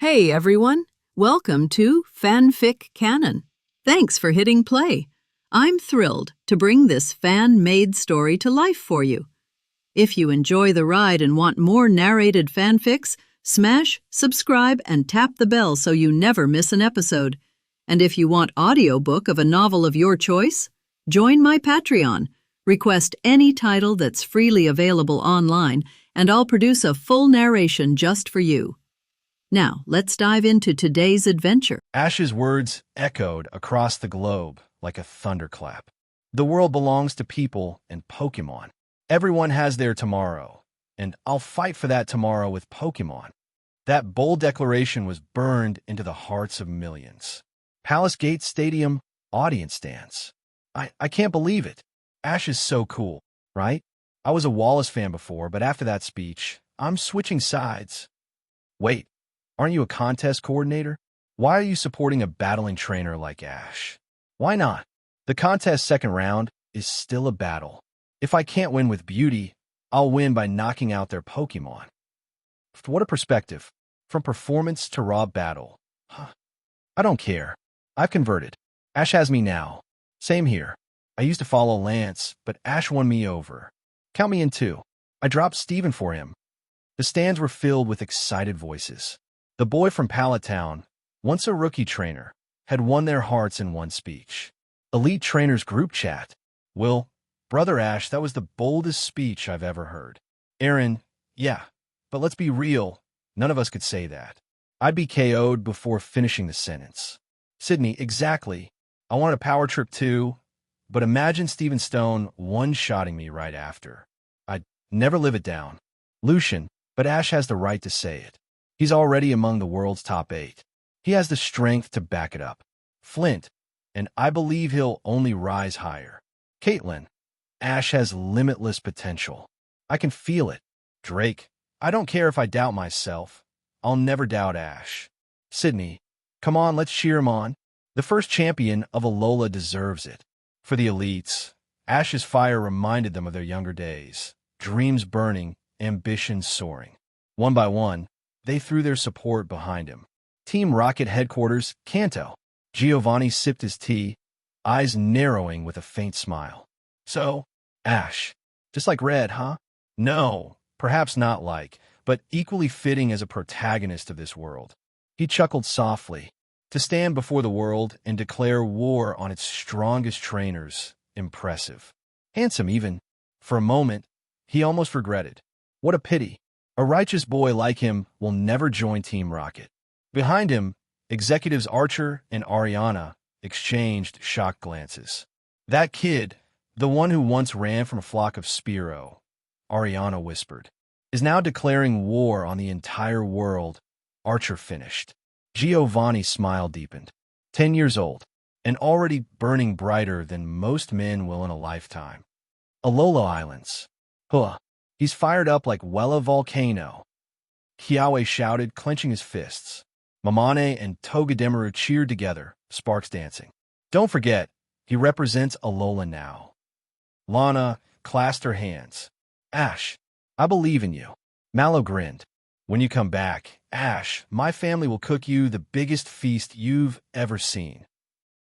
Hey everyone, welcome to FanFic Canon. Thanks for hitting play. I'm thrilled to bring this fan-made story to life for you. If you enjoy the ride and want more narrated fanfics, smash, subscribe, and tap the bell so you never miss an episode. And if you want audiobook of a novel of your choice, join my Patreon. Request any title that's freely available online, and I'll produce a full narration just for you. Now, let's dive into today's adventure. Ash's words echoed across the globe like a thunderclap. The world belongs to people and Pokémon. Everyone has their tomorrow, and I'll fight for that tomorrow with Pokémon. That bold declaration was burned into the hearts of millions. Palace Gate Stadium audience stands. I can't believe it. Ash is so cool, right? I was a Wallace fan before, but after that speech, I'm switching sides. Wait. Aren't you a contest coordinator? Why are you supporting a battling trainer like Ash? Why not? The contest second round is still a battle. If I can't win with beauty, I'll win by knocking out their Pokémon. What a perspective. From performance to raw battle. I don't care. I've converted. Ash has me now. Same here. I used to follow Lance, but Ash won me over. Count me in too. I dropped Steven for him. The stands were filled with excited voices. The boy from Pallet Town, once a rookie trainer, had won their hearts in one speech. Elite Trainers group chat. Will, Brother Ash, that was the boldest speech I've ever heard. Aaron, yeah, but let's be real, none of us could say that. I'd be KO'd before finishing the sentence. Sydney, exactly. I wanted a power trip too, but imagine Steven Stone one-shotting me right after. I'd never live it down. Lucian, but Ash has the right to say it. He's already among the world's top 8. He has the strength to back it up. Flint, and I believe he'll only rise higher. Caitlin, Ash has limitless potential. I can feel it. Drake, I don't care if I doubt myself. I'll never doubt Ash. Sydney, come on, let's cheer him on. The first champion of Alola deserves it. For the elites, Ash's fire reminded them of their younger days. Dreams burning, ambitions soaring. One by one, they threw their support behind him. Team Rocket headquarters, Kanto. Giovanni sipped his tea, eyes narrowing with a faint smile. So, Ash, just like Red, huh? No, perhaps not like, but equally fitting as a protagonist of this world. He chuckled softly. To stand before the world and declare war on its strongest trainers, impressive. Handsome even. For a moment, he almost regretted. What a pity. A righteous boy like him will never join Team Rocket. Behind him, executives Archer and Ariana exchanged shocked glances. That kid, the one who once ran from a flock of Spearow, Ariana whispered, is now declaring war on the entire world. Archer finished. Giovanni's smile deepened. 10 years old, and already burning brighter than most men will in a lifetime. Alola Islands. Huh. He's fired up like Wella Volcano. Kiawe shouted, clenching his fists. Mamane and Togedemaru cheered together, sparks dancing. Don't forget, he represents Alola now. Lana clasped her hands. Ash, I believe in you. Mallow grinned. When you come back, Ash, my family will cook you the biggest feast you've ever seen.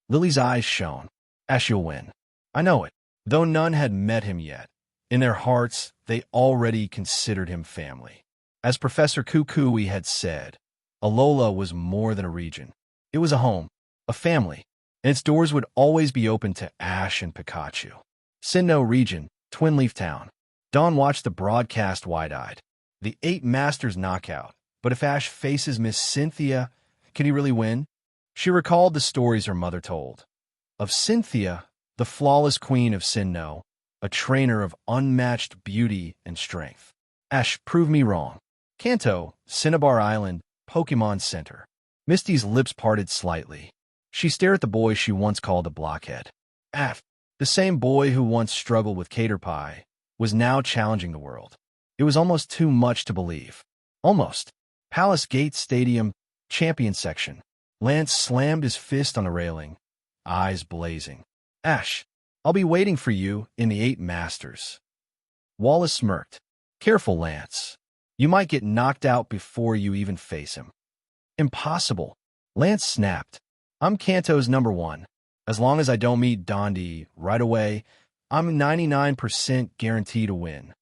Lily's eyes shone. Ash, you'll win. I know it. Though none had met him yet, in their hearts, they already considered him family. As Professor Kukui had said, Alola was more than a region. It was a home, a family, and its doors would always be open to Ash and Pikachu. Sinnoh region, Twin Leaf Town. Dawn watched the broadcast wide-eyed. The 8 Masters knockout. But if Ash faces Miss Cynthia, can he really win? She recalled the stories her mother told. Of Cynthia, the flawless queen of Sinnoh, a trainer of unmatched beauty and strength. Ash, prove me wrong. Kanto, Cinnabar Island, Pokémon Center. Misty's lips parted slightly. She stared at the boy she once called a blockhead. Ash, the same boy who once struggled with Caterpie, was now challenging the world. It was almost too much to believe. Almost. Palace Gate Stadium, champion section. Lance slammed his fist on the railing, eyes blazing. Ash, I'll be waiting for you in the 8 Masters. Wallace smirked. Careful, Lance. You might get knocked out before you even face him. Impossible. Lance snapped. I'm Kanto's #1. As long as I don't meet Dundie right away, I'm 99% guaranteed to win.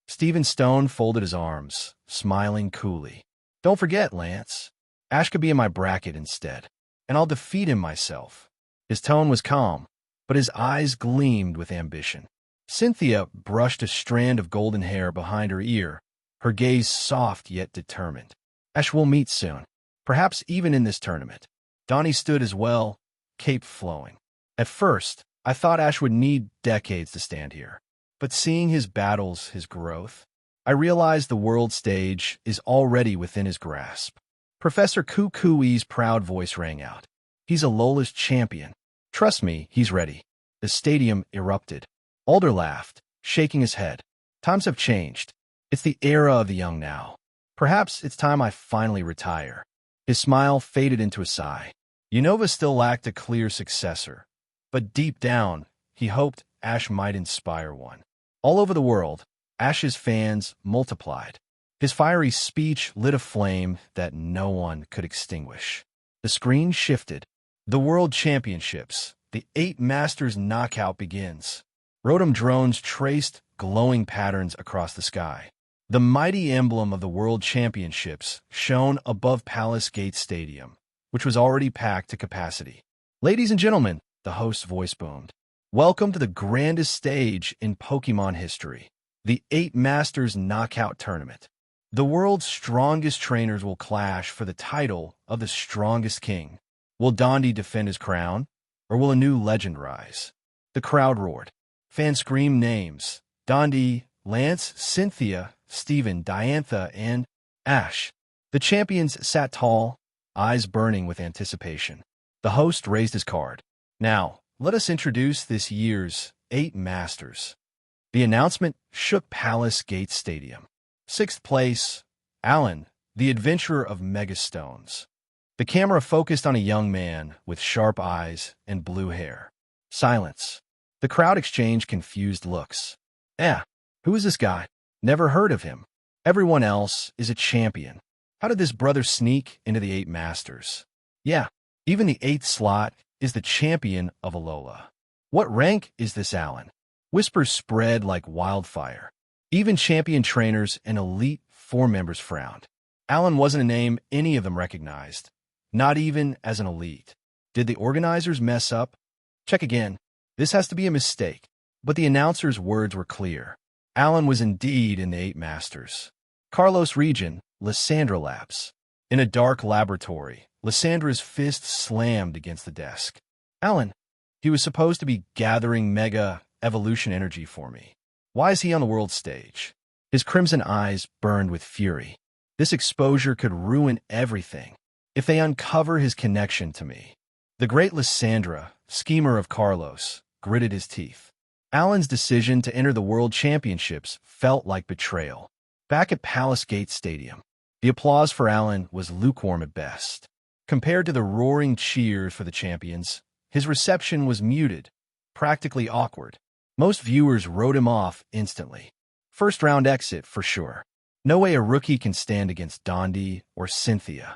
Stephen Stone folded his arms, smiling coolly. Don't forget, Lance. Ash could be in my bracket instead, and I'll defeat him myself. His tone was calm, but his eyes gleamed with ambition. Cynthia brushed a strand of golden hair behind her ear, her gaze soft yet determined. Ash will meet soon, perhaps even in this tournament. Donnie stood as well, cape flowing. At first, I thought Ash would need decades to stand here. But seeing his battles, his growth, I realized the world stage is already within his grasp. Professor Kukui's proud voice rang out. He's Alola's champion. Trust me, he's ready. The stadium erupted. Alder laughed, shaking his head. Times have changed. It's the era of the young now. Perhaps it's time I finally retire. His smile faded into a sigh. Unova still lacked a clear successor, but deep down, he hoped Ash might inspire one. All over the world, Ash's fans multiplied. His fiery speech lit a flame that no one could extinguish. The screen shifted. The World Championships, the 8 Masters knockout begins. Rotom drones traced glowing patterns across the sky. The mighty emblem of the World Championships shone above Palace Gate Stadium, which was already packed to capacity. Ladies and gentlemen, the host's voice boomed. Welcome to the grandest stage in Pokémon history, the 8 Masters Knockout Tournament. The world's strongest trainers will clash for the title of the strongest king. Will Dundie defend his crown, or will a new legend rise? The crowd roared. Fans screamed names. Dundie, Lance, Cynthia, Steven, Diantha, and Ash. The champions sat tall, eyes burning with anticipation. The host raised his card. Now, let us introduce this year's 8 Masters. The announcement shook Palace Gate Stadium. 6th place, Allan, the adventurer of Megastones. The camera focused on a young man with sharp eyes and blue hair. Silence. The crowd exchanged confused looks. Who is this guy? Never heard of him. Everyone else is a champion. How did this brother sneak into the 8 Masters? Yeah, even the 8th slot is the champion of Alola. What rank is this Allan? Whispers spread like wildfire. Even champion trainers and elite 4 members frowned. Allan wasn't a name any of them recognized, not even as an elite. Did the organizers mess up? Check again. This has to be a mistake. But the announcer's words were clear. Allan was indeed in the 8 Masters. Kalos region, Lysandra Labs. In a dark laboratory, Lysandra's fist slammed against the desk. Allan, he was supposed to be gathering mega evolution energy for me. Why is he on the world stage? His crimson eyes burned with fury. This exposure could ruin everything if they uncover his connection to me. The great Lysandra, schemer of Kalos, gritted his teeth. Allan's decision to enter the World Championships felt like betrayal. Back at Palace Gate Stadium, the applause for Allan was lukewarm at best. Compared to the roaring cheers for the champions, his reception was muted, practically awkward. Most viewers wrote him off instantly. First-round exit for sure. No way a rookie can stand against Dundie or Cynthia.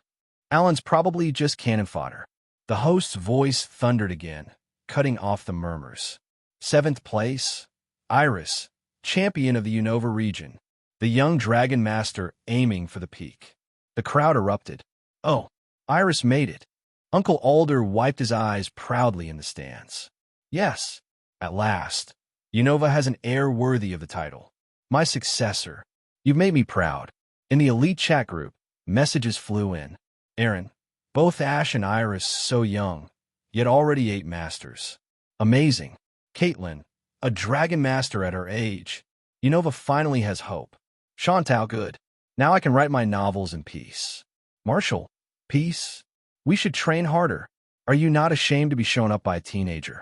Allan's probably just cannon fodder. The host's voice thundered again, cutting off the murmurs. 7th place, Iris, champion of the Unova region, the young dragon master aiming for the peak. The crowd erupted. Oh, Iris made it. Uncle Alder wiped his eyes proudly in the stands. Yes, at last, Unova has an heir worthy of the title. My successor. You've made me proud. In the elite chat group, messages flew in. Aaron, both Ash and Iris so young, yet already 8 Masters. Amazing. Caitlin, a dragon master at her age. Unova finally has hope. Chantal, good. Now I can write my novels in peace. Marshall, peace. We should train harder. Are you not ashamed to be shown up by a teenager?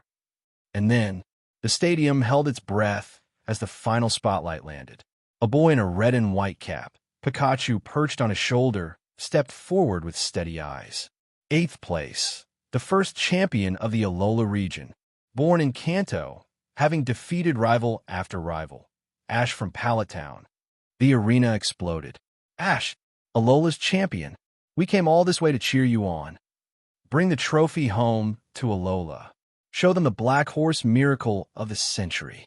And then, the stadium held its breath as the final spotlight landed. A boy in a red and white cap, Pikachu perched on his shoulder, stepped forward with steady eyes. 8th place, the first champion of the Alola region. Born in Kanto, having defeated rival after rival. Ash from Pallet Town. The arena exploded. Ash, Alola's champion. We came all this way to cheer you on. Bring the trophy home to Alola. Show them the Black Horse miracle of the century.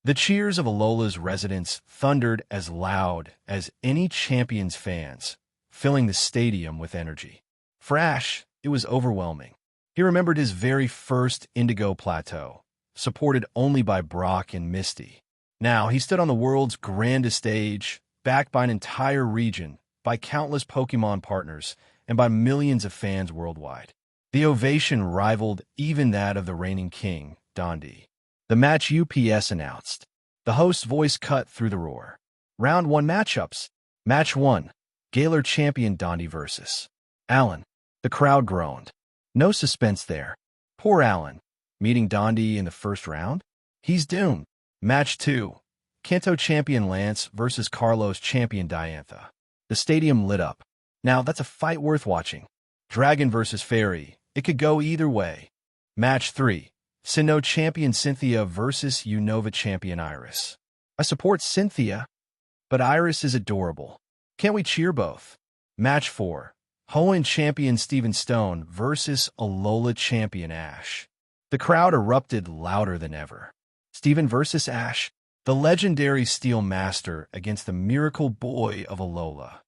The cheers of Alola's residents thundered as loud as any champion's fans, filling the stadium with energy. For Ash, it was overwhelming. He remembered his very first Indigo Plateau, supported only by Brock and Misty. Now he stood on the world's grandest stage, backed by an entire region, by countless Pokémon partners, and by millions of fans worldwide. The ovation rivaled even that of the reigning king, Dundie. The match UPS announced. The host's voice cut through the roar. Round 1 matchups. Match 1. Galar champion Dundie versus Allan. The crowd groaned. No suspense there. Poor Allan. Meeting Dundie in the first round? He's doomed. Match 2. Kanto champion Lance versus Kalos champion Diantha. The stadium lit up. Now that's a fight worth watching. Dragon versus Fairy. It could go either way. Match 3. Sinnoh champion Cynthia versus Unova champion Iris. I support Cynthia, but Iris is adorable. Can't we cheer both? Match 4. Hoenn champion Steven Stone versus Alola champion Ash. The crowd erupted louder than ever. Steven versus Ash, the legendary Steel Master against the Miracle Boy of Alola.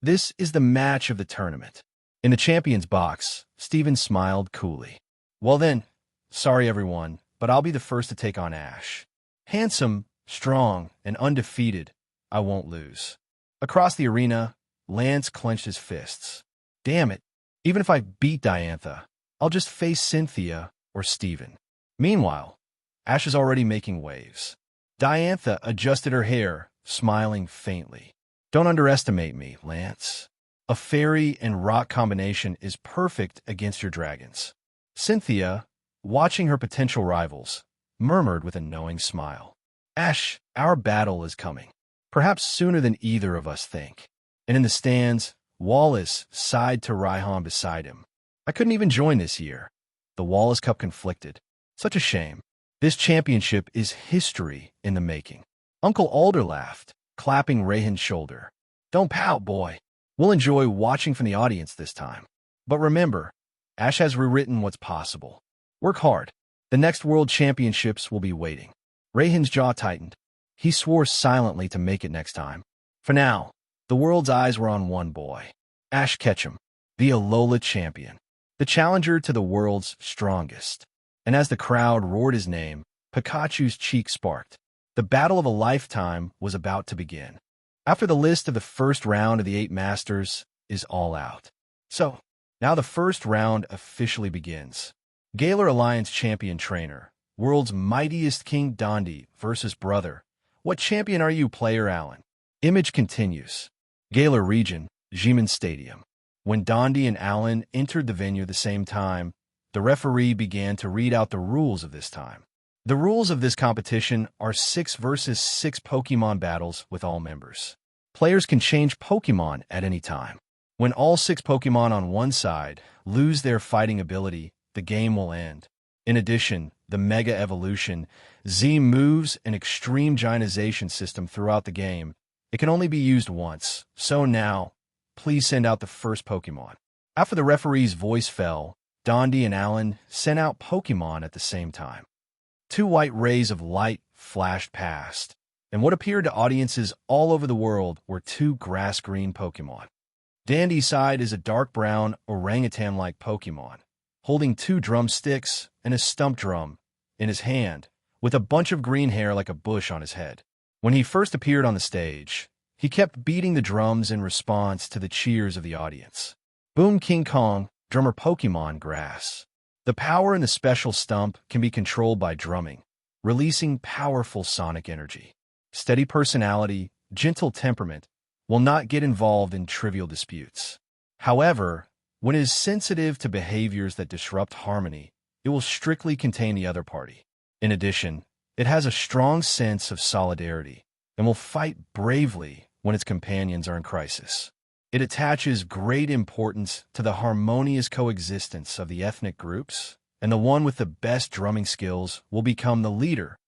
This is the match of the tournament. In the champion's box, Steven smiled coolly. Well then, sorry everyone, but I'll be the first to take on Ash. Handsome, strong, and undefeated, I won't lose. Across the arena, Lance clenched his fists. Damn it, even if I beat Diantha, I'll just face Cynthia or Steven. Meanwhile, Ash is already making waves. Diantha adjusted her hair, smiling faintly. Don't underestimate me, Lance. A fairy and rock combination is perfect against your dragons. Cynthia, watching her potential rivals, murmured with a knowing smile. Ash, our battle is coming. Perhaps sooner than either of us think. And in the stands, Wallace sighed to Raihan beside him. I couldn't even join this year. The Wallace Cup conflicted. Such a shame. This championship is history in the making. Uncle Alder laughed, clapping Raihan's shoulder. Don't pout, boy. We'll enjoy watching from the audience this time. But remember, Ash has rewritten what's possible. Work hard. The next World Championships will be waiting. Raihan's jaw tightened. He swore silently to make it next time. For now, the world's eyes were on one boy, Ash Ketchum, the Alola champion, the challenger to the world's strongest. And as the crowd roared his name, Pikachu's cheek sparked. The battle of a lifetime was about to begin. After the list of the first round of the 8 Masters is all out. So, now the first round officially begins. Galar Alliance champion trainer, world's mightiest King Dundie versus brother. What champion are you, player Allan? Image continues. Galar region, Jimin Stadium. When Dundie and Allan entered the venue at the same time, the referee began to read out the rules of this time. The rules of this competition are 6 versus 6 Pokemon battles with all members. Players can change Pokemon at any time. When all 6 Pokemon on one side lose their fighting ability, the game will end. In addition, the Mega Evolution, Z moves an extreme Gionization system throughout the game. It can only be used once, so now, please send out the first Pokemon. After the referee's voice fell, Dundie and Allan sent out Pokemon at the same time. 2 white rays of light flashed past, and what appeared to audiences all over the world were 2 grass-green Pokemon. Dundie's side is a dark brown orangutan-like Pokemon, holding 2 drumsticks and a stump drum in his hand, with a bunch of green hair like a bush on his head. When he first appeared on the stage, he kept beating the drums in response to the cheers of the audience. Boom King Kong, drummer Pokemon Grass. The power in the special stump can be controlled by drumming, releasing powerful sonic energy. Steady personality, gentle temperament, will not get involved in trivial disputes. However, when it is sensitive to behaviors that disrupt harmony, it will strictly contain the other party. In addition, it has a strong sense of solidarity and will fight bravely when its companions are in crisis. It attaches great importance to the harmonious coexistence of the ethnic groups, and the one with the best drumming skills will become the leader.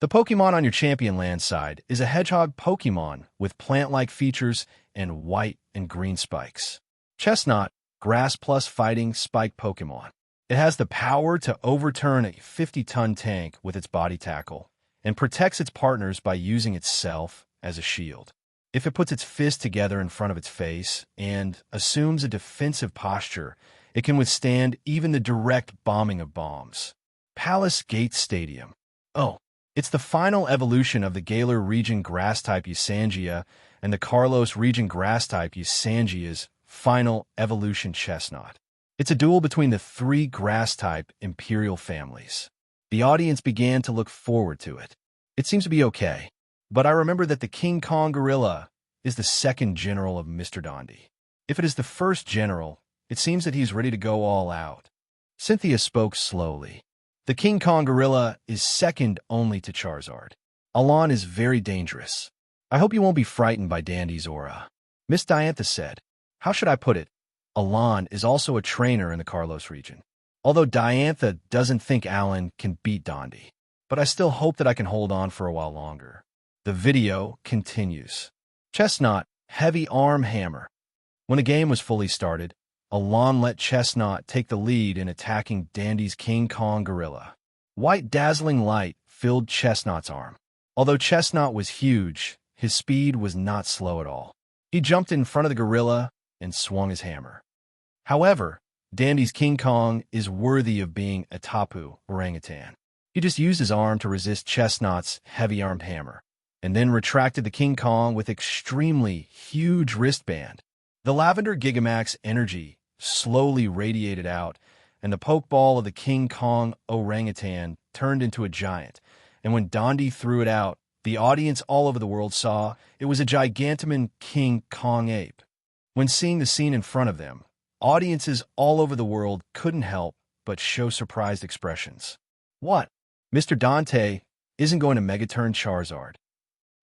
The Pokemon on your champion land side is a hedgehog Pokemon with plant-like features and white and green spikes. Chestnut, grass plus fighting spike Pokemon. It has the power to overturn a 50-ton tank with its body tackle and protects its partners by using itself as a shield. If it puts its fist together in front of its face and assumes a defensive posture, it can withstand even the direct bombing of bombs. Palace Gate Stadium. Oh, it's the final evolution of the Galar region grass-type Usangia and the Kalos region grass-type Usangia's final evolution Chestnut. It's a duel between the three grass-type Imperial families. The audience began to look forward to it. It seems to be okay, but I remember that the King Kong Gorilla is the second general of Mr. Dundie. If it is the first general, it seems that he's ready to go all out. Cynthia spoke slowly. The King Kong Gorilla is second only to Charizard. Allan is very dangerous. I hope you won't be frightened by Dundie's aura. Miss Diantha said. How should I put it? Allan is also a trainer in the Kalos region. Although Diantha doesn't think Allan can beat Dundie, but I still hope that I can hold on for a while longer. The video continues. Chestnut, heavy arm hammer. When the game was fully started, Allan let Chestnut take the lead in attacking Dundie's King Kong Gorilla. White dazzling light filled Chestnut's arm. Although Chestnut was huge, his speed was not slow at all. He jumped in front of the gorilla and swung his hammer. However, Dundie's King Kong is worthy of being a tapu orangutan. He just used his arm to resist Chestnut's heavy-armed hammer, and then retracted the King Kong with extremely huge wristband. The lavender Gigamax energy slowly radiated out, and the pokeball of the King Kong orangutan turned into a giant, and when Dundie threw it out, the audience all over the world saw it was a gigantiman King Kong ape. When seeing the scene in front of them, audiences all over the world couldn't help but show surprised expressions. What? Mr. Dante isn't going to Megaturn Charizard.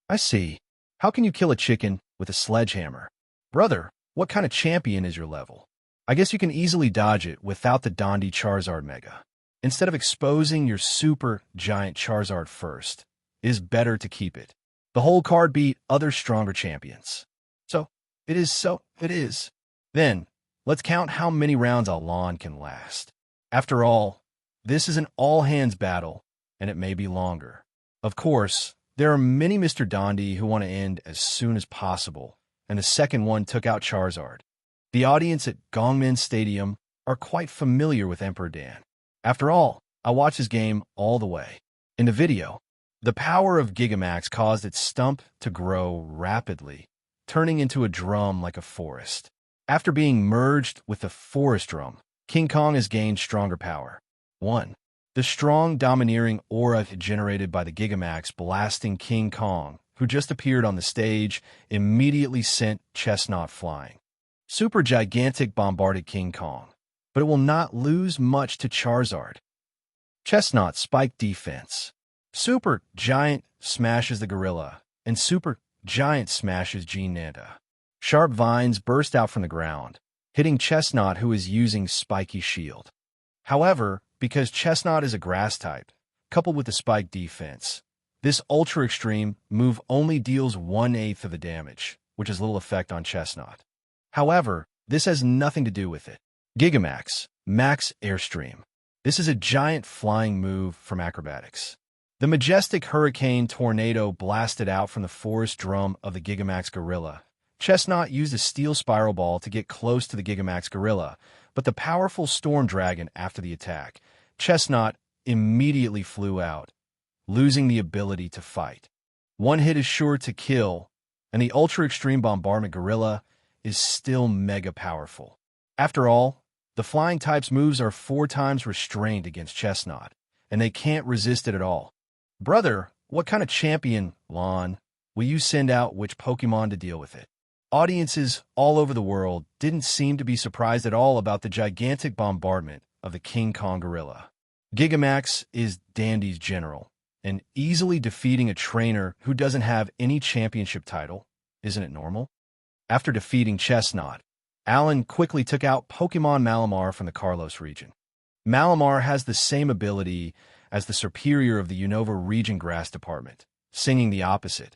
I see. How can you kill a chicken with a sledgehammer? Brother, what kind of champion is your level? I guess you can easily dodge it without the Dundie Charizard Mega. Instead of exposing your super giant Charizard first, it is better to keep it. The whole card beat other stronger champions. So it is. Then, let's count how many rounds Allan can last. After all, this is an all-hands battle, and it may be longer. Of course, there are many Mr. Dundie who want to end as soon as possible, and the second one took out Charizard. The audience at Gongmin Stadium are quite familiar with Emperor Dan. After all, I watched his game all the way. In the video, the power of Gigamax caused its stump to grow rapidly, turning into a drum like a forest. After being merged with the forest drum, King Kong has gained stronger power. 1. The strong, domineering aura generated by the Gigamax blasting King Kong, who just appeared on the stage, immediately sent Chestnut flying. Super gigantic bombarded King Kong, but it will not lose much to Charizard. Chestnut spike defense. Super giant smashes the gorilla, and super giant smashes Diantha. Sharp vines burst out from the ground, hitting Chestnut, who is using spiky shield. However, because Chestnut is a grass type, coupled with the spike defense, this ultra extreme move only deals 1/8 of the damage, which has little effect on Chestnut. However, this has nothing to do with it. Gigamax, Max Airstream. This is a giant flying move from acrobatics. The majestic hurricane tornado blasted out from the forest drum of the Gigamax gorilla. Chestnut used a steel spiral ball to get close to the Gigamax gorilla, but the powerful storm dragon after the attack, Chestnut immediately flew out, losing the ability to fight. One hit is sure to kill, and the ultra extreme bombardment gorilla is still mega powerful. After all, the flying type's moves are 4 times restrained against Chestnut, and they can't resist it at all. Brother, what kind of champion, Allan, will you send out which Pokemon to deal with it? Audiences all over the world didn't seem to be surprised at all about the gigantic bombardment of the King Kong gorilla. Gigamax is Dundie's general, and easily defeating a trainer who doesn't have any championship title. Isn't it normal? After defeating Chestnut, Allan quickly took out Pokemon Malamar from the Kalos region. Malamar has the same ability as the superior of the Unova region grass department, singing the opposite.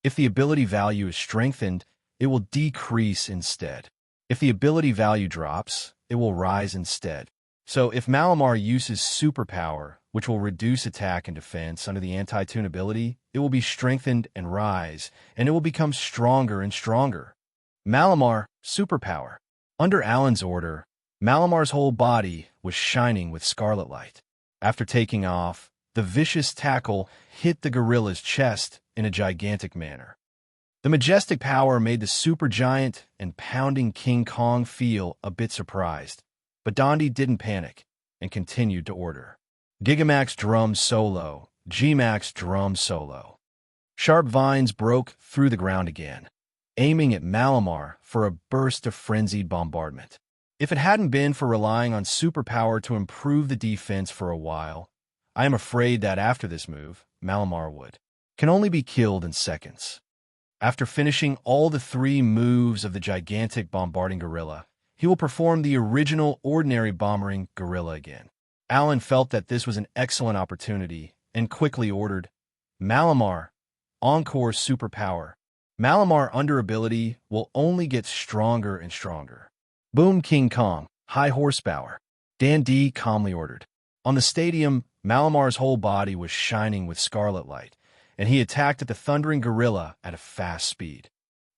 If the ability value is strengthened, it will decrease instead. If the ability value drops, it will rise instead. So if Malamar uses superpower, which will reduce attack and defense under the anti-tune ability, it will be strengthened and rise, and it will become stronger and stronger. Malamar, superpower. Under Allan's order, Malamar's whole body was shining with scarlet light. After taking off, the vicious tackle hit the gorilla's chest in a gigantic manner. The majestic power made the supergiant and pounding King Kong feel a bit surprised, but Dundie didn't panic and continued to order. Gigamax drum solo, Gmax drum solo. Sharp vines broke through the ground again, aiming at Malamar for a burst of frenzied bombardment. If it hadn't been for relying on superpower to improve the defense for a while, I am afraid that after this move, Malamar can only be killed in seconds. After finishing all the 3 moves of the gigantic bombarding gorilla, he will perform the original ordinary bombering gorilla again. Allan felt that this was an excellent opportunity and quickly ordered, Malamar, Encore superpower. Malamar under ability will only get stronger and stronger. Boom King Kong, high horsepower. Dundie calmly ordered. On the stadium, Malamar's whole body was shining with scarlet light, and he attacked at the thundering gorilla at a fast speed.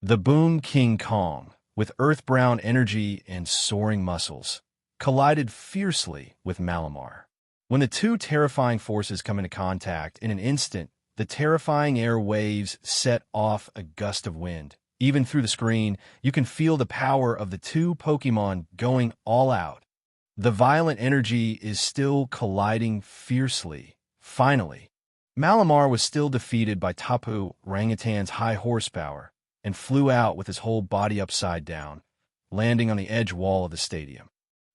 The Boom King Kong, with earth-brown energy and soaring muscles, collided fiercely with Malamar. When the two terrifying forces come into contact in an instant, the terrifying air waves set off a gust of wind. Even through the screen, you can feel the power of the two Pokémon going all out. The violent energy is still colliding fiercely. Finally, Malamar was still defeated by Tapu Rangitan's high horsepower and flew out with his whole body upside down, landing on the edge wall of the stadium.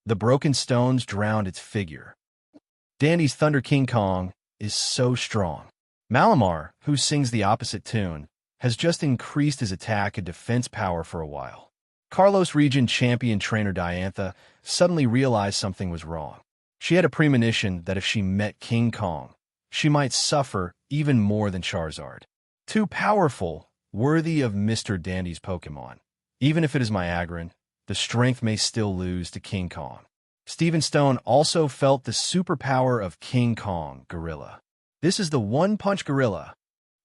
The broken stones drowned its figure. Dundie's Thunder King Kong is so strong. Malamar, who sings the opposite tune, has just increased his attack and defense power for a while. Kalos region champion trainer Diantha suddenly realized something was wrong. She had a premonition that if she met King Kong, she might suffer even more than Charizard. Too powerful, worthy of Mr. Dundie's Pokémon. Even if it is Metagross, the strength may still lose to King Kong. Steven Stone also felt the superpower of King Kong Gorilla. This is the one-punch gorilla.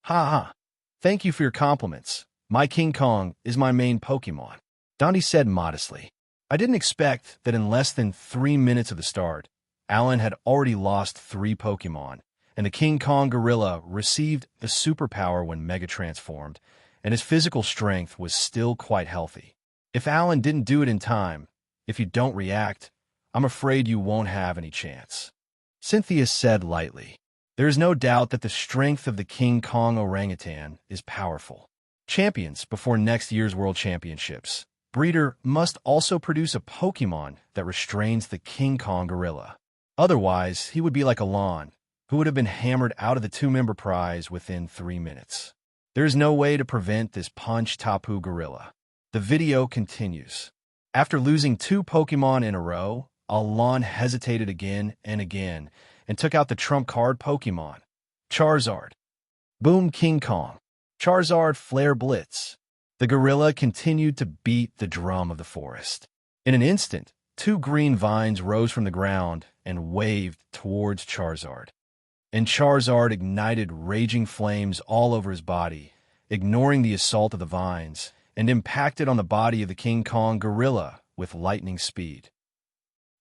Ha ha. Thank you for your compliments. My King Kong is my main Pokémon. Dundie said modestly. I didn't expect that in less than 3 minutes of the start, Allan had already lost 3 Pokémon, and the King Kong Gorilla received a superpower when Mega Transformed, and his physical strength was still quite healthy. If Allan didn't do it in time, if you don't react, I'm afraid you won't have any chance. Cynthia said lightly. There is no doubt that the strength of the King Kong orangutan is powerful. Champions before next year's World Championships. Breeder must also produce a Pokémon that restrains the King Kong gorilla. Otherwise, he would be like Allan, who would have been hammered out of the 2-member prize within 3 minutes. There is no way to prevent this punch Tapu gorilla. The video continues. After losing 2 Pokémon in a row, Allan hesitated again and again and took out the trump card Pokémon, Charizard. Boom King Kong. Charizard Flare Blitz. The gorilla continued to beat the drum of the forest. In an instant, 2 green vines rose from the ground and waved towards Charizard. And Charizard ignited raging flames all over his body, ignoring the assault of the vines, and impacted on the body of the King Kong gorilla with lightning speed.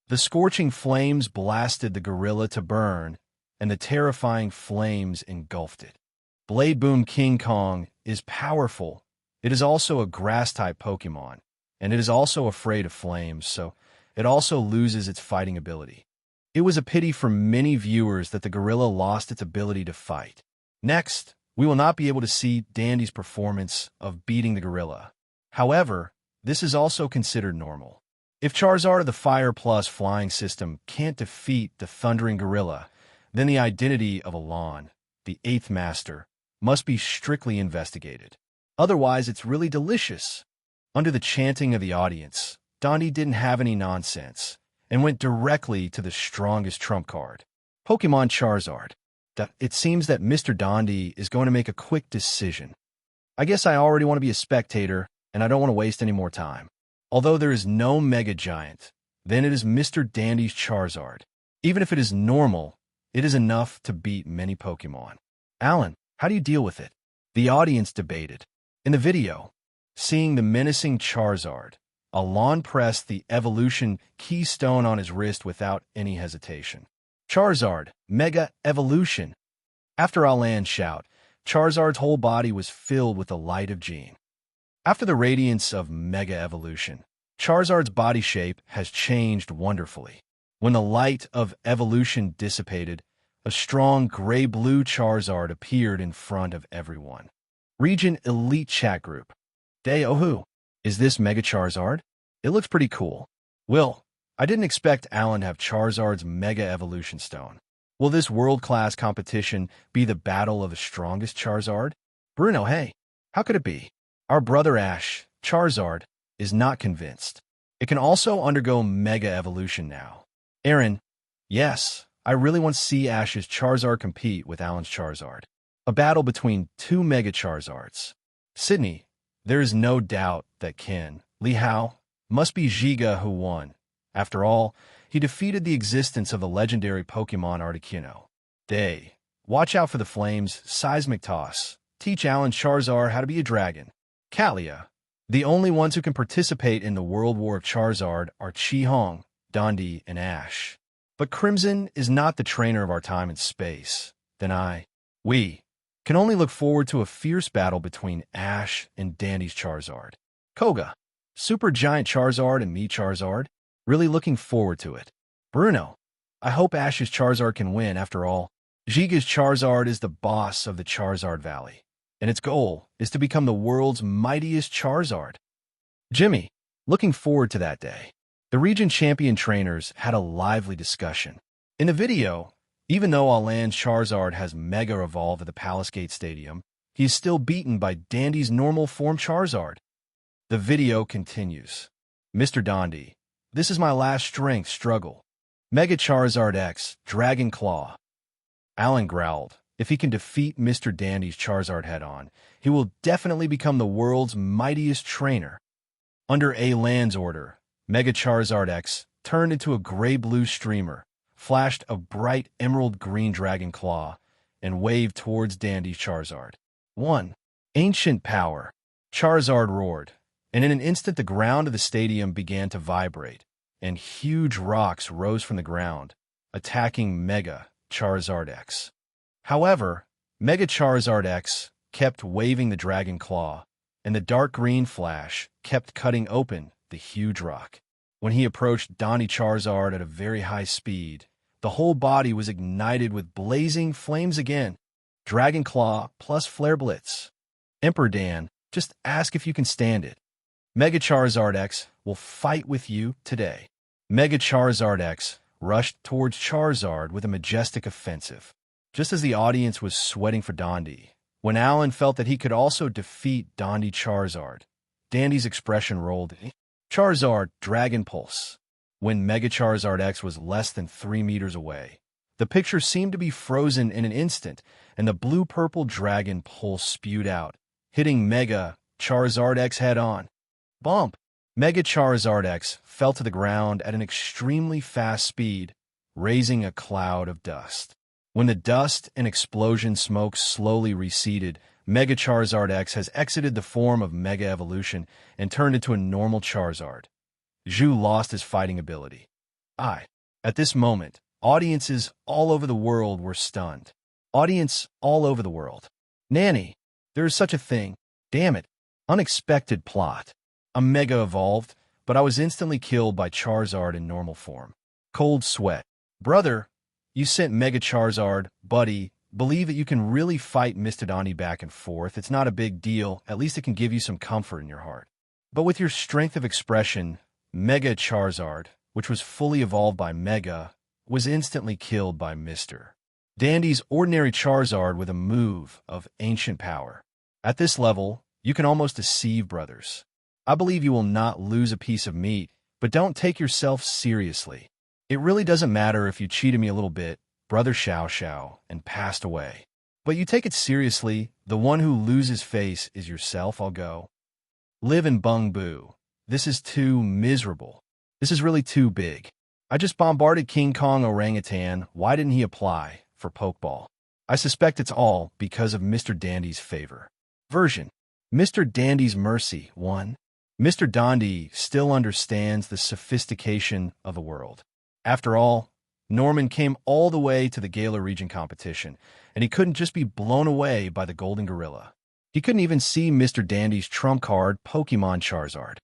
The scorching flames blasted the gorilla to burn, and the terrifying flames engulfed it. Blade Boom King Kong is powerful. It is also a grass-type Pokémon, and it is also afraid of flames, so it also loses its fighting ability. It was a pity for many viewers that the gorilla lost its ability to fight. Next, we will not be able to see Dundie's performance of beating the gorilla. However, this is also considered normal. If Charizard of the Fire Plus flying system can't defeat the Thundering Gorilla, then the identity of Allan, the 8th Master, must be strictly investigated. Otherwise, it's really delicious. Under the chanting of the audience, Dundie didn't have any nonsense and went directly to the strongest trump card, Pokémon Charizard. It seems that Mr. Dundie is going to make a quick decision. I guess I already want to be a spectator, and I don't want to waste any more time. Although there is no Mega Giant, then it is Mr. Dandy's Charizard. Even if it is normal, it is enough to beat many Pokémon. Allan, how do you deal with it? The audience debated. In the video, seeing the menacing Charizard, Allan pressed the evolution keystone on his wrist without any hesitation. Charizard, Mega Evolution. After Allan's shout, Charizard's whole body was filled with the light of Gene. After the radiance of Mega Evolution, Charizard's body shape has changed wonderfully. When the light of evolution dissipated, a strong gray-blue Charizard appeared in front of everyone. Region Elite Chat Group. Ohu, is this Mega Charizard? It looks pretty cool. Will, I didn't expect Allan to have Charizard's Mega Evolution Stone. Will this world-class competition be the battle of the strongest Charizard? Bruno, hey, how could it be? Our brother Ash, Charizard, is not convinced. It can also undergo Mega Evolution now. Aaron, yes, I really want to see Ash's Charizard compete with Allan's Charizard. A battle between two Mega Charizards. Sydney, there is no doubt that Ken, Li Hao, must be Giga who won. After all, he defeated the existence of the legendary Pokemon Articuno. Day, watch out for the flames, seismic toss. Teach Allan Charizard how to be a dragon. Kalia, the only ones who can participate in the World War of Charizard are Chi-Hong, Dundie, and Ash. But Crimson is not the trainer of our time and space. Then we can only look forward to a fierce battle between Ash and Dandy's Charizard. Koga, Super Giant Charizard and me Charizard, really looking forward to it. Bruno, I hope Ash's Charizard can win. After all, Giga's Charizard is the boss of the Charizard Valley, and its goal is to become the world's mightiest Charizard. Jimmy, looking forward to that day. The region champion trainers had a lively discussion. In the video, even though Allan's Charizard has Mega Evolved at the Palace Gate Stadium, he is still beaten by Dandy's normal form Charizard. The video continues. Mr. Dundie, this is my last strength struggle. Mega Charizard X, Dragon Claw. Allan growled. If he can defeat Mr. Dandy's Charizard head-on, he will definitely become the world's mightiest trainer. Under Allan's order, Mega Charizard X turned into a gray-blue streamer, flashed a bright emerald-green Dragon Claw, and waved towards Dandy's Charizard. 1. Ancient Power. Charizard roared, and in an instant the ground of the stadium began to vibrate, and huge rocks rose from the ground, attacking Mega Charizard X. However, Mega Charizard X kept waving the Dragon Claw, and the dark green flash kept cutting open the huge rock. When he approached Dundie Charizard at a very high speed, the whole body was ignited with blazing flames again. Dragon Claw plus Flare Blitz. Emperor Dan, just ask if you can stand it. Mega Charizard X will fight with you today. Mega Charizard X rushed towards Charizard with a majestic offensive. Just as the audience was sweating for Dundie, when Allan felt that he could also defeat Dundie Charizard, Dandy's expression rolled. Charizard Dragon Pulse. When Mega Charizard X was less than 3 meters away, the picture seemed to be frozen in an instant, and the blue-purple Dragon Pulse spewed out, hitting Mega Charizard X head-on. Bump! Mega Charizard X fell to the ground at an extremely fast speed, raising a cloud of dust. When the dust and explosion smoke slowly receded, Mega Charizard X has exited the form of Mega Evolution and turned into a normal Charizard. Zhu lost his fighting ability. At this moment, audiences all over the world were stunned. Audience all over the world. Nanny, there is such a thing. Damn it. Unexpected plot. I'm Mega Evolved, but I was instantly killed by Charizard in normal form. Cold sweat. Brother, you sent Mega Charizard, buddy. Believe that you can really fight Mr. Dundie back and forth. It's not a big deal. At least it can give you some comfort in your heart. But with your strength of expression, Mega Charizard, which was fully evolved by Mega, was instantly killed by Mr. Dandy's ordinary Charizard with a move of ancient power. At this level, you can almost deceive brothers. I believe you will not lose a piece of meat, but don't take yourself seriously. It really doesn't matter if you cheated me a little bit, Brother Xiao Xiao, and passed away. But you take it seriously, the one who loses face is yourself. I'll go. Live in Bung Boo. This is too miserable. This is really too big. I just bombarded King Kong Orangutan. Why didn't he apply for Pokeball? I suspect it's all because of Mr. Dandy's favor. Version. Mr. Dandy's Mercy 1. Mr. Dundie still understands the sophistication of the world. After all, Norman came all the way to the Galar region competition, and he couldn't just be blown away by the Golden Gorilla. He couldn't even see Mr. Dandy's trump card, Pokemon Charizard.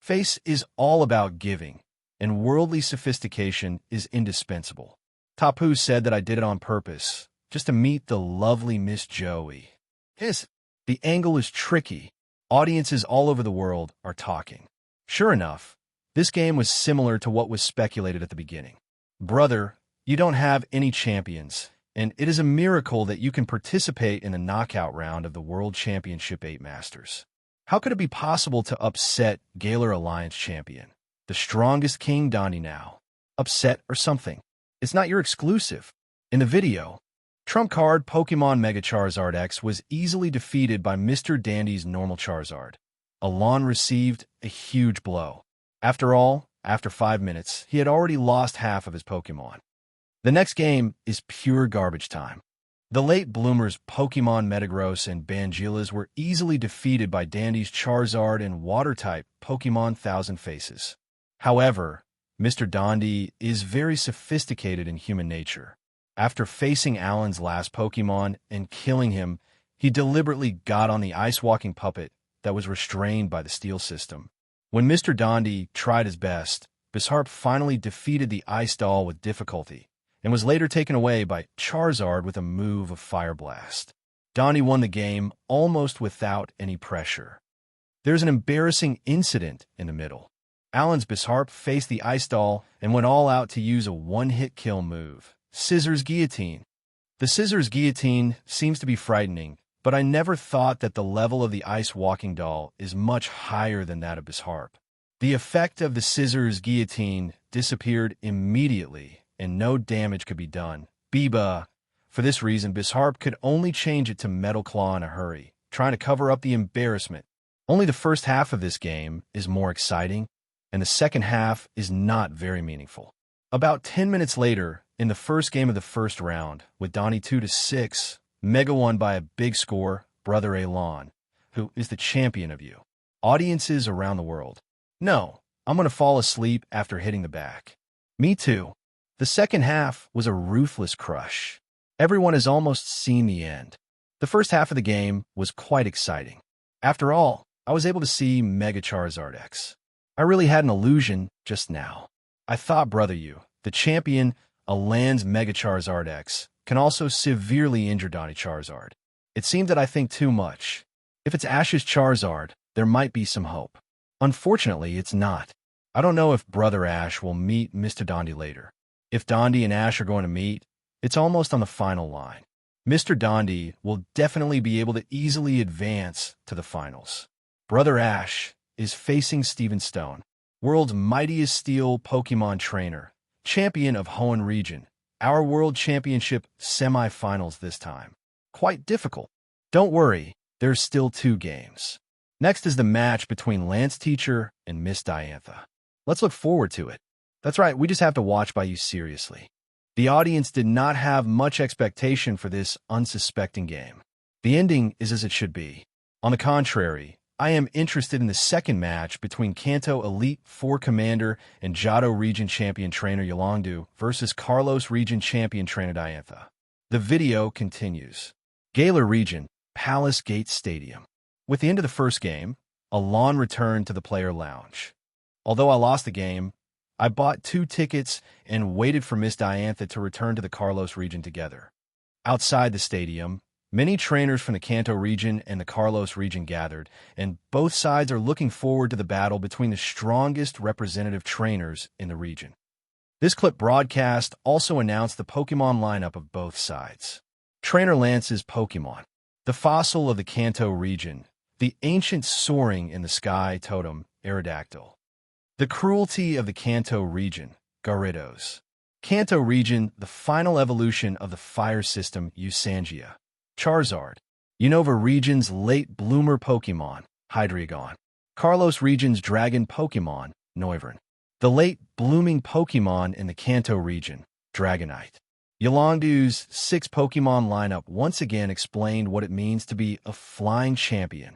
Face is all about giving, and worldly sophistication is indispensable. Tapu said that I did it on purpose, just to meet the lovely Miss Joey. Yes, the angle is tricky. Audiences all over the world are talking. Sure enough, this game was similar to what was speculated at the beginning. Brother, you don't have any champions, and it is a miracle that you can participate in the knockout round of the World Championship 8 Masters. How could it be possible to upset Galar Alliance champion, the strongest King Dundie now? Upset or something. It's not your exclusive. In the video, trump card Pokemon Mega Charizard X was easily defeated by Mr. Dandy's normal Charizard. Allan received a huge blow. After all, after 5 minutes, he had already lost half of his Pokemon. The next game is pure garbage time. The late bloomers Pokemon Metagross and Bangilas were easily defeated by Dandy's Charizard and Water-type Pokemon Thousand Faces. However, Mr. Dundie is very sophisticated in human nature. After facing Allan's last Pokemon and killing him, he deliberately got on the ice-walking puppet that was restrained by the steel system. When Mr. Dundie tried his best, Bisharp finally defeated the ice doll with difficulty, and was later taken away by Charizard with a move of Fire Blast. Dundie won the game almost without any pressure. There's an embarrassing incident in the middle. Allan's Bisharp faced the ice doll and went all out to use a one-hit kill move, Scissors Guillotine. The Scissors Guillotine seems to be frightening, but I never thought that the level of the ice-walking doll is much higher than that of Bisharp. The effect of the Scissors Guillotine disappeared immediately, and no damage could be done. Biba. For this reason, Bisharp could only change it to Metal Claw in a hurry, trying to cover up the embarrassment. Only the first half of this game is more exciting, and the second half is not very meaningful. About 10 minutes later, in the first game of the first round, with Dundie 2-6, Mega won by a big score, brother Allan, who is the champion of you. Audiences around the world. No, I'm going to fall asleep after hitting the back. Me too. The second half was a ruthless crush. Everyone has almost seen the end. The first half of the game was quite exciting. After all, I was able to see Mega Charizard X. I really had an illusion just now. I thought brother you, the champion, Allan's Mega Charizard X, can also severely injure Dundie Charizard. It seemed that I think too much. If it's Ash's Charizard, there might be some hope. Unfortunately, it's not. I don't know if Brother Ash will meet Mr. Dundie later. If Dundie and Ash are going to meet, it's almost on the final line. Mr. Dundie will definitely be able to easily advance to the finals. Brother Ash is facing Steven Stone, world's mightiest steel Pokemon trainer, champion of Hoenn region. Our World Championship semifinals this time. Quite difficult. Don't worry, there's still 2 games. Next is the match between Lance Teacher and Miss Diantha. Let's look forward to it. That's right, we just have to watch by you seriously. The audience did not have much expectation for this unsuspecting game. The ending is as it should be. On the contrary, I am interested in the second match between Kanto Elite 4 Commander and Johto Region Champion Trainer Yolongdu versus Kalos Region Champion Trainer Diantha. The video continues. Galar Region, Palace Gate Stadium. With the end of the first game, Allan returned to the player lounge. Although I lost the game, I bought 2 tickets and waited for Miss Diantha to return to the Kalos region together. Outside the stadium, many trainers from the Kanto region and the Kalos region gathered, and both sides are looking forward to the battle between the strongest representative trainers in the region. This clip broadcast also announced the Pokemon lineup of both sides. Trainer Lance's Pokemon, the fossil of the Kanto region, the ancient soaring in the sky totem, Aerodactyl. The cruelty of the Kanto region, Gyarados. Kanto region, the final evolution of the fire system, Usangia. Charizard. Unova region's late bloomer Pokemon, Hydreigon. Kalos region's dragon Pokémon, Noivern. The late blooming Pokémon in the Kanto region, Dragonite. Yolongdu's 6 Pokémon lineup once again explained what it means to be a flying champion.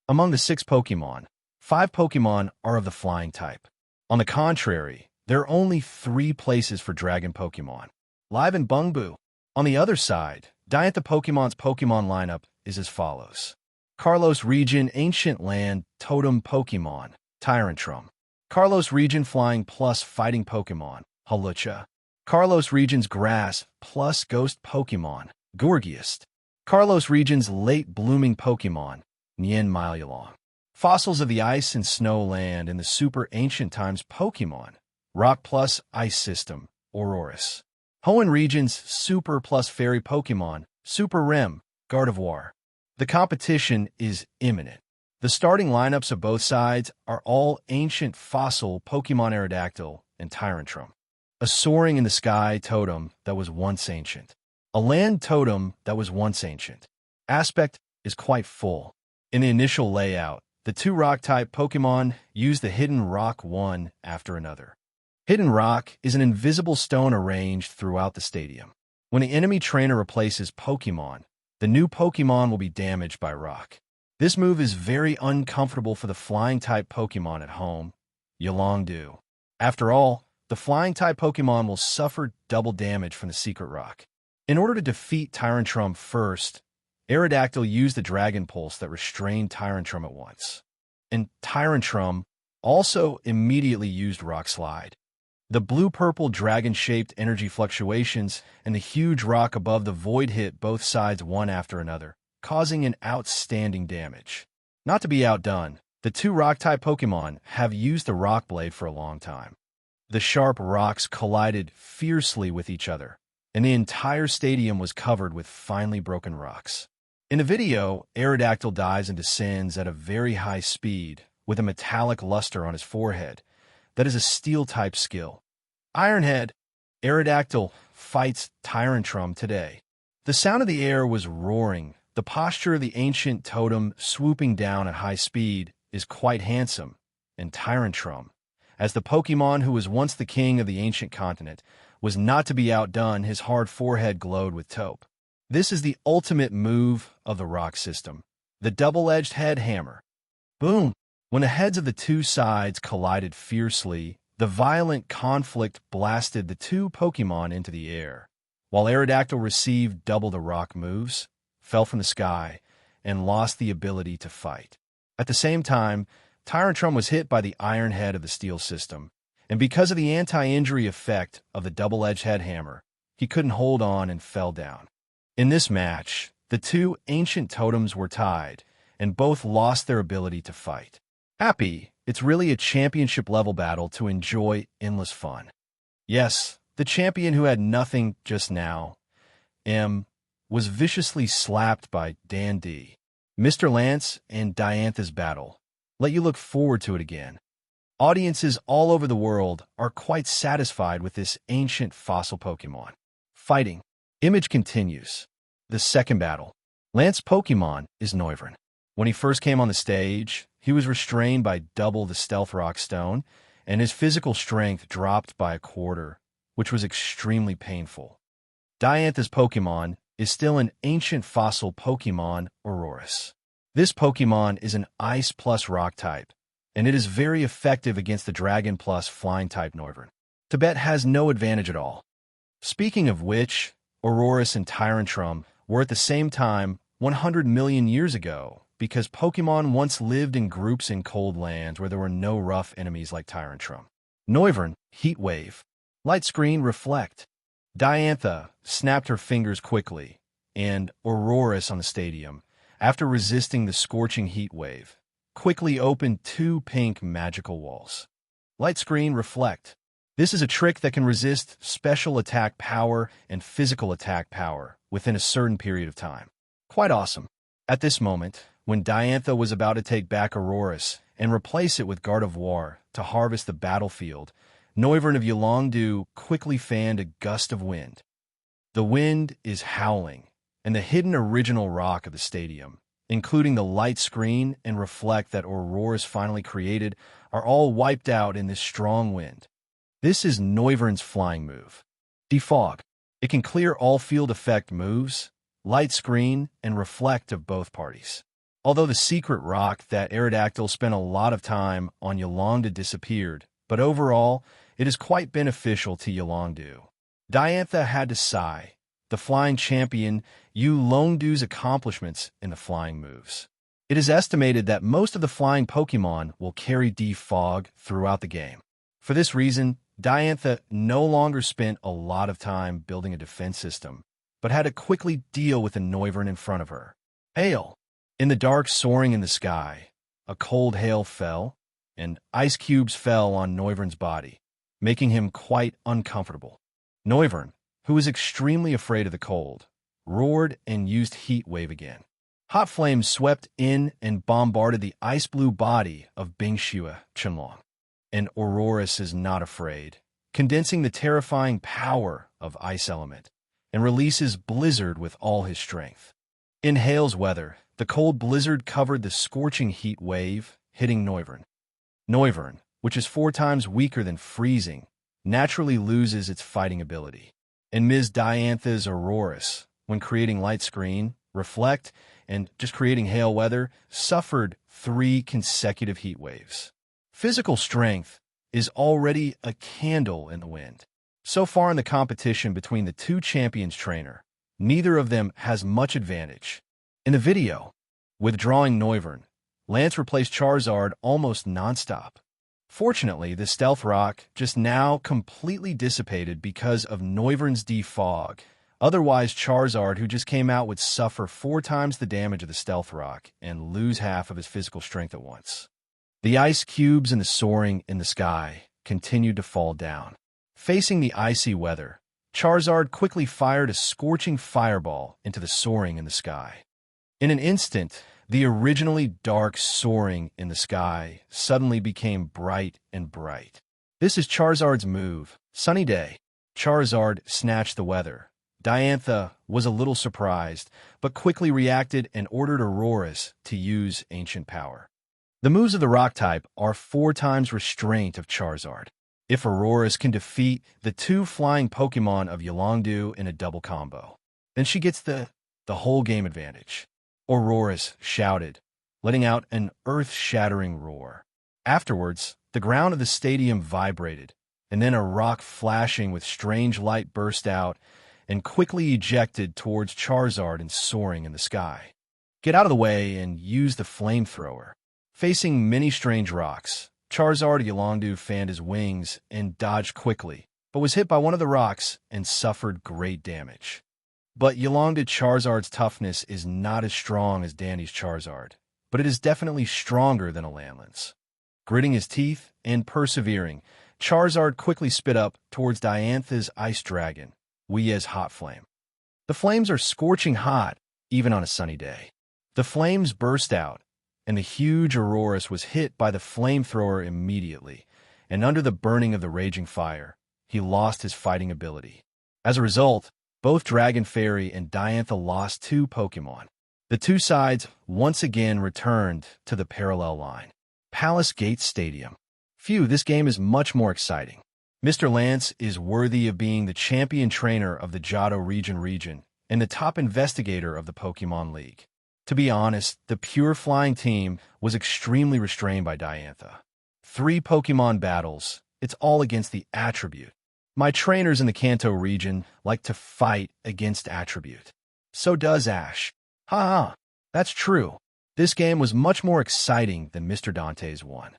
Among the 6 Pokémon, 5 Pokémon are of the flying type. On the contrary, there are only 3 places for dragon Pokémon, Live and Bungboo. On the other side, Diantha Pokémon's Pokémon lineup is as follows. Kalos region Ancient Land Totem Pokémon, Tyrantrum. Kalos region Flying plus Fighting Pokémon, Hawlucha. Kalos region's Grass plus Ghost Pokémon, Gourgeist. Kalos region's Late Blooming Pokémon, Nien Malulong. Fossils of the Ice and Snow Land in the Super Ancient Times Pokémon, Rock plus Ice System, Aurorus. Hoenn region's Super plus Fairy Pokémon, Super Rem, Gardevoir. The competition is imminent. The starting lineups of both sides are all ancient fossil Pokémon Aerodactyl and Tyrantrum. A soaring in the sky totem that was once ancient. A land totem that was once ancient. Aspect is quite full. In the initial layout, the 2 rock-type Pokémon use the Hidden Rock one after another. Hidden Rock is an invisible stone arranged throughout the stadium. When the enemy trainer replaces Pokémon, the new Pokémon will be damaged by rock. This move is very uncomfortable for the flying-type Pokémon at home, Yolongdu. After all, the flying-type Pokémon will suffer double damage from the secret rock. In order to defeat Tyrantrum first, Aerodactyl used the Dragon Pulse that restrained Tyrantrum at once. And Tyrantrum also immediately used Rock Slide. The blue-purple dragon-shaped energy fluctuations and the huge rock above the void hit both sides one after another, causing an outstanding damage. Not to be outdone, the 2 rock-type Pokémon have used the Rock Blade for a long time. The sharp rocks collided fiercely with each other, and the entire stadium was covered with finely broken rocks. In the video, Aerodactyl dives and descends at a very high speed with a metallic luster on his forehead. That is a steel-type skill. Ironhead, Aerodactyl fights Tyrantrum today. The sound of the air was roaring. The posture of the ancient totem swooping down at high speed is quite handsome, and Tyrantrum, as the Pokémon who was once the king of the ancient continent, was not to be outdone. His hard forehead glowed with taupe. This is the ultimate move of the rock system, the double-edged head hammer. Boom! When the heads of the 2 sides collided fiercely, the violent conflict blasted the 2 Pokémon into the air, while Aerodactyl received double the rock moves, fell from the sky, and lost the ability to fight. At the same time, Tyrantrum was hit by the iron head of the steel system, and because of the anti-injury effect of the double-edged head hammer, he couldn't hold on and fell down. In this match, the 2 ancient totems were tied, and both lost their ability to fight. Happy, it's really a championship-level battle to enjoy endless fun. Yes, the champion who had nothing just now, was viciously slapped by Dundie. Mr. Lance and Diantha's battle. Let you look forward to it again. Audiences all over the world are quite satisfied with this ancient fossil Pokémon. Fighting. Image continues. The second battle. Lance's Pokémon is Noivern. When he first came on the stage, he was restrained by double the Stealth Rock Stone, and his physical strength dropped by a quarter, which was extremely painful. Diantha's Pokémon is still an ancient fossil Pokémon, Aurorus. This Pokémon is an Ice plus Rock type, and it is very effective against the Dragon plus Flying type Noivern. Tibet has no advantage at all. Speaking of which, Aurorus and Tyrantrum were at the same time 100 million years ago, because Pokémon once lived in groups in cold lands where there were no rough enemies like Tyrantrum. Noivern, Heat Wave. Light Screen, Reflect. Diantha snapped her fingers quickly, and Aurorus on the stadium, after resisting the scorching heat wave, quickly opened 2 pink magical walls. Light Screen, Reflect. This is a trick that can resist special attack power and physical attack power within a certain period of time. Quite awesome. At this moment, when Diantha was about to take back Aurorus and replace it with Gardevoir to harvest the battlefield, Noivern of Yolongdu quickly fanned a gust of wind. The wind is howling, and the hidden original rock of the stadium, including the light screen and reflect that Aurora's finally created, are all wiped out in this strong wind. This is Noivern's flying move. Defog. It can clear all field effect moves, light screen, and reflect of both parties. Although the secret rock that Aerodactyl spent a lot of time on Yolanda disappeared, but overall, it is quite beneficial to Yolanda. Diantha had to sigh. The flying champion Yolanda's accomplishments in the flying moves. It is estimated that most of the flying Pokémon will carry Defog throughout the game. For this reason, Diantha no longer spent a lot of time building a defense system, but had to quickly deal with the Noivern in front of her. Hail. In the dark soaring in the sky, a cold hail fell, and ice cubes fell on Noivern's body, making him quite uncomfortable. Noivern, who was extremely afraid of the cold, roared and used Heat Wave again. Hot flames swept in and bombarded the ice-blue body of Bingshua Chenlong. And Aurorus is not afraid, condensing the terrifying power of Ice Element, and releases Blizzard with all his strength. In Hail's weather, the cold blizzard covered the scorching heat wave, hitting Noivern. Noivern, which is 4 times weaker than freezing, naturally loses its fighting ability. And Ms. Diantha's Aurorus, when creating light screen, reflect, and just creating hail weather, suffered 3 consecutive heat waves. Physical strength is already a candle in the wind. So far in the competition between the 2 champions trainer, neither of them has much advantage. In the video, withdrawing Noivern, Lance replaced Charizard almost non-stop. Fortunately, the Stealth Rock just now completely dissipated because of Noivern's Defog. Otherwise, Charizard, who just came out, would suffer 4 times the damage of the Stealth Rock and lose half of his physical strength at once. The ice cubes and the soaring in the sky continued to fall down. Facing the icy weather, Charizard quickly fired a scorching fireball into the soaring in the sky. In an instant, the originally dark soaring in the sky suddenly became bright and bright. This is Charizard's move, Sunny Day. Charizard snatched the weather. Diantha was a little surprised, but quickly reacted and ordered Aurorus to use Ancient Power. The moves of the Rock type are 4 times restraint of Charizard. If Aurorus can defeat the 2 flying Pokémon of Yolanda in a double combo, then she gets the whole game advantage. Aurorus shouted, letting out an earth-shattering roar. Afterwards, the ground of the stadium vibrated, and then a rock flashing with strange light burst out and quickly ejected towards Charizard and soaring in the sky. Get out of the way and use the flamethrower. Facing many strange rocks, Charizard Yolanda fanned his wings and dodged quickly, but was hit by one of the rocks and suffered great damage. But Yolanda Charizard's toughness is not as strong as Dundie's Charizard, but it is definitely stronger than Allan's. Gritting his teeth and persevering, Charizard quickly spit up towards Diantha's Ice Dragon, Wee's Hot Flame. The flames are scorching hot, even on a sunny day. The flames burst out, and the huge Aurorus was hit by the flamethrower immediately, and under the burning of the raging fire, he lost his fighting ability. As a result, both Dragon Fairy and Diantha lost 2 Pokémon. The 2 sides once again returned to the parallel line. Palace Gate Stadium. Phew, this game is much more exciting. Mr. Lance is worthy of being the champion trainer of the Johto region and the top investigator of the Pokémon League. To be honest, the pure flying team was extremely restrained by Diantha. 3 Pokémon battles, it's all against the attribute. My trainers in the Kanto region like to fight against attribute. So does Ash. Ha! That's true. This game was much more exciting than Mr. Dante's one.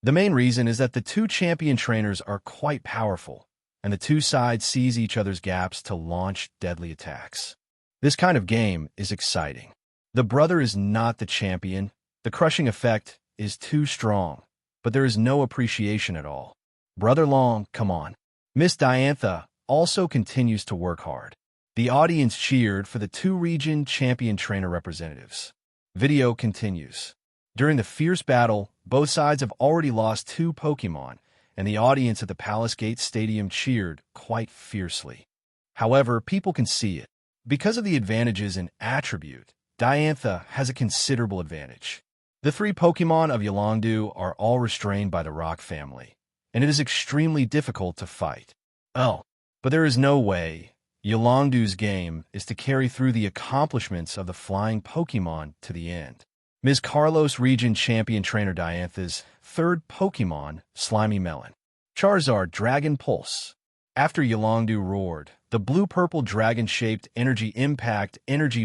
The main reason is that the 2 champion trainers are quite powerful, and the 2 sides seize each other's gaps to launch deadly attacks. This kind of game is exciting. The brother is not the champion. The crushing effect is too strong, but there is no appreciation at all. Brother Long, come on. Miss Diantha also continues to work hard. The audience cheered for the 2 region champion trainer representatives. Video continues. During the fierce battle, both sides have already lost 2 Pokémon, and the audience at the Palace Gate Stadium cheered quite fiercely. However, people can see it. Because of the advantages in attribute, Diantha has a considerable advantage. The three Pokémon of Yolongdu are all restrained by the Rock family, and it is extremely difficult to fight. Oh, but there is no way Yolongdu's game is to carry through the accomplishments of the flying Pokémon to the end. Ms. Kalos Region Champion Trainer Diantha's third Pokémon, Slimy Melon. Charizard Dragon Pulse. After Yolongdu roared, the blue-purple dragon-shaped energy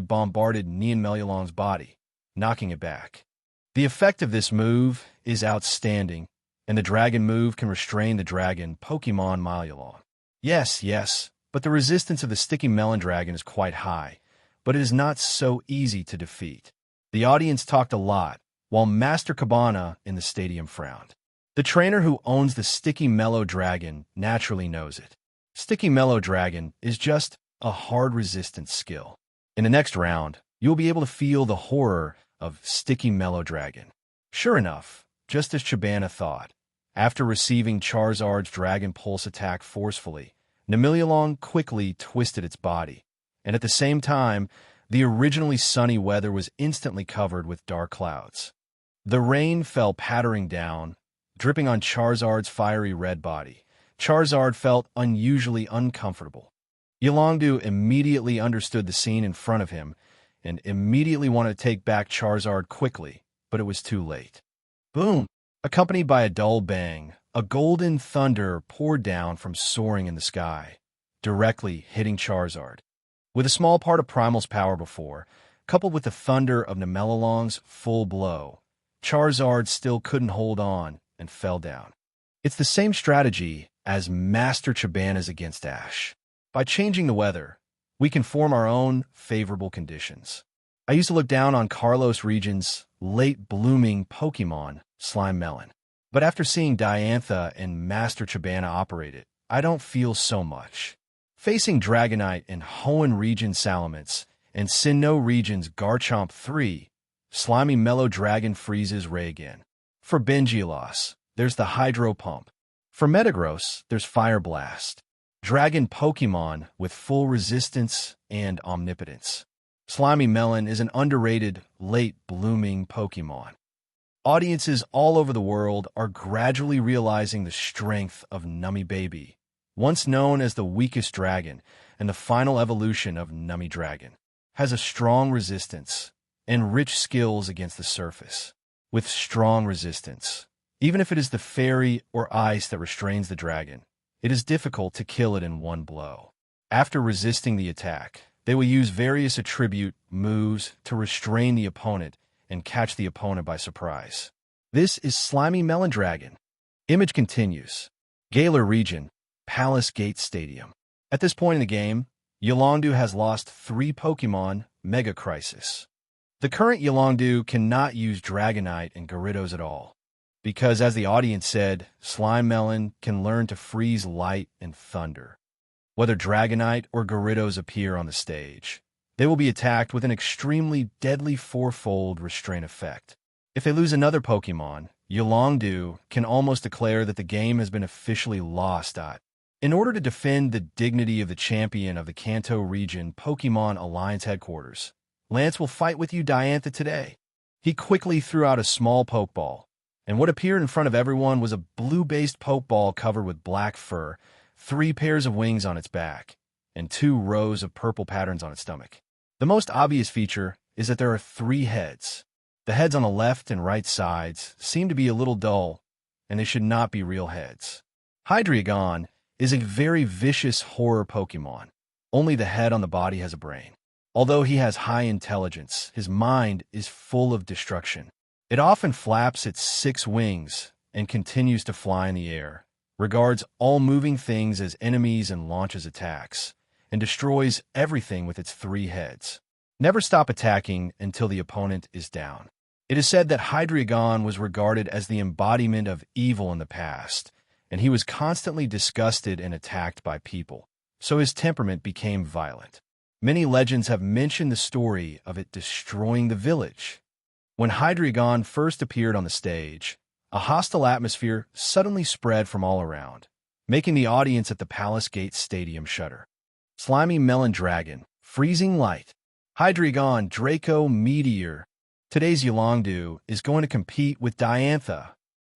bombarded Neon Melulong's body, knocking it back. The effect of this move is outstanding, and the dragon move can restrain the dragon Pokémon Melulong. Yes, but the resistance of the sticky melon dragon is quite high, but it is not so easy to defeat. The audience talked a lot, while Master Cabana in the stadium frowned. The trainer who owns the Sticky Mellow Dragon naturally knows it. Sticky Mellow Dragon is just a hard resistance skill. In the next round, you'll be able to feel the horror of Sticky Mellow Dragon. Sure enough, just as Cabana thought, after receiving Charizard's Dragon Pulse attack forcefully, Nemilulong quickly twisted its body, and at the same time, the originally sunny weather was instantly covered with dark clouds. The rain fell pattering down, dripping on Charizard's fiery red body. Charizard felt unusually uncomfortable. Yolongdu immediately understood the scene in front of him and immediately wanted to take back Charizard quickly, but it was too late. Boom! Accompanied by a dull bang, a golden thunder poured down from soaring in the sky, directly hitting Charizard. With a small part of Primal's power before, coupled with the thunder of Nemelulong's full blow, Charizard still couldn't hold on and fell down. It's the same strategy as Master Cabana's against Ash. By changing the weather, we can form our own favorable conditions. I used to look down on Kalos region's late-blooming Pokémon, Slime Melon. But after seeing Diantha and Master Cabana operate it, I don't feel so much. Facing Dragonite and Hoenn region Salamence and Sinnoh region's Garchomp 3, Slimy Mellow Dragon freezes Ray again. For Benjilos, there's the Hydro Pump. For Metagross, there's Fire Blast. Dragon Pokémon with full resistance and omnipotence. Slimy Melon is an underrated, late-blooming Pokémon. Audiences all over the world are gradually realizing the strength of Nummy Baby, once known as the weakest dragon and the final evolution of Nummy Dragon, has a strong resistance and rich skills against the surface. With strong resistance, even if it is the fairy or ice that restrains the dragon, it is difficult to kill it in one blow. After resisting the attack, they will use various attribute moves to restrain the opponent and catch the opponent by surprise. This is Slimy Melon Dragon. Image continues. Galar Region, Palace Gate Stadium. At this point in the game, Yolongdu has lost 3 Pokémon, Mega Crisis. The current Yolongdu cannot use Dragonite and Gyarados at all, because as the audience said, Slime Melon can learn to freeze light and thunder. Whether Dragonite or Gyarados appear on the stage, they will be attacked with an extremely deadly 4-fold restraint effect. If they lose another Pokémon, Yolongdu can almost declare that the game has been officially lost. In order to defend the dignity of the champion of the Kanto region Pokémon Alliance headquarters, Lance will fight with you Diantha today. He quickly threw out a small Pokeball, and what appeared in front of everyone was a blue-based Pokeball covered with black fur, 3 pairs of wings on its back, and 2 rows of purple patterns on its stomach. The most obvious feature is that there are 3 heads. The heads on the left and right sides seem to be a little dull, and they should not be real heads. Hydreigon is a very vicious horror Pokemon. Only the head on the body has a brain. Although he has high intelligence, his mind is full of destruction. It often flaps its 6 wings and continues to fly in the air, regards all moving things as enemies and launches attacks, and destroys everything with its 3 heads. Never stop attacking until the opponent is down. It is said that Hydreigon was regarded as the embodiment of evil in the past, and he was constantly disgusted and attacked by people, so his temperament became violent. Many legends have mentioned the story of it destroying the village. When Hydreigon first appeared on the stage, a hostile atmosphere suddenly spread from all around, making the audience at the Palace Gate Stadium shudder. Slimy Melon Dragon, Freezing Light. Hydreigon Draco Meteor. Today's Yolongdu is going to compete with Diantha.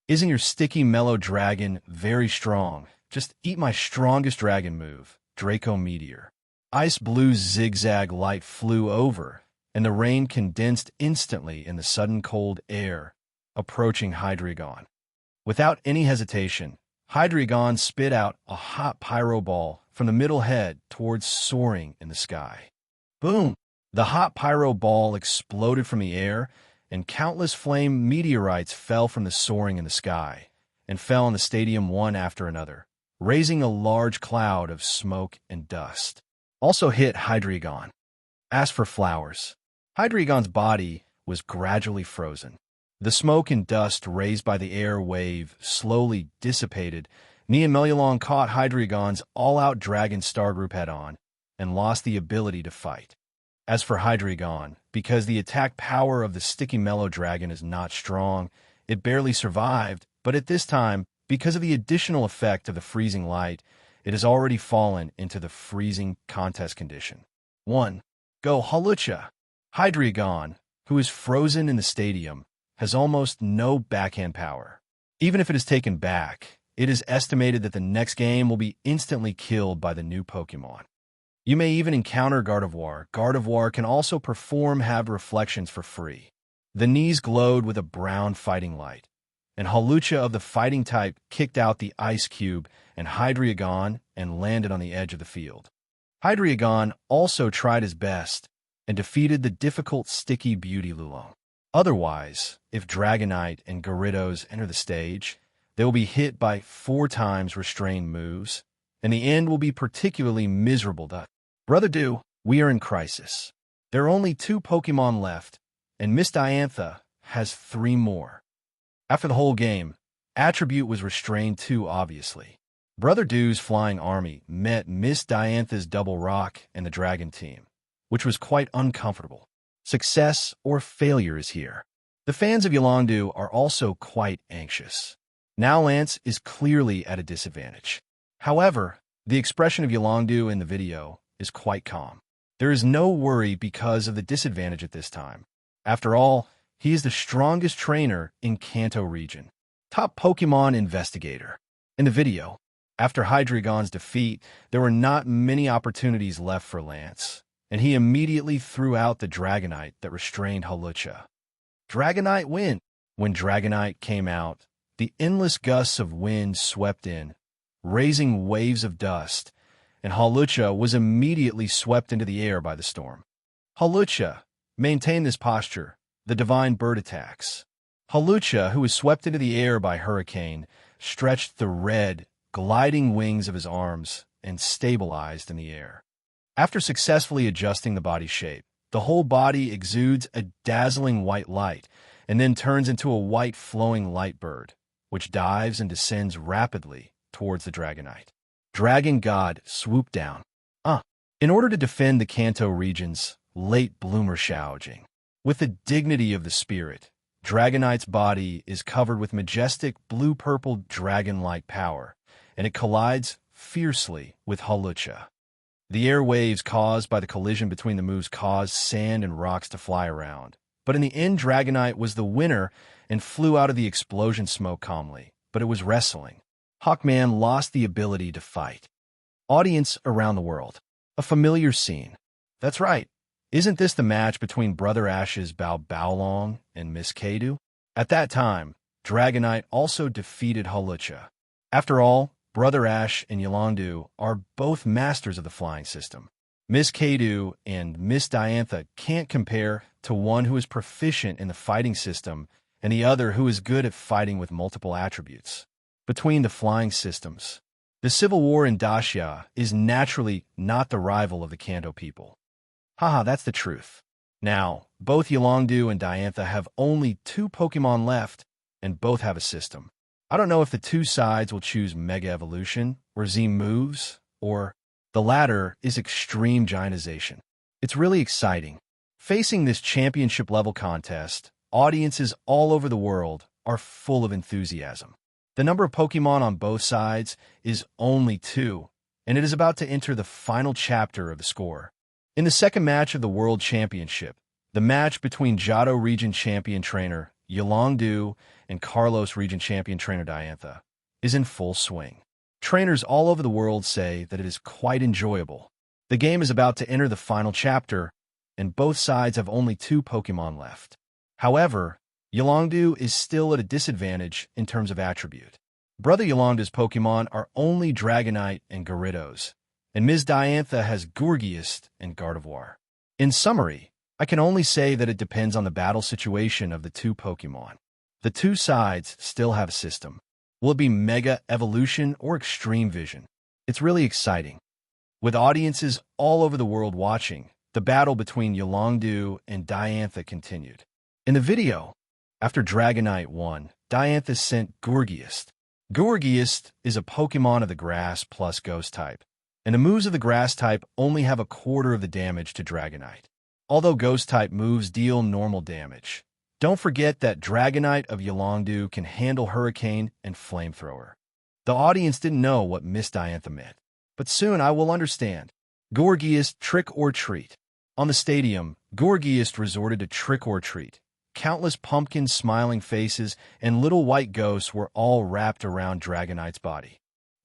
Isn't your sticky mellow dragon very strong? Just eat my strongest dragon move, Draco Meteor. Ice blue zigzag light flew over, and the rain condensed instantly in the sudden cold air, approaching Hydreigon. Without any hesitation, Hydreigon spit out a hot pyro ball from the middle head towards soaring in the sky. Boom! The hot pyro ball exploded from the air, and countless flame meteorites fell from the soaring in the sky, and fell on the stadium one after another, raising a large cloud of smoke and dust. Also hit Hydreigon. As for flowers, Hydreigon's body was gradually frozen. The smoke and dust raised by the air wave slowly dissipated. Neomelulon caught Hydreigon's all-out dragon star group head-on and lost the ability to fight. As for Hydreigon, because the attack power of the sticky mellow dragon is not strong, it barely survived, but at this time, because of the additional effect of the freezing light, it has already fallen into the freezing contest condition. 1. Go Hawlucha. Hydreigon, who is frozen in the stadium, has almost no backhand power. Even if it is taken back, it is estimated that the next game will be instantly killed by the new Pokémon. You may even encounter Gardevoir. Gardevoir can also perform have reflections for free. The knees glowed with a brown fighting light, and Hawlucha of the fighting type kicked out the ice cube and Hydreigon and landed on the edge of the field. Hydreigon also tried his best and defeated the difficult sticky Beauty Lulong. Otherwise, if Dragonite and Gyarados enter the stage, they will be hit by 4 times restrained moves, and the end will be particularly miserable. Brother Do, we are in crisis. There are only 2 Pokemon left, and Miss Diantha has 3 more. After the whole game, Attribute was restrained too, obviously. Brother Do's flying army met Miss Diantha's Double Rock and the Dragon team, which was quite uncomfortable. Success or failure is here. The fans of Yolongdu are also quite anxious. Now Lance is clearly at a disadvantage. However, the expression of Yolongdu in the video is quite calm. There is no worry because of the disadvantage at this time. After all, he is the strongest trainer in Kanto region. Top Pokemon investigator. In the video, after Hydreigon's defeat, there were not many opportunities left for Lance, and he immediately threw out the Dragonite that restrained Hawlucha. Dragonite win! When Dragonite came out, the endless gusts of wind swept in, raising waves of dust, and Hawlucha was immediately swept into the air by the storm. Hawlucha maintained this posture, the divine bird attacks. Hawlucha, who was swept into the air by Hurricane, stretched the red, gliding wings of his arms and stabilized in the air. After successfully adjusting the body shape, the whole body exudes a dazzling white light and then turns into a white flowing light bird, which dives and descends rapidly towards the Dragonite. Dragon God swooped down. In order to defend the Kanto region's late bloomer Xiaojing. With the dignity of the spirit, Dragonite's body is covered with majestic blue-purple dragon-like power, and it collides fiercely with Hawlucha. The air waves caused by the collision between the moves caused sand and rocks to fly around, but in the end Dragonite was the winner and flew out of the explosion smoke calmly, but it was wrestling. Hawkman lost the ability to fight. Audience around the world. A familiar scene. That's right. Isn't this the match between Brother Ash's Bao Baolong and Miss Kadu? At that time, Dragonite also defeated Hawlucha. After all, Brother Ash and Yolongdu are both masters of the flying system. Miss Kadu and Miss Diantha can't compare to one who is proficient in the fighting system and the other who is good at fighting with multiple attributes. Between the flying systems, the civil war in Dacia is naturally not the rival of the Kanto people. Haha, that's the truth. Now, both Yolongdu and Diantha have only 2 Pokemon left, and both have a system. I don't know if the 2 sides will choose Mega Evolution, or Z moves, or the latter is Extreme Giantization. It's really exciting. Facing this championship-level contest, audiences all over the world are full of enthusiasm. The number of Pokemon on both sides is only 2, and it is about to enter the final chapter of the score. In the second match of the World Championship, the match between Johto Region Champion Trainer Yolongdu and Kalos Region Champion Trainer Diantha is in full swing. Trainers all over the world say that it is quite enjoyable. The game is about to enter the final chapter, and both sides have only 2 Pokemon left. However, Yolongdu is still at a disadvantage in terms of attribute. Brother Yolongdu's Pokemon are only Dragonite and Gyarados, and Ms. Diantha has Gourgeist and Gardevoir. In summary, I can only say that it depends on the battle situation of the 2 Pokemon. The 2 sides still have a system. Will it be Mega Evolution or Extreme Vision? It's really exciting. With audiences all over the world watching, the battle between Yolongdu and Diantha continued. In the video, after Dragonite won, Diantha sent Gourgeist. Gourgeist is a Pokemon of the Grass plus Ghost type, and the moves of the Grass type only have a quarter of the damage to Dragonite, although Ghost type moves deal normal damage. Don't forget that Dragonite of Yolongdu can handle Hurricane and Flamethrower. The audience didn't know what Miss Diantha meant, but soon I will understand. Gourgeist Trick or Treat. On the stadium, Gourgeist resorted to Trick or Treat. Countless pumpkin smiling faces and little white ghosts were all wrapped around Dragonite's body.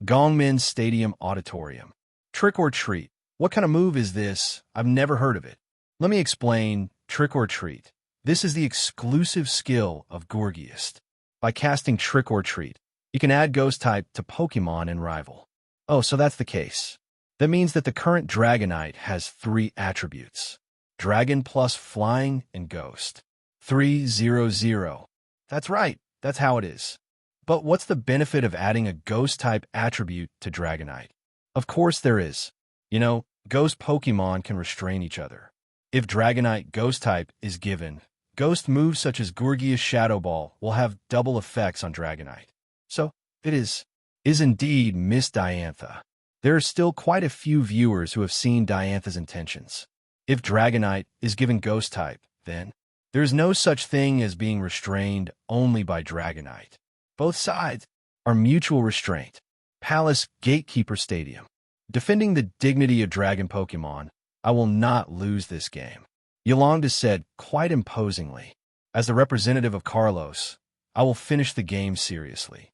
Gongmin Stadium Auditorium. Trick or Treat. What kind of move is this? I've never heard of it. Let me explain. Trick or Treat. This is the exclusive skill of Gourgeist. By casting Trick or Treat, you can add Ghost type to Pokemon and rival. Oh, so that's the case. That means that the current Dragonite has 3 attributes: Dragon plus Flying and Ghost. 3-0-0. That's right, that's how it is. But what's the benefit of adding a Ghost type attribute to Dragonite? Of course there is. You know, Ghost Pokemon can restrain each other. If Dragonite Ghost type is given, Ghost moves such as Gourgeist Shadow Ball will have double effects on Dragonite. So, it is indeed Miss Diantha. There are still quite a few viewers who have seen Diantha's intentions. If Dragonite is given Ghost type, then there is no such thing as being restrained only by Dragonite. Both sides are mutual restraint. Palace Gatekeeper Stadium. Defending the dignity of Dragon Pokemon, I will not lose this game. Yolongdu said quite imposingly. As the representative of Kalos, I will finish the game seriously.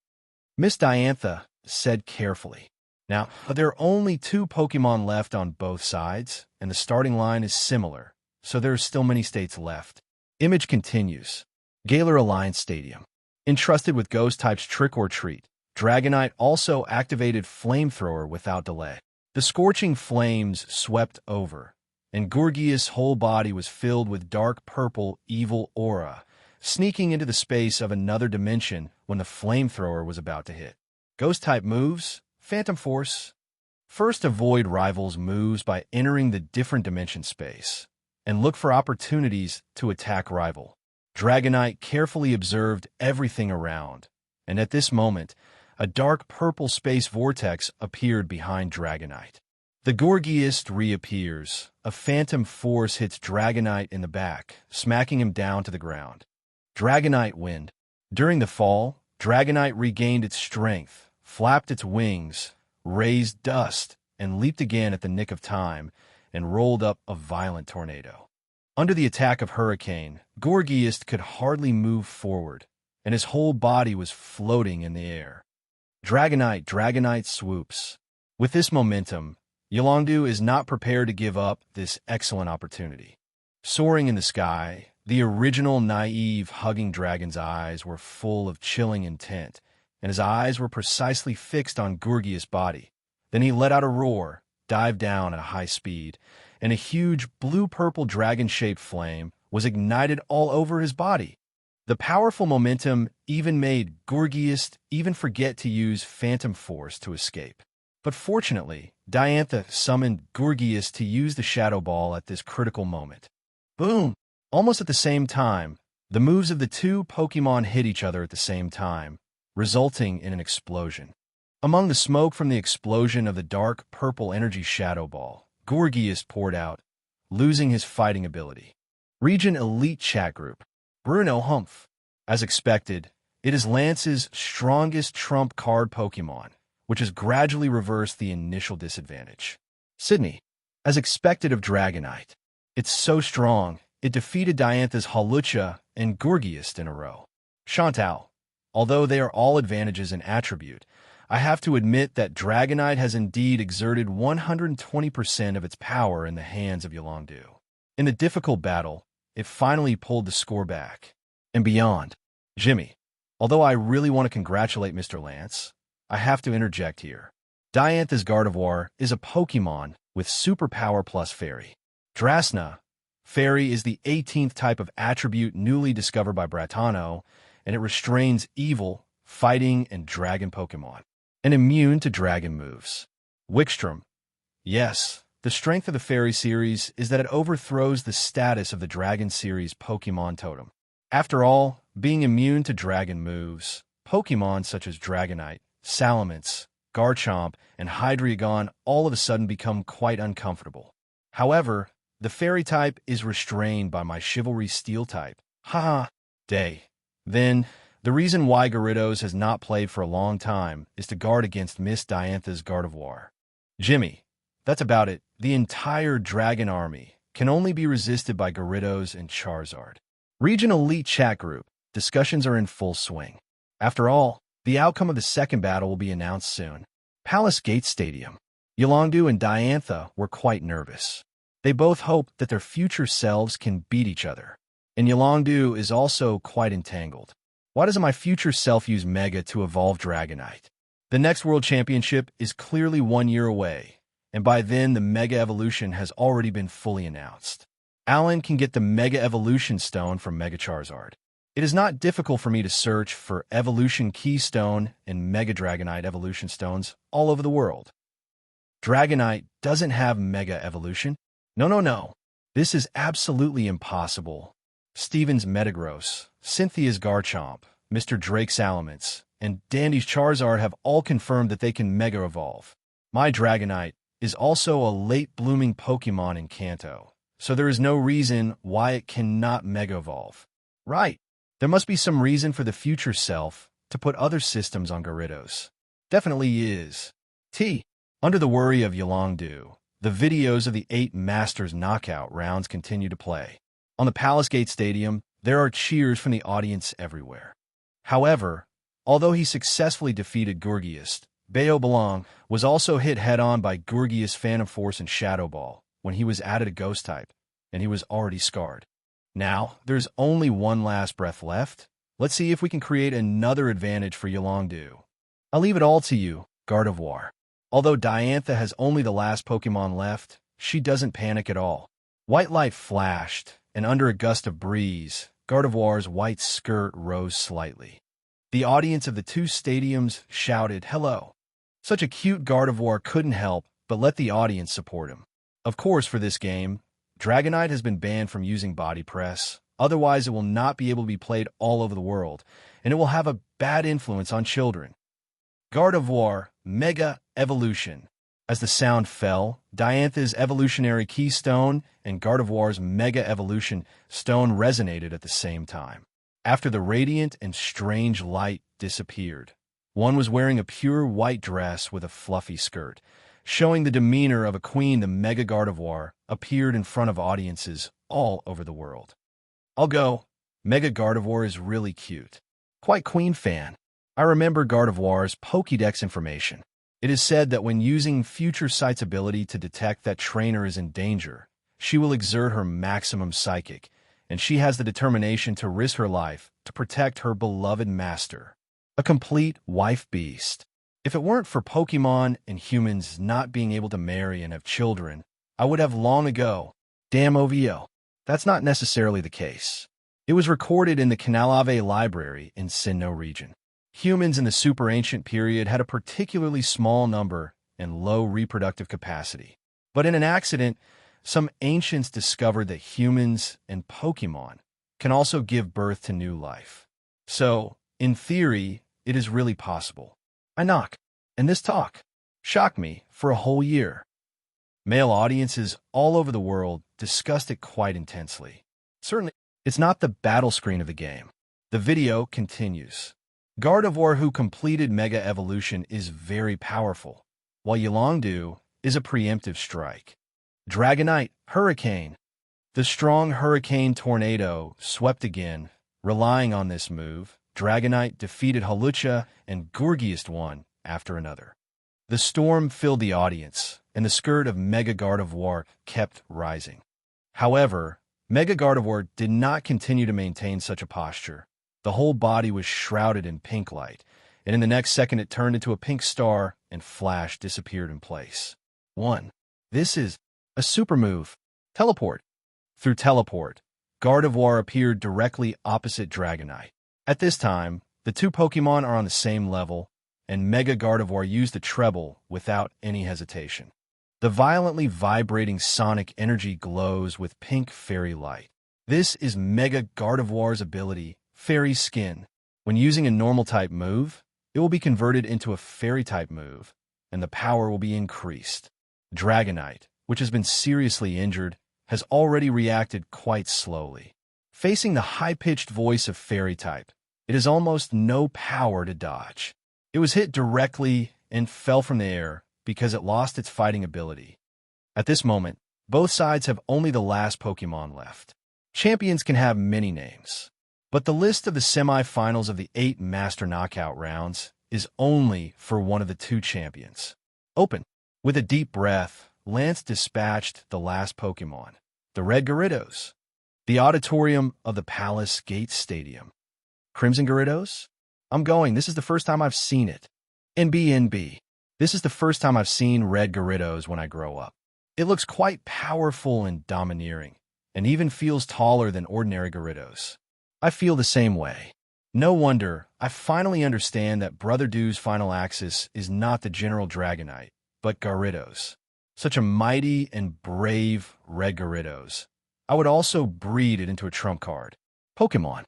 Miss Diantha said carefully. Now, there are only 2 Pokemon left on both sides, and the starting line is similar, so there are still many states left. Image continues. Galar Alliance Stadium. Entrusted with Ghost type's Trick or Treat, Dragonite also activated Flamethrower without delay. The scorching flames swept over, and Gourgeist's whole body was filled with dark purple evil aura, sneaking into the space of another dimension when the Flamethrower was about to hit. Ghost-type moves, Phantom Force. First avoid rivals' moves by entering the different dimension space, and look for opportunities to attack rival. Dragonite carefully observed everything around, and at this moment, a dark purple space vortex appeared behind Dragonite. The Gourgeist reappears. A Phantom Force hits Dragonite in the back, smacking him down to the ground. Dragonite wind. During the fall, Dragonite regained its strength, flapped its wings, raised dust, and leaped again at the nick of time, and rolled up a violent tornado. Under the attack of Hurricane, Gourgeist could hardly move forward, and his whole body was floating in the air. Dragonite swoops. With this momentum, Yolongdu is not prepared to give up this excellent opportunity. Soaring in the sky, the original naive hugging dragon's eyes were full of chilling intent, and his eyes were precisely fixed on Gourgeist's body. Then he let out a roar, dived down at a high speed, and a huge blue-purple dragon-shaped flame was ignited all over his body. The powerful momentum even made Gourgeist even forget to use Phantom Force to escape. But fortunately, Diantha summoned Gourgeist to use the Shadow Ball at this critical moment. Boom! Almost at the same time, the moves of the 2 Pokemon hit each other at the same time, resulting in an explosion. Among the smoke from the explosion of the dark purple energy Shadow Ball, Gourgeist poured out, losing his fighting ability. Region Elite Chat Group. Bruno Humph. As expected, it is Lance's strongest trump card Pokemon, which has gradually reversed the initial disadvantage. Sydney. as expected of Dragonite. It's so strong, it defeated Diantha's Hawlucha and Gourgeist in a row. Chantal, although they are all advantages in attribute, I have to admit that Dragonite has indeed exerted 120% of its power in the hands of Yolongdu. In the difficult battle, it finally pulled the score back. And beyond, Jimmy, although I really want to congratulate Mr. Lance, I have to interject here. Diantha's Gardevoir is a Pokemon with superpower plus Fairy. Drasna, Fairy is the 18th type of attribute newly discovered by Bratano, and it restrains evil, fighting, and dragon Pokemon, and immune to dragon moves. Wickstrom, yes, the strength of the Fairy series is that it overthrows the status of the Dragon series Pokemon Totem. After all, being immune to dragon moves, Pokemon such as Dragonite, Salamence, Garchomp, and Hydreigon all of a sudden become quite uncomfortable. However, the Fairy type is restrained by my Chivalry Steel type. Haha, day. Then, the reason why Gyarados has not played for a long time is to guard against Miss Diantha's Gardevoir. Jimmy, that's about it. The entire dragon army can only be resisted by Gyarados and Charizard. Regional Elite Chat Group, discussions are in full swing. After all, the outcome of the second battle will be announced soon. Palace Gate Stadium. Yolongdu and Diantha were quite nervous. They both hope that their future selves can beat each other. And Yolongdu is also quite entangled. Why doesn't my future self use Mega to evolve Dragonite? The next World Championship is clearly 1 year away, and by then the Mega Evolution has already been fully announced. Allan can get the Mega Evolution Stone from Mega Charizard. It is not difficult for me to search for Evolution Keystone and Mega Dragonite Evolution Stones all over the world. Dragonite doesn't have Mega Evolution. No. This is absolutely impossible. Steven's Metagross, Cynthia's Garchomp, Mr. Drake's Salamence, and Dandy's Charizard have all confirmed that they can Mega Evolve. My Dragonite is also a late-blooming Pokemon in Kanto, so there is no reason why it cannot Mega Evolve. Right. There must be some reason for the future self to put other systems on Gyarados. Definitely is. Under the worry of Yolongdu, the videos of the 8 Masters knockout rounds continue to play. On the Palace Gate Stadium, there are cheers from the audience everywhere. However, although he successfully defeated Gourgeist, Bayo Belong was also hit head-on by Gourgeist Phantom Force and Shadow Ball when he was added a Ghost type, and he was already scarred. Now, there's only one last breath left. Let's see if we can create another advantage for Yolongdu. I'll leave it all to you, Gardevoir. Although Diantha has only the last Pokemon left, she doesn't panic at all. White light flashed, and under a gust of breeze, Gardevoir's white skirt rose slightly. The audience of the 2 stadiums shouted, "Hello." Such a cute Gardevoir couldn't help but let the audience support him. Of course, for this game, Dragonite has been banned from using Body Press, otherwise it will not be able to be played all over the world, and it will have a bad influence on children. Gardevoir Mega Evolution. As the sound fell, Diantha's Evolutionary Keystone and Gardevoir's Mega Evolution Stone resonated at the same time. After the radiant and strange light disappeared, one was wearing a pure white dress with a fluffy skirt. Showing the demeanor of a queen, the Mega Gardevoir appeared in front of audiences all over the world. I'll go. Mega Gardevoir is really cute. Quite queen fan. I remember Gardevoir's Pokédex information. It is said that when using Future Sight's ability to detect that trainer is in danger, she will exert her maximum psychic, and she has the determination to risk her life to protect her beloved master. A complete wife beast. If it weren't for Pokemon and humans not being able to marry and have children, I would have long ago. Damn OVO. That's not necessarily the case. It was recorded in the Canalave Library in Sinnoh region. Humans in the super ancient period had a particularly small number and low reproductive capacity. But in an accident, some ancients discovered that humans and Pokemon can also give birth to new life. So, in theory, it is really possible. I knock, and this talk shocked me for a whole year. Male audiences all over the world discussed it quite intensely. Certainly, it's not the battle screen of the game. The video continues. Gardevoir, who completed Mega Evolution, is very powerful, while Yolongdu is a preemptive strike. Dragonite Hurricane. The strong Hurricane Tornado swept again. Relying on this move, Dragonite defeated Hawlucha and Gourgeist one after another. The storm filled the audience, and the skirt of Mega Gardevoir kept rising. However, Mega Gardevoir did not continue to maintain such a posture. The whole body was shrouded in pink light, and in the next second it turned into a pink star and Flash disappeared in place. 1. This is a super move. Teleport. Through Teleport, Gardevoir appeared directly opposite Dragonite. At this time, the two Pokemon are on the same level, and Mega Gardevoir used the treble without any hesitation. The violently vibrating sonic energy glows with pink fairy light. This is Mega Gardevoir's ability, Fairy Skin. When using a normal-type move, it will be converted into a fairy-type move, and the power will be increased. Dragonite, which has been seriously injured, has already reacted quite slowly. Facing the high-pitched voice of Fairy-type, it has almost no power to dodge. It was hit directly and fell from the air because it lost its fighting ability. At this moment, both sides have only the last Pokemon left. Champions can have many names, but the list of the semifinals of the 8 Master Knockout rounds is only for one of the 2 champions. Open. With a deep breath, Lance dispatched the last Pokemon, the Red Gyarados. The auditorium of the Palace Gate Stadium. Crimson Gyarados? I'm going. This is the first time I've seen it. NB. This is the first time I've seen Red Gyarados when I grow up. It looks quite powerful and domineering, and even feels taller than ordinary Gyarados. I feel the same way. No wonder, I finally understand that Brother Dew's final axis is not the General Dragonite, but Gyarados. Such a mighty and brave Red Gyarados. I would also breed it into a trump card. Pokemon.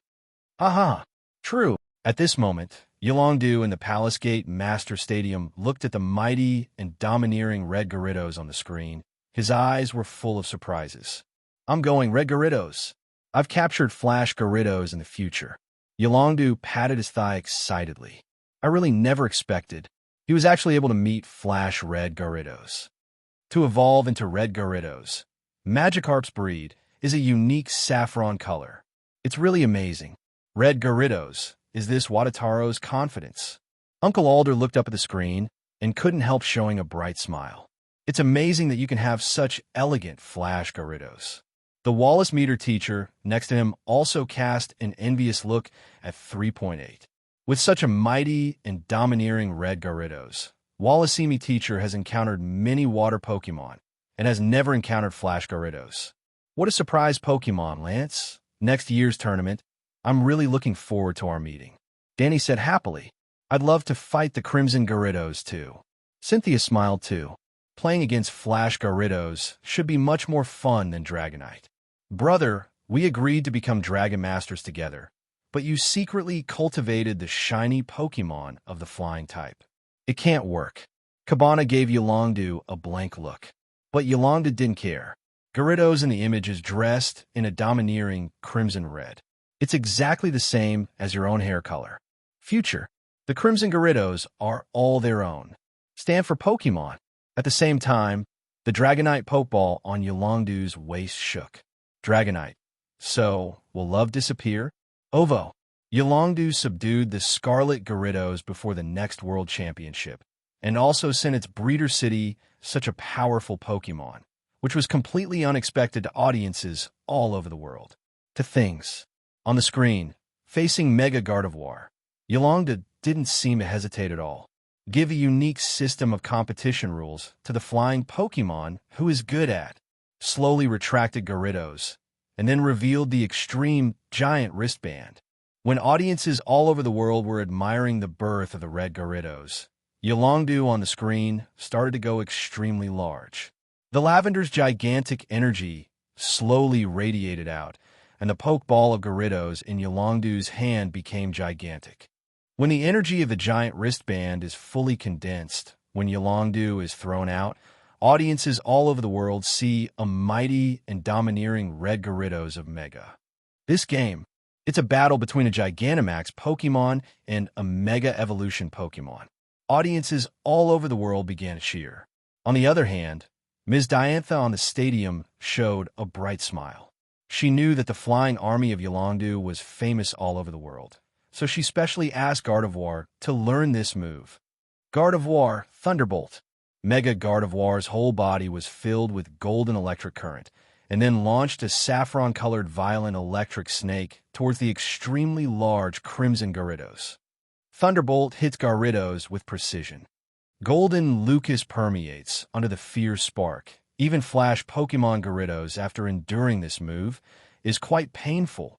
Aha! True. At this moment, Yolongdu in the Palace Gate Master Stadium looked at the mighty and domineering Red Gyarados on the screen. His eyes were full of surprises. I'm going Red Gyarados. I've captured Flash Gyarados in the future. Yolongdu patted his thigh excitedly. I really never expected he was actually able to meet Flash Red Gyarados. To evolve into Red Gyarados, Magikarp's breed is a unique saffron color. It's really amazing. Red Gyarados is this Watataro's confidence. Uncle Alder looked up at the screen and couldn't help showing a bright smile. It's amazing that you can have such elegant Flash Gyarados. The Wallace Meter teacher next to him also cast an envious look at 3.8. With such a mighty and domineering Red Gyarados, Wallacemi teacher has encountered many water Pokemon and has never encountered Flash Gyarados. What a surprise Pokemon, Lance. Next year's tournament, I'm really looking forward to our meeting. Danny said happily. I'd love to fight the Crimson Gyarados too. Cynthia smiled too. Playing against Flash Gyarados should be much more fun than Dragonite. Brother, we agreed to become Dragon Masters together, but you secretly cultivated the shiny Pokemon of the flying type. It can't work. Cabana gave Yolongdu a blank look, but Yolongdu didn't care. Gyarados in the image is dressed in a domineering crimson red. It's exactly the same as your own hair color. Future. The Crimson Gyarados are all their own. Stand for Pokemon. At the same time, the Dragonite Pokeball on Yolongdu's waist shook. Dragonite. So, will love disappear? Ovo. Yolongdu subdued the Scarlet Gyarados before the next World Championship, and also sent its breeder city such a powerful Pokemon, which was completely unexpected to audiences all over the world. To things. On the screen, facing Mega Gardevoir, Yolongdu didn't seem to hesitate at all. Give a unique system of competition rules to the flying Pokemon who is good at. Slowly retracted Gyarados, and then revealed the extreme giant wristband. When audiences all over the world were admiring the birth of the Red Gyarados, Yolongdu on the screen started to go extremely large. The Lavender's gigantic energy slowly radiated out, and the Pokeball of Gyarados in Yolongdu's hand became gigantic. When the energy of the giant wristband is fully condensed, when Yolongdu is thrown out, audiences all over the world see a mighty and domineering Red Gyarados of Mega. This game, it's a battle between a Gigamax Pokemon and a Mega Evolution Pokemon. Audiences all over the world began to cheer. On the other hand, Ms. Diantha on the stadium showed a bright smile. She knew that the flying army of Yolongdu was famous all over the world, so she specially asked Gardevoir to learn this move. Gardevoir, Thunderbolt. Mega Gardevoir's whole body was filled with golden electric current, and then launched a saffron-colored violent electric snake towards the extremely large Crimson Gyarados. Thunderbolt hits Gyarados with precision. Golden Lucas permeates under the fierce spark. Even Flash Pokémon Gyarados, after enduring this move, is quite painful.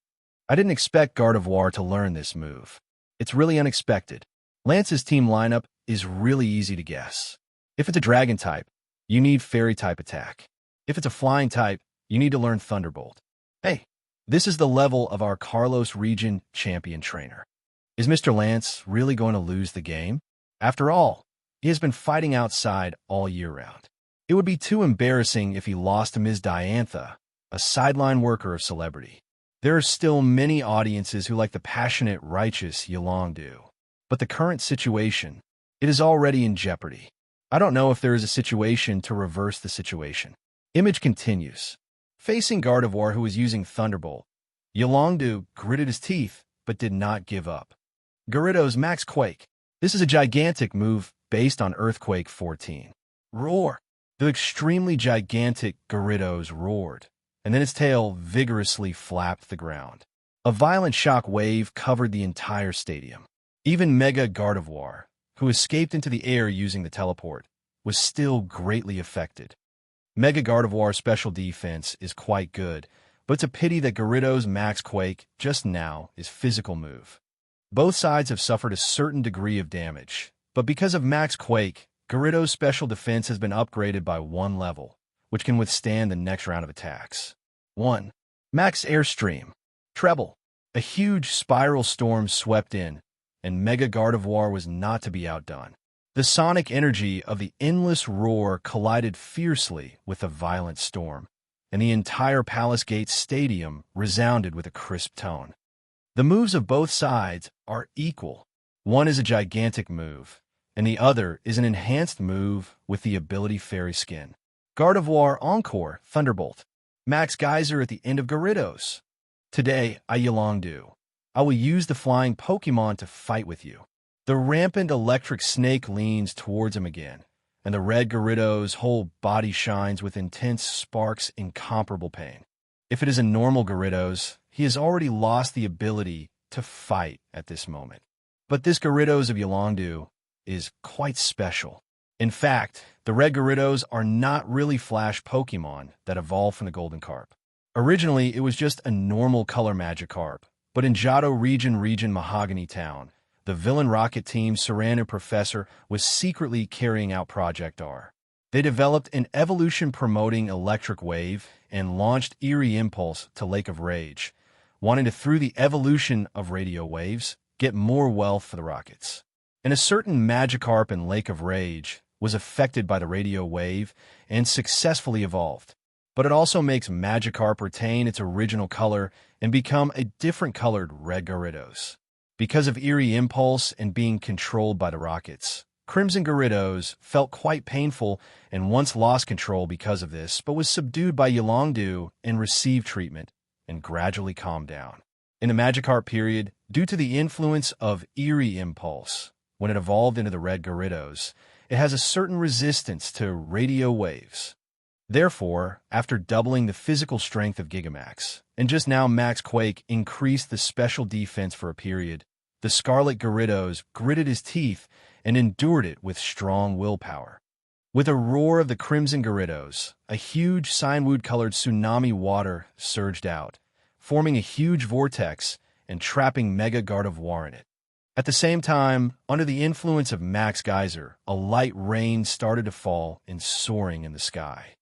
I didn't expect Gardevoir to learn this move. It's really unexpected. Lance's team lineup is really easy to guess. If it's a Dragon type, you need Fairy type attack. If it's a Flying type, you need to learn Thunderbolt. Hey, this is the level of our Kalos region champion trainer. Is Mr. Lance really going to lose the game? After all, he has been fighting outside all year round. It would be too embarrassing if he lost to Ms. Diantha, a sideline worker of celebrity. There are still many audiences who like the passionate, righteous Yolongdu. But the current situation, it is already in jeopardy. I don't know if there is a situation to reverse the situation. Image continues. Facing Gardevoir, who was using Thunderbolt, Yolongdu gritted his teeth, but did not give up. Gyarados Max Quake. This is a gigantic move based on Earthquake 14. Roar. The extremely gigantic Gyarados roared, and then its tail vigorously flapped the ground. A violent shock wave covered the entire stadium. Even Mega Gardevoir, who escaped into the air using the teleport, was still greatly affected. Mega Gardevoir's special defense is quite good, but it's a pity that Gyarados Max Quake just now is physical move. Both sides have suffered a certain degree of damage, but because of Max Quake, Gyarados' special defense has been upgraded by 1 level, which can withstand the next round of attacks. 1. Max Airstream. Treble. A huge spiral storm swept in, and Mega Gardevoir was not to be outdone. The sonic energy of the endless roar collided fiercely with a violent storm, and the entire Palace Gate Stadium resounded with a crisp tone. The moves of both sides are equal. One is a gigantic move, and the other is an enhanced move with the ability Fairy Skin. Gardevoir Encore Thunderbolt. Max Geyser at the end of Gyarados. Today, Yolongdu, I will use the flying Pokémon to fight with you. The rampant electric snake leans towards him again, and the red Gyarados' whole body shines with intense sparks incomparable pain. If it is a normal Gyarados, he has already lost the ability to fight at this moment. But this Gyarados of Yolongdu is quite special. In fact, the red Gyarados are not really Flash Pokémon that evolved from the Golden Carp. Originally, it was just a normal color Magikarp, but in Johto region Mahogany Town, the villain rocket team Serena Professor was secretly carrying out Project R. They developed an evolution-promoting electric wave and launched Eerie Impulse to Lake of Rage, wanting to, through the evolution of radio waves, get more wealth for the rockets. And a certain Magikarp in Lake of Rage was affected by the radio wave and successfully evolved. But it also makes Magikarp retain its original color and become a different colored red Gyarados. Because of Eerie Impulse and being controlled by the rockets, Crimson Gyarados felt quite painful and once lost control because of this, but was subdued by Yolongdu and received treatment and gradually calmed down. In the Magikarp period, due to the influence of Eerie Impulse, when it evolved into the red Gyarados, it has a certain resistance to radio waves. Therefore, after doubling the physical strength of Gigamax, and just now Max Quake increased the special defense for a period, the Scarlet Gyarados gritted his teeth and endured it with strong willpower. With a roar of the Crimson Gyarados, a huge cianwood-colored tsunami water surged out, forming a huge vortex and trapping Mega Gardevoir in it. At the same time, under the influence of Max Geyser, a light rain started to fall and soaring in the sky.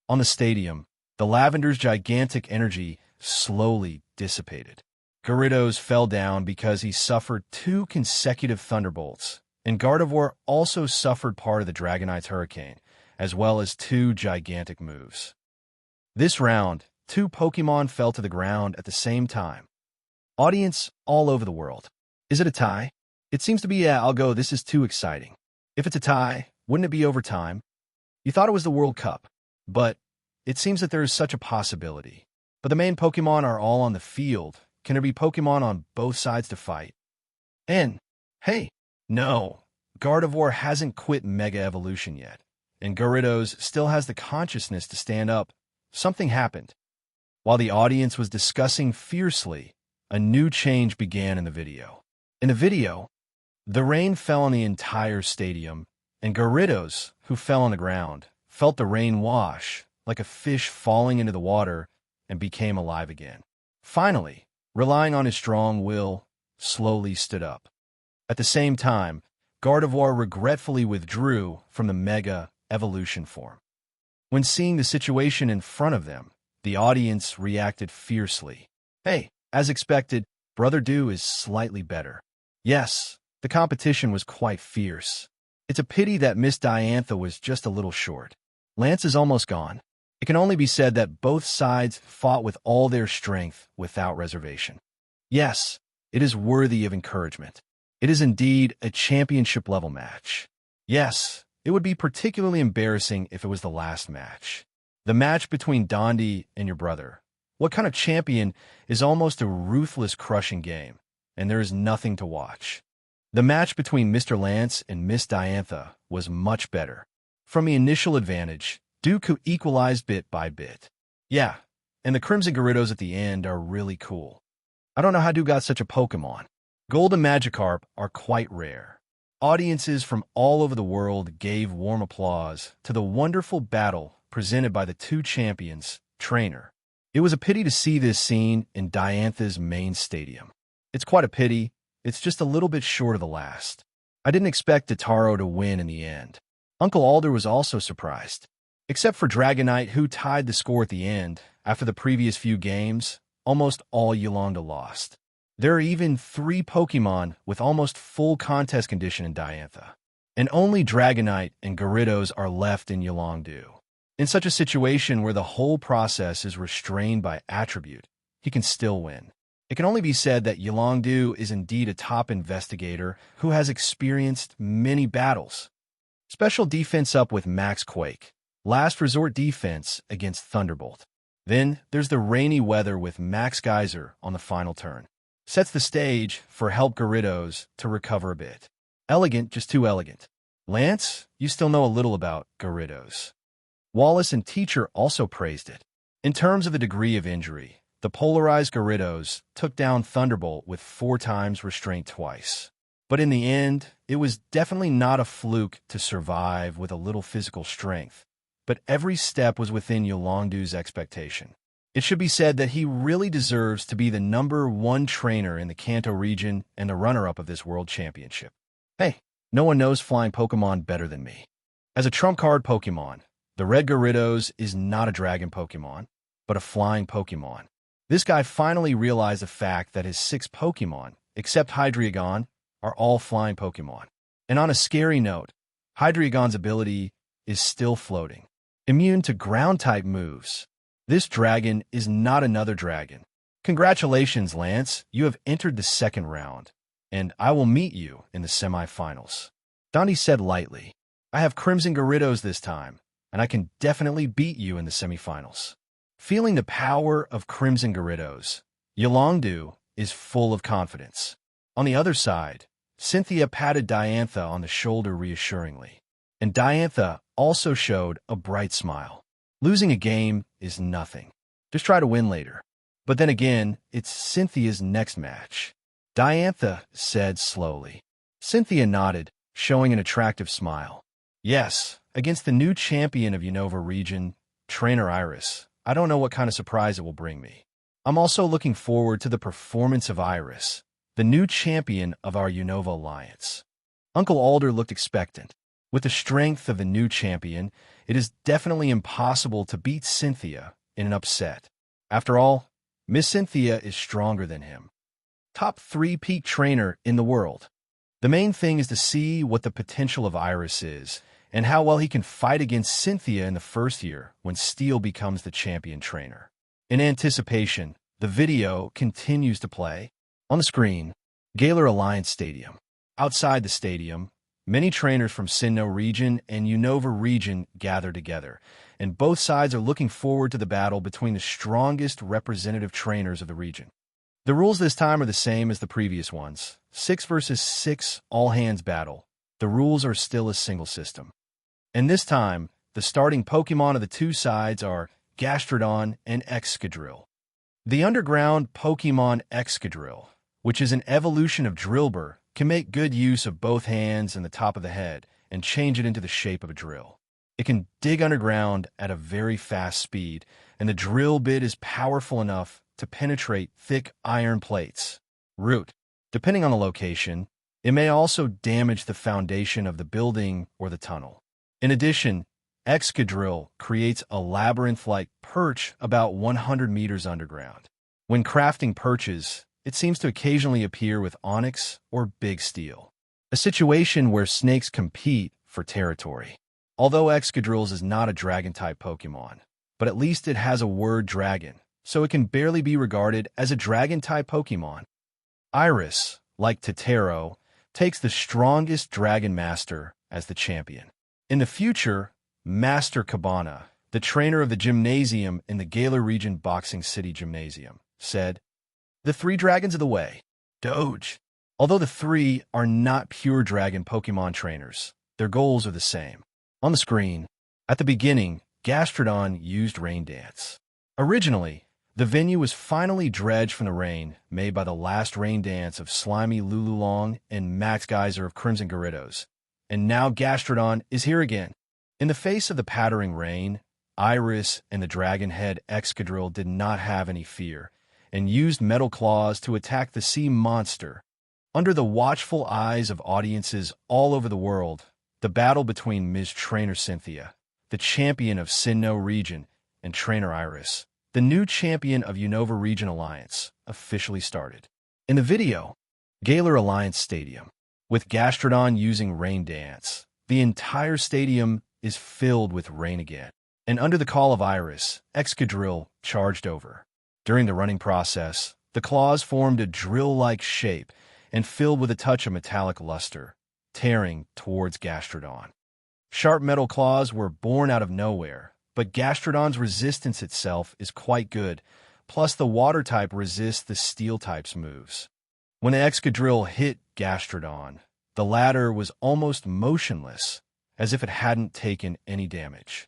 On the stadium, the Lavender's gigantic energy slowly dissipated. Gyarados fell down because he suffered 2 consecutive Thunderbolts, and Gardevoir also suffered part of the Dragonite's Hurricane, as well as 2 gigantic moves. This round, 2 Pokémon fell to the ground at the same time. Audience all over the world. Is it a tie? It seems to be. Yeah, I'll go. This is too exciting. If it's a tie, wouldn't it be overtime? You thought it was the World Cup. but it seems that there is such a possibility. But the main Pokemon are all on the field. Can there be Pokemon on both sides to fight? And, hey, no, Gardevoir hasn't quit Mega Evolution yet, and Gyarados still has the consciousness to stand up. Something happened. While the audience was discussing fiercely, a new change began in the video. In the video, the rain fell on the entire stadium, and Gyarados, who fell on the ground, felt the rain wash like a fish falling into the water and became alive again. Finally, relying on his strong will, slowly stood up. At the same time, Gardevoir regretfully withdrew from the Mega Evolution form. When seeing the situation in front of them, the audience reacted fiercely. Hey, as expected, Brother Dew is slightly better. Yes, the competition was quite fierce. It's a pity that Miss Diantha was just a little short. Lance is almost gone. It can only be said that both sides fought with all their strength without reservation. Yes, it is worthy of encouragement. It is indeed a championship-level match. Yes, it would be particularly embarrassing if it was the last match. The match between Dundie and your brother. What kind of champion is almost a ruthless crushing game, and there is nothing to watch. The match between Mr. Lance and Miss Diantha was much better. From the initial advantage, Dooku equalized bit by bit. Yeah, and the Crimson Gyarados at the end are really cool. I don't know how Dooku got such a Pokemon. Gold and Magikarp are quite rare. Audiences from all over the world gave warm applause to the wonderful battle presented by the two champions, trainer. It was a pity to see this scene in Diantha's main stadium. It's quite a pity. It's just a little bit short of the last. I didn't expect Totaro to win in the end. Uncle Alder was also surprised. Except for Dragonite, who tied the score at the end, after the previous few games, almost all Yolanda lost. There are even 3 Pokemon with almost full contest condition in Diantha, and only Dragonite and Gyarados are left in Yolanda. In such a situation where the whole process is restrained by attribute, he can still win. It can only be said that Yolanda is indeed a top investigator who has experienced many battles. Special defense up with Max Quake. Last resort defense against Thunderbolt. Then there's the rainy weather with Max Geyser on the final turn. Sets the stage for help Gyarados to recover a bit. Elegant, just too elegant. Lance, you still know a little about Gyarados. Wallace and Teacher also praised it. In terms of the degree of injury, the polarized Gyarados took down Thunderbolt with 4 times restraint twice. But in the end, it was definitely not a fluke to survive with a little physical strength. But every step was within Yolanda's expectation. It should be said that he really deserves to be the #1 trainer in the Kanto region and the runner-up of this World Championship. Hey, no one knows flying Pokemon better than me. As a trump card Pokemon, the Red Gyarados is not a dragon Pokemon, but a flying Pokemon. This guy finally realized the fact that his 6 Pokemon, except Hydreigon, are all flying Pokemon. And on a scary note, Hydreigon's ability is still floating. Immune to ground-type moves. This dragon is not another dragon. Congratulations, Lance. You have entered the 2nd round, and I will meet you in the semifinals. Dundie said lightly, I have Crimson Gyarados this time, and I can definitely beat you in the semifinals. Feeling the power of Crimson Gyarados, Yolanda is full of confidence. On the other side, Cynthia patted Diantha on the shoulder reassuringly, and Diantha also showed a bright smile. Losing a game is nothing. Just try to win later. But then again, it's Cynthia's next match. Diantha said slowly. Cynthia nodded, showing an attractive smile. Yes, against the new champion of Unova region, Trainer Iris. I don't know what kind of surprise it will bring me. I'm also looking forward to the performance of Iris, the new champion of our Unova Alliance. Uncle Alder looked expectant. With the strength of the new champion, it is definitely impossible to beat Cynthia in an upset. After all, Miss Cynthia is stronger than him. Top 3 peak trainer in the world. The main thing is to see what the potential of Iris is, and how well he can fight against Cynthia in the first year when Steel becomes the champion trainer. In anticipation, the video continues to play. On the screen, Galar Alliance Stadium. Outside the stadium, many trainers from Sinnoh region and Unova region gather together, and both sides are looking forward to the battle between the strongest representative trainers of the region. The rules this time are the same as the previous ones. 6 versus 6 all-hands battle. The rules are still a single system. And this time, the starting Pokemon of the two sides are Gastrodon and Excadrill. The underground Pokemon Excadrill, which is an evolution of Drillbur, can make good use of both hands and the top of the head and change it into the shape of a drill. It can dig underground at a very fast speed, and the drill bit is powerful enough to penetrate thick iron plates. Root. Depending on the location, it may also damage the foundation of the building or the tunnel. In addition, Excadrill creates a labyrinth-like perch about 100 meters underground. When crafting perches, it seems to occasionally appear with onyx or big steel, a situation where snakes compete for territory. Although Excadrill is not a dragon-type Pokemon, but at least it has a word dragon, so it can barely be regarded as a dragon-type Pokemon. Iris, like Totero, takes the strongest Dragon Master as the champion. In the future, Master Cabana, the trainer of the gymnasium in the Galar Region Boxing City Gymnasium, said, "The 3 dragons of the way. Doge." Although the 3 are not pure dragon Pokemon trainers, their goals are the same. On the screen, at the beginning, Gastrodon used Rain Dance. Originally, the venue was finally dredged from the rain made by the last rain dance of Slimy Lululong and Max Geyser of Crimson Gyarados, and now Gastrodon is here again. In the face of the pattering rain, Iris and the dragon head Excadrill did not have any fear, and used Metal Claws to attack the sea monster. Under the watchful eyes of audiences all over the world, the battle between Ms. Trainer Cynthia, the champion of Sinnoh region, and Trainer Iris, the new champion of Unova Region Alliance, officially started. In the video, Galar Alliance Stadium, with Gastrodon using Rain Dance, the entire stadium is filled with rain again, and under the call of Iris, Excadrill charged over. During the running process, the claws formed a drill-like shape and filled with a touch of metallic luster, tearing towards Gastrodon. Sharp metal claws were born out of nowhere, but Gastrodon's resistance itself is quite good, plus the water type resists the steel type's moves. When the Excadrill hit Gastrodon, the latter was almost motionless, as if it hadn't taken any damage.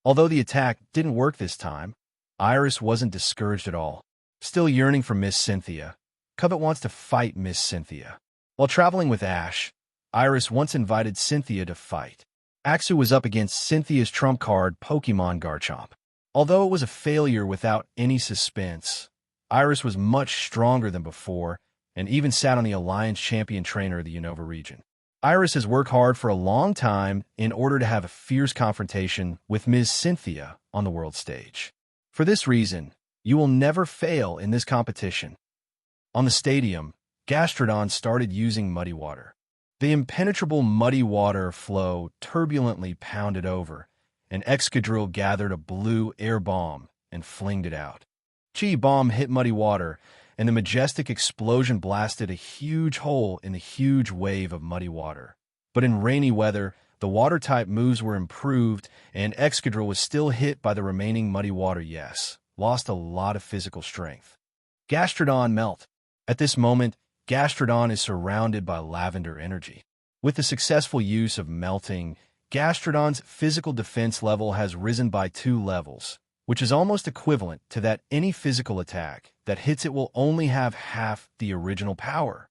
Although the attack didn't work this time, Iris wasn't discouraged at all. Still yearning for Miss Cynthia, Covet wants to fight Miss Cynthia. While traveling with Ash, Iris once invited Cynthia to fight. Axu was up against Cynthia's trump card, Pokemon Garchomp. Although it was a failure without any suspense, Iris was much stronger than before and even sat on the Alliance Champion Trainer of the Unova region. Iris has worked hard for a long time in order to have a fierce confrontation with Ms. Cynthia on the world stage. For this reason, you will never fail in this competition. On the stadium, Gastrodon started using Muddy Water. The impenetrable muddy water flow turbulently pounded over, and Excadrill gathered a blue air bomb and flinged it out. Chi Bomb hit Muddy Water, and the majestic explosion blasted a huge hole in the huge wave of muddy water. But in rainy weather, the water-type moves were improved, and Excadrill was still hit by the remaining muddy water, lost a lot of physical strength. Gastrodon melt. At this moment, Gastrodon is surrounded by lavender energy. With the successful use of melting, Gastrodon's physical defense level has risen by 2 levels, which is almost equivalent to that any physical attack that hits it will only have half the original power.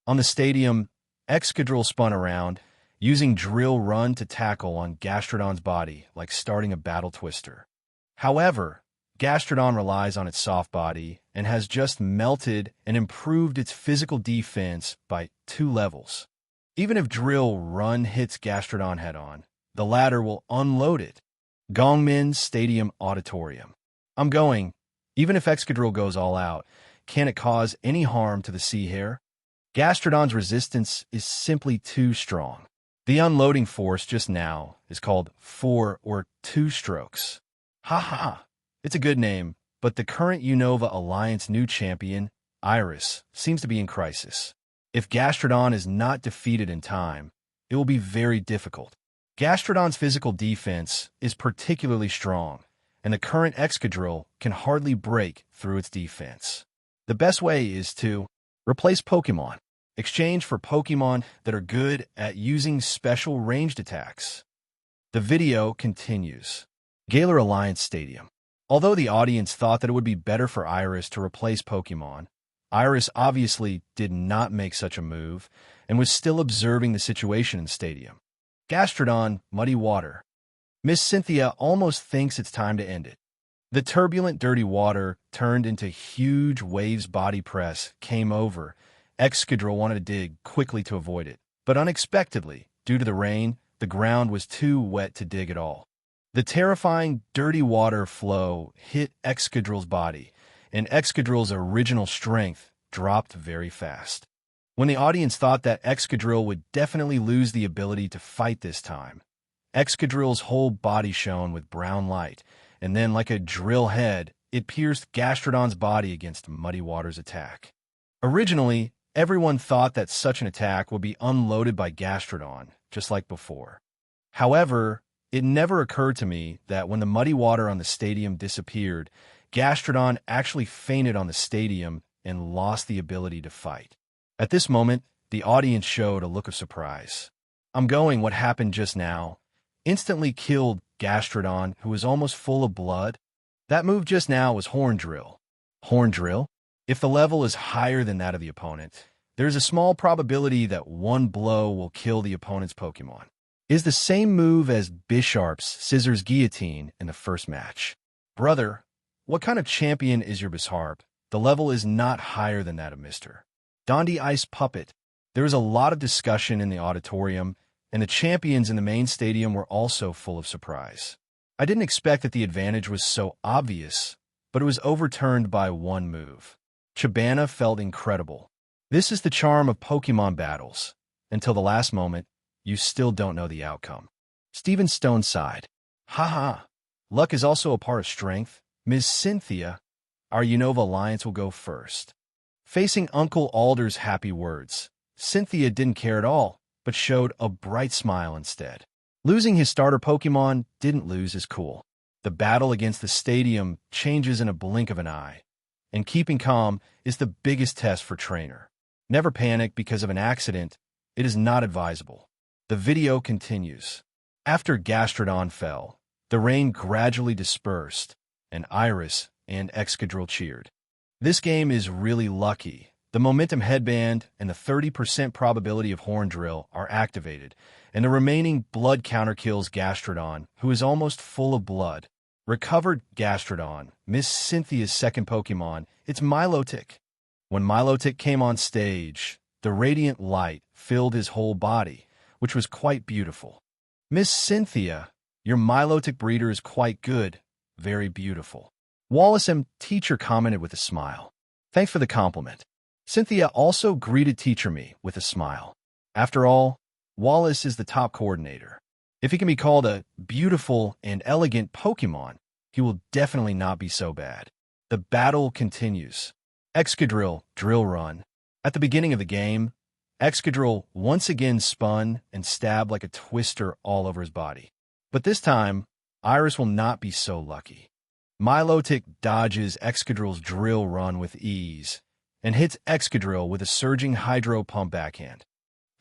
On the stadium, Excadrill spun around, using Drill Run to tackle on Gastrodon's body like starting a battle twister. However, Gastrodon relies on its soft body and has just melted and improved its physical defense by 2 levels. Even if Drill Run hits Gastrodon head-on, the latter will unload it. Gongmin Stadium Auditorium. I'm going. Even if Excadrill goes all out, can it cause any harm to the sea hare? Gastrodon's resistance is simply too strong. The unloading force just now is called 4 or 2 strokes. Ha! It's a good name, but the current Unova Alliance new champion, Iris, seems to be in crisis. If Gastrodon is not defeated in time, it will be very difficult. Gastrodon's physical defense is particularly strong, and the current Excadrill can hardly break through its defense. The best way is to replace Pokémon. Exchange for Pokémon that are good at using special ranged attacks. The video continues. Galar Alliance Stadium. Although the audience thought that it would be better for Iris to replace Pokémon, Iris obviously did not make such a move and was still observing the situation in the stadium. Gastrodon, muddy water. Miss Cynthia almost thinks it's time to end it. The turbulent, dirty water turned into huge waves. Body press came over. Excadrill wanted to dig quickly to avoid it, but unexpectedly, due to the rain, the ground was too wet to dig at all. The terrifying, dirty water flow hit Excadrill's body, and Excadrill's original strength dropped very fast. When the audience thought that Excadrill would definitely lose the ability to fight this time, Excadrill's whole body shone with brown light, and then like a drill head, it pierced Gastrodon's body against Muddy Water's attack. Originally, everyone thought that such an attack would be unloaded by Gastrodon, just like before. However, it never occurred to me that when the muddy water on the stadium disappeared, Gastrodon actually fainted on the stadium and lost the ability to fight. At this moment, the audience showed a look of surprise. What happened just now instantly killed Gastrodon, who was almost full of blood. That move just now was Horn Drill. Horn Drill? If the level is higher than that of the opponent, there is a small probability that one blow will kill the opponent's Pokémon. It is the same move as Bisharp's Scissors Guillotine in the first match. Brother, what kind of champion is your Bisharp? The level is not higher than that of Mr. Dundie Ice Puppet. There was a lot of discussion in the auditorium, and the champions in the main stadium were also full of surprise. I didn't expect that the advantage was so obvious, but it was overturned by one move. Chibana felt incredible. This is the charm of Pokémon battles. Until the last moment, you still don't know the outcome. Steven Stone sighed. Haha, luck is also a part of strength. Ms. Cynthia, our Unova Alliance will go first. Facing Uncle Alder's happy words, Cynthia didn't care at all, but showed a bright smile instead. Losing his starter Pokémon didn't lose his cool. The battle against the stadium changes in a blink of an eye, and keeping calm is the biggest test for trainer. Never panic because of an accident. It is not advisable. The video continues. After Gastrodon fell, the rain gradually dispersed, and Iris and Excadrill cheered. This game is really lucky. The Momentum Headband and the 30% probability of Horn Drill are activated, and the remaining blood counter kills Gastrodon, who is almost full of blood. Recovered Gastrodon, Miss Cynthia's second Pokémon, it's Milotic. When Milotic came on stage, the radiant light filled his whole body, which was quite beautiful. Miss Cynthia, your Milotic breeder is quite good, very beautiful. Wallace M. Teacher commented with a smile. Thanks for the compliment. Cynthia also greeted Teacher Me with a smile. After all, Wallace is the top coordinator. If he can be called a beautiful and elegant Pokémon, he will definitely not be so bad. The battle continues. Excadrill, Drill Run. At the beginning of the game, Excadrill once again spun and stabbed like a twister all over his body. But this time, Iris will not be so lucky. Milotic dodges Excadrill's Drill Run with ease and hits Excadrill with a surging Hydro Pump backhand.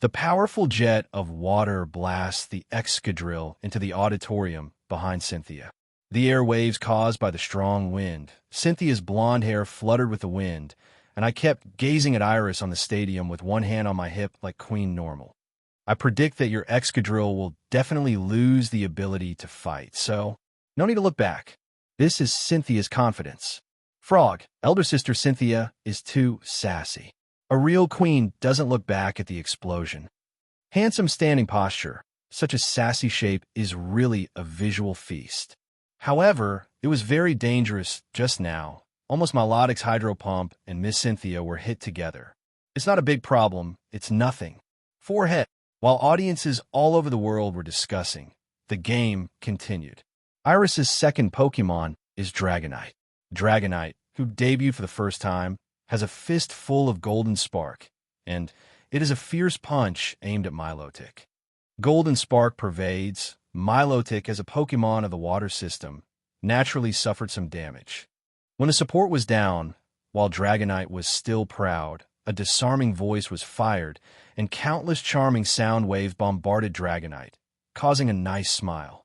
The powerful jet of water blasts the Excadrill into the auditorium behind Cynthia. The air waves caused by the strong wind. Cynthia's blonde hair fluttered with the wind, and I kept gazing at Iris on the stadium with one hand on my hip like Queen Normal. I predict that your Excadrill will definitely lose the ability to fight, so no need to look back. This is Cynthia's confidence. Frog, elder sister Cynthia, is too sassy. A real queen doesn't look back at the explosion. Handsome standing posture, such a sassy shape is really a visual feast. However, it was very dangerous just now. Almost Milotic's Hydro Pump and Miss Cynthia were hit together. It's not a big problem, it's nothing. Forehead. While audiences all over the world were discussing, the game continued. Iris's second Pokémon is Dragonite. Dragonite, who debuted for the first time, has a fist full of golden spark, and it is a fierce punch aimed at Milotic. Golden Spark pervades. Milotic, as a Pokemon of the water system, naturally suffered some damage. When the support was down, while Dragonite was still proud, a disarming voice was fired, and countless charming sound waves bombarded Dragonite, causing a nice smile.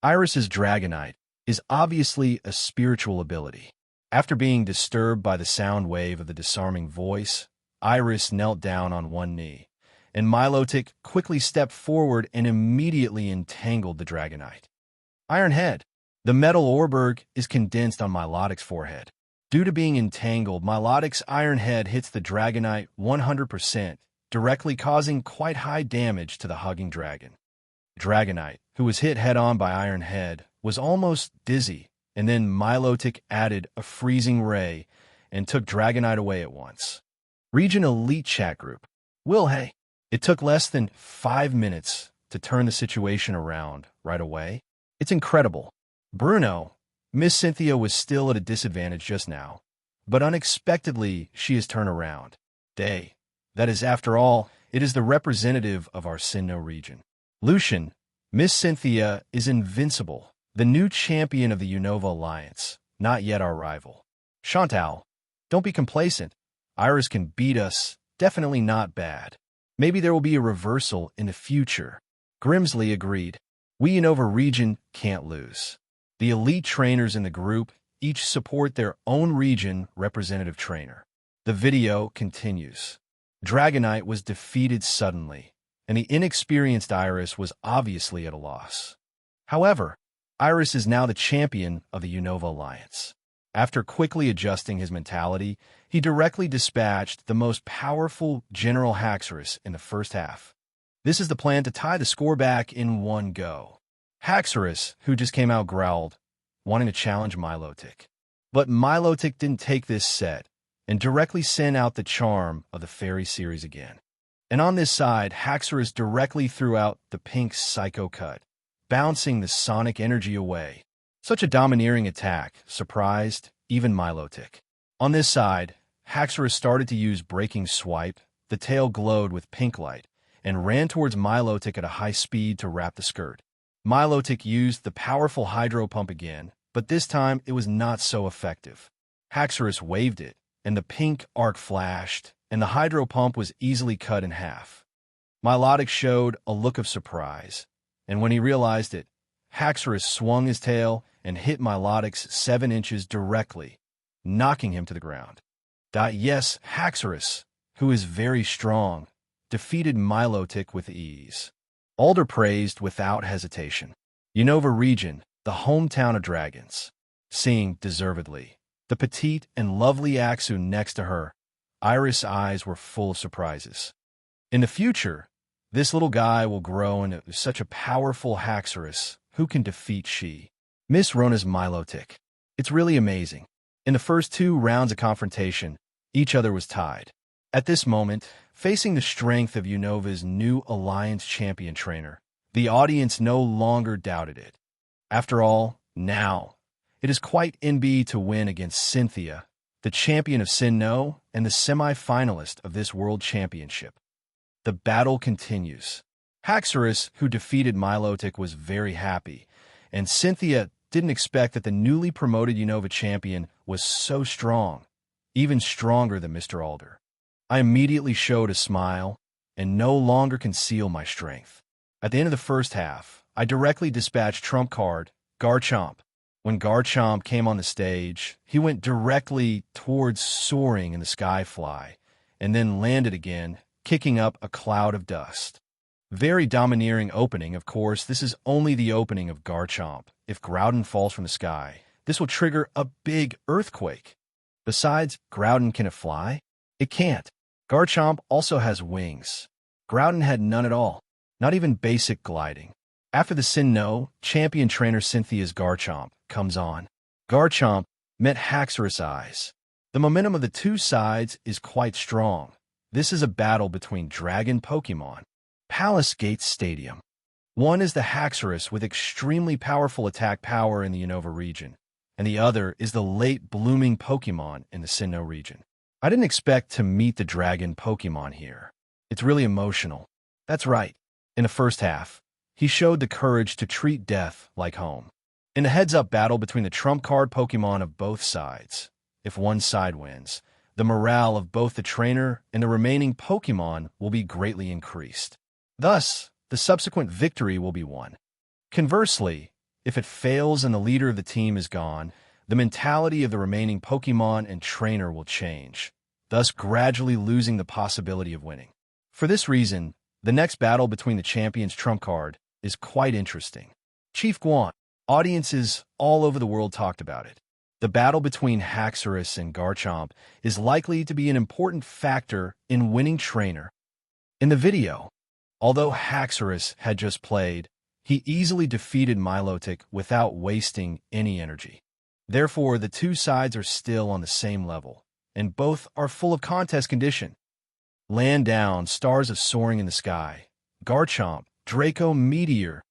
Iris's Dragonite is obviously a spiritual ability. After being disturbed by the sound wave of the disarming voice, Iris knelt down on one knee, and Milotic quickly stepped forward and immediately entangled the Dragonite. Iron Head. The metal Orberg is condensed on Milotic's forehead. Due to being entangled, Milotic's Iron Head hits the Dragonite 100%, directly causing quite high damage to the hugging dragon. Dragonite, who was hit head-on by Iron Head, was almost dizzy, and then Milotic added a freezing ray and took Dragonite away at once. Region Elite Chat Group. Hey. It took less than 5 minutes to turn the situation around right away. It's incredible. Bruno, Miss Cynthia was still at a disadvantage just now, but unexpectedly she has turned around. That is, after all, it is the representative of our Sinnoh region. Lucian, Miss Cynthia is invincible, the new champion of the Unova Alliance, not yet our rival. Chantal, don't be complacent. Iris can beat us, definitely not bad. Maybe there will be a reversal in the future. Grimsley agreed. We Unova region can't lose. The elite trainers in the group each support their own region representative trainer. The video continues. Dragonite was defeated suddenly, and the inexperienced Iris was obviously at a loss. However, Iris is now the champion of the Unova Alliance. After quickly adjusting his mentality, he directly dispatched the most powerful General Haxorus in the first half. This is the plan to tie the score back in one go. Haxorus, who just came out, growled, wanting to challenge Milotic. But Milotic didn't take this set and directly sent out the charm of the Fairy series again. And on this side, Haxorus directly threw out the pink Psycho Cut, bouncing the sonic energy away. Such a domineering attack surprised even Milotic. On this side, Haxorus started to use Breaking Swipe. The tail glowed with pink light and ran towards Milotic at a high speed to wrap the skirt. Milotic used the powerful Hydro Pump again, but this time it was not so effective. Haxorus waved it, and the pink arc flashed, and the Hydro Pump was easily cut in half. Milotic showed a look of surprise, and when he realized it, Haxorus swung his tail and hit Milotic's 7 inches directly, knocking him to the ground. Yes, Haxorus, who is very strong, defeated Milotic with ease. Alder praised without hesitation. Unova region, the hometown of dragons. Seeing, deservedly, the petite and lovely Axu next to her, Iris' eyes were full of surprises. In the future, this little guy will grow into such a powerful Haxorus who can defeat she. Miss Rona's Milotic. It's really amazing. In the first 2 rounds of confrontation, each other was tied. At this moment, facing the strength of Unova's new Alliance champion trainer, the audience no longer doubted it. After all, now, it is quite NB to win against Cynthia, the champion of Sinnoh and the semi-finalist of this world championship. The battle continues. Haxorus, who defeated Milotic, was very happy, and Cynthia didn't expect that the newly promoted Unova champion was so strong, even stronger than Mr. Alder. I immediately showed a smile and no longer conceal my strength. At the end of the first half, I directly dispatched trump card Garchomp. When Garchomp came on the stage, he went directly towards soaring in the Skyfly, and then landed again, kicking up a cloud of dust. Very domineering opening, of course. This is only the opening of Garchomp. If Groudon falls from the sky, this will trigger a big earthquake. Besides, Groudon, can it fly? It can't. Garchomp also has wings. Groudon had none at all, not even basic gliding. After the Sinnoh, champion trainer Cynthia's Garchomp comes on. Garchomp met Haxorus' eyes. The momentum of the 2 sides is quite strong. This is a battle between dragon Pokemon. Palace Gates Stadium. One is the Haxorus with extremely powerful attack power in the Unova region, and the other is the late blooming Pokemon in the Sinnoh region. I didn't expect to meet the dragon Pokemon here. It's really emotional. That's right. In the first half, he showed the courage to treat death like home. In a heads-up battle between the trump card Pokémon of both sides, if one side wins, the morale of both the trainer and the remaining Pokémon will be greatly increased. Thus, the subsequent victory will be won. Conversely, if it fails and the leader of the team is gone, the mentality of the remaining Pokémon and trainer will change, thus gradually losing the possibility of winning. For this reason, the next battle between the champions trump card is quite interesting. Chief Guan. Audiences all over the world talked about it. The battle between Haxorus and Garchomp is likely to be an important factor in winning trainer. In the video, although Haxorus had just played, he easily defeated Milotic without wasting any energy. Therefore, the two sides are still on the same level, and both are full of contest condition. Land down, stars of soaring in the sky. Garchomp, Draco Meteor.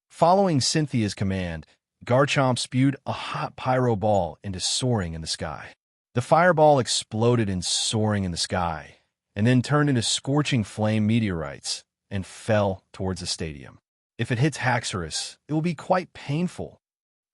Following Cynthia's command, Garchomp spewed a hot pyro ball into soaring in the sky. The fireball exploded in soaring in the sky, and then turned into scorching flame meteorites and fell towards the stadium. If it hits Haxorus, it will be quite painful.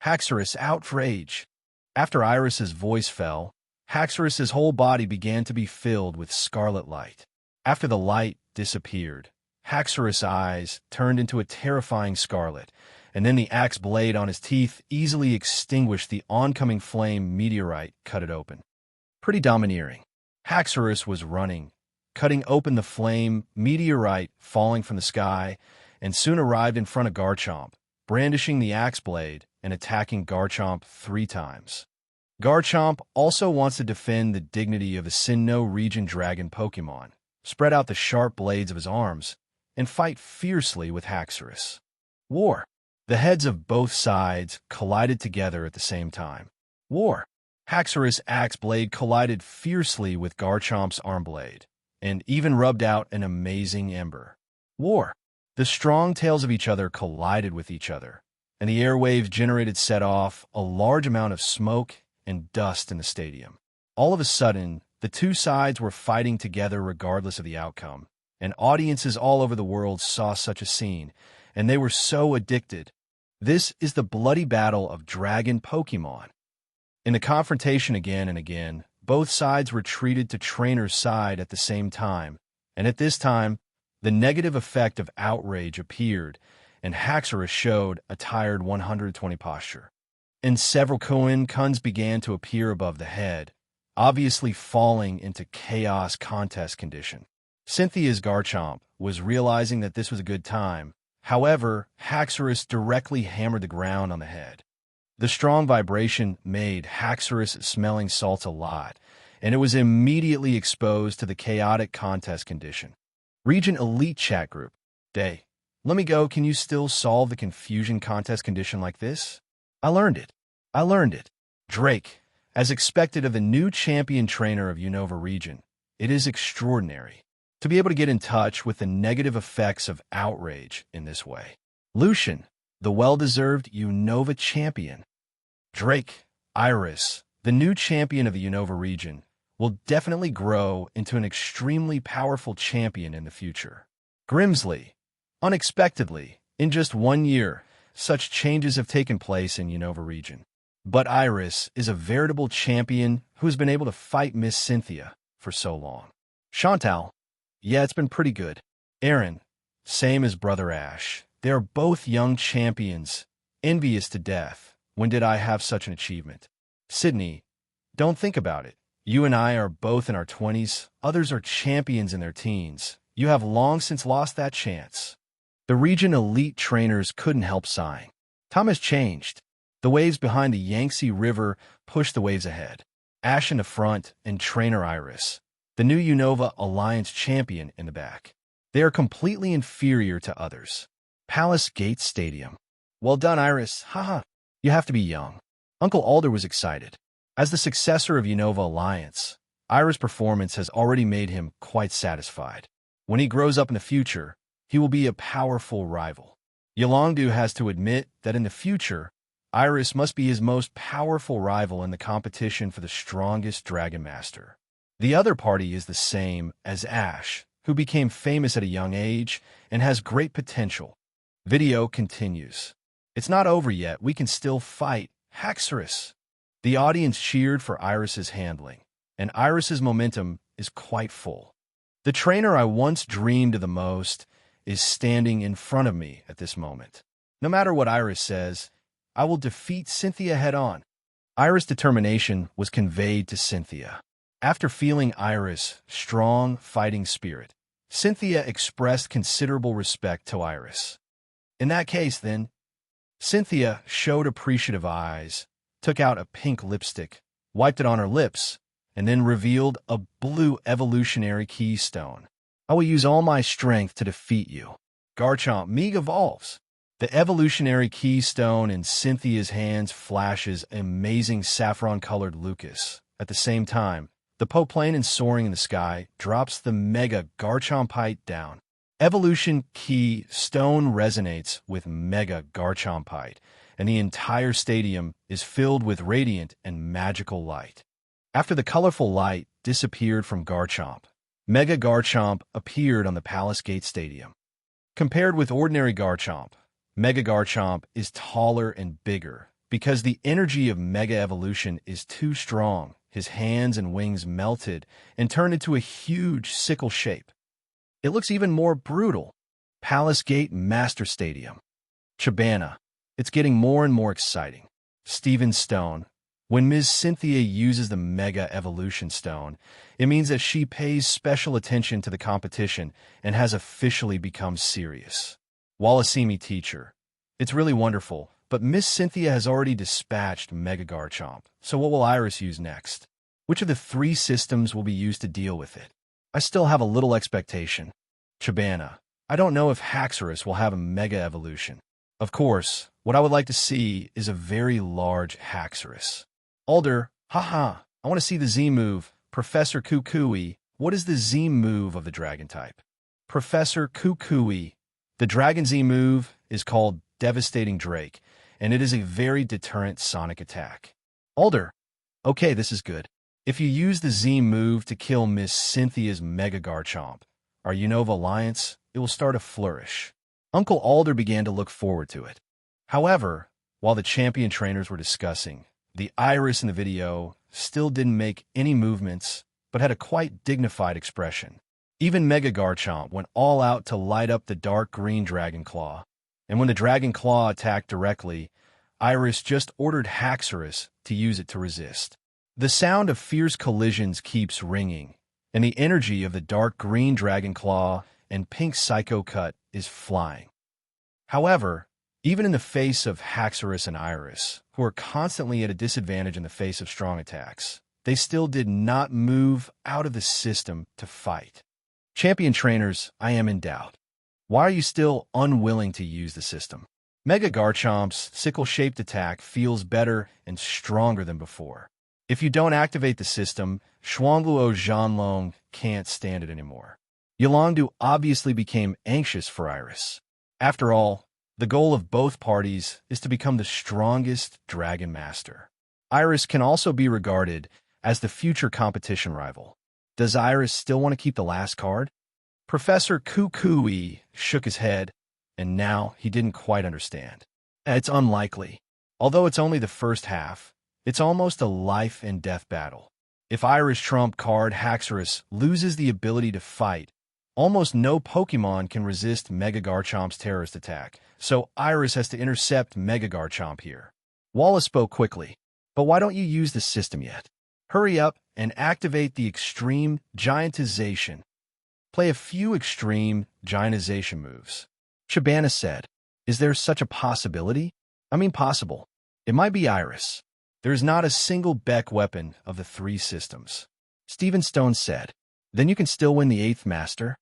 Haxorus outrage. After Iris's voice fell, Haxorus's whole body began to be filled with scarlet light. After the light disappeared, Haxorus' eyes turned into a terrifying scarlet, and then the axe blade on his teeth easily extinguished the oncoming flame meteorite cut it open. Pretty domineering. Haxorus was running, cutting open the flame meteorite falling from the sky, and soon arrived in front of Garchomp, brandishing the axe blade and attacking Garchomp 3 times. Garchomp also wants to defend the dignity of the Sinnoh region dragon Pokémon, spread out the sharp blades of his arms, and fight fiercely with Haxorus. War. The heads of both sides collided together at the same time. War. Haxorus' axe blade collided fiercely with Garchomp's arm blade, and even rubbed out an amazing ember. War. The strong tails of each other collided with each other, and the airwaves generated set off a large amount of smoke and dust in the stadium. All of a sudden, the two sides were fighting together regardless of the outcome, and audiences all over the world saw such a scene, and they were so addicted. This is the bloody battle of dragon Pokémon. In the confrontation again and again, both sides retreated to trainer's side at the same time, and at this time, the negative effect of outrage appeared, and Haxorus showed a tired 120 posture. And several Kuns began to appear above the head, obviously falling into chaos contest condition. Cynthia's Garchomp was realizing that this was a good time. However, Haxorus directly hammered the ground on the head. The strong vibration made Haxorus smelling salts a lot, and it was immediately exposed to the chaotic contest condition. Region Elite Chat Group. Day. Let me go. Can you still solve the confusion contest condition like this? I learned it. Drake. As expected of the new champion trainer of Unova region, it is extraordinary to be able to get in touch with the negative effects of outrage in this way. Lucian, the well-deserved Unova champion. Drake, Iris, the new champion of the Unova region, will definitely grow into an extremely powerful champion in the future. Grimsley, unexpectedly, in just 1 year, such changes have taken place in Unova region. But Iris is a veritable champion who has been able to fight Miss Cynthia for so long. Chantal, yeah, it's been pretty good. Aaron, same as Brother Ash. They are both young champions, envious to death. When did I have such an achievement? Sydney, don't think about it. You and I are both in our 20s. Others are champions in their teens. You have long since lost that chance. The region elite trainers couldn't help sighing. Time has changed. The waves behind the Yangtze River push the waves ahead. Ash in the front and trainer Iris, the new Unova Alliance champion, in the back. They are completely inferior to others. Palace Gate Stadium. Well done, Iris. Haha. You have to be young. Uncle Alder was excited. As the successor of Unova Alliance, Iris' performance has already made him quite satisfied. When he grows up in the future, he will be a powerful rival. Yolongdu has to admit that in the future, Iris must be his most powerful rival in the competition for the strongest Dragon Master. The other party is the same as Ash, who became famous at a young age and has great potential. Video continues. It's not over yet. We can still fight. Haxorus. The audience cheered for Iris's handling, and Iris's momentum is quite full. The trainer I once dreamed of the most is standing in front of me at this moment. No matter what Iris says, I will defeat Cynthia head-on. Iris' determination was conveyed to Cynthia. After feeling Iris' strong fighting spirit, Cynthia expressed considerable respect to Iris. In that case, then, Cynthia showed appreciative eyes, took out a pink lipstick, wiped it on her lips, and then revealed a blue evolutionary keystone. I will use all my strength to defeat you. Garchomp Mega evolves. The evolutionary keystone in Cynthia's hands flashes amazing saffron-colored Lucas. At the same time, the Poplane soaring in the sky drops the Mega Garchompite down. Evolution Keystone resonates with Mega Garchompite, and the entire stadium is filled with radiant and magical light. After the colorful light disappeared from Garchomp, Mega Garchomp appeared on the Palace Gate Stadium. Compared with ordinary Garchomp, Mega Garchomp is taller and bigger because the energy of Mega Evolution is too strong. His hands and wings melted and turned into a huge sickle shape. It looks even more brutal. Palace Gate Master Stadium. Chibana. It's getting more and more exciting. Steven Stone. When Ms. Cynthia uses the Mega Evolution Stone, it means that she pays special attention to the competition and has officially become serious. Wallacimi teacher. It's really wonderful, but Miss Cynthia has already dispatched Mega Garchomp, so what will Iris use next? Which of the 3 systems will be used to deal with it? I still have a little expectation. Chibana. I don't know if Haxorus will have a Mega Evolution. Of course, what I would like to see is a very large Haxorus. Alder. Haha. I want to see the Z move. Professor Kukui. What is the Z move of the Dragon type? Professor Kukui. The Dragon Z move is called Devastating Drake, and it is a very deterrent sonic attack. Alder. Okay, this is good. If you use the Z move to kill Miss Cynthia's Mega Garchomp, our Unova Alliance, it will start a flourish. Uncle Alder began to look forward to it. However, while the champion trainers were discussing, the Iris in the video still didn't make any movements, but had a quite dignified expression. Even Mega Garchomp went all out to light up the dark green Dragon Claw. And when the Dragon Claw attacked directly, Iris just ordered Haxorus to use it to resist. The sound of fierce collisions keeps ringing, and the energy of the dark green Dragon Claw and pink Psycho Cut is flying. However, even in the face of Haxorus and Iris, who are constantly at a disadvantage in the face of strong attacks, they still did not move out of the system to fight. Champion trainers, I am in doubt. Why are you still unwilling to use the system? Mega Garchomp's sickle-shaped attack feels better and stronger than before. If you don't activate the system, Xuanluo Zhanlong can't stand it anymore. Yolongdu obviously became anxious for Iris. After all, the goal of both parties is to become the strongest Dragon Master. Iris can also be regarded as the future competition rival. Does Iris still want to keep the last card? Professor Kukui shook his head, and now he didn't quite understand. It's unlikely. Although it's only the first half, it's almost a life and death battle. If Iris trump card Haxorus loses the ability to fight, almost no Pokemon can resist Mega Garchomp's terrorist attack, so Iris has to intercept Mega Garchomp here. Wallace spoke quickly. But why don't you use the system yet? Hurry up and activate the Extreme Giantization. Play a few Extreme Giantization moves. Chibana said, is there such a possibility? I mean possible. It might be Iris. There is not a single Beck weapon of the 3 systems. Steven Stone said, then you can still win the 8th Master.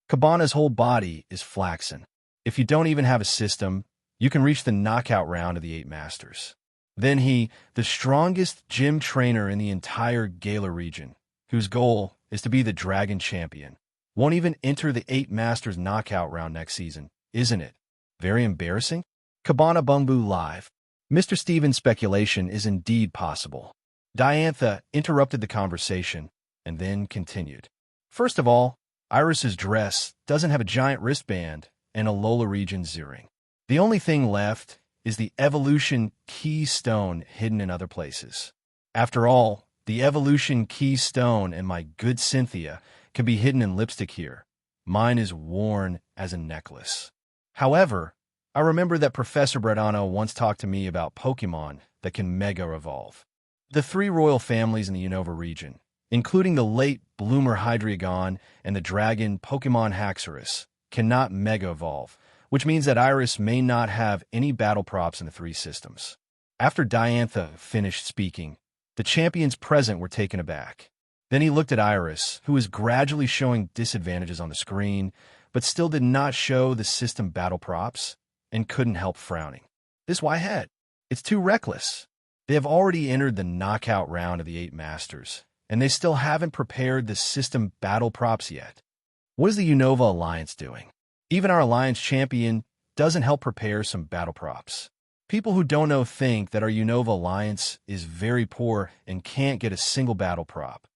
Cabana's whole body is flaxen. If you don't even have a system, you can reach the knockout round of the 8 Masters. Then he, the strongest gym trainer in the entire Gala region, whose goal is to be the Dragon Champion, won't even enter the 8 Masters knockout round next season, isn't it? Very embarrassing? Cabana Bumbu Live. Mr. Stevens' speculation is indeed possible. Diantha interrupted the conversation and then continued. First of all, Iris's dress doesn't have a giant wristband and Alola region zeroing. The only thing left is the evolution keystone hidden in other places. After all, the evolution keystone and my good Cynthia can be hidden in lipstick here. Mine is worn as a necklace. However, I remember that Professor Bradano once talked to me about Pokemon that can Mega Evolve. The three royal families in the Unova region, including the late bloomer Hydreigon and the dragon Pokemon Haxorus, cannot Mega Evolve, which means that Iris may not have any battle props in the three systems. After Diantha finished speaking, the champions present were taken aback. Then he looked at Iris, who was gradually showing disadvantages on the screen, but still did not show the system battle props, and couldn't help frowning. This why head? It's too reckless. They have already entered the knockout round of the 8 Masters, and they still haven't prepared the system battle props yet. What is the Unova Alliance doing? Even our Alliance champion doesn't help prepare some battle props. People who don't know think that our Unova Alliance is very poor and can't get a single battle prop.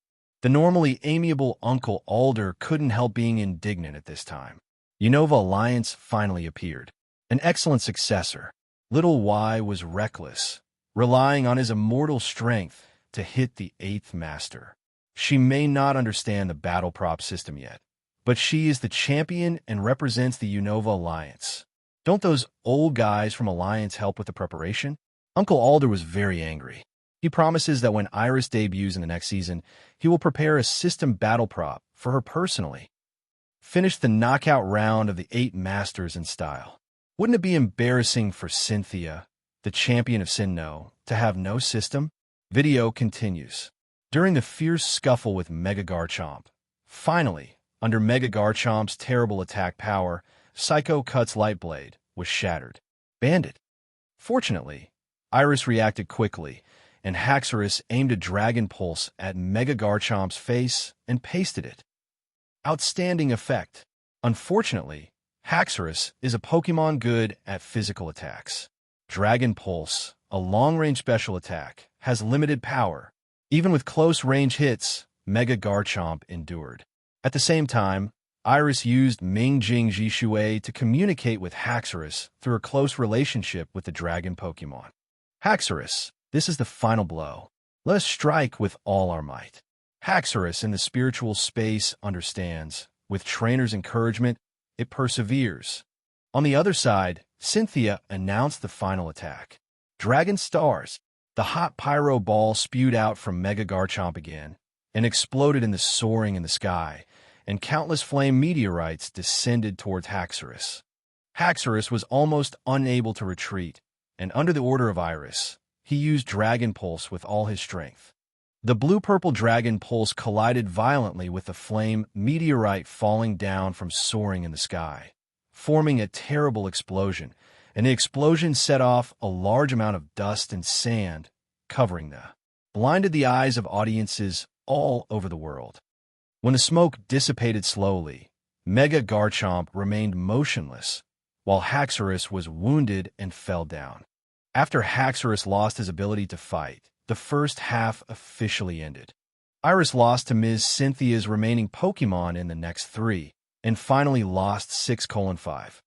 The normally amiable Uncle Alder couldn't help being indignant at this time. Unova Alliance finally appeared. An excellent successor. Little Y was reckless, relying on his immortal strength to hit the 8th Master. She may not understand the battle prop system yet, but she is the champion and represents the Unova Alliance. Don't those old guys from Alliance help with the preparation? Uncle Alder was very angry. He promises that when Iris debuts in the next season, he will prepare a system battle prop for her personally. Finish the knockout round of the 8 Masters in style. Wouldn't it be embarrassing for Cynthia, the champion of Sinnoh, to have no system? Video continues. During the fierce scuffle with Mega Garchomp, finally, under Mega Garchomp's terrible attack power, Psycho Cut's Light Blade was shattered. Bandit. Fortunately, Iris reacted quickly, and Haxorus aimed a Dragon Pulse at Mega Garchomp's face and pasted it. Outstanding effect. Unfortunately, Haxorus is a Pokemon good at physical attacks. Dragon Pulse, a long-range special attack, has limited power. Even with close-range hits, Mega Garchomp endured. At the same time, Iris used Mingjing Jishui to communicate with Haxorus through a close relationship with the dragon Pokemon. Haxorus, this is the final blow. Let us strike with all our might. Haxorus in the spiritual space understands. With trainer's encouragement, it perseveres. On the other side, Cynthia announced the final attack. Dragon Stars. The hot pyro ball spewed out from Mega Garchomp again and exploded in the soaring in the sky, and countless flame meteorites descended towards Haxorus. Haxorus was almost unable to retreat, and under the order of Iris, he used Dragon Pulse with all his strength. The blue-purple Dragon Pulse collided violently with the flame meteorite falling down from soaring in the sky, forming a terrible explosion, and the explosion set off a large amount of dust and sand, covering blinded the eyes of audiences all over the world. When the smoke dissipated slowly, Mega Garchomp remained motionless, while Haxorus was wounded and fell down. After Haxorus lost his ability to fight, the first half officially ended. Iris lost to Ms. Cynthia's remaining Pokemon in the next 3, and finally lost 6:5.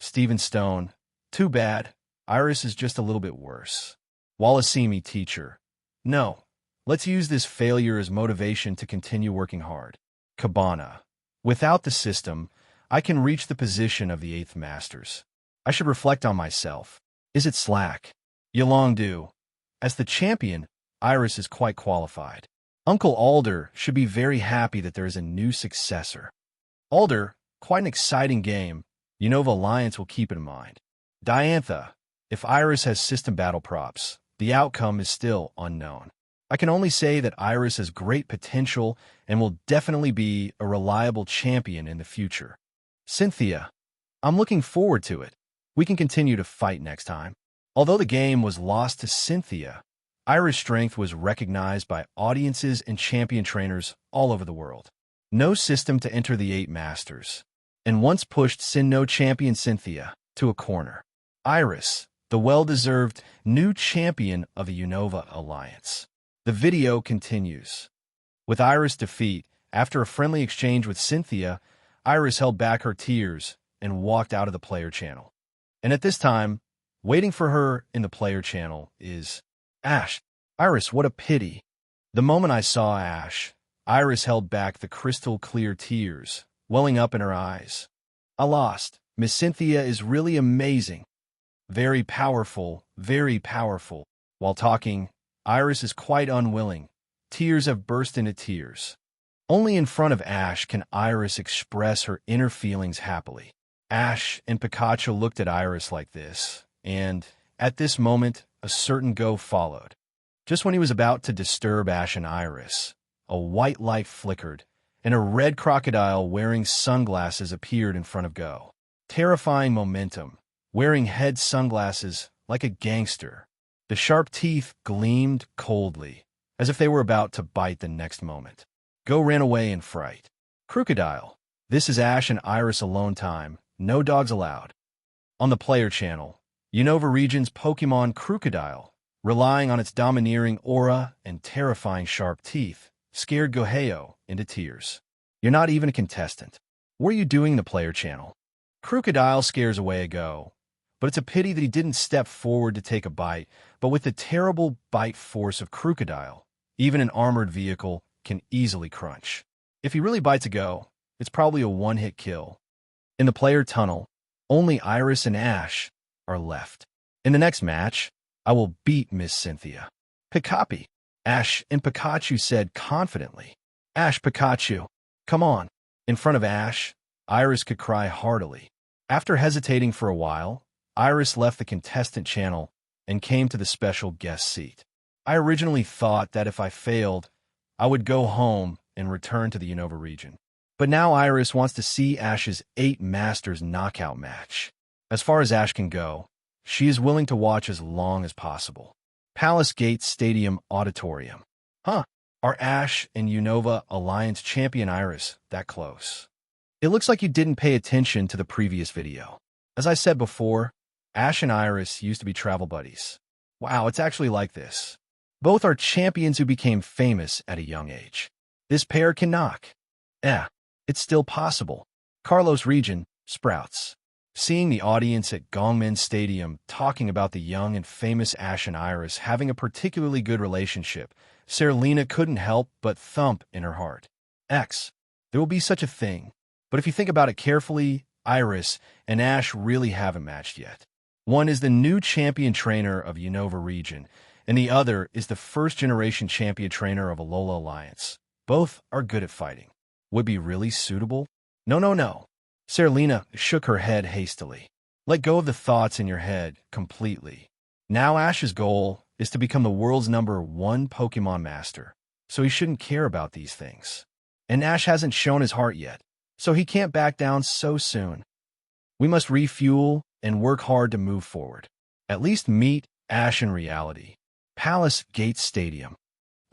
Stephen Stone, too bad, Iris is just a little bit worse. Wallacemi teacher, no, let's use this failure as motivation to continue working hard. Cabana, without the system, I can reach the position of the 8th Masters. I should reflect on myself. Is it slack? Yalong do. As the champion, Iris is quite qualified. Uncle Alder should be very happy that there is a new successor. Alder, quite an exciting game. Unova Alliance will keep it in mind. Diantha, if Iris has system battle props, the outcome is still unknown. I can only say that Iris has great potential and will definitely be a reliable champion in the future. Cynthia, I'm looking forward to it. We can continue to fight next time. Although the game was lost to Cynthia, Iris' strength was recognized by audiences and champion trainers all over the world. No system to enter the 8 Masters, and once pushed Sinnoh champion Cynthia to a corner. Iris, the well-deserved new champion of the Unova Alliance. The video continues. With Iris' defeat, after a friendly exchange with Cynthia, Iris held back her tears and walked out of the player channel. And at this time, waiting for her in the player channel is Ash. Iris, what a pity. The moment I saw Ash, Iris held back the crystal-clear tears, welling up in her eyes. I lost. Miss Cynthia is really amazing. Very powerful, very powerful. While talking, Iris is quite unwilling. Tears have burst into tears. Only in front of Ash can Iris express her inner feelings happily. Ash and Pikachu looked at Iris like this, and, at this moment, a certain go followed. Just when he was about to disturb Ash and Iris, a white light flickered, and a red crocodile wearing sunglasses appeared in front of Go. Terrifying momentum, wearing head sunglasses like a gangster. The sharp teeth gleamed coldly, as if they were about to bite the next moment. Go ran away in fright. Crocodile. This is Ash and Iris alone time. No dogs allowed. On the player channel, Unova region's Pokemon Crocodile, relying on its domineering aura and terrifying sharp teeth, scared Goheo into tears. You're not even a contestant. What are you doing in the player channel? Crocodile scares away a Go, but it's a pity that he didn't step forward to take a bite, but with the terrible bite force of Crocodile, even an armored vehicle can easily crunch. If he really bites a Go, it's probably a one-hit kill. In the player tunnel, only Iris and Ash are left. In the next match, I will beat Miss Cynthia. Pikachu. Ash and Pikachu said confidently. Ash, Pikachu, come on. In front of Ash, Iris could cry heartily. After hesitating for a while, Iris left the contestant channel and came to the special guest seat. I originally thought that if I failed, I would go home and return to the Unova region. But now Iris wants to see Ash's 8 Masters knockout match. As far as Ash can go, she is willing to watch as long as possible. Palace Gate Stadium Auditorium. Huh, are Ash and Unova Alliance champion Iris that close? It looks like you didn't pay attention to the previous video. As I said before, Ash and Iris used to be travel buddies. Wow, it's actually like this. Both are champions who became famous at a young age. This pair can knock. It's still possible. Kalos region, Sprouts. Seeing the audience at Gongmin Stadium talking about the young and famous Ash and Iris having a particularly good relationship, Seralina couldn't help but thump in her heart. There will be such a thing. But if you think about it carefully, Iris and Ash really haven't matched yet. One is the new champion trainer of Unova region, and the other is the first-generation champion trainer of Alola Alliance. Both are good at fighting. Would be really suitable? No. Seralina shook her head hastily. Let go of the thoughts in your head completely. Now Ash's goal is to become the world's #1 Pokemon master, so he shouldn't care about these things. And Ash hasn't shown his heart yet, so he can't back down so soon. We must refuel and work hard to move forward. At least meet Ash in reality. Palace Gate Stadium.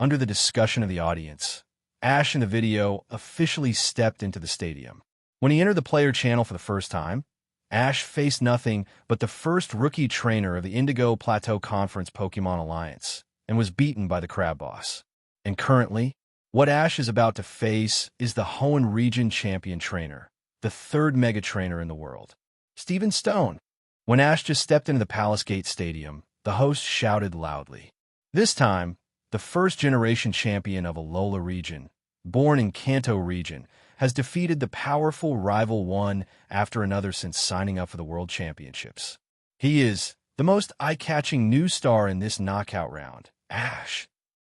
Under the discussion of the audience, Ash in the video officially stepped into the stadium. When he entered the player channel for the first time, Ash faced nothing but the first rookie trainer of the Indigo Plateau Conference Pokemon Alliance and was beaten by the Crab Boss. And currently, what Ash is about to face is the Hoenn Region Champion Trainer, the 3rd Mega Trainer in the world, Steven Stone. When Ash just stepped into the Palace Gate Stadium, the host shouted loudly. This time, the first-generation champion of Alola region, born in Kanto region, has defeated the powerful rival one after another since signing up for the World Championships. He is the most eye-catching new star in this knockout round, Ash.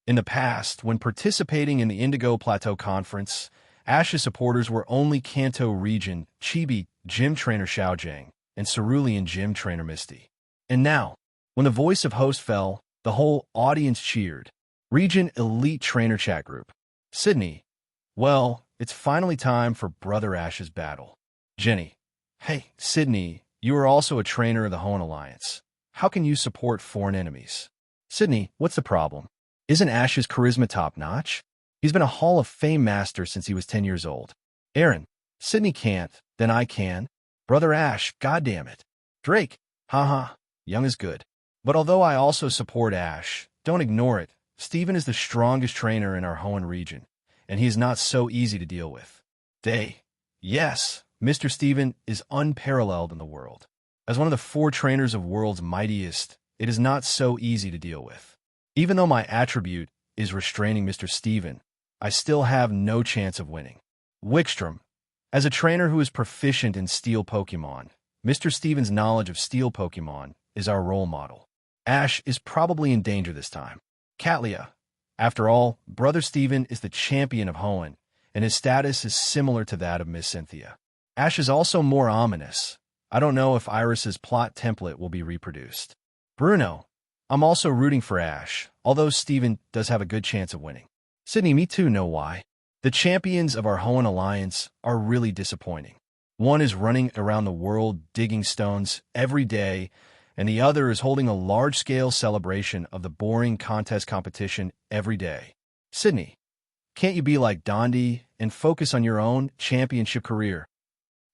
In the past, when participating in the Indigo Plateau Conference, Ash's supporters were only Kanto region Chibi Gym Trainer Xiaojiang and Cerulean Gym Trainer Misty. And now, when the voice of host fell, the whole audience cheered. Region Elite Trainer Chat Group. Sydney. Well, it's finally time for Brother Ash's battle. Jenny. Hey, Sydney, you are also a trainer of the Hoenn Alliance. How can you support foreign enemies? Sydney, what's the problem? Isn't Ash's charisma top-notch? He's been a Hall of Fame master since he was 10 years old. Aaron. Sydney can't, then I can. Brother Ash, goddammit. Drake. Haha, young is good. But although I also support Ash, don't ignore it. Steven is the strongest trainer in our Hoenn region, and he is not so easy to deal with. Day. Yes, Mr. Steven is unparalleled in the world. As one of the 4 trainers of world's mightiest, it is not so easy to deal with. Even though my attribute is restraining Mr. Steven, I still have no chance of winning. Wickstrom. As a trainer who is proficient in steel Pokemon, Mr. Steven's knowledge of steel Pokemon is our role model. Ash is probably in danger this time. Catlia. After all, Brother Steven is the champion of Hoenn, and his status is similar to that of Miss Cynthia. Ash is also more ominous. I don't know if Iris's plot template will be reproduced. Bruno. I'm also rooting for Ash, although Steven does have a good chance of winning. Sydney, me too, know why. The champions of our Hoenn Alliance are really disappointing. One is running around the world digging stones every day, and the other is holding a large-scale celebration of the boring contest competition every day. Sydney, can't you be like Dundie and focus on your own championship career?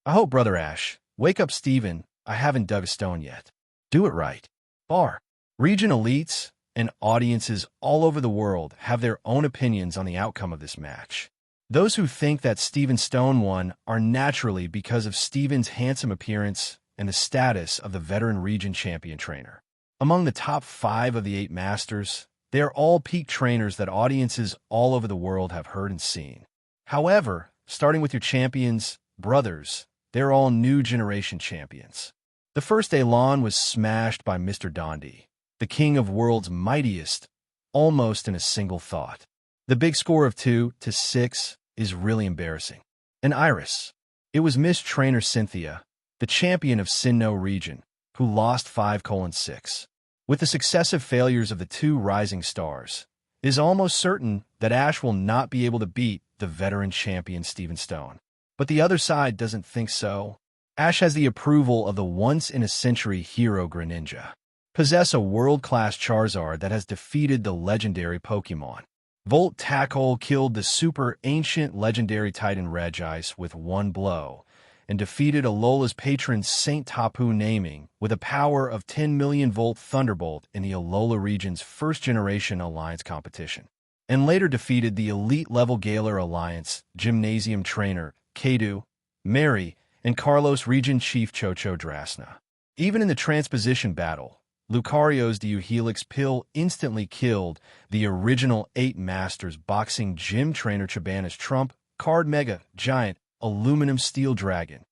I hope, Brother Ash. Wake up, Steven. I haven't dug a stone yet. Do it right. Bar. Region elites and audiences all over the world have their own opinions on the outcome of this match. Those who think that Steven Stone won are naturally because of Steven's handsome appearance and the status of the veteran region champion trainer. Among the top 5 of the 8 masters, they are all peak trainers that audiences all over the world have heard and seen. However, starting with your champions, brothers, they're all new generation champions. The first Allan was smashed by Mr. Dundie, the king of world's mightiest, almost in a single thought. The big score of 2-6 is really embarrassing. And Iris. It was Miss Trainer Cynthia, the champion of Sinnoh region, who lost 5-6. With the successive failures of the 2 rising stars, it is almost certain that Ash will not be able to beat the veteran champion Steven Stone. But the other side doesn't think so. Ash has the approval of the once-in-a-century hero Greninja, possess a world-class Charizard that has defeated the legendary Pokémon. Volt Tackle killed the super ancient legendary Titan Regice with one blow, and defeated Alola's patron Saint Tapu naming with a power of 10 million volt Thunderbolt in the Alola region's first-generation Alliance competition, and later defeated the elite-level Galar Alliance Gymnasium trainer Kadu, Mary, and Kalos region chief Chocho Drasna. Even in the transposition battle, Lucario's Helix pill instantly killed the original 8 Masters boxing gym trainer Chabana's Trump Card Mega Giant Aluminum Steel Dragon.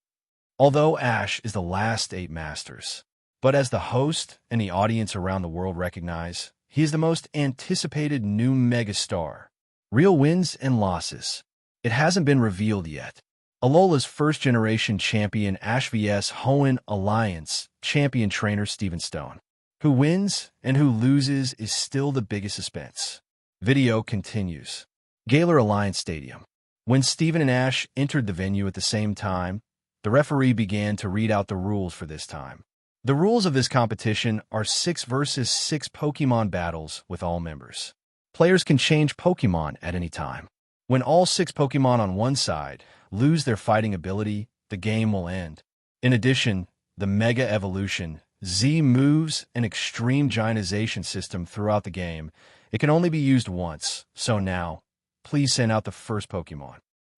Although Ash is the last 8 Masters, but as the host and the audience around the world recognize, he is the most anticipated new megastar. Real wins and losses. It hasn't been revealed yet. Alola's first-generation champion Ash vs Hoenn Alliance champion trainer Steven Stone. Who wins and who loses is still the biggest suspense. Video continues. Galar Alliance Stadium. When Steven and Ash entered the venue at the same time, the referee began to read out the rules for this time. The rules of this competition are 6 versus 6 Pokemon battles with all members. Players can change Pokemon at any time. When all 6 Pokemon on one side lose their fighting ability, the game will end. In addition, the Mega Evolution, Z moves, and Extreme Giantization system throughout the game, it can only be used once, so now, please send out the first Pokemon.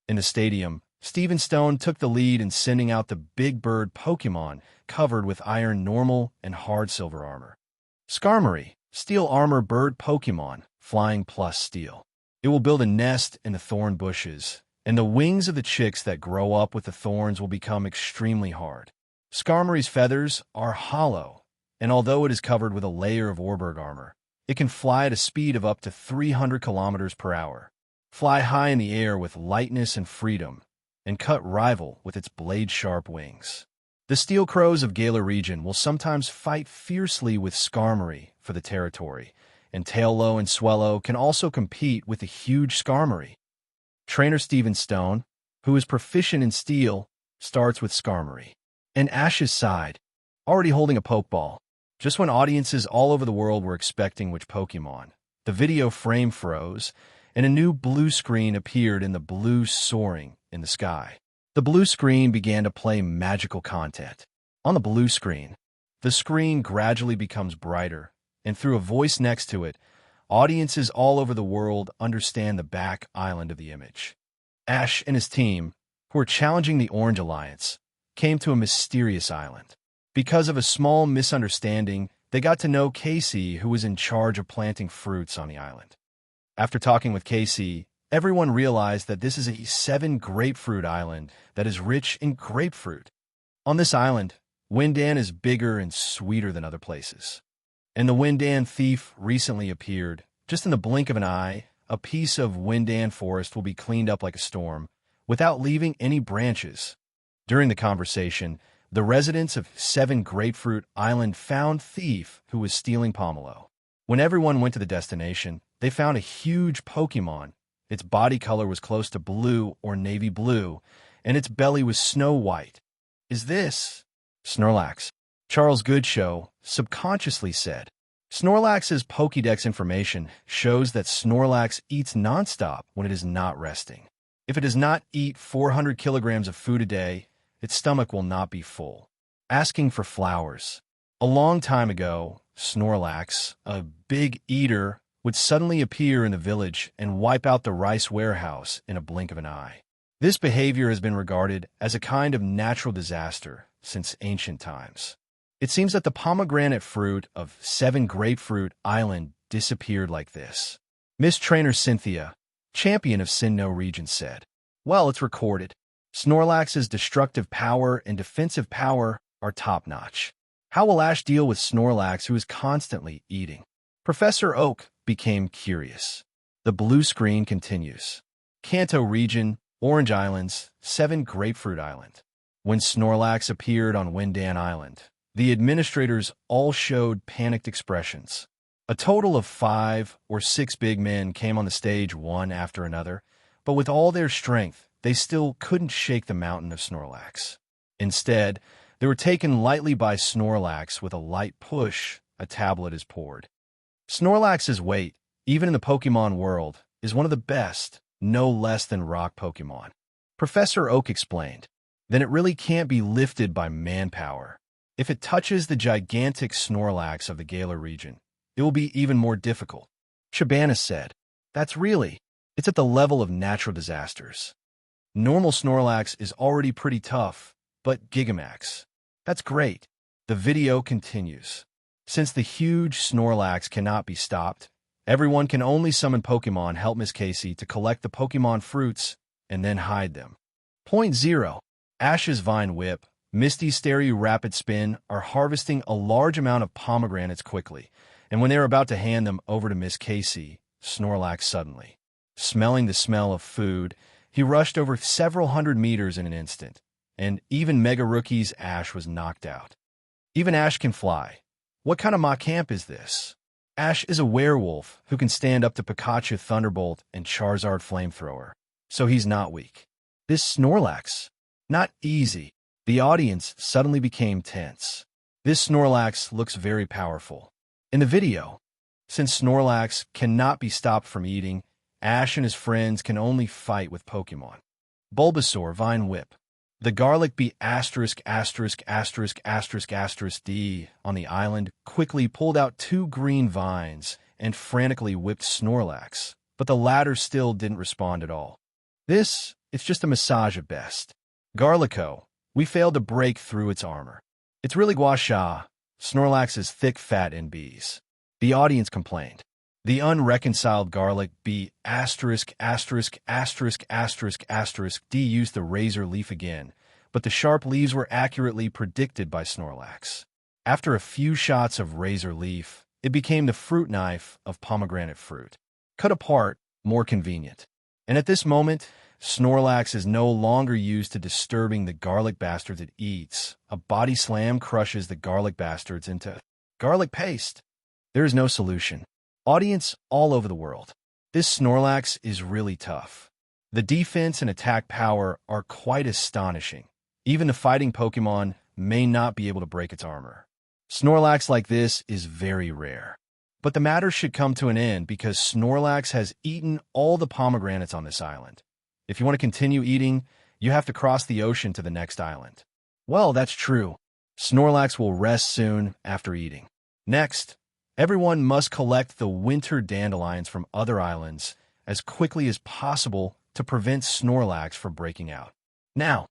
In the stadium, Steven Stone took the lead in sending out the Big Bird Pokemon covered with iron normal and hard silver armor. Skarmory, Steel Armor Bird Pokemon, flying plus steel. It will build a nest in the thorn bushes, and the wings of the chicks that grow up with the thorns will become extremely hard. Skarmory's feathers are hollow, and although it is covered with a layer of Orberg armor, it can fly at a speed of up to 300 kilometers per hour, fly high in the air with lightness and freedom, and cut rival with its blade-sharp wings. The Steel Crows of Galar region will sometimes fight fiercely with Skarmory for the territory, and Taillow and Swellow can also compete with the huge Skarmory. Trainer Steven Stone, who is proficient in steel, starts with Skarmory. And Ash's side, already holding a Pokeball. Just when audiences all over the world were expecting which Pokemon, the video frame froze, and a new blue screen appeared in the blue soaring in the sky. The blue screen began to play magical content. On the blue screen, the screen gradually becomes brighter, and through a voice next to it, audiences all over the world understand the back island of the image. Ash and his team, who were challenging the Orange Alliance, came to a mysterious island. Because of a small misunderstanding, they got to know Casey, who was in charge of planting fruits on the island. After talking with Casey, everyone realized that this is a 7-grapefruit island that is rich in grapefruit. On this island, Windan is bigger and sweeter than other places. And the Windan thief recently appeared. Just in the blink of an eye, a piece of Windan forest will be cleaned up like a storm, without leaving any branches. During the conversation, the residents of 7-Grapefruit Island found Thief, who was stealing Pomelo. When everyone went to the destination, they found a huge Pokémon. Its body color was close to blue or navy blue, and its belly was snow white. "Is this Snorlax?" Charles Goodshow subconsciously said. Snorlax's Pokédex information shows that Snorlax eats nonstop when it is not resting. If it does not eat 400 kilograms of food a day, its stomach will not be full. Asking for flowers. A long time ago, Snorlax, a big eater, would suddenly appear in the village and wipe out the rice warehouse in a blink of an eye. This behavior has been regarded as a kind of natural disaster since ancient times. It seems that the pomegranate fruit of 7-Grapefruit Island disappeared like this. Miss Trainer Cynthia, champion of Sinnoh region, said, "Well, it's recorded. Snorlax's destructive power and defensive power are top-notch. How will Ash deal with Snorlax, who is constantly eating?" Professor Oak became curious. The blue screen continues. Kanto region, Orange Islands, 7-Grapefruit Island. When Snorlax appeared on Windan Island, the administrators all showed panicked expressions. A total of 5 or 6 big men came on the stage one after another, but with all their strength, they still couldn't shake the mountain of Snorlax. Instead, they were taken lightly by Snorlax. With a light push, a tablet is poured. Snorlax's weight, even in the Pokemon world, is one of the best, no less than rock Pokemon. Professor Oak explained. Then it really can't be lifted by manpower. If it touches the gigantic Snorlax of the Galar region, it will be even more difficult. Shabana said, "That's really, it's at the level of natural disasters. Normal Snorlax is already pretty tough, but Gigamax. That's great." The video continues. Since the huge Snorlax cannot be stopped, everyone can only summon Pokemon. Help Miss Casey to collect the Pokemon fruits and then hide them. Point 0. Ash's Vine Whip, Misty Starry Rapid Spin are harvesting a large amount of pomegranates quickly, and when they're about to hand them over to Miss Casey, Snorlax suddenly. Smelling the smell of food, he rushed over several hundred meters in an instant, and even Mega Rookie's Ash was knocked out. Even Ash can fly. What kind of Machamp is this? Ash is a werewolf who can stand up to Pikachu Thunderbolt and Charizard Flamethrower, so he's not weak. This Snorlax, not easy. The audience suddenly became tense. This Snorlax looks very powerful. In the video, since Snorlax cannot be stopped from eating, Ash and his friends can only fight with Pokemon. Bulbasaur Vine Whip. The Garlic Bee ************ D on the island quickly pulled out 2 green vines and frantically whipped Snorlax, but the latter still didn't respond at all. It's just a massage at best. Garlico, we failed to break through its armor. It's really gua sha. Snorlax is thick, fat, and bees. The audience complained. The unreconciled Garlic Bee ********** D used the razor leaf again, but the sharp leaves were accurately predicted by Snorlax. After a few shots of razor leaf, it became the fruit knife of pomegranate fruit. Cut apart, more convenient. And at this moment, Snorlax is no longer used to disturbing the garlic bastards it eats. A body slam crushes the garlic bastards into garlic paste. There is no solution. Audience all over the world. This Snorlax is really tough. The defense and attack power are quite astonishing. Even the fighting Pokemon may not be able to break its armor. Snorlax like this is very rare. But the matter should come to an end because Snorlax has eaten all the pomegranates on this island. If you want to continue eating, you have to cross the ocean to the next island. Well, that's true. Snorlax will rest soon after eating. Next, everyone must collect the winter dandelions from other islands as quickly as possible to prevent Snorlax from breaking out. Now,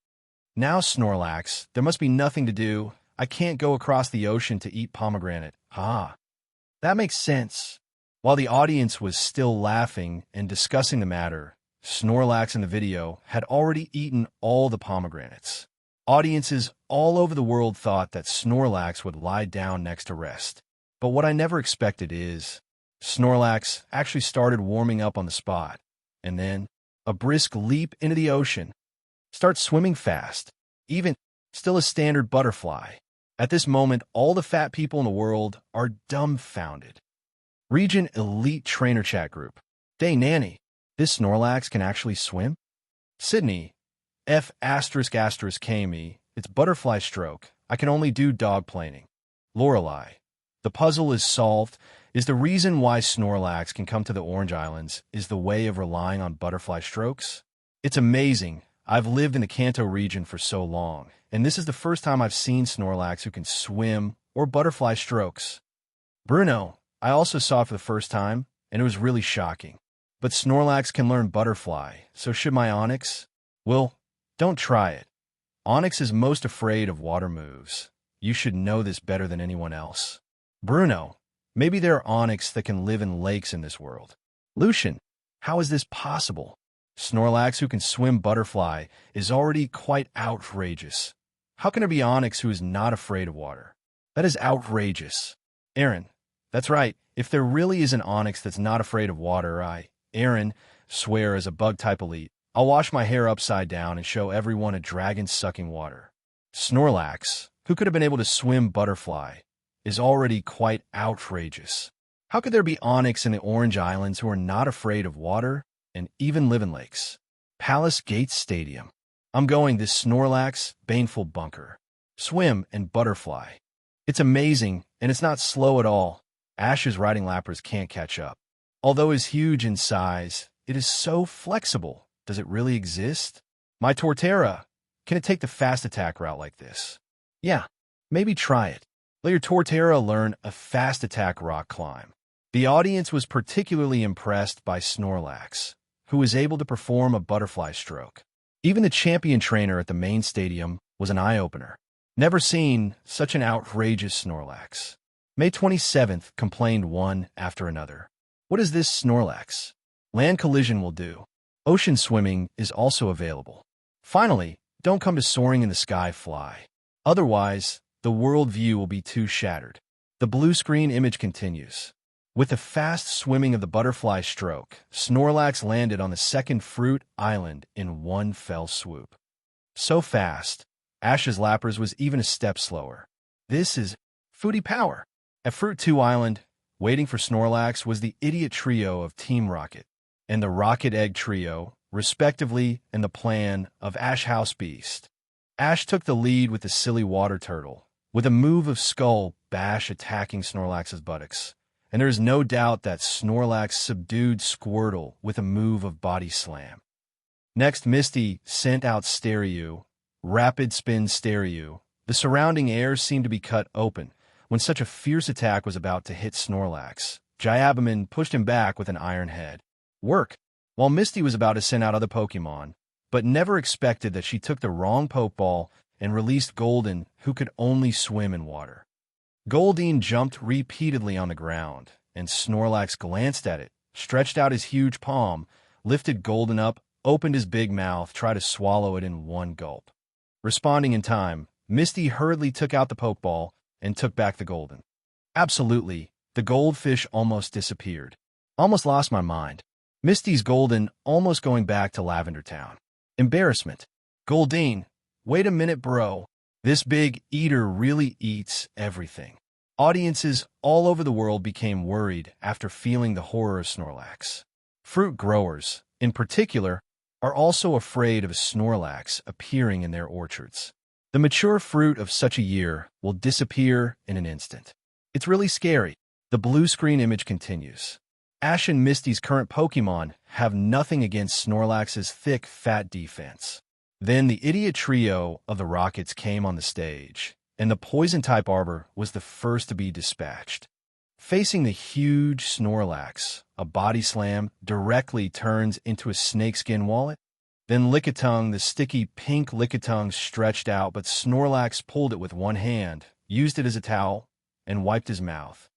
Snorlax, there must be nothing to do. I can't go across the ocean to eat pomegranate. Ah, that makes sense. While the audience was still laughing and discussing the matter, Snorlax in the video had already eaten all the pomegranates. Audiences all over the world thought that Snorlax would lie down next to rest. But what I never expected is, Snorlax actually started warming up on the spot, and then a brisk leap into the ocean, start swimming fast, even still a standard butterfly. At this moment, all the fat people in the world are dumbfounded. Region Elite Trainer Chat Group. Day Nanny, this Snorlax can actually swim? Sydney, F asterisk asterisk KME, it's butterfly stroke. I can only do dog planing. Lorelei, the puzzle is solved. Is the reason why Snorlax can come to the Orange Islands is the way of relying on butterfly strokes? It's amazing. I've lived in the Kanto region for so long, and this is the first time I've seen Snorlax who can swim or butterfly strokes. Bruno, I also saw it for the first time, and it was really shocking. But Snorlax can learn butterfly, so should my Onix? Well, don't try it. Onix is most afraid of water moves. You should know this better than anyone else. Bruno, maybe there are Onix that can live in lakes in this world. Lucian, how is this possible? Snorlax who can swim butterfly is already quite outrageous. How can there be Onix who is not afraid of water? That is outrageous. Aaron, that's right. If there really is an Onix that's not afraid of water, Aaron, swear as a bug-type elite, I'll wash my hair upside down and show everyone a dragon sucking water. Snorlax, who could have been able to swim butterfly, is already quite outrageous. How could there be Onix in the Orange Islands who are not afraid of water and even live in lakes? Palace Gates Stadium. I'm going this Snorlax, baneful bunker. Swim and butterfly. It's amazing, and it's not slow at all. Ash's riding lappers can't catch up. Although it is huge in size, it is so flexible. Does it really exist? My Torterra, can it take the fast attack route like this? Yeah, maybe try it. Let your Torterra learn a fast attack rock climb. The audience was particularly impressed by Snorlax, who was able to perform a butterfly stroke. Even the champion trainer at the main stadium was an eye-opener. Never seen such an outrageous Snorlax. May 27th complained one after another. What is this Snorlax? Land collision will do. Ocean swimming is also available. Finally, don't come to soaring in the sky fly. Otherwise, the world view will be too shattered. The blue screen image continues. With the fast swimming of the butterfly stroke, Snorlax landed on the second fruit island in one fell swoop. So fast, Ash's Lappers was even a step slower. This is foodie power. At Fruit 2 Island, waiting for Snorlax was the idiot trio of Team Rocket and the Rocket Egg trio, respectively, and the plan of Ash House Beast. Ash took the lead with the silly water turtle, with a move of Skull Bash attacking Snorlax's buttocks. And there is no doubt that Snorlax subdued Squirtle with a move of Body Slam. Next, Misty sent out Staryu, Rapid Spin Staryu. The surrounding air seemed to be cut open when such a fierce attack was about to hit Snorlax. Jyabaman pushed him back with an Iron Head. Work! While Misty was about to send out other Pokemon, but never expected that she took the wrong Pokeball and released Golden, who could only swim in water. Goldeen jumped repeatedly on the ground, and Snorlax glanced at it, stretched out his huge palm, lifted Golden up, opened his big mouth, tried to swallow it in one gulp. Responding in time, Misty hurriedly took out the Pokeball and took back the Golden. Absolutely, the goldfish almost disappeared. Almost lost my mind. Misty's Golden almost going back to Lavender Town. Embarrassment. Goldeen, wait a minute, bro. This big eater really eats everything. Audiences all over the world became worried after feeling the horror of Snorlax. Fruit growers, in particular, are also afraid of a Snorlax appearing in their orchards. The mature fruit of such a year will disappear in an instant. It's really scary. The blue screen image continues. Ash and Misty's current Pokemon have nothing against Snorlax's thick, fat defense. Then the idiot trio of the Rockets came on the stage, and the Poison-type Arbor was the first to be dispatched. Facing the huge Snorlax, a Body Slam directly turns into a snakeskin wallet. Then Lickitung, the sticky pink Lickitung stretched out, but Snorlax pulled it with one hand, used it as a towel, and wiped his mouth.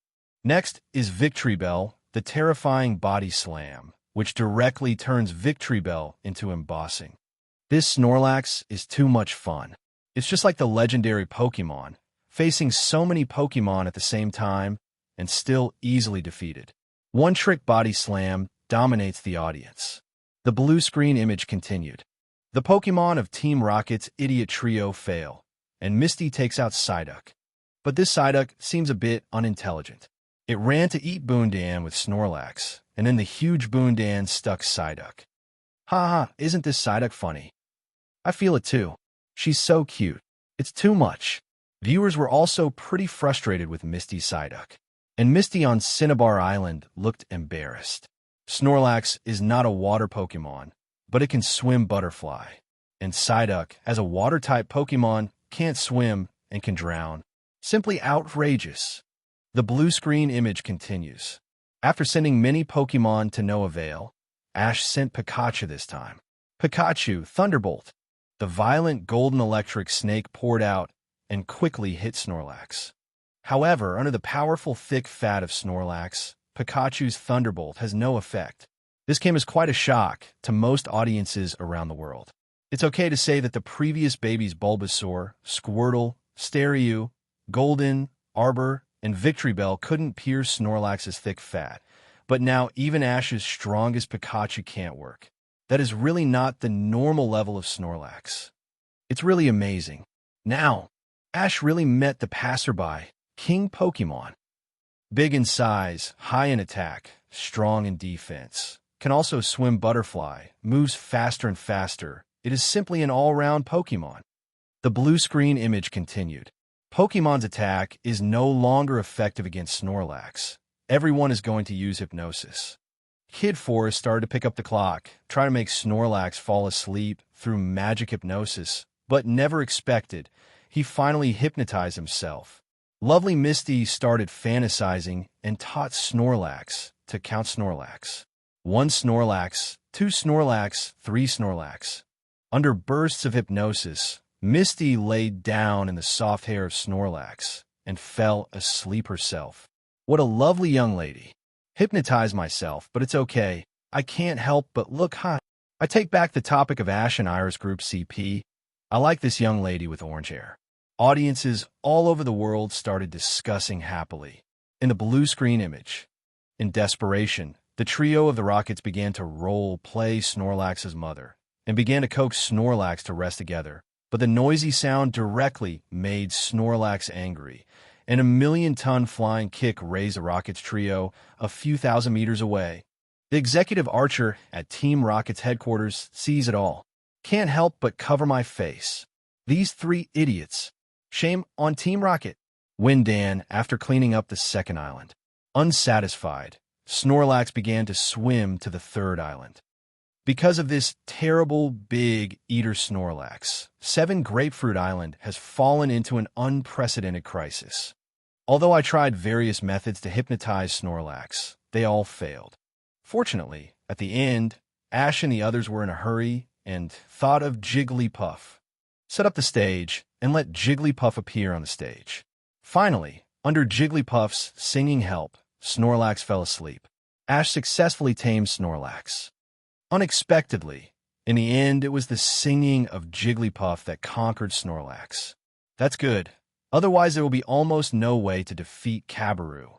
Next is Victory Bell, the terrifying body slam, which directly turns Victory Bell into embossing. This Snorlax is too much fun. It's just like the legendary Pokémon, facing so many Pokémon at the same time and still easily defeated. One trick body slam dominates the audience. The blue screen image continued. The Pokémon of Team Rocket's idiot trio fail, and Misty takes out Psyduck. But this Psyduck seems a bit unintelligent. It ran to eat Boondan with Snorlax, and then the huge Boondan stuck Psyduck. Haha, isn't this Psyduck funny? I feel it too. She's so cute. It's too much. Viewers were also pretty frustrated with Misty Psyduck, and Misty on Cinnabar Island looked embarrassed. Snorlax is not a water Pokémon, but it can swim butterfly, and Psyduck, as a water-type Pokémon, can't swim and can drown. Simply outrageous. The blue screen image continues. After sending many Pokémon to no avail, Ash sent Pikachu this time. Pikachu, Thunderbolt. The violent golden electric snake poured out and quickly hit Snorlax. However, under the powerful thick fat of Snorlax, Pikachu's Thunderbolt has no effect. This came as quite a shock to most audiences around the world. It's okay to say that the previous babies Bulbasaur, Squirtle, Staryu, Golden, Arbor, and Victory Bell couldn't pierce Snorlax's thick fat, but now even Ash's strongest Pikachu can't work. That is really not the normal level of Snorlax. It's really amazing. Now, Ash really met the passerby, King Pokémon. Big in size, high in attack, strong in defense. Can also swim butterfly, moves faster and faster. It is simply an all-round Pokémon. The blue screen image continued. Pokémon's attack is no longer effective against Snorlax. Everyone is going to use hypnosis. Kid Forest started to pick up the clock, try to make Snorlax fall asleep through magic hypnosis, but never expected. He finally hypnotized himself. Lovely Misty started fantasizing and taught Snorlax to count Snorlax. 1 Snorlax, 2 Snorlax, 3 Snorlax. Under bursts of hypnosis, Misty laid down in the soft hair of Snorlax and fell asleep herself. What a lovely young lady. Hypnotized myself, but it's okay. I can't help but look hot. I take back the topic of Ash and Iris Group CP. I like this young lady with orange hair. Audiences all over the world started discussing happily. In the blue screen image, in desperation, the trio of the Rockets began to role-play Snorlax's mother and began to coax Snorlax to rest together. But the noisy sound directly made Snorlax angry, and a million-ton flying kick raised the Rockets trio a few thousand meters away. The executive archer at Team Rocket's headquarters sees it all. Can't help but cover my face. These 3 idiots. Shame on Team Rocket. Windan, after cleaning up the second island. Unsatisfied, Snorlax began to swim to the third island. Because of this terrible big eater Snorlax, 7 Grapefruit Island has fallen into an unprecedented crisis. Although I tried various methods to hypnotize Snorlax, they all failed. Fortunately, at the end, Ash and the others were in a hurry and thought of Jigglypuff. Set up the stage and let Jigglypuff appear on the stage. Finally, under Jigglypuff's singing help, Snorlax fell asleep. Ash successfully tamed Snorlax. Unexpectedly, in the end, it was the singing of Jigglypuff that conquered Snorlax. That's good. Otherwise, there will be almost no way to defeat Kabaru.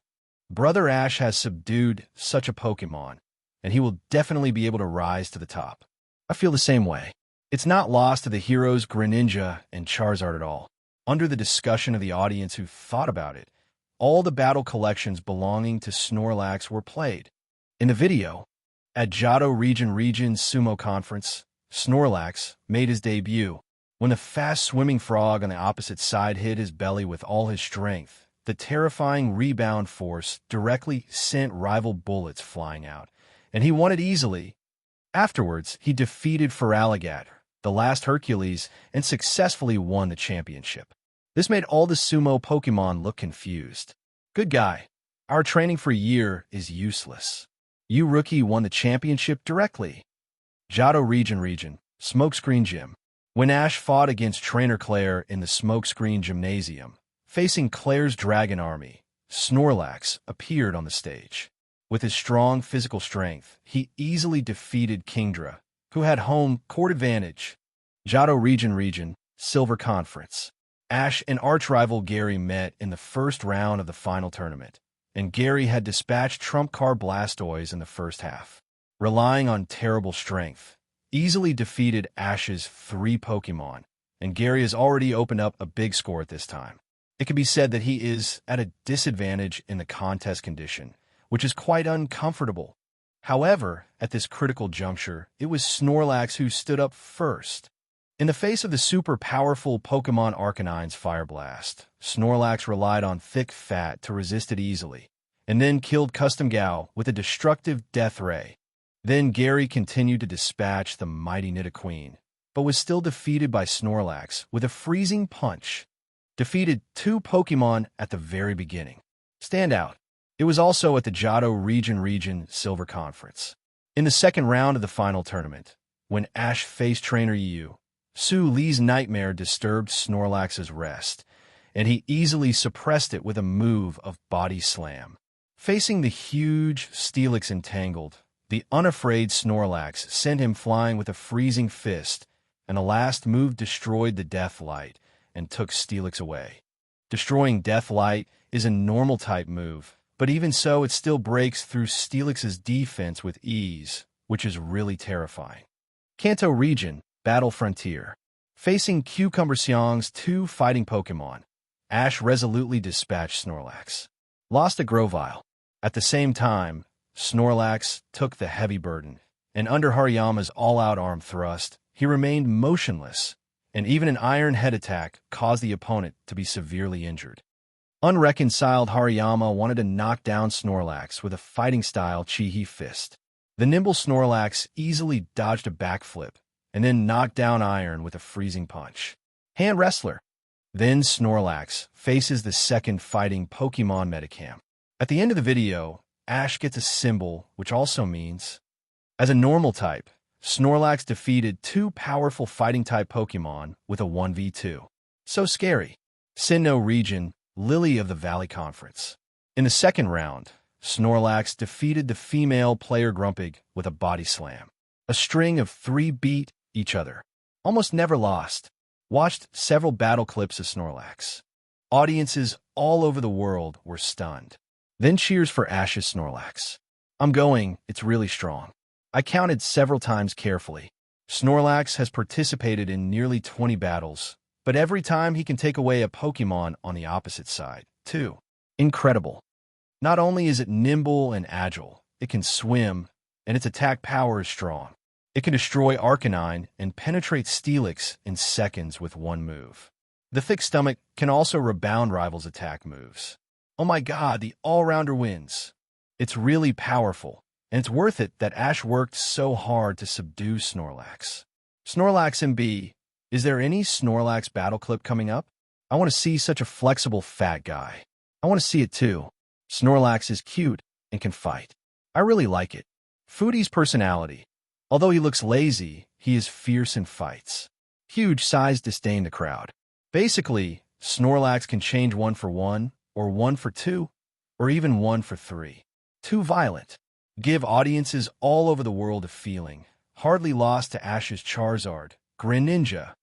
Brother Ash has subdued such a Pokémon, and he will definitely be able to rise to the top. I feel the same way. It's not lost to the heroes Greninja and Charizard at all. Under the discussion of the audience who thought about it, all the battle collections belonging to Snorlax were played. In the video, at Johto Region's Sumo Conference, Snorlax made his debut. When the fast-swimming frog on the opposite side hit his belly with all his strength, the terrifying rebound force directly sent rival bullets flying out, and he won it easily. Afterwards, he defeated Feraligatr, the last Hercules, and successfully won the championship. This made all the sumo Pokémon look confused. Good guy. Our training for a year is useless. You rookie won the championship directly. Johto Region, Smokescreen Gym. When Ash fought against Trainer Claire in the Smokescreen Gymnasium, facing Claire's dragon army, Snorlax appeared on the stage. With his strong physical strength, he easily defeated Kingdra, who had home court advantage. Johto Region, Silver Conference. Ash and arch-rival Gary met in the first round of the final tournament, and Gary had dispatched trump card Blastoise in the first half. Relying on terrible strength, easily defeated Ash's 3 Pokémon, and Gary has already opened up a big score at this time. It can be said that he is at a disadvantage in the contest condition, which is quite uncomfortable. However, at this critical juncture, it was Snorlax who stood up first. In the face of the super powerful Pokemon Arcanine's Fire Blast, Snorlax relied on thick fat to resist it easily, and then killed Custom Gao with a destructive Death Ray. Then Gary continued to dispatch the mighty Nidoqueen, but was still defeated by Snorlax with a freezing punch. Defeated 2 Pokemon at the very beginning. Standout. It was also at the Johto Region Silver Conference. In the second round of the final tournament, when Ash faced Trainer Yu, Su Li's Nightmare disturbed Snorlax's rest, and he easily suppressed it with a move of Body Slam. Facing the huge Steelix Entangled, the unafraid Snorlax sent him flying with a freezing fist, and the last move destroyed the Death Light and took Steelix away. Destroying Death Light is a normal type move, but even so it still breaks through Steelix's defense with ease, which is really terrifying. Kanto Region, Battle Frontier. Facing Cucumber Xiang's 2 fighting Pokemon, Ash resolutely dispatched Snorlax. Lost to Grovyle. At the same time, Snorlax took the heavy burden, and under Hariyama's all-out arm thrust, he remained motionless, and even an Iron Head attack caused the opponent to be severely injured. Unreconciled Hariyama wanted to knock down Snorlax with a fighting-style Chi-Hi Fist. The nimble Snorlax easily dodged a backflip, and then knocked down Iron with a freezing punch. Hand Wrestler. Then Snorlax faces the second fighting Pokemon Metacam. At the end of the video, Ash gets a symbol, which also means, as a normal type, Snorlax defeated 2 powerful fighting-type Pokemon with a 1v2. So scary. Sinnoh Region, Lily of the Valley Conference. In the second round, Snorlax defeated the female player Grumpig with a Body Slam. A string of 3 beat each other. Almost never lost. Watched several battle clips of Snorlax. Audiences all over the world were stunned. Then cheers for Ash's Snorlax. I'm going, it's really strong. I counted several times carefully. Snorlax has participated in nearly 20 battles, but every time he can take away a Pokemon on the opposite side, too. Incredible. Not only is it nimble and agile, it can swim, and its attack power is strong. It can destroy Arcanine and penetrate Steelix in seconds with one move. The thick stomach can also rebound rivals' attack moves. Oh my god, the all-rounder wins. It's really powerful, and it's worth it that Ash worked so hard to subdue Snorlax. Snorlax MB, is there any Snorlax battle clip coming up? I want to see such a flexible fat guy. I want to see it too. Snorlax is cute and can fight. I really like it. Foodie's personality. Although he looks lazy, he is fierce in fights. Huge size disdain the crowd. Basically, Snorlax can change 1 for 1, or 1 for 2, or even 1 for 3. Too violent. Give audiences all over the world a feeling. Hardly lost to Ash's Charizard, Greninja.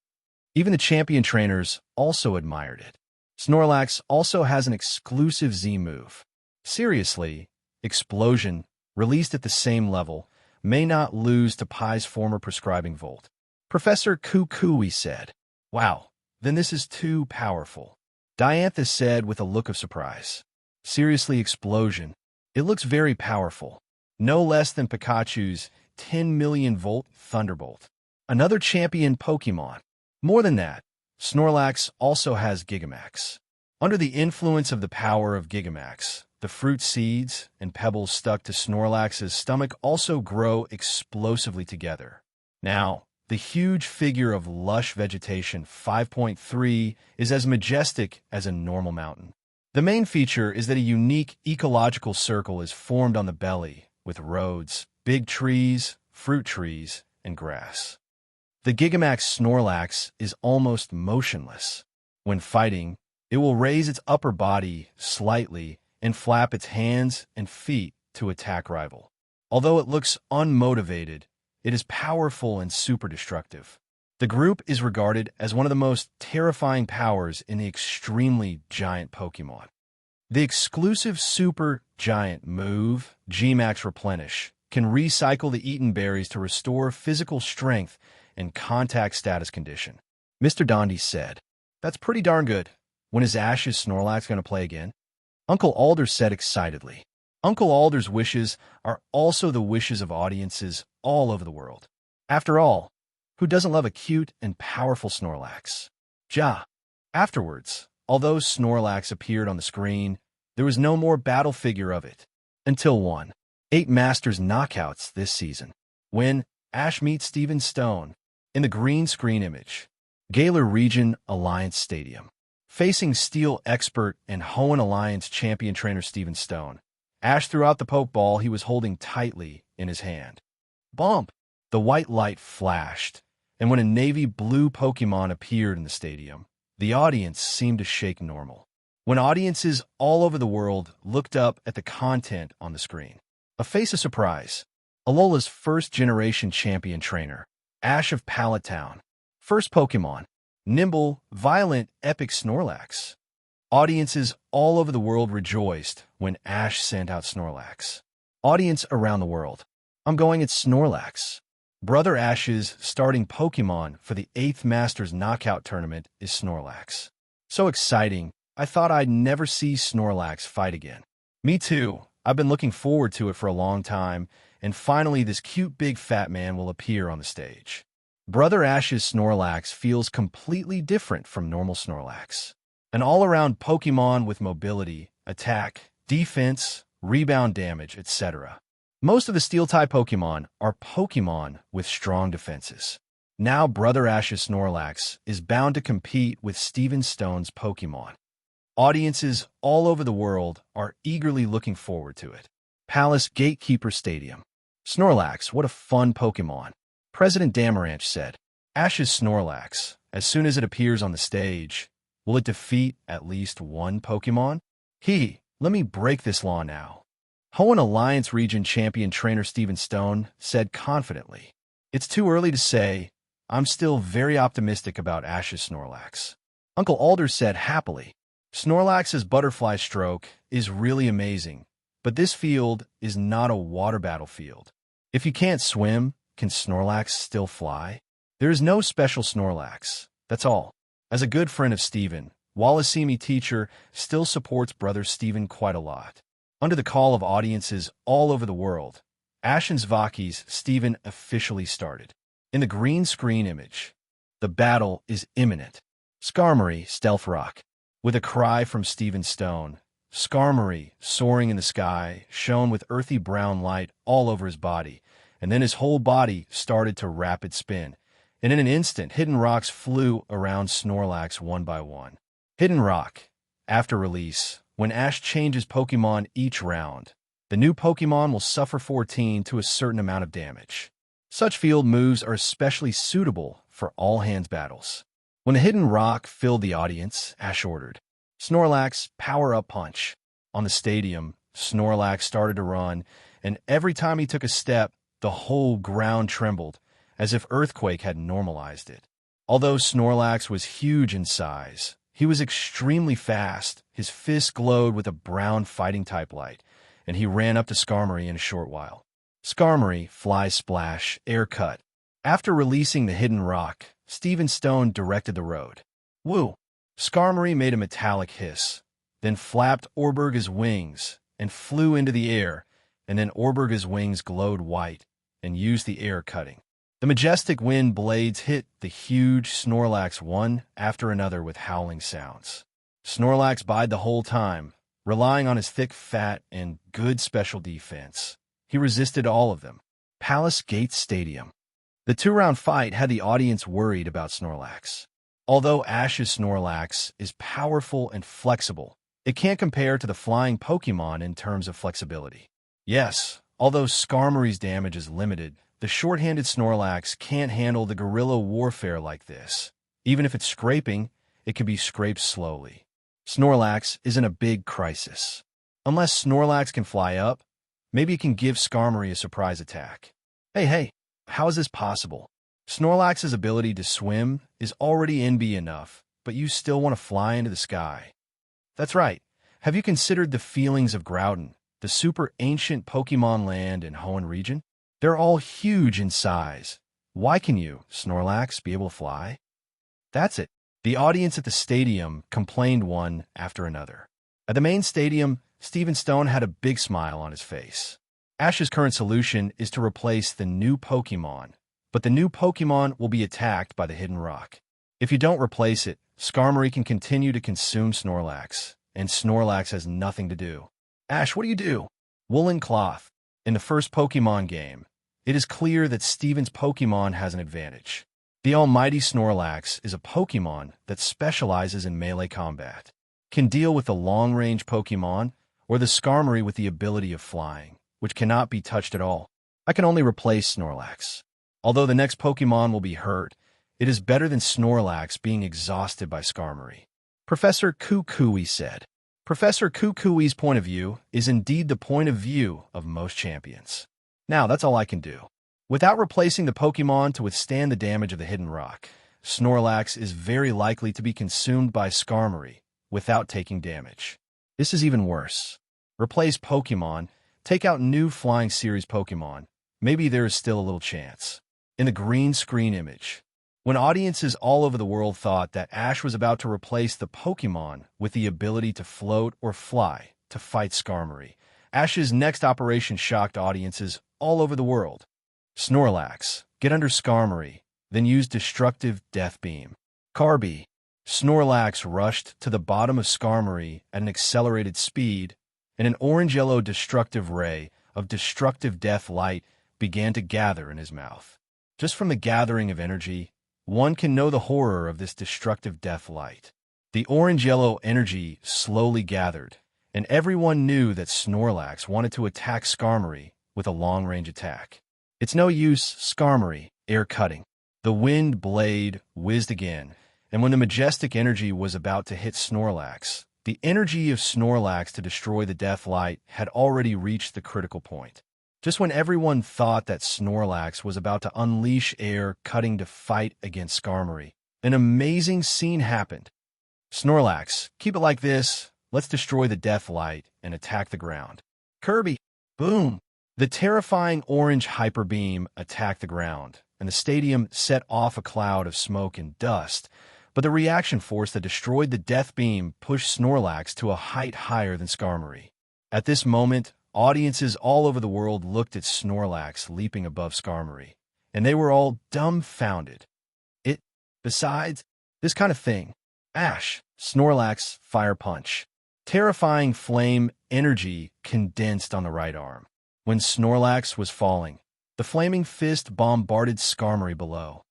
Even the champion trainers also admired it. Snorlax also has an exclusive Z move. Seriously, Explosion, released at the same level, may not lose to Pai's former prescribing Volt. Professor Kukui said, "Wow, then this is too powerful." Diantha said with a look of surprise. Seriously, Explosion. It looks very powerful. No less than Pikachu's 10 million volt Thunderbolt. Another champion Pokemon. More than that, Snorlax also has Gigamax. Under the influence of the power of Gigamax, the fruit seeds and pebbles stuck to Snorlax's stomach also grow explosively together. Now, the huge figure of lush vegetation 5.3 is as majestic as a normal mountain. The main feature is that a unique ecological circle is formed on the belly, with roads, big trees, fruit trees, and grass. The Gigamax Snorlax is almost motionless. When fighting, it will raise its upper body slightly and flap its hands and feet to attack rival. Although it looks unmotivated, it is powerful and super destructive. The group is regarded as one of the most terrifying powers in the extremely giant Pokémon. The exclusive Super Giant move, Gmax Replenish, can recycle the eaten berries to restore physical strength and contact status condition. Mr. Dundie said, "That's pretty darn good. When is Ash's Snorlax going to play again?" Uncle Alder said excitedly. Uncle Alder's wishes are also the wishes of audiences all over the world. After all, who doesn't love a cute and powerful Snorlax? Afterwards, although Snorlax appeared on the screen, there was no more battle figure of it. Until 8 Masters knockouts this season. When Ash meets Steven Stone in the green screen image. Galar Region Alliance Stadium. Facing Steel Expert and Hoenn Alliance champion trainer Steven Stone, Ash threw out the Pokeball he was holding tightly in his hand. Bump! The white light flashed, and when a navy blue Pokemon appeared in the stadium, the audience seemed to shake normal. When audiences all over the world looked up at the content on the screen, a face of surprise. Alola's first-generation champion trainer, Ash of Pallet Town. First Pokemon, nimble, violent, epic Snorlax. Audiences all over the world rejoiced when Ash sent out Snorlax. Audience around the world, I'm going at Snorlax. Brother Ash's starting Pokemon for the 8th Masters Knockout Tournament is Snorlax. So exciting, I thought I'd never see Snorlax fight again. Me too, I've been looking forward to it for a long time, and finally this cute big fat man will appear on the stage. Brother Ash's Snorlax feels completely different from normal Snorlax. An all-around Pokemon with mobility, attack, defense, rebound damage, etc. Most of the Steel-type Pokemon are Pokemon with strong defenses. Now Brother Ash's Snorlax is bound to compete with Steven Stone's Pokemon. Audiences all over the world are eagerly looking forward to it. Palace Gatekeeper Stadium. Snorlax, what a fun Pokemon. President Damaranch said, Ash's Snorlax, as soon as it appears on the stage, will it defeat at least one Pokemon? Let me break this law now. Hoenn Alliance Region Champion Trainer Steven Stone said confidently, It's too early to say. I'm still very optimistic about Ash's Snorlax. Uncle Alder said happily, Snorlax's butterfly stroke is really amazing, but this field is not a water battlefield. If you can't swim, can Snorlax still fly? There is no special Snorlax, that's all. As a good friend of Steven, Wallacemi teacher still supports brother Steven quite a lot. Under the call of audiences all over the world, Ashen's Vaki's Steven officially started. In the green screen image, the battle is imminent. Skarmory, Stealth Rock. With a cry from Steven Stone, Skarmory, soaring in the sky, shone with earthy brown light all over his body, and then his whole body started to rapid spin. And in an instant, Hidden Rocks flew around Snorlax one by one. Hidden Rock. After release, when Ash changes Pokemon each round, the new Pokemon will suffer 14 to a certain amount of damage. Such field moves are especially suitable for all-hands battles. When the Hidden Rock filled the audience, Ash ordered, Snorlax, power-up punch. On the stadium, Snorlax started to run, and every time he took a step, the whole ground trembled, as if Earthquake had normalized it. Although Snorlax was huge in size, he was extremely fast. His fist glowed with a brown fighting-type light, and he ran up to Skarmory in a short while. Skarmory, Fly Splash, Air Cut. After releasing the Hidden Rock, Steven Stone directed the road. Woo! Skarmory made a metallic hiss, then flapped Orberga's wings and flew into the air, and then Orberga's wings glowed white and used the air cutting. The majestic wind blades hit the huge Snorlax one after another with howling sounds. Snorlax bide the whole time, relying on his thick fat and good special defense. He resisted all of them. Palace Gate Stadium. The 2-round fight had the audience worried about Snorlax. Although Ash's Snorlax is powerful and flexible, it can't compare to the flying Pokemon in terms of flexibility. Yes, although Skarmory's damage is limited, the short-handed Snorlax can't handle the guerrilla warfare like this. Even if it's scraping, it can be scraped slowly. Snorlax is in a big crisis. Unless Snorlax can fly up, maybe it can give Skarmory a surprise attack. Hey, how is this possible? Snorlax's ability to swim is already NB enough, but you still want to fly into the sky. That's right. Have you considered the feelings of Groudon, the super ancient Pokemon land in Hoenn region? They're all huge in size. Why can you, Snorlax, be able to fly? That's it. The audience at the stadium complained one after another. At the main stadium, Steven Stone had a big smile on his face. Ash's current solution is to replace the new Pokemon, but the new Pokemon will be attacked by the Hidden Rock. If you don't replace it, Skarmory can continue to consume Snorlax, and Snorlax has nothing to do. Ash, what do you do? Woolen Cloth. In the first Pokemon game, it is clear that Steven's Pokemon has an advantage. The almighty Snorlax is a Pokemon that specializes in melee combat, can deal with the long-range Pokemon, or the Skarmory with the ability of flying, which cannot be touched at all. I can only replace Snorlax. Although the next Pokemon will be hurt, it is better than Snorlax being exhausted by Skarmory. Professor Kukui said. Professor Kukui's point of view is indeed the point of view of most champions. Now, that's all I can do. Without replacing the Pokemon to withstand the damage of the Hidden Rock, Snorlax is very likely to be consumed by Skarmory without taking damage. This is even worse. Replace Pokemon, take out new Flying Series Pokemon. Maybe there is still a little chance. In the green screen image, when audiences all over the world thought that Ash was about to replace the Pokemon with the ability to float or fly to fight Skarmory, Ash's next operation shocked audiences all over the world. Snorlax, get under Skarmory, then use Destructive Death Beam. Carby. Snorlax rushed to the bottom of Skarmory at an accelerated speed, and an orange-yellow destructive ray of destructive death light began to gather in his mouth. Just from the gathering of energy, one can know the horror of this destructive death light. The orange-yellow energy slowly gathered, and everyone knew that Snorlax wanted to attack Skarmory with a long-range attack. It's no use, Skarmory, air cutting. The wind blade whizzed again, and when the majestic energy was about to hit Snorlax, the energy of Snorlax to destroy the death light had already reached the critical point. Just when everyone thought that Snorlax was about to unleash air cutting to fight against Skarmory, an amazing scene happened. Snorlax, keep it like this. Let's destroy the death light and attack the ground. Kirby, boom! The terrifying orange hyper beam attacked the ground, and the stadium set off a cloud of smoke and dust, but the reaction force that destroyed the death beam pushed Snorlax to a height higher than Skarmory. At this moment, audiences all over the world looked at Snorlax leaping above Skarmory, and they were all dumbfounded. Besides, this kind of thing. Ash, Snorlax, Fire Punch. Terrifying flame energy condensed on the right arm. When Snorlax was falling, the flaming fist bombarded Skarmory below.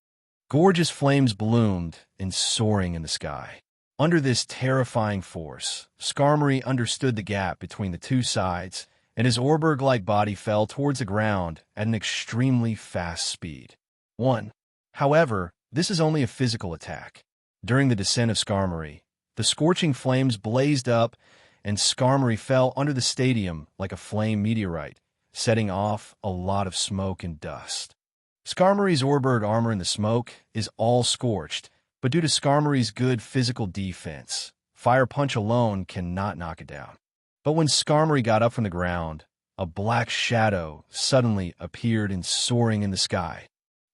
Gorgeous flames bloomed and soaring in the sky. Under this terrifying force, Skarmory understood the gap between the two sides, and his Orberg-like body fell towards the ground at an extremely fast speed. 1. However, this is only a physical attack. During the descent of Skarmory, the scorching flames blazed up, and Skarmory fell under the stadium like a flame meteorite, setting off a lot of smoke and dust. Skarmory's Orberg armor in the smoke is all scorched, but due to Skarmory's good physical defense, Fire Punch alone cannot knock it down. But when Skarmory got up from the ground, a black shadow suddenly appeared and soaring in the sky.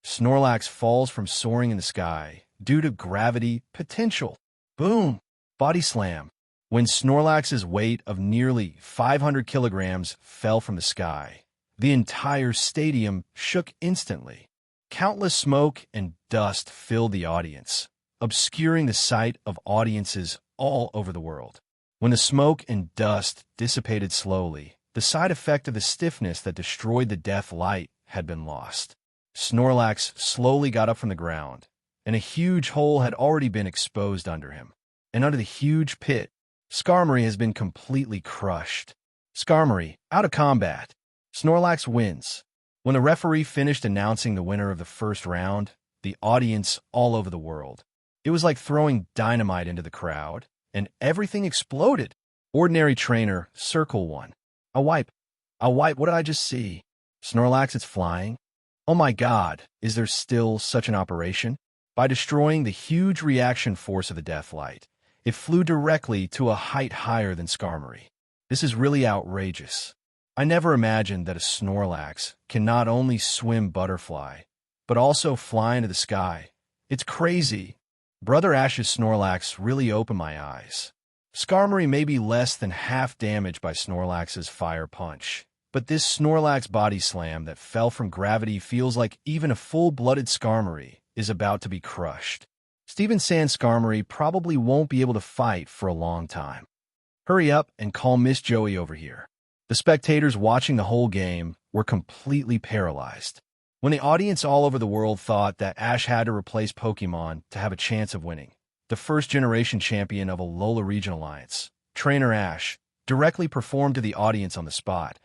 Snorlax falls from soaring in the sky due to gravity potential. Boom! Body slam. When Snorlax's weight of nearly 500 kilograms fell from the sky, the entire stadium shook instantly. Countless smoke and dust filled the audience, obscuring the sight of audiences all over the world. When the smoke and dust dissipated slowly, the side effect of the stiffness that destroyed the death light had been lost. Snorlax slowly got up from the ground, and a huge hole had already been exposed under him. And under the huge pit, Skarmory has been completely crushed. Skarmory, out of combat. Snorlax wins. When the referee finished announcing the winner of the first round, the audience all over the world, it was like throwing dynamite into the crowd, and everything exploded. Ordinary trainer, circle 1. A wipe. What did I just see? Snorlax, it's flying. Oh my god, is there still such an operation? By destroying the huge reaction force of the Deathlight, it flew directly to a height higher than Skarmory. This is really outrageous. I never imagined that a Snorlax can not only swim butterfly, but also fly into the sky. It's crazy. Brother Ash's Snorlax really opened my eyes. Skarmory may be less than half damaged by Snorlax's fire punch, but this Snorlax body slam that fell from gravity feels like even a full-blooded Skarmory is about to be crushed. Steven Sand's Skarmory probably won't be able to fight for a long time. Hurry up and call Miss Joey over here. The spectators watching the whole game were completely paralyzed. When the audience all over the world thought that Ash had to replace Pokémon to have a chance of winning, the first-generation champion of Alola Region Alliance, Trainer Ash, directly performed to the audience on the spot.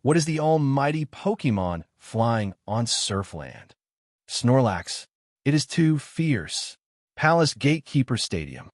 What is the almighty Pokémon flying on Surfland? Snorlax. It is too fierce. Palace Gatekeeper Stadium.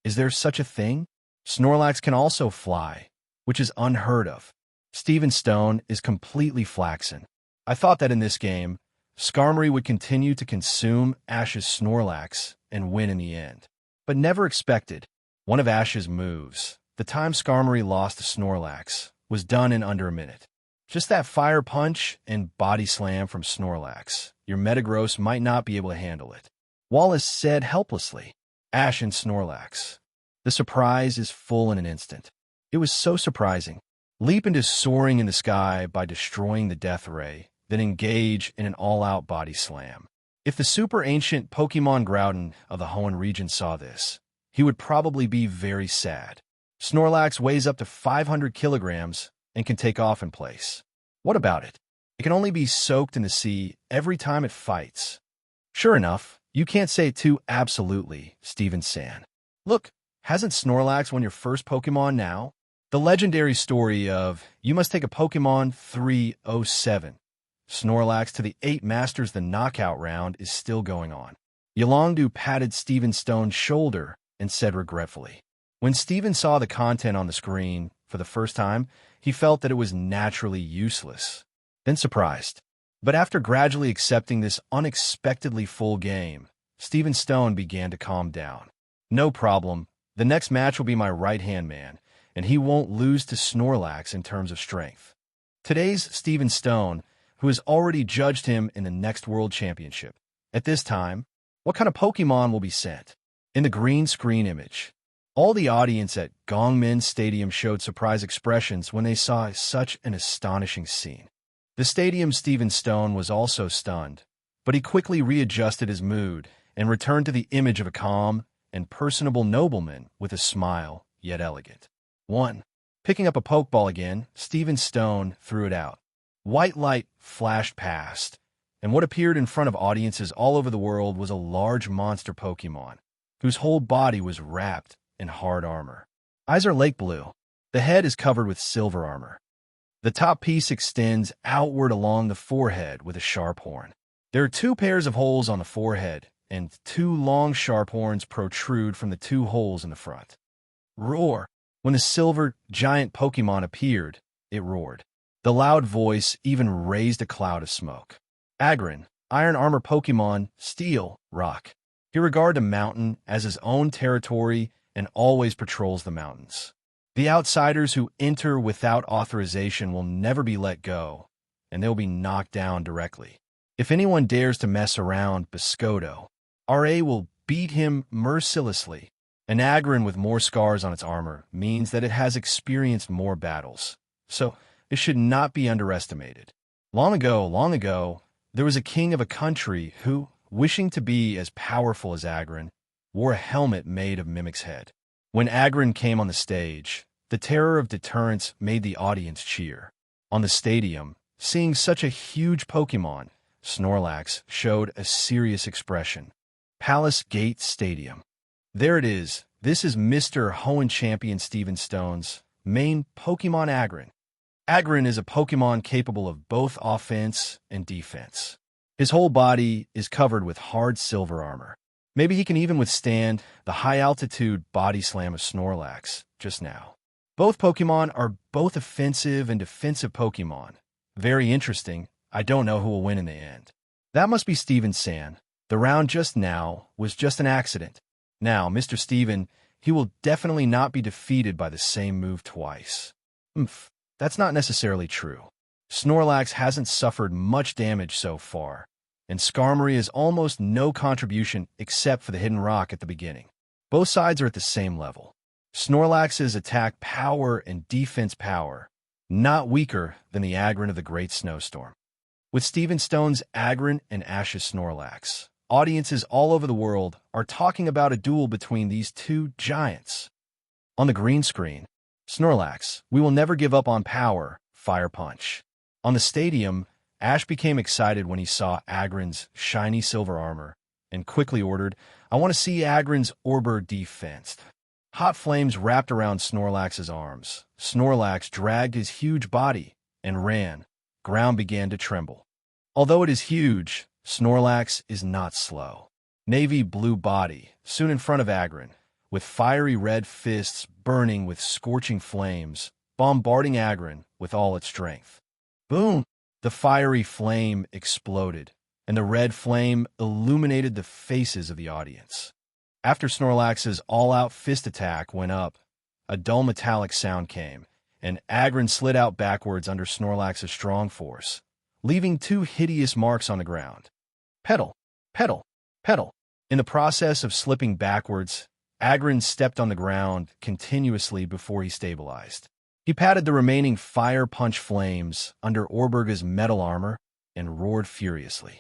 Is there such a thing? Snorlax can also fly, which is unheard of. Steven Stone is completely flaxen. I thought that in this game, Skarmory would continue to consume Ash's Snorlax and win in the end. But never expected. One of Ash's moves, the time Skarmory lost to Snorlax, was done in under a minute. Just that fire punch and body slam from Snorlax. Your Metagross might not be able to handle it. Wallace said helplessly. Ash and Snorlax. The surprise is full in an instant. It was so surprising. Leap into soaring in the sky by destroying the Death Ray, then engage in an all-out body slam. If the super ancient Pokemon Groudon of the Hoenn region saw this, he would probably be very sad. Snorlax weighs up to 500 kilograms and can take off in place. What about it? It can only be soaked in the sea every time it fights. Sure enough, you can't say it too absolutely, Steven Sand. Look, hasn't Snorlax won your first Pokemon now? The legendary story of, you must take a Pokemon 307. Snorlax to the 8 Masters the knockout round is still going on. Yolongdu patted Steven Stone's shoulder and said regretfully. When Steven saw the content on the screen for the first time, he felt that it was naturally useless, then surprised. But after gradually accepting this unexpectedly full game, Steven Stone began to calm down. No problem. The next match will be my right-hand man, and he won't lose to Snorlax in terms of strength. Today's Steven Stone, who has already judged him in the next World Championship. At this time, what kind of Pokemon will be sent? In the green screen image, all the audience at Gongmin Stadium showed surprised expressions when they saw such an astonishing scene. The stadium's Steven Stone was also stunned, but he quickly readjusted his mood and returned to the image of a calm and personable nobleman with a smile, yet elegant. 1. Picking up a Pokeball again, Steven Stone threw it out. White light flashed past, and what appeared in front of audiences all over the world was a large monster Pokemon, whose whole body was wrapped in hard armor. Eyes are lake blue. The head is covered with silver armor. The top piece extends outward along the forehead with a sharp horn. There are 2 pairs of holes on the forehead, and 2 long sharp horns protrude from the 2 holes in the front. Roar! When the silver giant Pokemon appeared, it roared. The loud voice even raised a cloud of smoke. Agron, iron armor Pokemon, steel, rock. He regarded the mountain as his own territory and always patrols the mountains. The outsiders who enter without authorization will never be let go, and they will be knocked down directly. If anyone dares to mess around Biscoto, RA will beat him mercilessly. An Agron with more scars on its armor means that it has experienced more battles, so it should not be underestimated. Long ago, there was a king of a country who, wishing to be as powerful as Agron, wore a helmet made of Mimic's head. When Agron came on the stage, the terror of deterrence made the audience cheer. On the stadium, seeing such a huge Pokemon, Snorlax showed a serious expression. Palace Gate Stadium. There it is. This is Mr. Hoenn Champion Steven Stone's main Pokemon Agron. Agron is a Pokemon capable of both offense and defense. His whole body is covered with hard silver armor. Maybe he can even withstand the high-altitude body slam of Snorlax just now. Both Pokemon are both offensive and defensive Pokemon. Very interesting. I don't know who will win in the end. That must be Steven San. The round just now was just an accident. Now, Mr. Steven, he will definitely not be defeated by the same move twice. That's not necessarily true. Snorlax hasn't suffered much damage so far, and Skarmory has almost no contribution except for the hidden rock at the beginning. Both sides are at the same level. Snorlax's attack power and defense power, not weaker than the Agron of the Great Snowstorm. With Steven Stone's Agron and Ash's Snorlax, audiences all over the world are talking about a duel between these two giants. On the green screen, Snorlax, we will never give up on power, Fire Punch. On the stadium, Ash became excited when he saw Agron's shiny silver armor and quickly ordered, I want to see Agron's Orber defense. Hot flames wrapped around Snorlax's arms. Snorlax dragged his huge body and ran. Ground began to tremble. Although it is huge, Snorlax is not slow. Navy blue body, soon in front of Agron, with fiery red fists burning with scorching flames, bombarding Agron with all its strength. Boom! The fiery flame exploded, and the red flame illuminated the faces of the audience. After Snorlax's all-out fist attack went up, a dull metallic sound came, and Agron slid out backwards under Snorlax's strong force, leaving two hideous marks on the ground. Pedal, pedal, pedal. In the process of slipping backwards, Agron stepped on the ground continuously before he stabilized. He patted the remaining fire punch flames under Orberga's metal armor and roared furiously.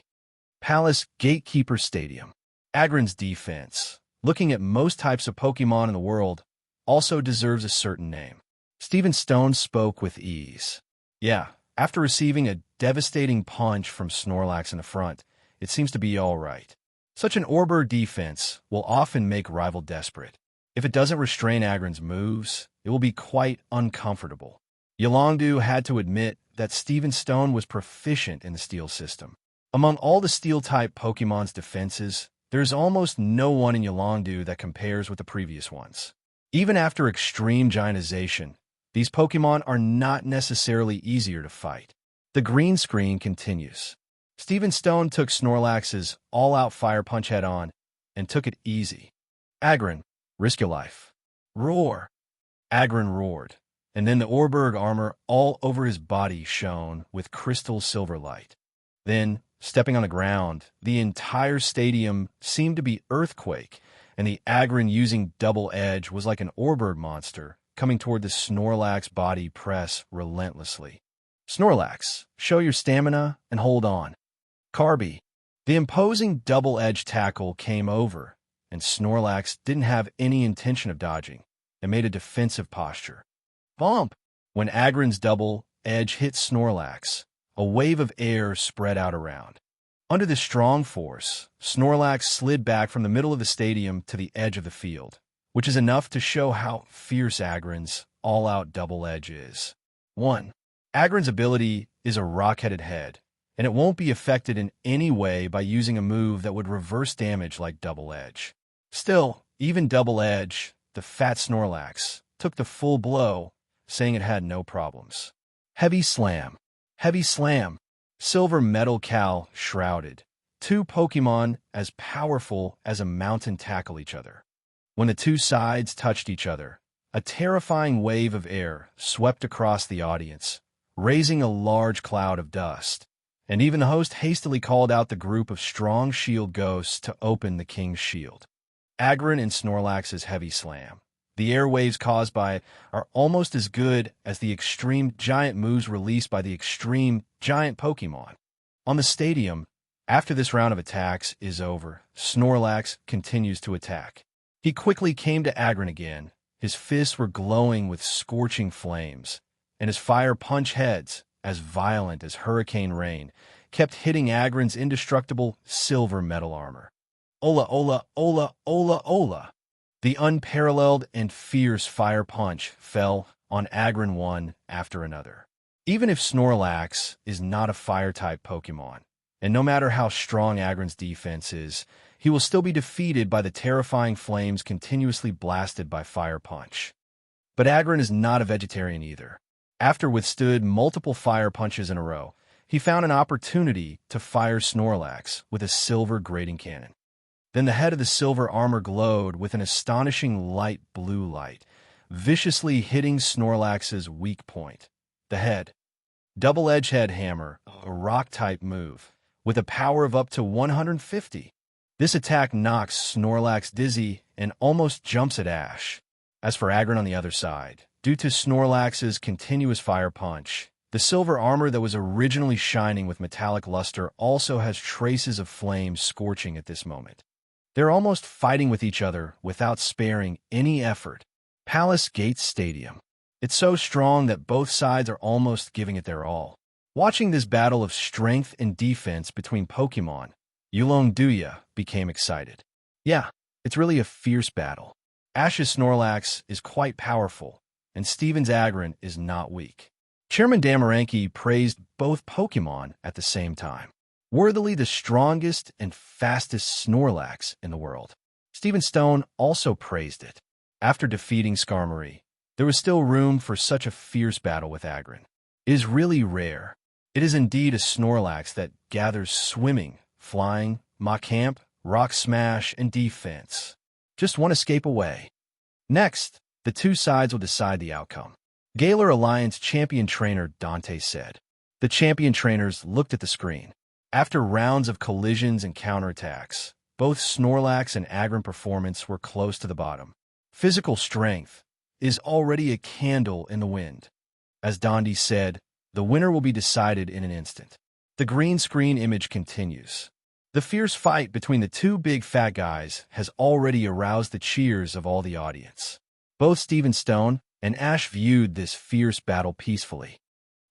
Palace Gatekeeper Stadium. Agron's defense, looking at most types of Pokemon in the world, also deserves a certain name. Steven Stone spoke with ease. Yeah, after receiving a devastating punch from Snorlax in the front, it seems to be all right. Such an Orber defense will often make rival desperate. If it doesn't restrain Agron's moves, it will be quite uncomfortable. Yolongdu had to admit that Steven Stone was proficient in the Steel system. Among all the Steel-type Pokemon's defenses, there's almost no one in Yolongdu that compares with the previous ones. Even after extreme giantization, these Pokemon are not necessarily easier to fight. The green screen continues. Steven Stone took Snorlax's all-out fire punch head-on and took it easy. Agron, risk your life. Roar! Agron roared, and then the Orberg armor all over his body shone with crystal silver light. Then, stepping on the ground, the entire stadium seemed to be earthquake, and the Agron using double edge was like an Orberg monster coming toward the Snorlax body press relentlessly. Snorlax, show your stamina and hold on. Carby. The imposing double-edged tackle came over, and Snorlax didn't have any intention of dodging and made a defensive posture. Bump! When Agron's double edge hit Snorlax, a wave of air spread out around. Under the strong force, Snorlax slid back from the middle of the stadium to the edge of the field, which is enough to show how fierce Agron's all-out double edge is. 1. Agron's ability is a rock-headed head, and it won't be affected in any way by using a move that would reverse damage like Double Edge. Still, even Double Edge, the fat Snorlax, took the full blow, saying it had no problems. Heavy Slam. Heavy Slam. Silver Metal Cal shrouded. Two Pokemon as powerful as a mountain tackle each other. When the two sides touched each other, a terrifying wave of air swept across the audience, raising a large cloud of dust. And even the host hastily called out the group of strong shield ghosts to open the King's Shield. Agron and Snorlax's Heavy Slam. The airwaves caused by it are almost as good as the extreme giant moves released by the extreme giant Pokemon. On the stadium, after this round of attacks is over, Snorlax continues to attack. He quickly came to Agron again. His fists were glowing with scorching flames, and his fire punch heads, as violent as hurricane rain, kept hitting Agron's indestructible silver metal armor. Ola, ola, ola, ola, ola. The unparalleled and fierce fire punch fell on Agron one after another. Even if Snorlax is not a Fire-type Pokemon, and no matter how strong Aggron's defense is, he will still be defeated by the terrifying flames continuously blasted by Fire Punch. But Aggron is not a vegetarian either. After withstood multiple Fire Punches in a row, he found an opportunity to fire Snorlax with a silver grading cannon. Then the head of the silver armor glowed with an astonishing light blue light, viciously hitting Snorlax's weak point. The head. Double-edged head hammer, a rock-type move, with a power of up to 150. This attack knocks Snorlax dizzy and almost jumps at Ash. As for Aggron on the other side, due to Snorlax's continuous Fire Punch, the silver armor that was originally shining with metallic luster also has traces of flame scorching at this moment. They're almost fighting with each other without sparing any effort. Palace Gates Stadium. It's so strong that both sides are almost giving it their all. Watching this battle of strength and defense between Pokemon, Unorthodox became excited. Yeah, it's really a fierce battle. Ash's Snorlax is quite powerful, and Steven's Aggron is not weak. Chairman Damaranki praised both Pokemon at the same time. Worthily the strongest and fastest Snorlax in the world. Steven Stone also praised it. After defeating Skarmory, there was still room for such a fierce battle with Aggron. It is really rare. It is indeed a Snorlax that gathers swimming, flying, Machamp, rock smash, and defense. Just one escape away. Next, the two sides will decide the outcome. Galar Alliance champion trainer Dante said. The champion trainers looked at the screen. After rounds of collisions and counterattacks, both Snorlax and Aggron performance were close to the bottom. Physical strength is already a candle in the wind. As Dundie said, the winner will be decided in an instant. The green screen image continues. The fierce fight between the two big fat guys has already aroused the cheers of all the audience. Both Steven Stone and Ash viewed this fierce battle peacefully.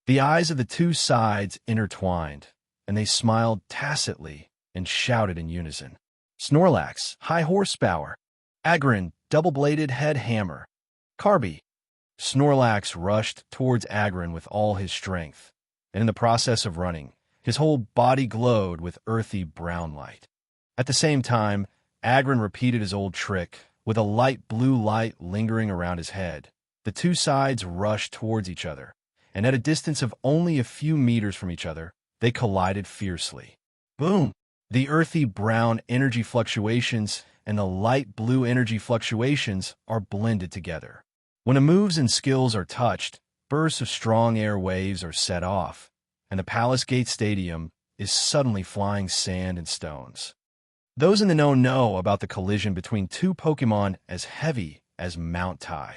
The eyes of the two sides intertwined, and they smiled tacitly and shouted in unison. Snorlax, high horsepower. Aggron, double-bladed head hammer. Carby. Snorlax rushed towards Aggron with all his strength, and in the process of running, his whole body glowed with earthy brown light. At the same time, Aggron repeated his old trick, with a light blue light lingering around his head. The two sides rushed towards each other, and at a distance of only a few meters from each other, they collided fiercely. Boom! The earthy brown energy fluctuations and the light blue energy fluctuations are blended together. When the moves and skills are touched, bursts of strong air waves are set off, and the Palace Gate Stadium is suddenly flying sand and stones. Those in the know about the collision between two Pokemon as heavy as Mount Tai.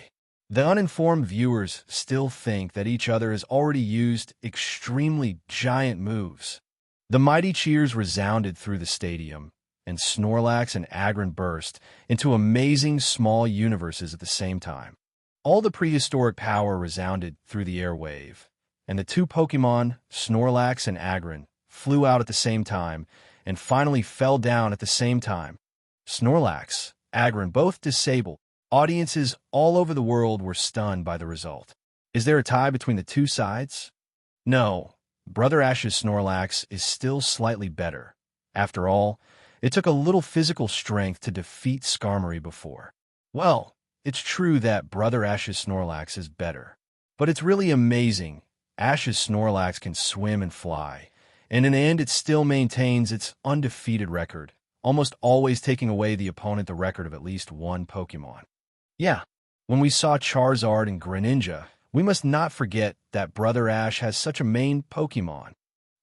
The uninformed viewers still think that each other has already used extremely giant moves. The mighty cheers resounded through the stadium, and Snorlax and Aggron burst into amazing small universes at the same time. All the prehistoric power resounded through the airwave, and the two Pokemon, Snorlax and Aggron, flew out at the same time and finally fell down at the same time. Snorlax, Aggron both disabled. Audiences all over the world were stunned by the result. Is there a tie between the two sides? No. Brother Ash's Snorlax is still slightly better. After all, it took a little physical strength to defeat Skarmory before. Well, it's true that Brother Ash's Snorlax is better. But it's really amazing. Ash's Snorlax can swim and fly, and in the end it still maintains its undefeated record, almost always taking away the opponent the record of at least one Pokemon. Yeah, when we saw Charizard and Greninja, we must not forget that Brother Ash has such a main Pokemon.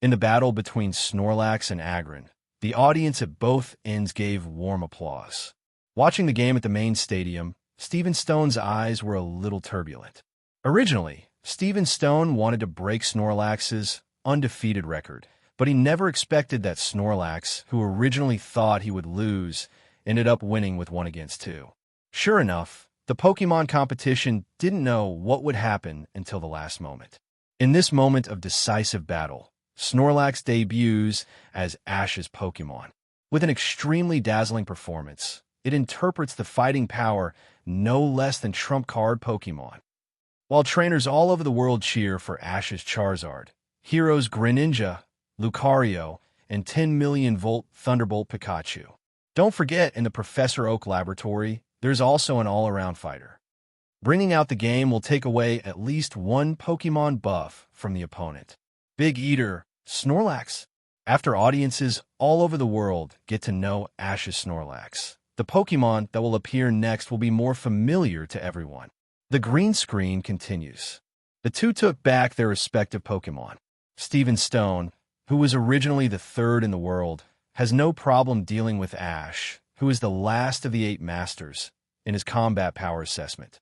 In the battle between Snorlax and Aggron, the audience at both ends gave warm applause. Watching the game at the main stadium, Steven Stone's eyes were a little turbulent. Originally, Steven Stone wanted to break Snorlax's undefeated record, but he never expected that Snorlax, who originally thought he would lose, ended up winning with 1-2. Sure enough, the Pokemon competition didn't know what would happen until the last moment. In this moment of decisive battle, Snorlax debuts as Ash's Pokemon. With an extremely dazzling performance, it interprets the fighting power no less than trump card Pokemon. While trainers all over the world cheer for Ash's Charizard, heroes Greninja, Lucario, and 10 million volt Thunderbolt Pikachu. Don't forget, in the Professor Oak laboratory, there's also an all-around fighter. Bringing out the game will take away at least one Pokemon buff from the opponent. Big Eater, Snorlax. After audiences all over the world get to know Ash's Snorlax, the Pokemon that will appear next will be more familiar to everyone. The green screen continues. The two took back their respective Pokemon. Steven Stone, who was originally the third in the world, has no problem dealing with Ash, who is the last of the 8 Masters, in his combat power assessment.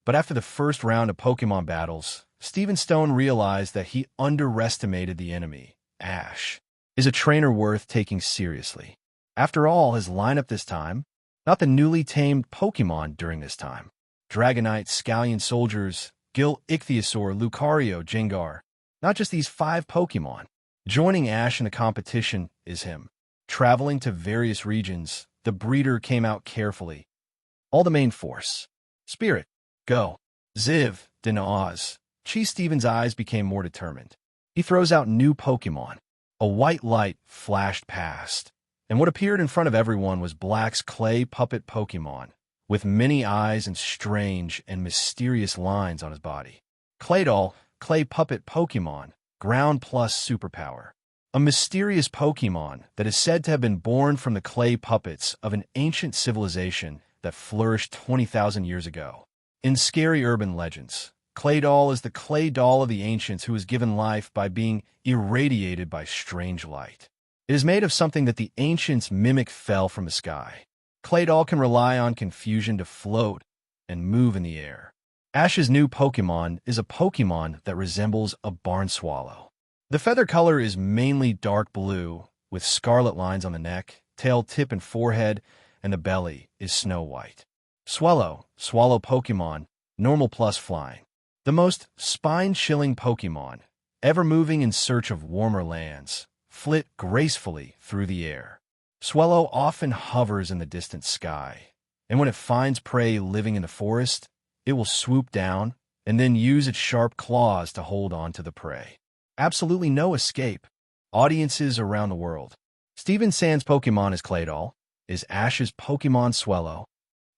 But after the first round of Pokemon battles, Steven Stone realized that he underestimated the enemy. Ash is a trainer worth taking seriously. After all, his lineup this time, not the newly tamed Pokemon during this time. Dragonite, Scallion Soldiers, Gil Ichthyosaur, Lucario, Jengar. Not just these 5 Pokemon. Joining Ash in the competition is him. Traveling to various regions, the breeder came out carefully. All the main force. Spirit, go. Ziv, Dinaz. Chi Steven's eyes became more determined. He throws out new Pokemon. A white light flashed past, and what appeared in front of everyone was Black's clay puppet Pokemon, with many eyes and strange and mysterious lines on his body. Claydol, clay puppet Pokemon, ground plus superpower. A mysterious Pokemon that is said to have been born from the clay puppets of an ancient civilization that flourished 20,000 years ago. In scary urban legends, Claydol is the clay doll of the ancients who was given life by being irradiated by strange light. It is made of something that the ancients mimic fell from the sky. Claydol can rely on confusion to float and move in the air. Ash's new Pokemon is a Pokemon that resembles a barn swallow. The feather color is mainly dark blue, with scarlet lines on the neck, tail tip and forehead, and the belly is snow white. Swallow Pokemon, normal plus flying. The most spine-chilling Pokemon, ever moving in search of warmer lands, flit gracefully through the air. Swallow often hovers in the distant sky, and when it finds prey living in the forest, it will swoop down and then use its sharp claws to hold on to the prey. Absolutely no escape. Audiences around the world. Steven Sand's Pokemon is Claydol, is Ash's Pokemon Swallow.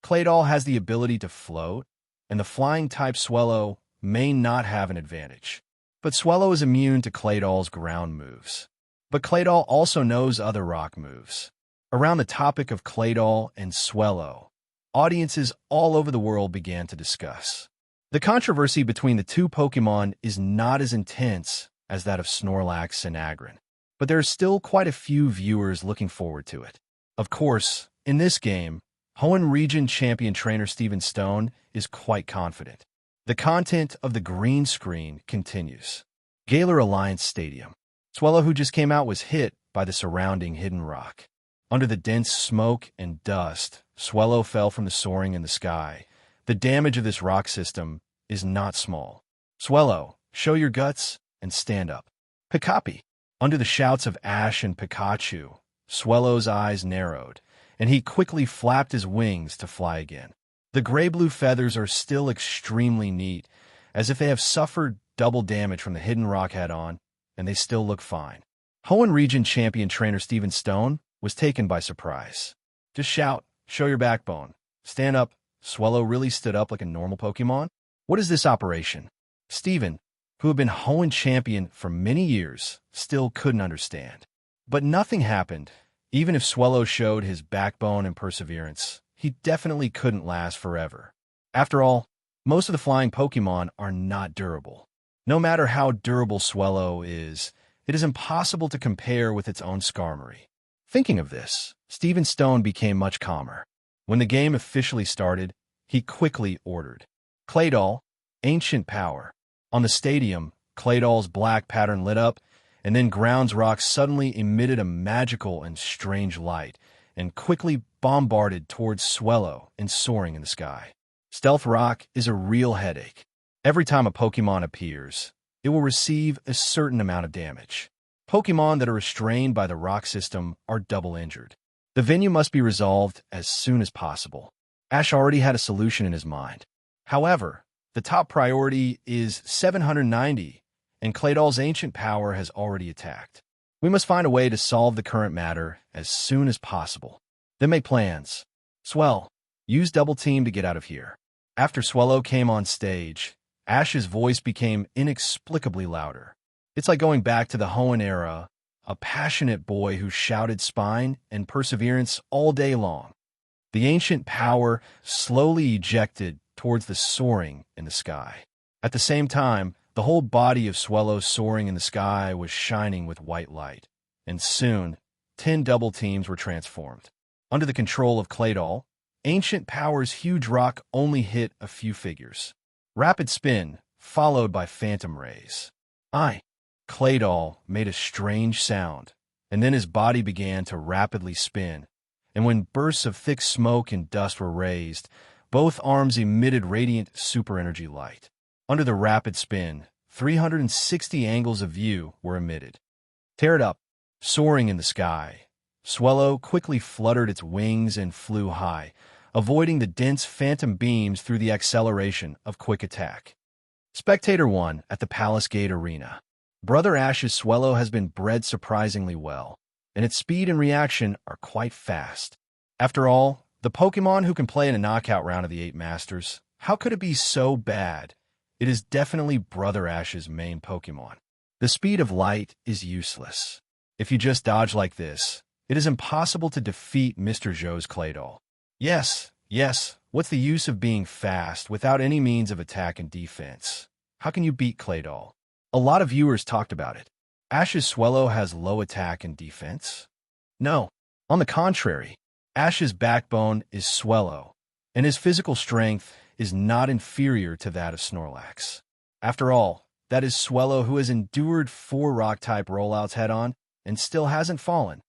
Claydol has the ability to float, and the flying-type Swallow may not have an advantage. But Swallow is immune to Claydol's ground moves. But Claydol also knows other rock moves. Around the topic of Claydol and Swallow, audiences all over the world began to discuss. The controversy between the two Pokemon is not as intense as that of Snorlax and Agron, but there are still quite a few viewers looking forward to it. Of course, in this game, Hoenn Region Champion Trainer Steven Stone is quite confident. The content of the green screen continues. Galar Alliance Stadium. Swallow, who just came out, was hit by the surrounding hidden rock. Under the dense smoke and dust, Swallow fell from the soaring in the sky. The damage of this rock system is not small. Swallow, show your guts and stand up. Pikapi. Under the shouts of Ash and Pikachu, Swallow's eyes narrowed, and he quickly flapped his wings to fly again. The gray-blue feathers are still extremely neat, as if they have suffered double damage from the hidden rock head-on, and they still look fine. Hoenn Region Champion Trainer Steven Stone was taken by surprise. Just shout, show your backbone, stand up. Swallow really stood up like a normal Pokemon? What is this operation? Steven, who had been Hoenn Champion for many years, still couldn't understand. But nothing happened. Even if Swallow showed his backbone and perseverance, he definitely couldn't last forever. After all, most of the flying Pokemon are not durable. No matter how durable Swallow is, it is impossible to compare with its own Skarmory. Thinking of this, Steven Stone became much calmer. When the game officially started, he quickly ordered. Claydol, Ancient Power. On the stadium, Claydol's black pattern lit up, and then Ground's rock suddenly emitted a magical and strange light, and quickly bombarded towards Swallow and soaring in the sky. Stealth Rock is a real headache. Every time a Pokemon appears, it will receive a certain amount of damage. Pokemon that are restrained by the rock system are double injured. The venue must be resolved as soon as possible. Ash already had a solution in his mind. However, The top priority is 790, and Claydol's ancient power has already attacked. We must find a way to solve the current matter as soon as possible. Then make plans. Swell, use double team to get out of here. After Swellow came on stage, Ash's voice became inexplicably louder. It's like going back to the Hoenn era, a passionate boy who shouted spine and perseverance all day long. The ancient power slowly ejected towards the soaring in the sky. At the same time, the whole body of Swellow soaring in the sky was shining with white light, and soon 10 double teams were transformed. Under the control of Claydol, ancient power's huge rock only hit a few figures. Rapid spin, followed by phantom rays. Claydol made a strange sound, and then his body began to rapidly spin, and when bursts of thick smoke and dust were raised, both arms emitted radiant super energy light. Under the rapid spin, 360 angles of view were emitted. Teared up, soaring in the sky, Swellow quickly fluttered its wings and flew high, avoiding the dense phantom beams through the acceleration of quick attack. Spectator 1 at the Palace Gate Arena. Brother Ash's Swellow has been bred surprisingly well, and its speed and reaction are quite fast. After all, the Pokémon who can play in a knockout round of the 8 Masters, how could it be so bad? It is definitely Brother Ash's main Pokémon. The speed of light is useless. If you just dodge like this, it is impossible to defeat Mr. Zhou's Claydol. Yes, what's the use of being fast without any means of attack and defense? How can you beat Claydol? A lot of viewers talked about it. Ash's Swellow has low attack and defense? No. On the contrary, Ash's backbone is Swellow, and his physical strength is not inferior to that of Snorlax. After all, that is Swellow who has endured 4 Rock-type rollouts head-on and still hasn't fallen.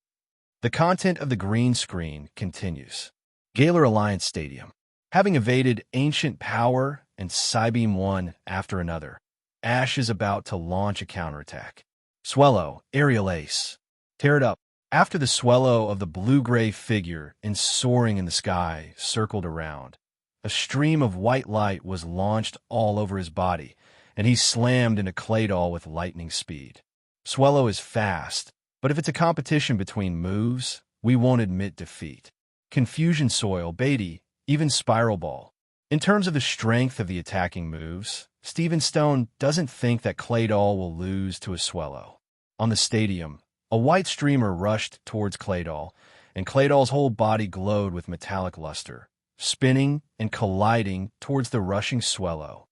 The content of the green screen continues. Galar Alliance Stadium. Having evaded Ancient Power and Psybeam 1 after another, Ash is about to launch a counterattack. Swellow, Aerial Ace. Tear it up. After the Swellow of the blue-gray figure and soaring in the sky circled around, a stream of white light was launched all over his body, and he slammed into Claydol with lightning speed. Swellow is fast, but if it's a competition between moves, we won't admit defeat. Confusion Soil, Beatty, even Spiral Ball. In terms of the strength of the attacking moves, Steven Stone doesn't think that Claydol will lose to a Swellow. On the stadium, a white streamer rushed towards Claydol, and Claydol's whole body glowed with metallic luster, spinning and colliding towards the rushing Swellow.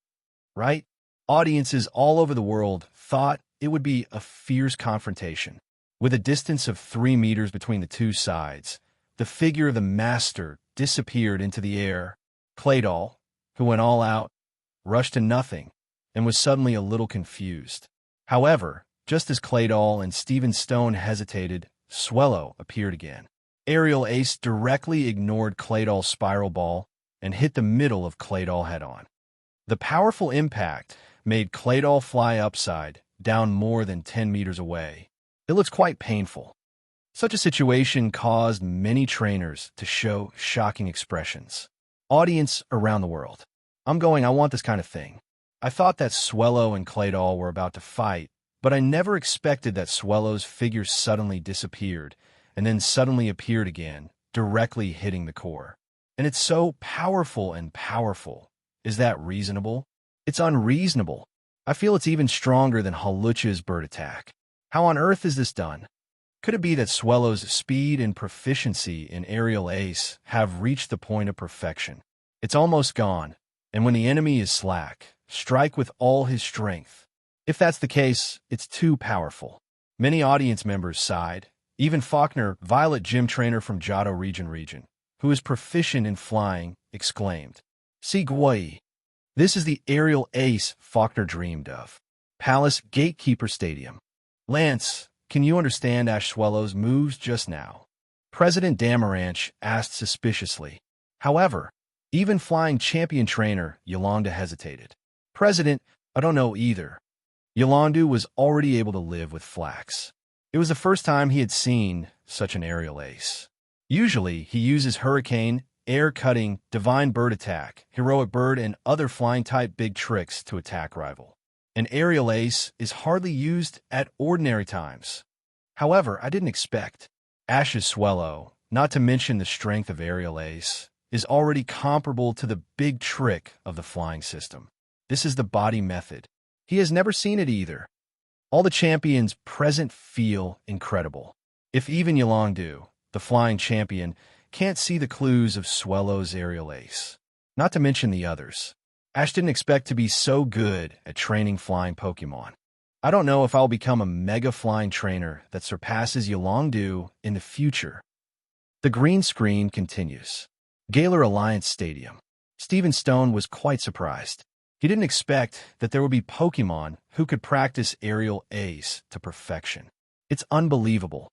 Right? Audiences all over the world thought it would be a fierce confrontation. With a distance of 3 meters between the two sides, the figure of the master disappeared into the air. Claydol, who went all out, rushed to nothing, and was suddenly a little confused. However, just as Claydol and Steven Stone hesitated, Swellow appeared again. Aerial Ace directly ignored Claydol's Spiral Ball and hit the middle of Claydol head-on. The powerful impact made Claydol fly upside down more than 10 meters away. It looks quite painful. Such a situation caused many trainers to show shocking expressions. Audience around the world. I want this kind of thing. I thought that Swellow and Claydol were about to fight, but I never expected that Swellow's figure suddenly disappeared and then suddenly appeared again, directly hitting the core. And it's so powerful and powerful. Is that reasonable? It's unreasonable. I feel it's even stronger than Hawlucha's bird attack. How on earth is this done? Could it be that Swellow's speed and proficiency in Aerial Ace have reached the point of perfection? It's almost gone, and when the enemy is slack, strike with all his strength. If that's the case, it's too powerful. Many audience members sighed. Even Faulkner, Violet gym trainer from Johto region, who is proficient in flying, exclaimed, "Sigwai! This is the Aerial Ace Faulkner dreamed of." Palace Gatekeeper Stadium. Lance, can you understand Ash Swellow's moves just now? President Damaranch asked suspiciously. However, even flying champion trainer Yolanda hesitated. President, I don't know either. Yolanda was already able to live with Flax. It was the first time he had seen such an Aerial Ace. Usually, he uses Hurricane air-cutting, divine bird attack, heroic bird, and other flying-type big tricks to attack rival. An aerial ace is hardly used at ordinary times. However, I didn't expect. Ash's Swellow, not to mention the strength of aerial ace, is already comparable to the big trick of the flying system. This is the body method. He has never seen it either. All the champions present feel incredible. If even Yolongdu, the flying champion, can't see the clues of Swellow's aerial ace. Not to mention the others. Ash didn't expect to be so good at training flying Pokemon. I don't know if I'll become a mega flying trainer that surpasses Yolongdu in the future. The green screen continues. Galar Alliance Stadium. Stephen Stone was quite surprised. He didn't expect that there would be Pokemon who could practice aerial ace to perfection. It's unbelievable.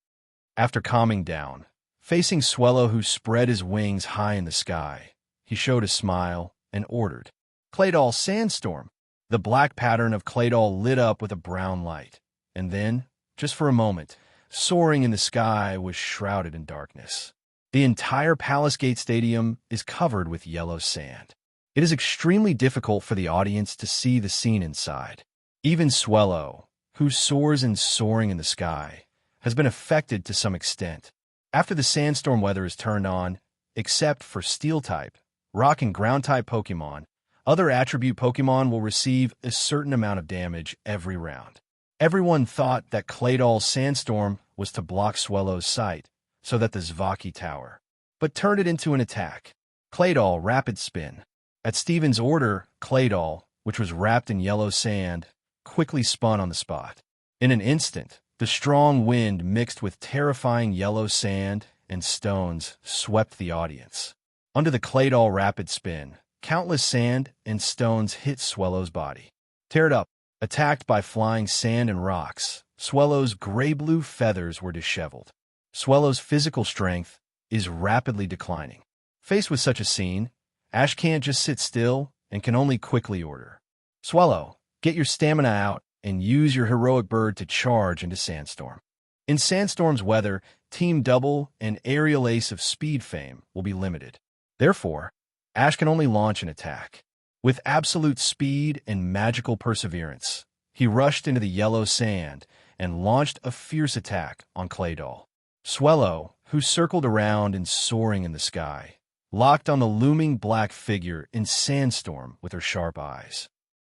After calming down, facing Swellow who spread his wings high in the sky, he showed a smile and ordered, "Claydol Sandstorm." The black pattern of Claydol lit up with a brown light, and then, just for a moment, soaring in the sky was shrouded in darkness. The entire Palace Gate Stadium is covered with yellow sand. It is extremely difficult for the audience to see the scene inside. Even Swellow, who soars and soaring in the sky, has been affected to some extent. After the sandstorm weather is turned on, except for Steel-type, Rock and Ground-type Pokemon, other attribute Pokemon will receive a certain amount of damage every round. Everyone thought that Claydol Sandstorm was to block Swellow's sight, so that the Zvaki Tower, but turned it into an attack. Claydol Rapid Spin. At Steven's order, Claydol, which was wrapped in yellow sand, quickly spun on the spot. In an instant, the strong wind mixed with terrifying yellow sand and stones swept the audience. Under the Claydol Rapid Spin, countless sand and stones hit Swellow's body. Teared up, attacked by flying sand and rocks, Swellow's gray-blue feathers were disheveled. Swellow's physical strength is rapidly declining. Faced with such a scene, Ash can't just sit still and can only quickly order, "Swellow, get your stamina out and use your heroic bird to charge into Sandstorm." In Sandstorm's weather, Team Double and Aerial Ace of Speed fame will be limited. Therefore, Ash can only launch an attack. With absolute speed and magical perseverance, he rushed into the yellow sand and launched a fierce attack on Claydol. Swellow, who circled around and soaring in the sky, locked on the looming black figure in Sandstorm with her sharp eyes,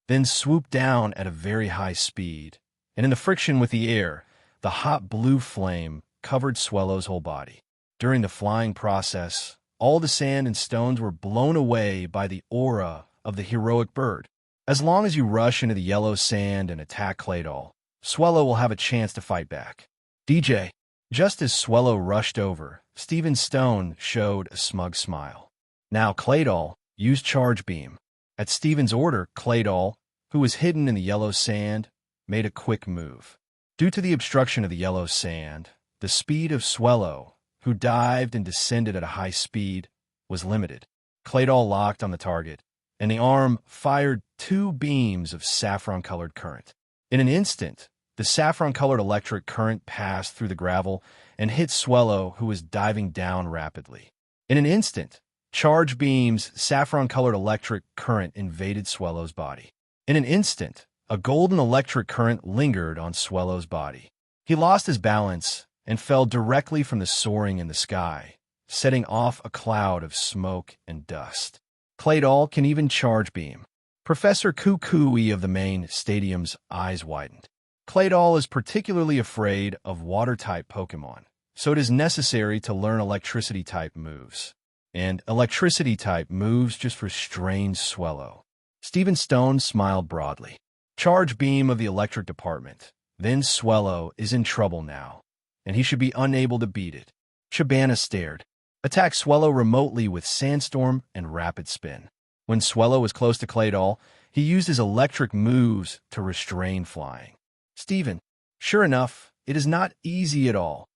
then swooped down at a very high speed, and in the friction with the air, the hot blue flame covered Swellow's whole body. During the flying process, all the sand and stones were blown away by the aura of the heroic bird. As long as you rush into the yellow sand and attack Claydol, Swellow will have a chance to fight back. DJ. Just as Swellow rushed over, Stephen Stone showed a smug smile. Now Claydol used Charge Beam. At Stephen's order, Claydol, who was hidden in the yellow sand, made a quick move. Due to the obstruction of the yellow sand, the speed of Swellow, who dived and descended at a high speed, was limited. Claydol locked on the target, and the arm fired 2 beams of saffron-colored current. In an instant, the saffron-colored electric current passed through the gravel and hit Swellow, who was diving down rapidly. In an instant, Charge Beam's saffron-colored electric current invaded Swellow's body. In an instant, a golden electric current lingered on Swellow's body. He lost his balance and fell directly from the soaring in the sky, setting off a cloud of smoke and dust. Claydol can even Charge Beam. Professor Kukui of the main stadium's eyes widened. Claydol is particularly afraid of water-type Pokemon, so it is necessary to learn electricity-type moves. And electricity-type moves just restrained Swellow. Stephen Stone smiled broadly. Charge Beam of the electric department. Then Swellow is in trouble now, and he should be unable to beat it. Shabana stared. Attack Swellow remotely with Sandstorm and Rapid Spin. When Swellow was close to Claydol, he used his electric moves to restrain flying. Stephen, sure enough, it is not easy at all.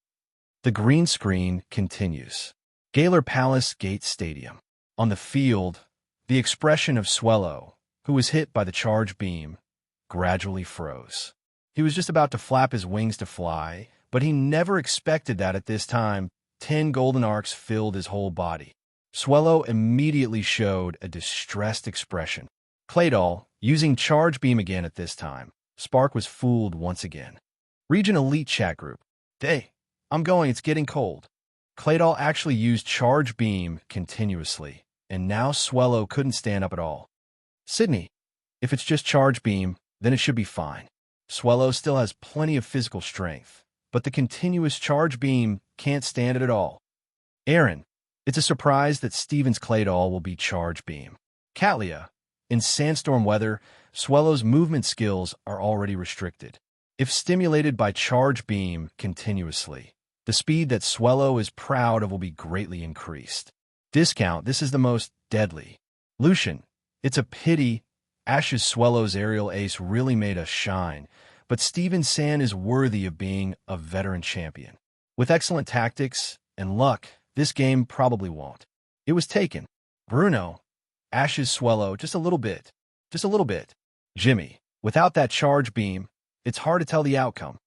The green screen continues. Galar Palace Gate Stadium. On the field, the expression of Swellow, who was hit by the Charge Beam, gradually froze. He was just about to flap his wings to fly, but he never expected that at this time 10 golden arcs filled his whole body. Swellow immediately showed a distressed expression. Claydol, using Charge Beam again at this time. Spark was fooled once again. Region Elite chat group. Hey, I'm going, it's getting cold. Claydol actually used Charge Beam continuously, and now Swellow couldn't stand up at all. Sydney, if it's just Charge Beam, then it should be fine. Swellow still has plenty of physical strength, but the continuous Charge Beam can't stand it at all. Aaron, it's a surprise that Steven's Claydol will be Charge Beam. Catlia, in sandstorm weather, Swellow's movement skills are already restricted. If stimulated by Charge Beam continuously, the speed that Swellow is proud of will be greatly increased. Discount, this is the most deadly. Lucian, it's a pity Ash's Swellow's aerial ace really made us shine, but Steven San is worthy of being a veteran champion. With excellent tactics and luck, this game probably won't. It was taken. Bruno, Ash's Swellow, just a little bit. Just a little bit. Jimmy, without that Charge Beam, it's hard to tell the outcome.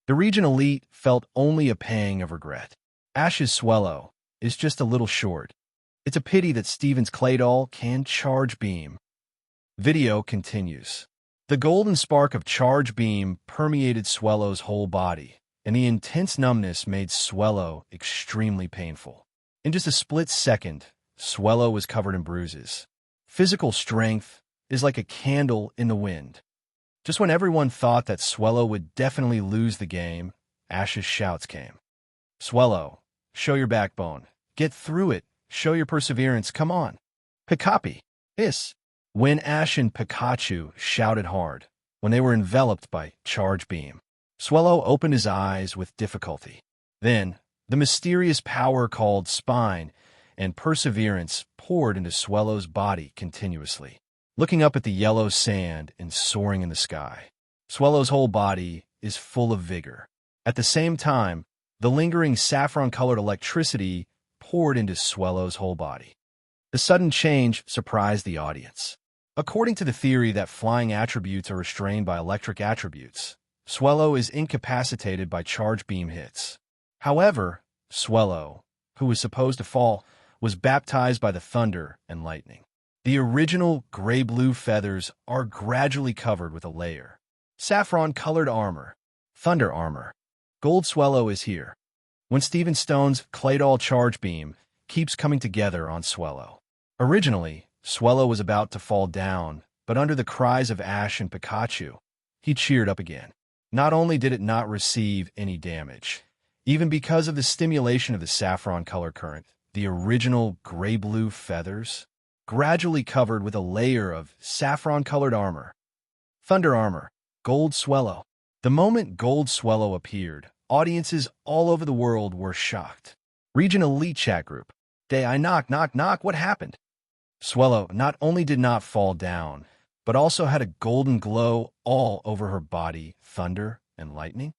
The Region Elite felt only a pang of regret. Ash's Swellow is just a little short. It's a pity that Steven's Claydol can Charge Beam. Video continues. The golden spark of Charge Beam permeated Swellow's whole body, and the intense numbness made Swellow extremely painful. In just a split second, Swellow was covered in bruises. Physical strength is like a candle in the wind. Just when everyone thought that Swellow would definitely lose the game, Ash's shouts came. Swellow, show your backbone. Get through it. Show your perseverance. Come on. Pikapi. Hiss. When Ash and Pikachu shouted hard, when they were enveloped by Charge Beam, Swellow opened his eyes with difficulty. Then, the mysterious power called Spine and Perseverance poured into Swellow's body continuously. Looking up at the yellow sand and soaring in the sky, Swellow's whole body is full of vigor. At the same time, the lingering saffron-colored electricity poured into Swellow's whole body. The sudden change surprised the audience. According to the theory that flying attributes are restrained by electric attributes, Swellow is incapacitated by Charge Beam hits. However, Swellow, who was supposed to fall, was baptized by the thunder and lightning. The original gray-blue feathers are gradually covered with a layer. Saffron-colored armor. Thunder armor. Gold Swellow is here. When Steven Stone's Claydol Charge Beam keeps coming together on Swellow. Originally, Swellow was about to fall down, but under the cries of Ash and Pikachu, he cheered up again. Not only did it not receive any damage, even because of the stimulation of the saffron color current, the original gray-blue feathers gradually covered with a layer of saffron-colored armor. Thunder armor. Gold Swellow. The moment Gold Swellow appeared, audiences all over the world were shocked. Region Elite chat group. Day I knock, knock, knock, what happened? Swellow not only did not fall down, but also had a golden glow all over her body, thunder and lightning.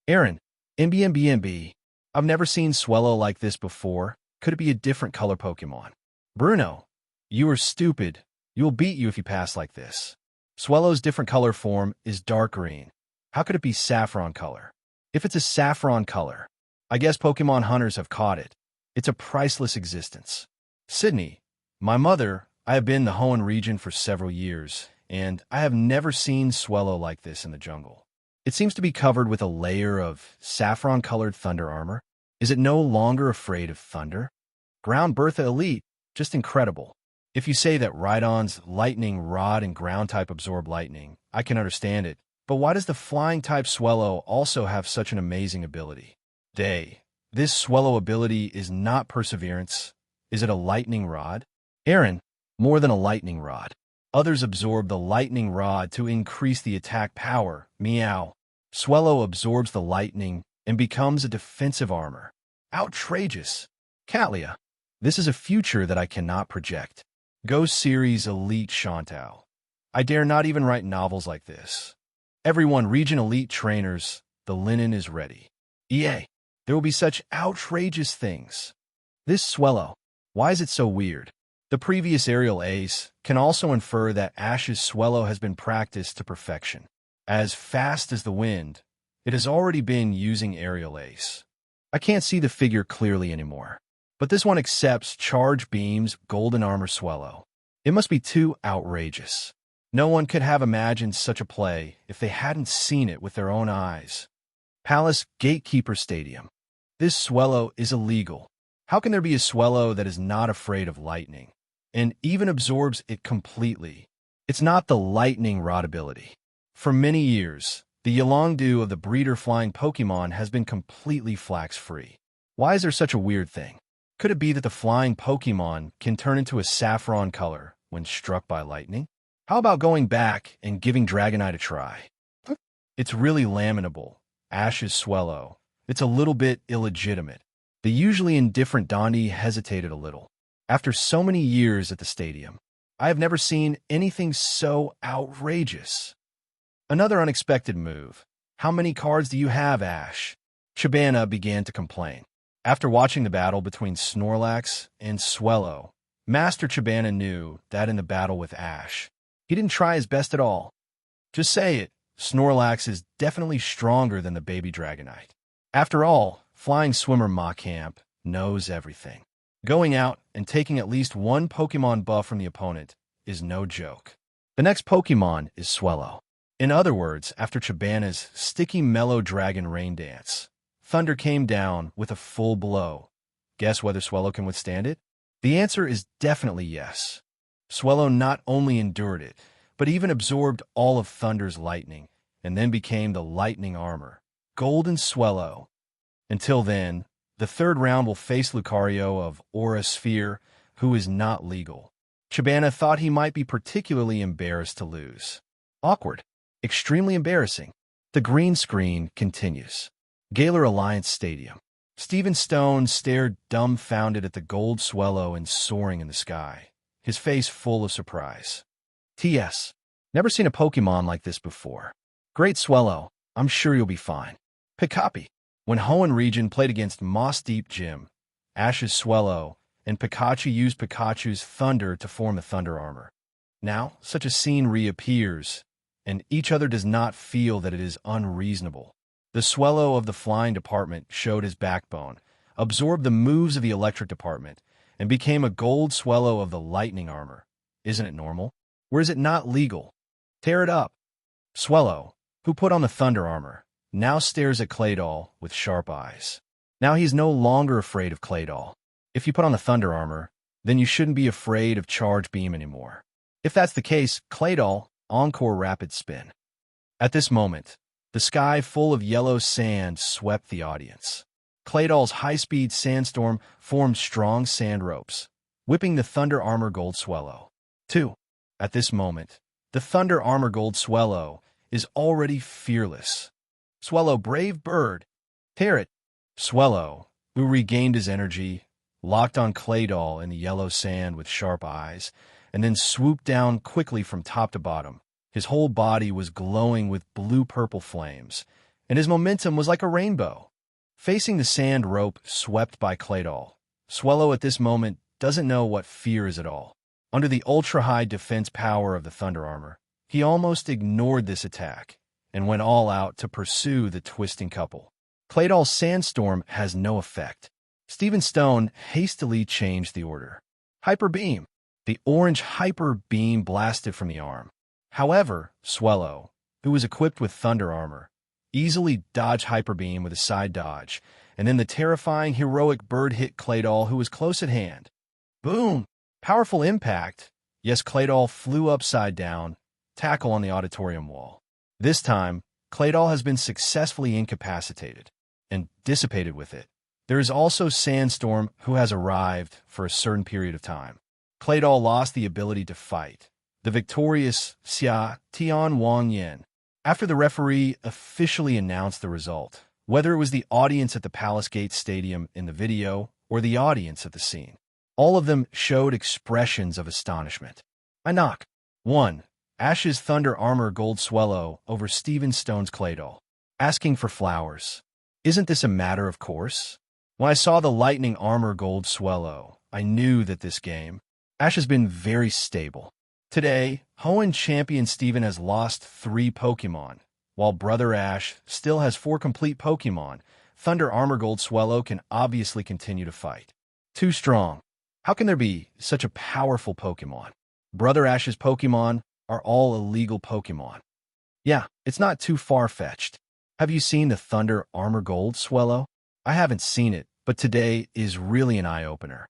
Aaron, MBMBMB. I've never seen Swellow like this before. Could it be a different color Pokemon? Bruno, you are stupid. You'll beat you if you pass like this. Swellow's different color form is dark green. How could it be saffron color? If it's a saffron color, I guess Pokemon hunters have caught it. It's a priceless existence. Sydney, my mother, I have been in the Hoenn region for several years, and I have never seen Swellow like this in the jungle. It seems to be covered with a layer of saffron-colored thunder armor. Is it no longer afraid of thunder? Ground Bertha Elite, just incredible. If you say that Rhydon's lightning rod and ground-type absorb lightning, I can understand it, but why does the flying-type Swellow also have such an amazing ability? This Swellow ability is not perseverance. Is it a lightning rod? Aaron, more than a lightning rod. Others absorb the lightning rod to increase the attack power. Meow. Swellow absorbs the lightning and becomes a defensive armor. Outrageous. Catlia. This is a future that I cannot project. Ghost Series Elite Chantal. I dare not even write novels like this. Everyone, Region Elite trainers, the linen is ready. EA. There will be such outrageous things. This Swellow, why is it so weird? The previous aerial ace can also infer that Ash's Swellow has been practiced to perfection. As fast as the wind, it has already been using aerial ace. I can't see the figure clearly anymore. But this one accepts Charge Beam's Golden Armor Swellow. It must be too outrageous. No one could have imagined such a play if they hadn't seen it with their own eyes. Palace Gatekeeper Stadium. This Swellow is illegal. How can there be a Swellow that is not afraid of lightning, and even absorbs it completely? It's not the lightning rod ability. For many years, the Yolongdu of the breeder flying Pokémon has been completely flax-free. Why is there such a weird thing? Could it be that the flying Pokémon can turn into a saffron color when struck by lightning? How about going back and giving Dragonite a try? It's really lamentable. Ash's Swellow. It's a little bit illegitimate. The usually indifferent Dundie hesitated a little. After so many years at the stadium, I have never seen anything so outrageous. Another unexpected move. How many cards do you have, Ash? Shabana began to complain. After watching the battle between Snorlax and Swellow, Master Shabana knew that in the battle with Ash, he didn't try his best at all. Just say it, Snorlax is definitely stronger than the baby Dragonite. After all, Flying Swimmer Macamp knows everything. Going out and taking at least one Pokemon buff from the opponent is no joke. The next Pokemon is Swellow. In other words, after Shabana's sticky mellow dragon rain dance, Thunder came down with a full blow. Guess whether Swellow can withstand it? The answer is definitely yes. Swellow not only endured it, but even absorbed all of Thunder's lightning, and then became the lightning armor, Golden Swellow. Until then, the third round will face Lucario of Aura Sphere, who is not legal. Shabana thought he might be particularly embarrassed to lose. Awkward. Extremely embarrassing. The green screen continues. Galar Alliance Stadium. Stephen Stone stared dumbfounded at the gold Swellow and soaring in the sky, his face full of surprise. T.S. Never seen a Pokemon like this before. Great Swellow. I'm sure you'll be fine. Pikachu. When Hoenn region played against Moss Deep Gym, Ash's Swellow and Pikachu used Pikachu's Thunder to form the Thunder Armor. Now, such a scene reappears, and each other does not feel that it is unreasonable. The Swellow of the Flying Department showed his backbone, absorbed the moves of the Electric Department, and became a gold Swellow of the Lightning Armor. Isn't it normal? Or is it not legal? Tear it up. Swellow, who put on the Thunder Armor, now stares at Claydol with sharp eyes. Now he's no longer afraid of Claydol. If you put on the Thunder Armor, then you shouldn't be afraid of Charge Beam anymore. If that's the case, Claydol, Encore Rapid Spin. At this moment, the sky full of yellow sand swept the audience. Claydol's high-speed sandstorm formed strong sand ropes, whipping the Thunder Armor Gold Swellow. 2. At this moment, the Thunder Armor Gold Swellow is already fearless. Swellow, brave bird. Tear it. Swellow, who regained his energy, locked on Claydol in the yellow sand with sharp eyes, and then swooped down quickly from top to bottom. His whole body was glowing with blue-purple flames, and his momentum was like a rainbow. Facing the sand rope swept by Claydol, Swellow at this moment doesn't know what fear is at all. Under the ultra-high defense power of the Thunder Armor, he almost ignored this attack and went all out to pursue the twisting couple. Claydol's Sandstorm has no effect. Stephen Stone hastily changed the order. Hyper Beam. The orange Hyper Beam blasted from the arm. However, Swellow, who was equipped with Thunder Armor, easily dodged Hyper Beam with a side dodge, and then the terrifying heroic bird hit Claydol, who was close at hand. Boom! Powerful impact. Yes, Claydol flew upside down, tackle on the auditorium wall. This time, Claydol has been successfully incapacitated and dissipated with it. There is also Sandstorm, who has arrived for a certain period of time. Claydol lost the ability to fight. The victorious Xia Tian Wang Yin. After the referee officially announced the result, whether it was the audience at the Palace Gate Stadium in the video or the audience at the scene, all of them showed expressions of astonishment. I knock. 1. Ash's Thunder Armor Gold Swellow over Stephen Stone's Claydol. Asking for flowers. Isn't this a matter of course? When I saw the Lightning Armor Gold Swellow, I knew that this game, Ash has been very stable. Today, Hoenn champion Stephen has lost 3 Pokemon, while Brother Ash still has 4 complete Pokemon. Thunder Armor Gold Swellow can obviously continue to fight. Too strong. How can there be such a powerful Pokemon? Brother Ash's Pokemon are all illegal Pokemon. Yeah, it's not too far-fetched. Have you seen the Thunder Armor Gold Swellow? I haven't seen it, but today is really an eye-opener.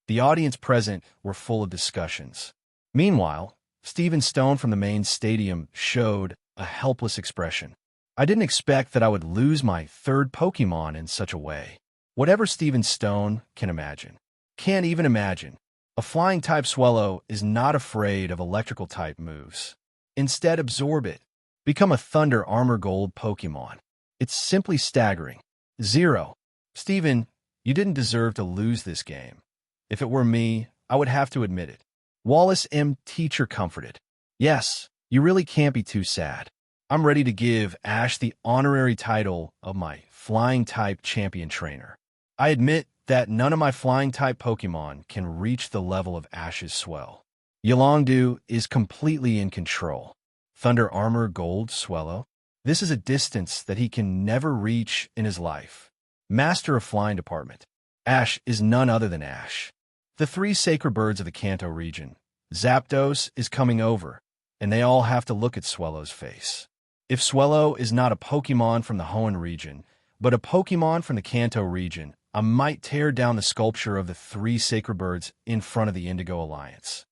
The audience present were full of discussions. Meanwhile, Stephen Stone from the main stadium showed a helpless expression. I didn't expect that I would lose my third Pokemon in such a way. Whatever Stephen Stone can imagine. Can't even imagine. A flying-type Swellow is not afraid of electrical-type moves. Instead, absorb it. Become a Thunder Armor Gold Pokemon. It's simply staggering. 0. Stephen, you didn't deserve to lose this game. If it were me, I would have to admit it. Wallace M. Teacher comforted. Yes, you really can't be too sad. I'm ready to give Ash the honorary title of my Flying-type champion trainer. I admit that none of my Flying-type Pokemon can reach the level of Ash's Swell. Yolongdu is completely in control. Thunder Armor Gold Swellow. This is a distance that he can never reach in his life. Master of Flying Department. Ash is none other than Ash. The 3 sacred birds of the Kanto region. Zapdos is coming over, and they all have to look at Swellow's face. If Swellow is not a Pokemon from the Hoenn region, but a Pokemon from the Kanto region, I might tear down the sculpture of the 3 sacred birds in front of the Indigo Alliance.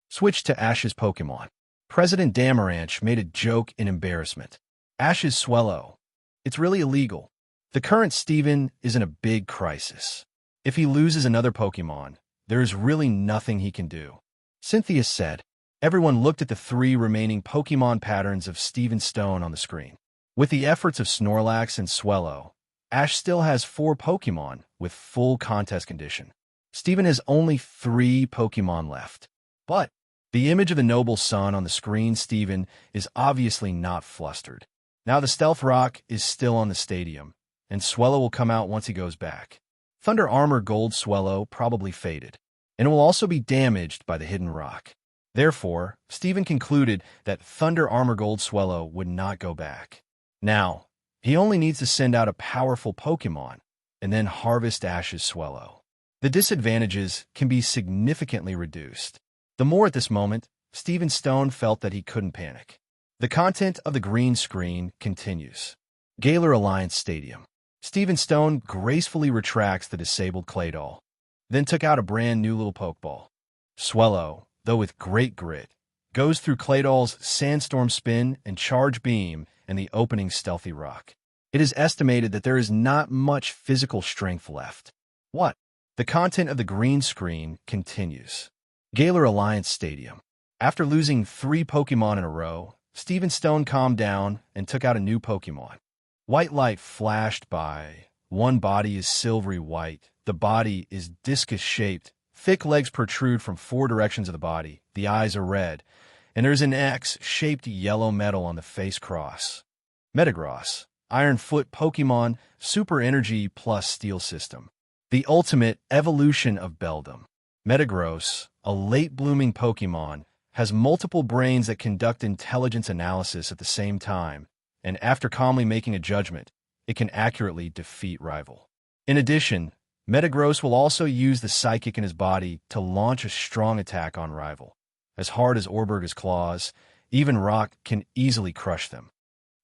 Switch to Ash's Pokemon. President Damaranch made a joke in embarrassment. Ash's Swellow. It's really illegal. The current Steven is in a big crisis. If he loses another Pokemon, there is really nothing he can do. Cynthia said. Everyone looked at the 3 remaining Pokemon patterns of Stephen Stone on the screen. With the efforts of Snorlax and Swellow, Ash still has 4 Pokemon with full contest condition. Stephen has only 3 Pokemon left. But the image of the noble son on the screen, Stephen, is obviously not flustered. Now the Stealth Rock is still on the stadium, and Swellow will come out once he goes back. Thunder Armor Gold Swellow probably faded, and it will also be damaged by the Hidden Rock. Therefore, Stephen concluded that Thunder Armor Gold Swellow would not go back. Now, he only needs to send out a powerful Pokemon and then harvest Ash's Swellow. The disadvantages can be significantly reduced. The more at this moment, Stephen Stone felt that he couldn't panic. The content of the green screen continues. Galar Alliance Stadium. Stephen Stone gracefully retracts the disabled Claydol, then took out a brand new little Pokeball. Swellow, though with great grit, goes through Claydol's Sandstorm Spin and Charge Beam and the opening Stealthy Rock. It is estimated that there is not much physical strength left. What? The content of the green screen continues. Galar Alliance Stadium. After losing 3 Pokemon in a row, Stephen Stone calmed down and took out a new Pokemon. White light flashed by. One body is silvery white. The body is discus-shaped. Thick legs protrude from 4 directions of the body. The eyes are red. And there's an X-shaped yellow metal on the face cross. Metagross. Iron Foot Pokemon, Super Energy plus Steel System. The ultimate evolution of Beldum. Metagross, a late-blooming Pokemon, has multiple brains that conduct intelligence analysis at the same time, and after calmly making a judgment, it can accurately defeat rival. In addition, Metagross will also use the psychic in his body to launch a strong attack on rival. As hard as Orberga's claws, even rock can easily crush them.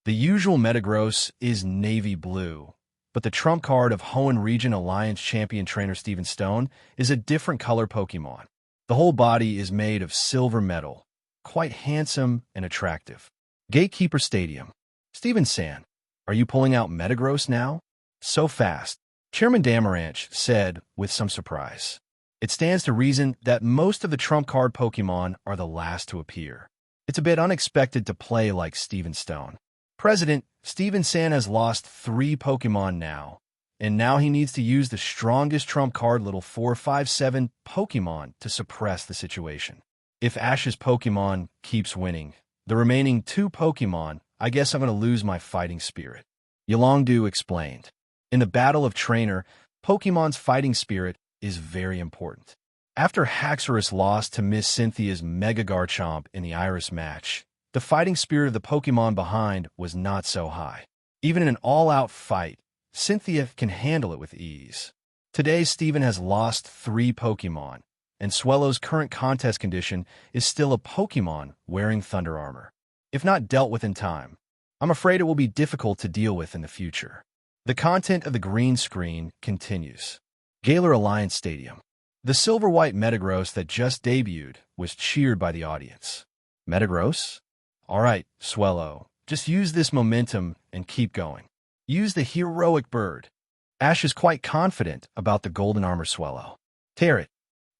The usual Metagross is navy blue, but the trump card of Hoenn Region Alliance champion trainer Stephen Stone is a different color Pokemon. The whole body is made of silver metal, quite handsome and attractive. Gatekeeper Stadium. Stephen San, are you pulling out Metagross now? So fast. Chairman Damaranch said with some surprise. It stands to reason that most of the trump card Pokemon are the last to appear. It's a bit unexpected to play like Stephen Stone. President, Stephen San has lost 3 Pokemon now, and now he needs to use the strongest trump card little 457 Pokemon to suppress the situation. If Ash's Pokemon keeps winning, the remaining 2 Pokemon, I guess I'm going to lose my fighting spirit. Yolongdu explained. In the battle of trainer, Pokemon's fighting spirit is very important. After Haxorus lost to Miss Cynthia's Mega Garchomp in the Iris match, the fighting spirit of the Pokemon behind was not so high. Even in an all-out fight, Cynthia can handle it with ease. Today, Steven has lost 3 Pokemon, and Swellow's current contest condition is still a Pokemon wearing Thunder Armor. If not dealt with in time, I'm afraid it will be difficult to deal with in the future. The content of the green screen continues. Galar Alliance Stadium. The silver-white Metagross that just debuted was cheered by the audience. Metagross? Alright, Swellow, just use this momentum and keep going. Use the heroic bird. Ash is quite confident about the golden armor Swellow. Tear it.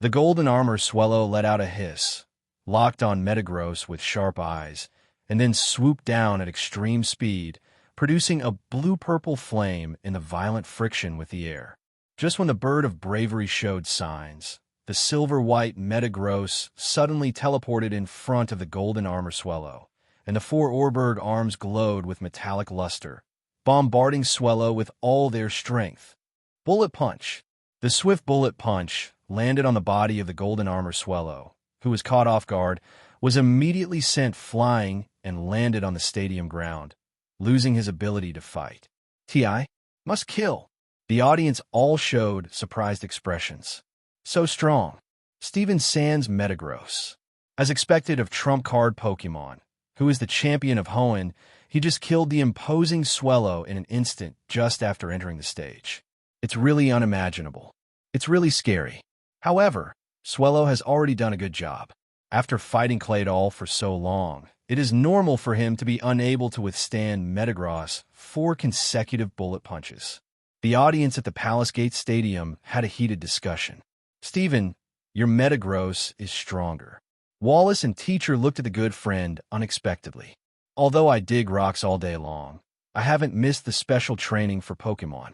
The golden armor Swellow let out a hiss, locked on Metagross with sharp eyes, and then swooped down at extreme speed, producing a blue-purple flame in the violent friction with the air. Just when the bird of bravery showed signs, the silver-white Metagross suddenly teleported in front of the golden armor Swellow, and the 4 Oreburgh arms glowed with metallic luster, bombarding Swellow with all their strength. Bullet Punch. The swift bullet punch landed on the body of the golden armor Swellow, who was caught off guard, was immediately sent flying and landed on the stadium ground, losing his ability to fight. T.I. must kill. The audience all showed surprised expressions. So strong. Steven Sans Metagross. As expected of trump card Pokemon, who is the champion of Hoenn, he just killed the imposing Swellow in an instant just after entering the stage. It's really unimaginable. It's really scary. However, Swellow has already done a good job. After fighting Claydol for so long, it is normal for him to be unable to withstand Metagross 4 consecutive bullet punches. The audience at the Palace Gate Stadium had a heated discussion. Steven, your Metagross is stronger. Wallace and Teacher looked at the good friend unexpectedly. Although I dig rocks all day long, I haven't missed the special training for Pokemon.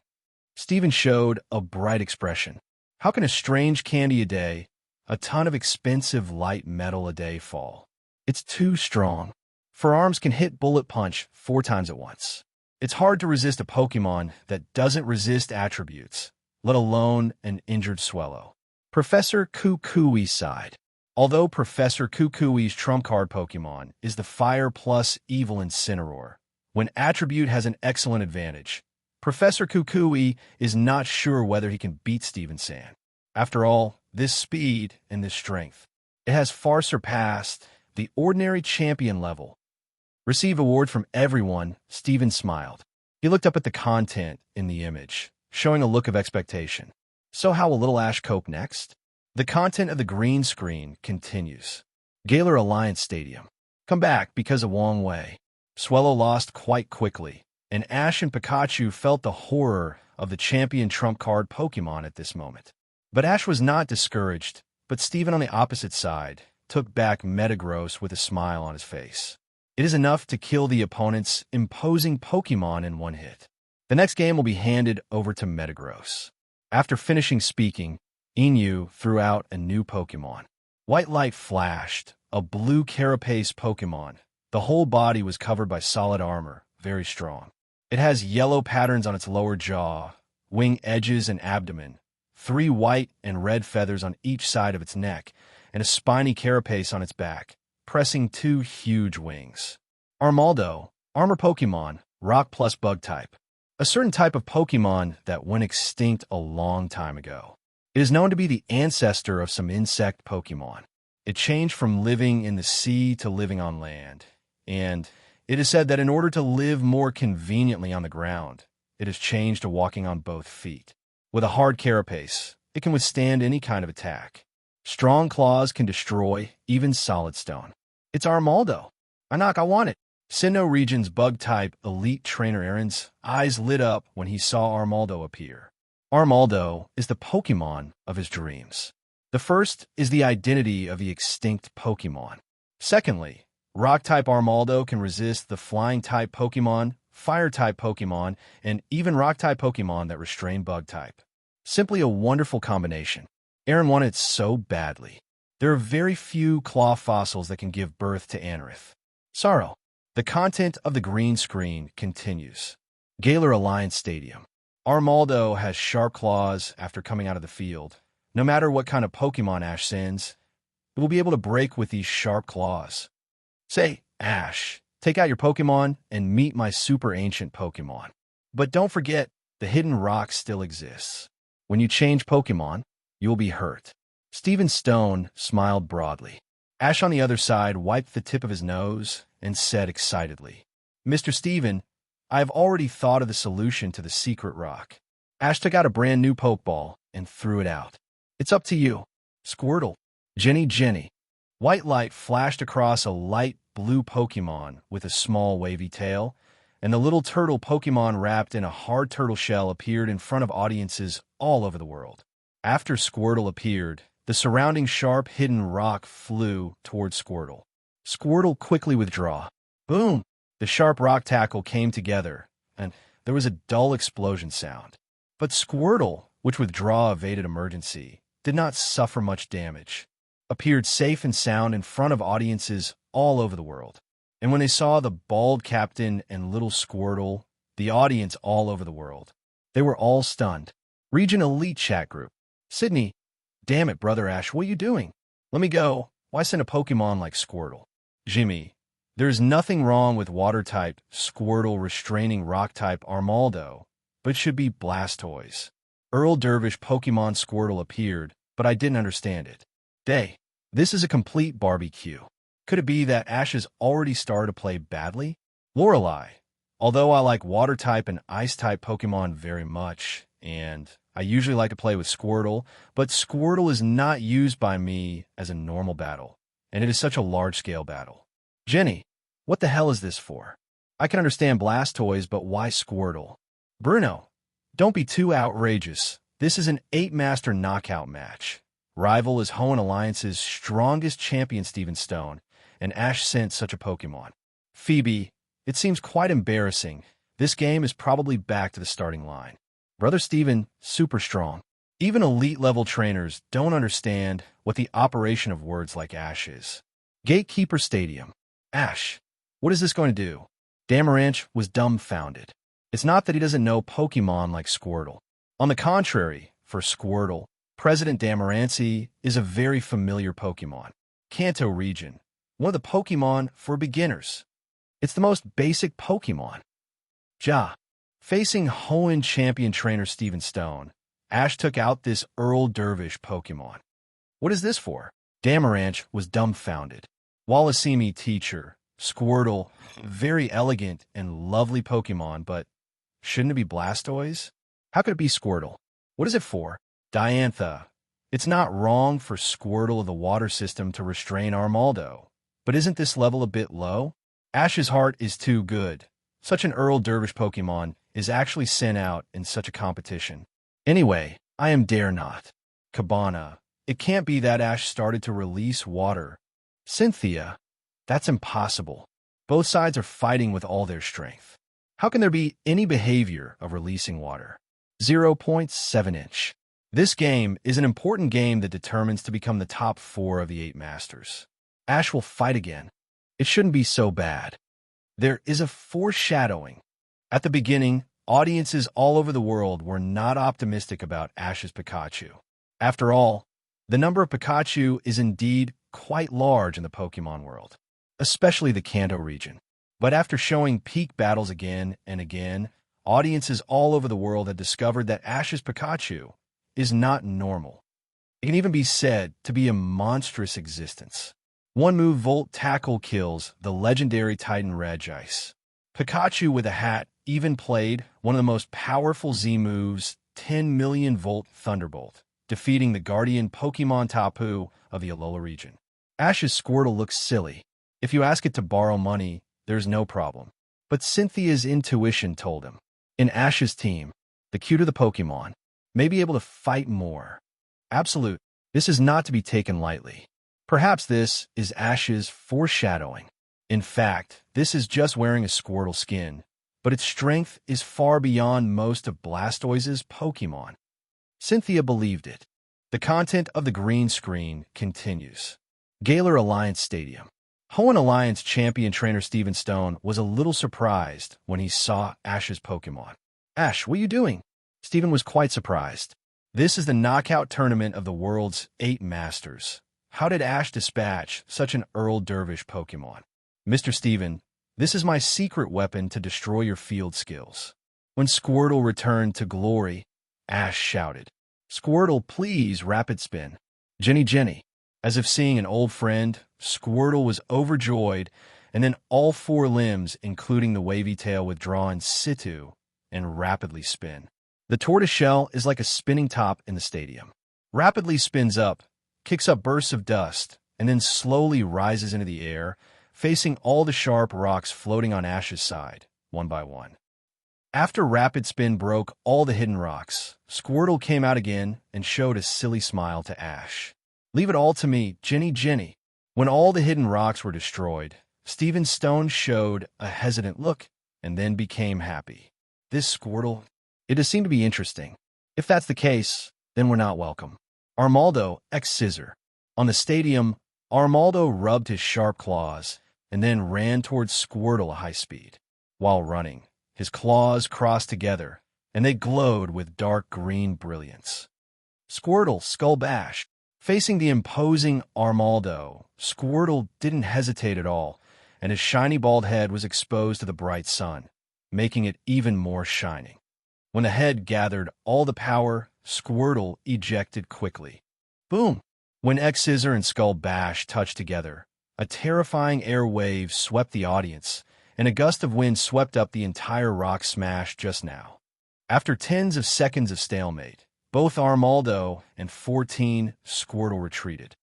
Steven showed a bright expression. How can a strange candy a day, a ton of expensive light metal a day fall? It's too strong. For arms can hit Bullet Punch 4 times at once. It's hard to resist a Pokemon that doesn't resist attributes, let alone an injured Swellow. Professor Kukui sighed. Although Professor Kukui's trump card Pokemon is the Fire plus Evil Incineroar, when attribute has an excellent advantage, Professor Kukui is not sure whether he can beat Steven San. After all, this speed and this strength, it has far surpassed the ordinary champion level. Receive award from everyone, Steven smiled. He looked up at the content in the image, showing a look of expectation. So how will little Ash cope next? The content of the green screen continues. Galar Alliance Stadium. Come back because of Wong Wei. Swellow lost quite quickly, and Ash and Pikachu felt the horror of the champion trump card Pokemon at this moment. But Ash was not discouraged, but Steven on the opposite side took back Metagross with a smile on his face. It is enough to kill the opponent's imposing Pokemon in one hit. The next game will be handed over to Metagross. After finishing speaking, Inu threw out a new Pokemon. White light flashed, a blue carapace Pokemon. The whole body was covered by solid armor, very strong. It has yellow patterns on its lower jaw, wing edges and abdomen, 3 white and red feathers on each side of its neck, and a spiny carapace on its back, pressing 2 huge wings. Armaldo, armor Pokemon, rock plus bug type. A certain type of Pokemon that went extinct a long time ago. It is known to be the ancestor of some insect Pokemon. It changed from living in the sea to living on land, and it is said that in order to live more conveniently on the ground, it has changed to walking on both feet. With a hard carapace, it can withstand any kind of attack. Strong claws can destroy even solid stone. It's Armaldo. Anak, I want it. Sinnoh region's bug-type elite trainer Aaron's eyes lit up when he saw Armaldo appear. Armaldo is the Pokemon of his dreams. The first is the identity of the extinct Pokemon. Secondly, Rock-type Armaldo can resist the Flying-type Pokemon, Fire-type Pokemon, and even Rock-type Pokemon that restrain Bug-type. Simply a wonderful combination. Aaron wanted it so badly. There are very few claw fossils that can give birth to Anorith. Sorrow. The content of the green screen continues. Galar Alliance Stadium. Armaldo has sharp claws after coming out of the field. No matter what kind of Pokemon Ash sends, it will be able to break with these sharp claws. Say, Ash, take out your Pokemon and meet my super ancient Pokemon. But don't forget, the hidden rock still exists. When you change Pokemon, you'll be hurt. Stephen Stone smiled broadly. Ash on the other side wiped the tip of his nose and said excitedly, Mr. Stephen, I have already thought of the solution to the secret rock. Ash took out a brand new Pokeball and threw it out. It's up to you. Squirtle. Jenny. White light flashed across a light blue Pokemon with a small wavy tail, and the little turtle Pokemon wrapped in a hard turtle shell appeared in front of audiences all over the world. After Squirtle appeared, the surrounding sharp hidden rock flew toward Squirtle. Squirtle quickly withdrew. Boom! The sharp rock tackle came together, and there was a dull explosion sound. But Squirtle, which withdrew evaded emergency, did not suffer much damage, appeared safe and sound in front of audiences all over the world. And when they saw the bald captain and little Squirtle, the audience all over the world, they were all stunned. Region Elite Chat Group. Sydney, damn it, Brother Ash, what are you doing? Let me go. Why send a Pokemon like Squirtle? Jimmy, there's nothing wrong with water-type Squirtle restraining rock-type Armaldo, but it should be Blastoise. Earl Dervish Pokemon Squirtle appeared, but I didn't understand it. This is a complete barbecue. Could it be that Ash has already started to play badly? Lorelei, although I like water-type and ice-type Pokemon very much, and I usually like to play with Squirtle, but Squirtle is not used by me as a normal battle, and it is such a large-scale battle. Jenny, what the hell is this for? I can understand Blastoise, but why Squirtle? Bruno, don't be too outrageous. This is an 8-master knockout match. Rival is Hoenn Alliance's strongest champion Stephen Stone, and Ash sent such a Pokemon. Phoebe, it seems quite embarrassing. This game is probably back to the starting line. Brother Stephen, super strong. Even elite-level trainers don't understand what the operation of words like Ash is. Gatekeeper Stadium. Ash, what is this going to do? Damaranch was dumbfounded. It's not that he doesn't know Pokemon like Squirtle. On the contrary, for Squirtle, President Damarancy is a very familiar Pokemon. Kanto region, one of the Pokemon for beginners. It's the most basic Pokemon. Facing Hoenn champion trainer Stephen Stone, Ash took out this Earl Dervish Pokemon. What is this for? Damaranch was dumbfounded. Wallacimi teacher, Squirtle, very elegant and lovely Pokemon, but shouldn't it be Blastoise? How could it be Squirtle? What is it for? Diantha, it's not wrong for Squirtle of the water system to restrain Armaldo, but isn't this level a bit low? Ash's heart is too good. Such an Earl Dervish Pokemon is actually sent out in such a competition. Anyway, I am dare not. Cabana, it can't be that Ash started to release water. Cynthia, that's impossible. Both sides are fighting with all their strength. How can there be any behavior of releasing water? 0.7 inch. This game is an important game that determines to become the top 4 of the 8 Masters. Ash will fight again. It shouldn't be so bad. There is a foreshadowing. At the beginning, audiences all over the world were not optimistic about Ash's Pikachu. After all, the number of Pikachu is indeed quite large in the Pokemon world, especially the Kanto region. But after showing peak battles again and again, audiences all over the world had discovered that Ash's Pikachu is not normal. It can even be said to be a monstrous existence. One move Volt Tackle kills the legendary Titan Regice. Pikachu with a hat even played one of the most powerful Z moves, 10 million Volt Thunderbolt, defeating the Guardian Pokemon Tapu of the Alola region. Ash's Squirtle looks silly. If you ask it to borrow money, there's no problem. But Cynthia's intuition told him, in Ash's team, the cuter the Pokemon may be able to fight more. Absolute, this is not to be taken lightly. Perhaps this is Ash's foreshadowing. In fact, this is just wearing a Squirtle skin, but its strength is far beyond most of Blastoise's Pokemon. Cynthia believed it. The content of the green screen continues. Galar Alliance Stadium. Hoenn Alliance champion trainer Stephen Stone was a little surprised when he saw Ash's Pokemon. Ash, what are you doing? Stephen was quite surprised. This is the knockout tournament of the world's 8 Masters. How did Ash dispatch such an Earl Dervish Pokemon? Mr. Stephen, this is my secret weapon to destroy your field skills. When Squirtle returned to glory, Ash shouted. Squirtle, please, rapid spin. Jenny, Jenny. As if seeing an old friend, Squirtle was overjoyed, and then all four limbs, including the wavy tail, withdraw in situ and rapidly spin. The tortoiseshell is like a spinning top in the stadium. Rapidly spins up, kicks up bursts of dust, and then slowly rises into the air, facing all the sharp rocks floating on Ash's side, one by one. After rapid spin broke all the hidden rocks, Squirtle came out again and showed a silly smile to Ash. Leave it all to me, Jenny, Jenny. When all the hidden rocks were destroyed, Stephen Stone showed a hesitant look and then became happy. This Squirtle, it does seem to be interesting. If that's the case, then we're not welcome. Armaldo X Scissor. On the stadium, Armaldo rubbed his sharp claws and then ran towards Squirtle at high speed. While running, his claws crossed together, and they glowed with dark green brilliance. Squirtle Skull Bash. Facing the imposing Armaldo, Squirtle didn't hesitate at all, and his shiny bald head was exposed to the bright sun, making it even more shining. When the head gathered all the power, Squirtle ejected quickly. Boom! When X-Scissor and Skull Bash touched together, a terrifying air wave swept the audience, and a gust of wind swept up the entire rock smash just now. After tens of seconds of stalemate, both Armaldo and 14 Squirtle retreated.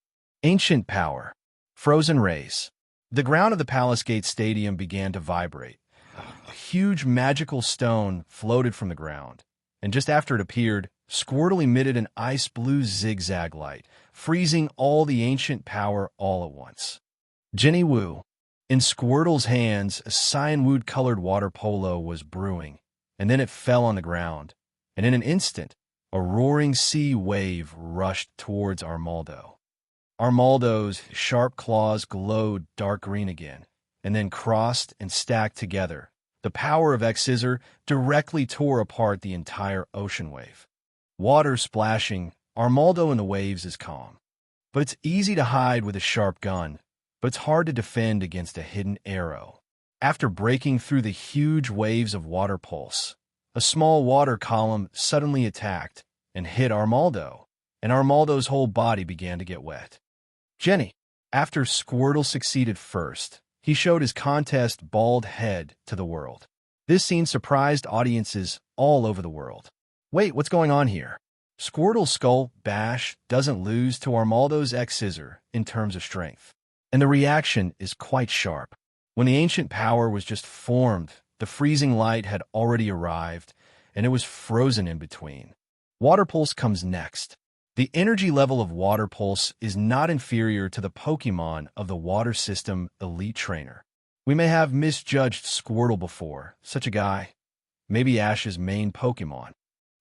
Ancient Power. Frozen Rays. The ground of the Palace Gate Stadium began to vibrate. A huge magical stone floated from the ground, and just after it appeared, Squirtle emitted an ice-blue zigzag light, freezing all the ancient power all at once. Jenny Woo. In Squirtle's hands, a cyanwood-colored water polo was brewing, and then it fell on the ground, and in an instant, a roaring sea wave rushed towards Armaldo. Armaldo's sharp claws glowed dark green again, and then crossed and stacked together. The power of X-Scissor directly tore apart the entire ocean wave. Water splashing, Armaldo in the waves is calm. But it's easy to hide with a sharp gun, but it's hard to defend against a hidden arrow. After breaking through the huge waves of water pulse, a small water column suddenly attacked and hit Armaldo, and Armaldo's whole body began to get wet. Jenny. After Squirtle succeeded first, he showed his contest bald head to the world. This scene surprised audiences all over the world. Wait, what's going on here? Squirtle's Skull Bash doesn't lose to Armaldo's X-Scissor in terms of strength, and the reaction is quite sharp. When the ancient power was just formed, the freezing light had already arrived, and it was frozen in between. Water Pulse comes next. The energy level of Water Pulse is not inferior to the Pokémon of the Water System Elite Trainer. We may have misjudged Squirtle before, such a guy. Maybe Ash's main Pokémon.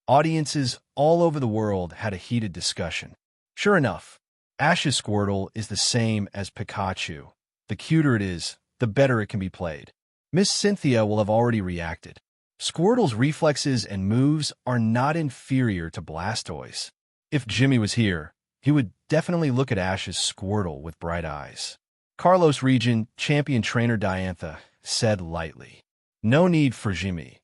Audiences all over the world had a heated discussion. Sure enough, Ash's Squirtle is the same as Pikachu. The cuter it is, the better it can be played. Miss Cynthia will have already reacted. Squirtle's reflexes and moves are not inferior to Blastoise. If Jimmy was here, he would definitely look at Ash's Squirtle with bright eyes. Kalos Region Champion Trainer Diantha said lightly, "No need for Jimmy.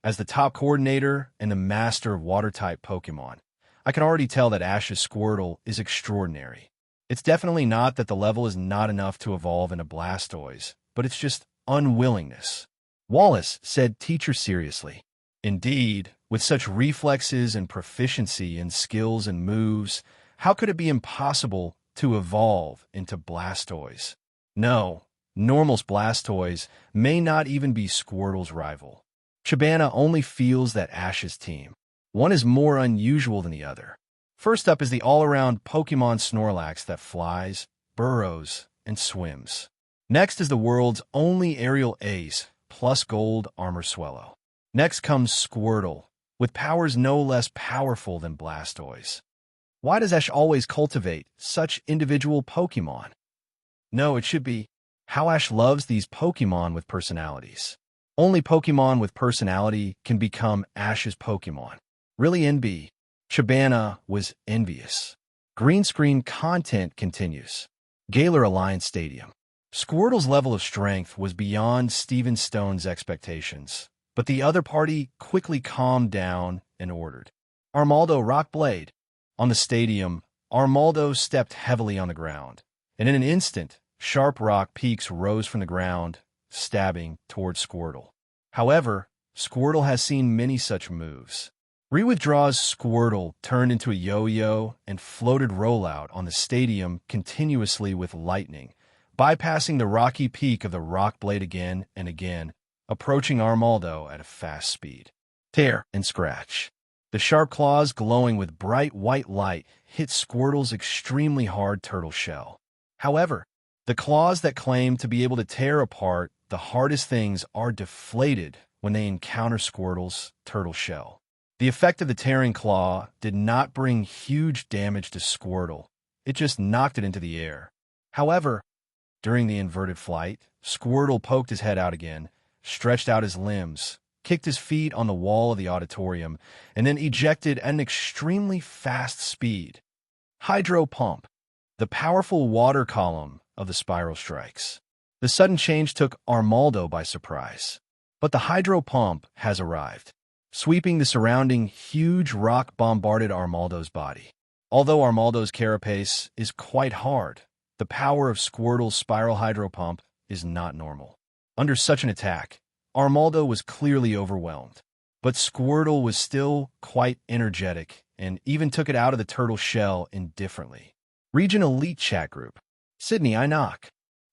As the top coordinator and the master of water-type Pokemon, I can already tell that Ash's Squirtle is extraordinary. It's definitely not that the level is not enough to evolve into Blastoise, but it's just unwillingness." Wallace said teacher seriously. Indeed, with such reflexes and proficiency in skills and moves, how could it be impossible to evolve into Blastoise? No, Normal's Blastoise may not even be Squirtle's rival. Shabana only feels that Ash's team. One is more unusual than the other. First up is the all-around Pokemon Snorlax that flies, burrows, and swims. Next is the world's only aerial ace, plus gold armor Swellow. Next comes Squirtle, with powers no less powerful than Blastoise. Why does Ash always cultivate such individual Pokemon? No, it should be how Ash loves these Pokemon with personalities. Only Pokemon with personality can become Ash's Pokemon. Really NB. Shabana was envious. Green screen content continues. Galar Alliance Stadium. Squirtle's level of strength was beyond Stephen Stone's expectations, but the other party quickly calmed down and ordered, "Armaldo Rock Blade." On the stadium, Armaldo stepped heavily on the ground, and in an instant, sharp rock peaks rose from the ground, stabbing towards Squirtle. However, Squirtle has seen many such moves. Re-withdraw's Squirtle turned into a yo-yo and floated rollout on the stadium continuously with lightning, bypassing the rocky peak of the rock blade again and again, approaching Armaldo at a fast speed. Tear and scratch. The sharp claws glowing with bright white light hit Squirtle's extremely hard turtle shell. However, the claws that claim to be able to tear apart the hardest things are deflated when they encounter Squirtle's turtle shell. The effect of the tearing claw did not bring huge damage to Squirtle. It just knocked it into the air. However, during the inverted flight, Squirtle poked his head out again, stretched out his limbs, kicked his feet on the wall of the auditorium, and then ejected at an extremely fast speed. Hydro Pump, the powerful water column of the spiral strikes. The sudden change took Armaldo by surprise. But the Hydro Pump has arrived, sweeping the surrounding huge rock bombarded Armaldo's body. Although Armaldo's carapace is quite hard, the power of Squirtle's spiral Hydro Pump is not normal. Under such an attack, Armaldo was clearly overwhelmed, but Squirtle was still quite energetic and even took it out of the turtle shell indifferently. Region Elite Chat Group. Sydney, I knock.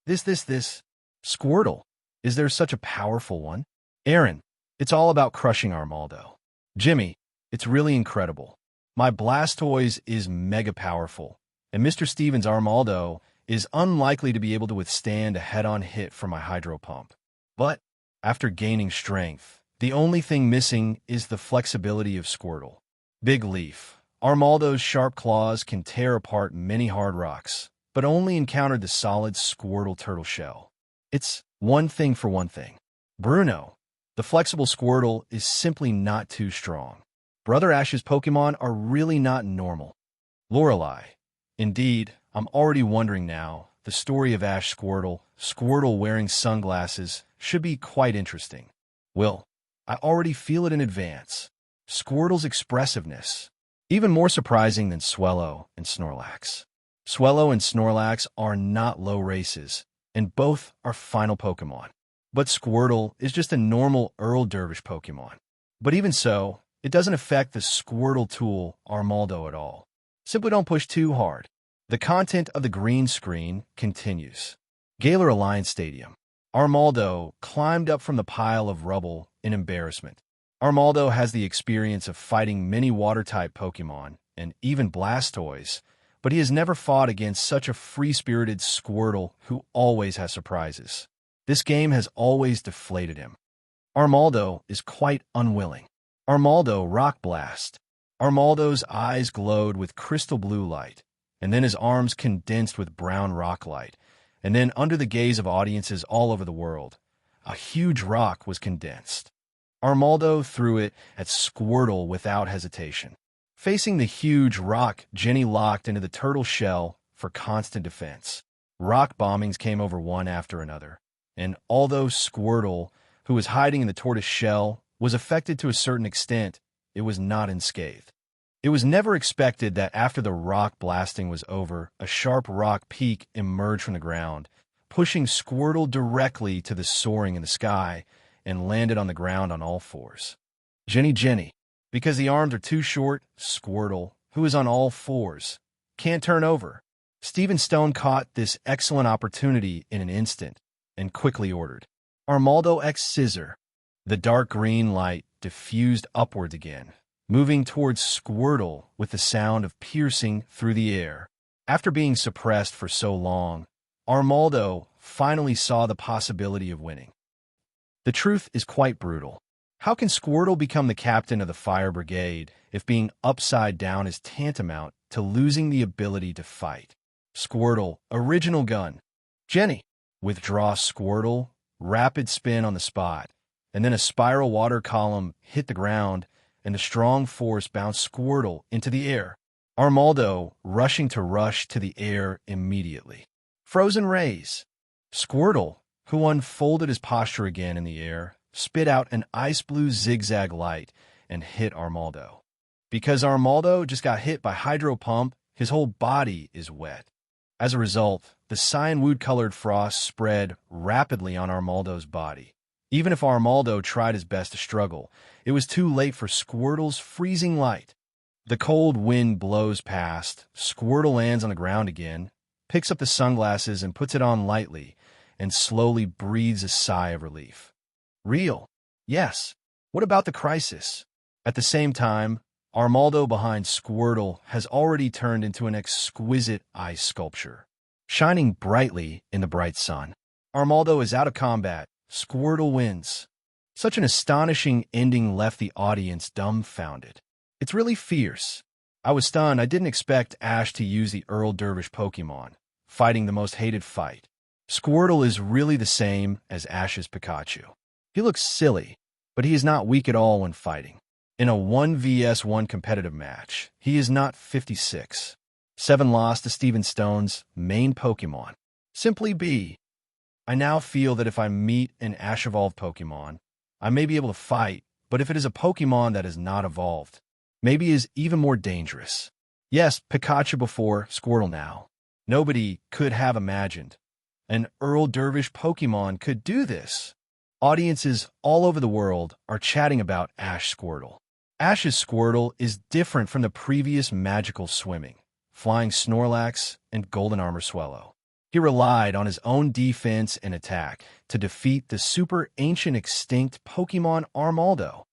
This. Squirtle, is there such a powerful one? Aaron, it's all about crushing Armaldo. Jimmy, it's really incredible. My Blastoise is mega powerful, and Mr. Stevens' Armaldo is unlikely to be able to withstand a head-on hit from my Hydro Pump. But, after gaining strength, the only thing missing is the flexibility of Squirtle. Big Leaf. Armaldo's sharp claws can tear apart many hard rocks, but only encountered the solid Squirtle turtle shell. It's one thing for one thing. Bruno. The flexible Squirtle is simply not too strong. Brother Ash's Pokemon are really not normal. Lorelei. Indeed, I'm already wondering now, the story of Ash Squirtle wearing sunglasses, should be quite interesting. Will. I already feel it in advance. Squirtle's expressiveness. Even more surprising than Swellow and Snorlax. Swellow and Snorlax are not low races, and both are final Pokemon. But Squirtle is just a normal Earl Dervish Pokemon. But even so, it doesn't affect the Squirtle tool Armaldo at all. Simply don't push too hard. The content of the green screen continues. Gaylor Alliance Stadium. Armaldo climbed up from the pile of rubble in embarrassment. Armaldo has the experience of fighting many water-type Pokemon, and even Blastoise, but he has never fought against such a free-spirited Squirtle who always has surprises. This game has always deflated him. Armaldo is quite unwilling. Armaldo Rock Blast. Armaldo's eyes glowed with crystal blue light, and then his arms condensed with brown rock light, and then under the gaze of audiences all over the world, a huge rock was condensed. Armaldo threw it at Squirtle without hesitation. Facing the huge rock, Jenny locked into the turtle shell for constant defense. Rock bombings came over one after another, and although Squirtle, who was hiding in the tortoise shell, was affected to a certain extent, it was not unscathed. It was never expected that after the rock blasting was over, a sharp rock peak emerged from the ground, pushing Squirtle directly to the soaring in the sky, and landed on the ground on all fours. Jenny, because the arms are too short, Squirtle, who is on all fours, can't turn over. Stephen Stone caught this excellent opportunity in an instant, and quickly ordered, Armaldo X Scissor. The dark green light diffused upwards again, moving towards Squirtle with the sound of piercing through the air. After being suppressed for so long, Armaldo finally saw the possibility of winning. The truth is quite brutal. How can Squirtle become the captain of the Fire Brigade if being upside down is tantamount to losing the ability to fight? Squirtle, original gun. Jenny, withdraw Squirtle, rapid spin on the spot, and then a spiral water column hit the ground, and the strong force bounced Squirtle into the air. Armaldo rushing to rush to the air immediately. Frozen Rays. Squirtle, who unfolded his posture again in the air, spit out an ice blue zigzag light and hit Armaldo. Because Armaldo just got hit by Hydro Pump, his whole body is wet. As a result, the cyanwood-colored frost spread rapidly on Armaldo's body. Even if Armaldo tried his best to struggle, it was too late for Squirtle's freezing light. The cold wind blows past, Squirtle lands on the ground again, picks up the sunglasses and puts it on lightly, and slowly breathes a sigh of relief. Real. Yes. What about the crisis? At the same time, Armaldo behind Squirtle has already turned into an exquisite ice sculpture, shining brightly in the bright sun. Armaldo is out of combat. Squirtle wins. Such an astonishing ending left the audience dumbfounded. It's really fierce. I was stunned. I didn't expect Ash to use the Earl Dervish Pokémon, fighting the most hated fight. Squirtle is really the same as Ash's Pikachu. He looks silly, but he is not weak at all when fighting. In a 1vs1 competitive match, he is not 56. 7 lost to Steven Stone's main Pokémon. Simply B. I now feel that if I meet an Ash evolved Pokémon, I may be able to fight, but if it is a Pokémon that is not evolved, maybe is even more dangerous. Yes, Pikachu before, Squirtle now. Nobody could have imagined an Earl Dervish Pokémon could do this. Audiences all over the world are chatting about Ash Squirtle. Ash's Squirtle is different from the previous magical swimming, flying Snorlax, and golden armor Swellow. He relied on his own defense and attack to defeat the super ancient extinct Pokémon Armaldo.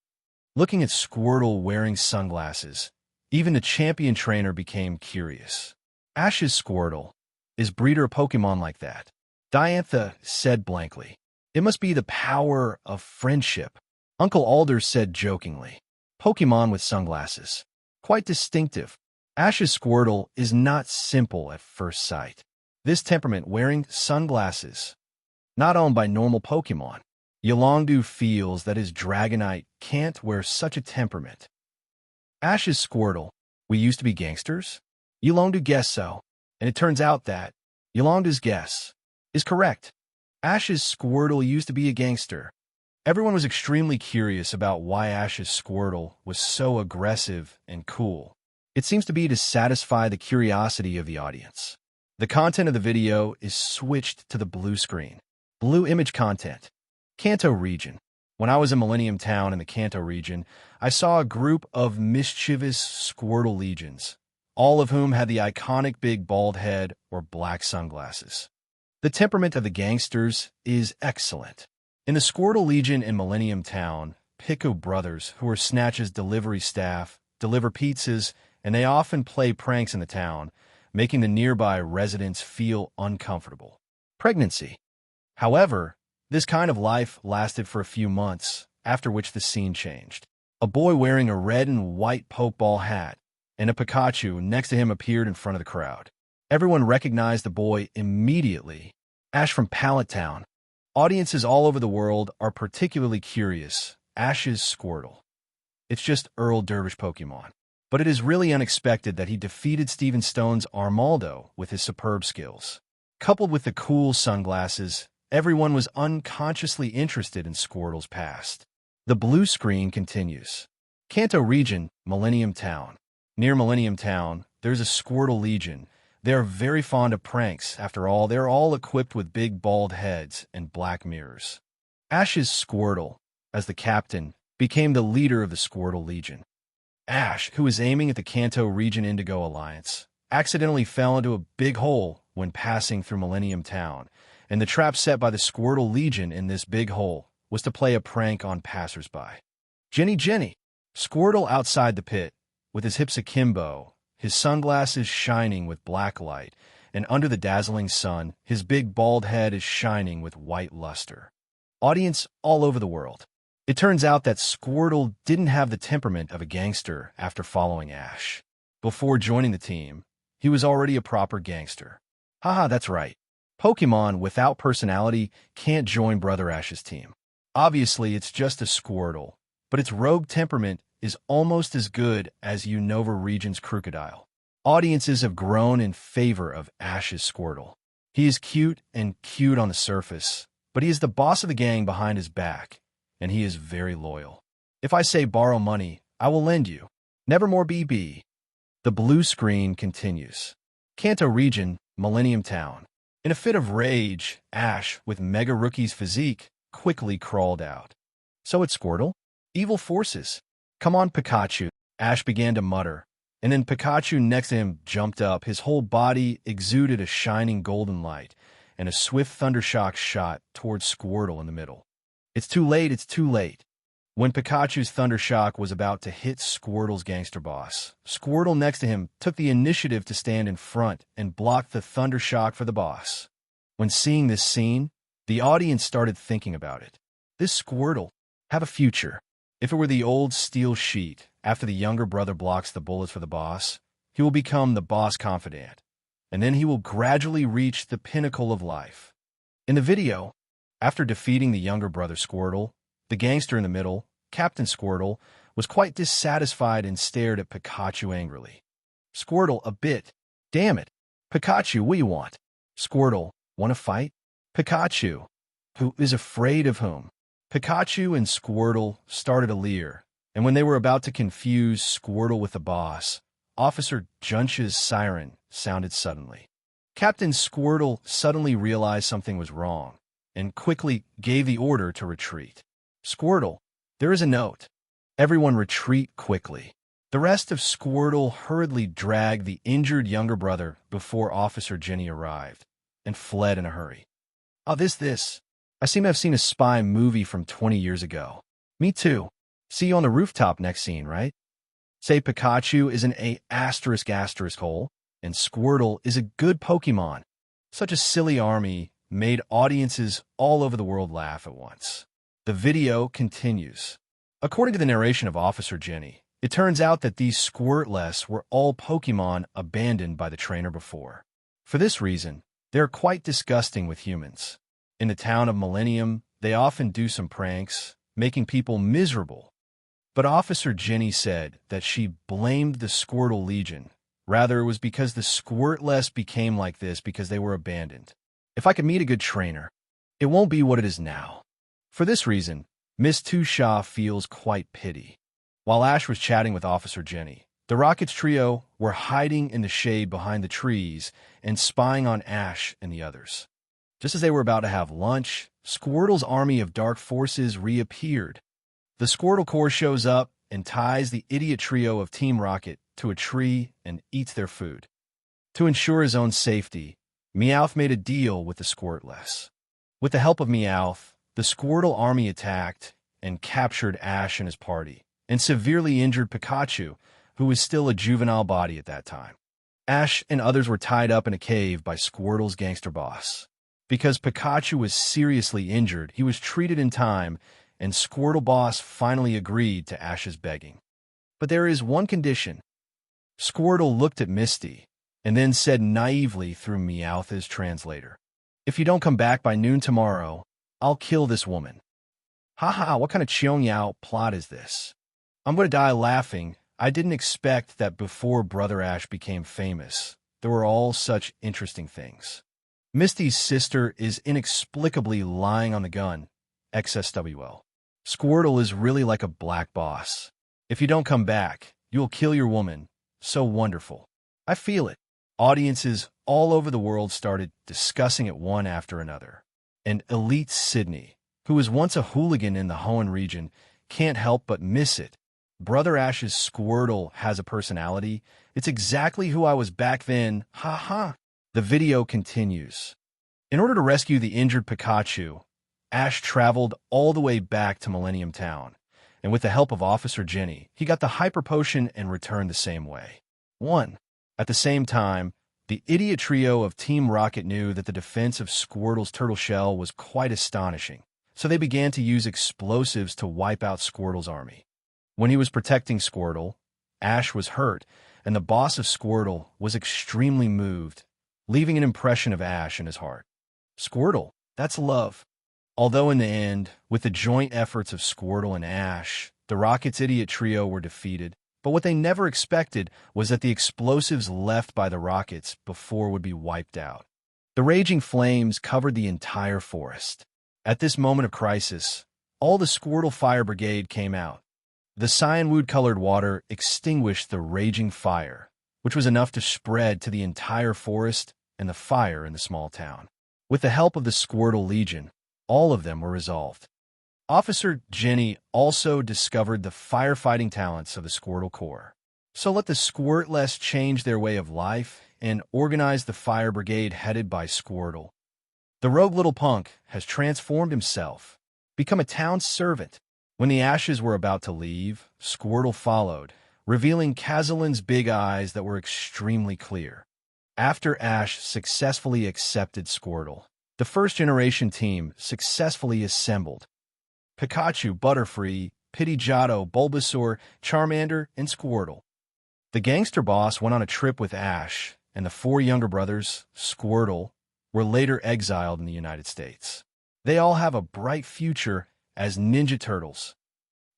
Looking at Squirtle wearing sunglasses, even the champion trainer became curious. Ash's Squirtle is breeder a Pokémon like that? Diantha said blankly. It must be the power of friendship. Uncle Alder said jokingly. Pokémon with sunglasses. Quite distinctive. Ash's Squirtle is not simple at first sight. This temperament wearing sunglasses, not owned by normal Pokémon. Yolongdu feels that his Dragonite can't wear such a temperament. Ash's Squirtle, we used to be gangsters? Yolongdu guessed so, and it turns out that Yolongdu's guess is correct. Ash's Squirtle used to be a gangster. Everyone was extremely curious about why Ash's Squirtle was so aggressive and cool. It seems to be to satisfy the curiosity of the audience. The content of the video is switched to the blue screen. Blue image content. Kanto region. When I was in Millennium Town in the Kanto region, I saw a group of mischievous Squirtle legions, all of whom had the iconic big bald head or black sunglasses. The temperament of the gangsters is excellent. In the Squirtle Legion in Millennium Town, Pico brothers, who are Snatch's delivery staff, deliver pizzas, and they often play pranks in the town, making the nearby residents feel uncomfortable. Pregnancy. However, this kind of life lasted for a few months, after which the scene changed. A boy wearing a red and white Pokeball hat and a Pikachu next to him appeared in front of the crowd. Everyone recognized the boy immediately. Ash from Pallet Town. Audiences all over the world are particularly curious. Ash's Squirtle. It's just Earl Dervish Pokemon. But it is really unexpected that he defeated Steven Stone's Armaldo with his superb skills. Coupled with the cool sunglasses, everyone was unconsciously interested in Squirtle's past. The blue screen continues. Kanto region, Millennium Town. Near Millennium Town, there's a Squirtle Legion. They are very fond of pranks. After all, they're all equipped with big bald heads and black mirrors. Ash's Squirtle, as the captain, became the leader of the Squirtle Legion. Ash, who was aiming at the Kanto Region Indigo Alliance, accidentally fell into a big hole when passing through Millennium Town, and the trap set by the Squirtle Legion in this big hole was to play a prank on passersby. Jenny, Squirtle outside the pit, with his hips akimbo, his sunglasses shining with black light, and under the dazzling sun, his big bald head is shining with white luster. Audience all over the world. It turns out that Squirtle didn't have the temperament of a gangster after following Ash. Before joining the team, he was already a proper gangster. Haha, that's right. Pokemon without personality can't join Brother Ash's team. Obviously, it's just a Squirtle, but its rogue temperament is almost as good as Unova Region's Crocodile. Audiences have grown in favor of Ash's Squirtle. He is cute on the surface, but he is the boss of the gang behind his back, and he is very loyal. If I say borrow money, I will lend you. Nevermore BB. The blue screen continues. Kanto region, Millennium Town. In a fit of rage, Ash, with Mega Rookie's physique, quickly crawled out. So it's Squirtle? Evil forces. Come on, Pikachu, Ash began to mutter. And then Pikachu next to him jumped up. His whole body exuded a shining golden light, and a swift thundershock shot towards Squirtle in the middle. It's too late, it's too late. When Pikachu's thundershock was about to hit Squirtle's gangster boss, Squirtle next to him took the initiative to stand in front and block the thundershock for the boss. When seeing this scene, the audience started thinking about it. This Squirtle have a future. If it were the old steel sheet, after the younger brother blocks the bullets for the boss, he will become the boss confidant, and then he will gradually reach the pinnacle of life. In the video, after defeating the younger brother Squirtle, the gangster in the middle, Captain Squirtle, was quite dissatisfied and stared at Pikachu angrily. Squirtle a bit. Damn it. Pikachu, what do you want? Squirtle, want to fight? Pikachu, who is afraid of whom? Pikachu and Squirtle started a leer, and when they were about to confuse Squirtle with the boss, Officer Junch's siren sounded suddenly. Captain Squirtle suddenly realized something was wrong, and quickly gave the order to retreat. Squirtle, there is a note. Everyone retreat quickly. The rest of Squirtle hurriedly dragged the injured younger brother before Officer Jenny arrived, and fled in a hurry. Oh, this. I seem to have seen a spy movie from 20 years ago. Me too. See you on the rooftop next scene, right? Say Pikachu is an A*** hole, and Squirtle is a good Pokemon. Such a silly army made audiences all over the world laugh at once. The video continues. According to the narration of Officer Jenny, it turns out that these Squirtless were all Pokemon abandoned by the trainer before. For this reason, they are quite disgusting with humans. In the town of Millennium, they often do some pranks, making people miserable. But Officer Jenny said that she blamed the Squirtle Legion. Rather, it was because the Squirtless became like this because they were abandoned. If I could meet a good trainer, it won't be what it is now. For this reason, Miss Tushaw feels quite pity. While Ash was chatting with Officer Jenny, the Rockets trio were hiding in the shade behind the trees and spying on Ash and the others. Just as they were about to have lunch, Squirtle's army of dark forces reappeared. The Squirtle Corps shows up and ties the idiot trio of Team Rocket to a tree and eats their food. To ensure his own safety, Meowth made a deal with the Squirtless. With the help of Meowth, the Squirtle army attacked and captured Ash and his party, and severely injured Pikachu, who was still a juvenile body at that time. Ash and others were tied up in a cave by Squirtle's gangster boss. Because Pikachu was seriously injured, he was treated in time, and Squirtle boss finally agreed to Ash's begging. But there is one condition. Squirtle looked at Misty, and then said naively through Meowth's translator, "If you don't come back by noon tomorrow, I'll kill this woman." Haha, what kind of Cheong Yao plot is this? I'm going to die laughing. I didn't expect that before Brother Ash became famous, there were all such interesting things. Misty's sister is inexplicably lying on the gun, XSWL. Squirtle is really like a black boss. If you don't come back, you'll kill your woman. So wonderful. I feel it. Audiences all over the world started discussing it one after another. And Elite Sydney, who was once a hooligan in the Hoenn region, can't help but miss it. Brother Ash's Squirtle has a personality. It's exactly who I was back then. Ha ha. The video continues. In order to rescue the injured Pikachu, Ash traveled all the way back to Millennium Town, and with the help of Officer Jenny, he got the Hyper Potion and returned the same way. 1. At the same time, the idiot trio of Team Rocket knew that the defense of Squirtle's turtle shell was quite astonishing, so they began to use explosives to wipe out Squirtle's army. When he was protecting Squirtle, Ash was hurt, and the boss of Squirtle was extremely moved, leaving an impression of Ash in his heart. Squirtle, that's love. Although in the end, with the joint efforts of Squirtle and Ash, the Rockets' idiot trio were defeated, but what they never expected was that the explosives left by the Rockets before would be wiped out. The raging flames covered the entire forest. At this moment of crisis, all the Squirtle Fire Brigade came out. The cyanwood-colored water extinguished the raging fire, which was enough to spread to the entire forest and the fire in the small town. With the help of the Squirtle Legion, all of them were resolved. Officer Jenny also discovered the firefighting talents of the Squirtle Corps. So let the Squirtless change their way of life and organize the fire brigade headed by Squirtle. The rogue little punk has transformed himself, become a town servant. When the ashes were about to leave, Squirtle followed, revealing Kazzalin's big eyes that were extremely clear. After Ash successfully accepted Squirtle, the first-generation team successfully assembled. Pikachu, Butterfree, Pidgeotto, Bulbasaur, Charmander, and Squirtle. The gangster boss went on a trip with Ash, and the four younger brothers, Squirtle, were later exiled in the United States. They all have a bright future as Ninja Turtles.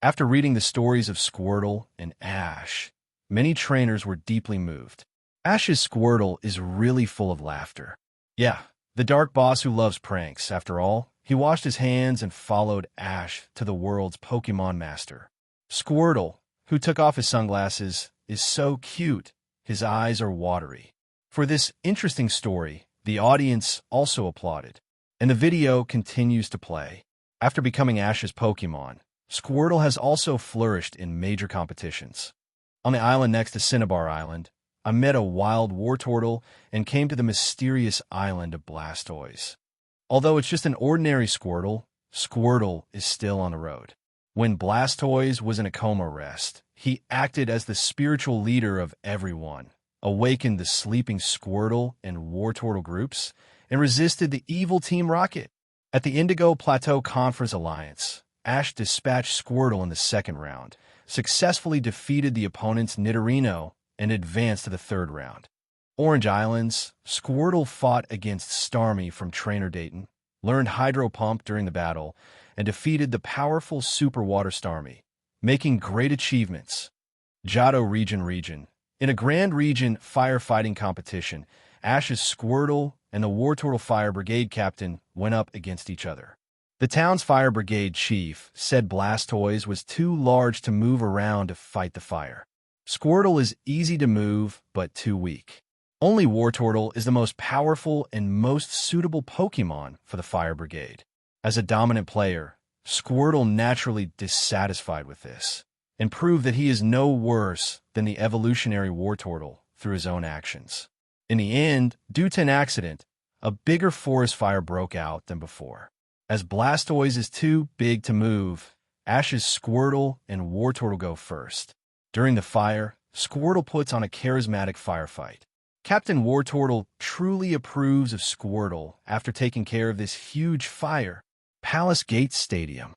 After reading the stories of Squirtle and Ash, many trainers were deeply moved. Ash's Squirtle is really full of laughter. Yeah, the dark boss who loves pranks, after all. He washed his hands and followed Ash to the world's Pokémon master. Squirtle, who took off his sunglasses, is so cute. His eyes are watery. For this interesting story, the audience also applauded, and the video continues to play. After becoming Ash's Pokémon, Squirtle has also flourished in major competitions. On the island next to Cinnabar Island, I met a wild Wartortle and came to the mysterious island of Blastoise. Although it's just an ordinary Squirtle, Squirtle is still on the road. When Blastoise was in a coma rest, he acted as the spiritual leader of everyone, awakened the sleeping Squirtle and Wartortle groups, and resisted the evil Team Rocket. At the Indigo Plateau Conference Alliance, Ash dispatched Squirtle in the second round, successfully defeated the opponent's Nidorino, and advanced to the third round. Orange Islands, Squirtle fought against Starmie from Trainer Dayton, learned Hydro Pump during the battle, and defeated the powerful Super Water Starmie, making great achievements. Johto Region. In a Grand Region firefighting competition, Ash's Squirtle and the Wartortle Fire Brigade captain went up against each other. The town's fire brigade chief said Blastoise was too large to move around to fight the fire. Squirtle is easy to move, but too weak. Only Wartortle is the most powerful and most suitable Pokémon for the Fire Brigade. As a dominant player, Squirtle naturally dissatisfied with this, and proved that he is no worse than the evolutionary Wartortle through his own actions. In the end, due to an accident, a bigger forest fire broke out than before. As Blastoise is too big to move, Ash's Squirtle and Wartortle go first. During the fire, Squirtle puts on a charismatic firefight. Captain Wartortle truly approves of Squirtle after taking care of this huge fire. Palace Gate Stadium.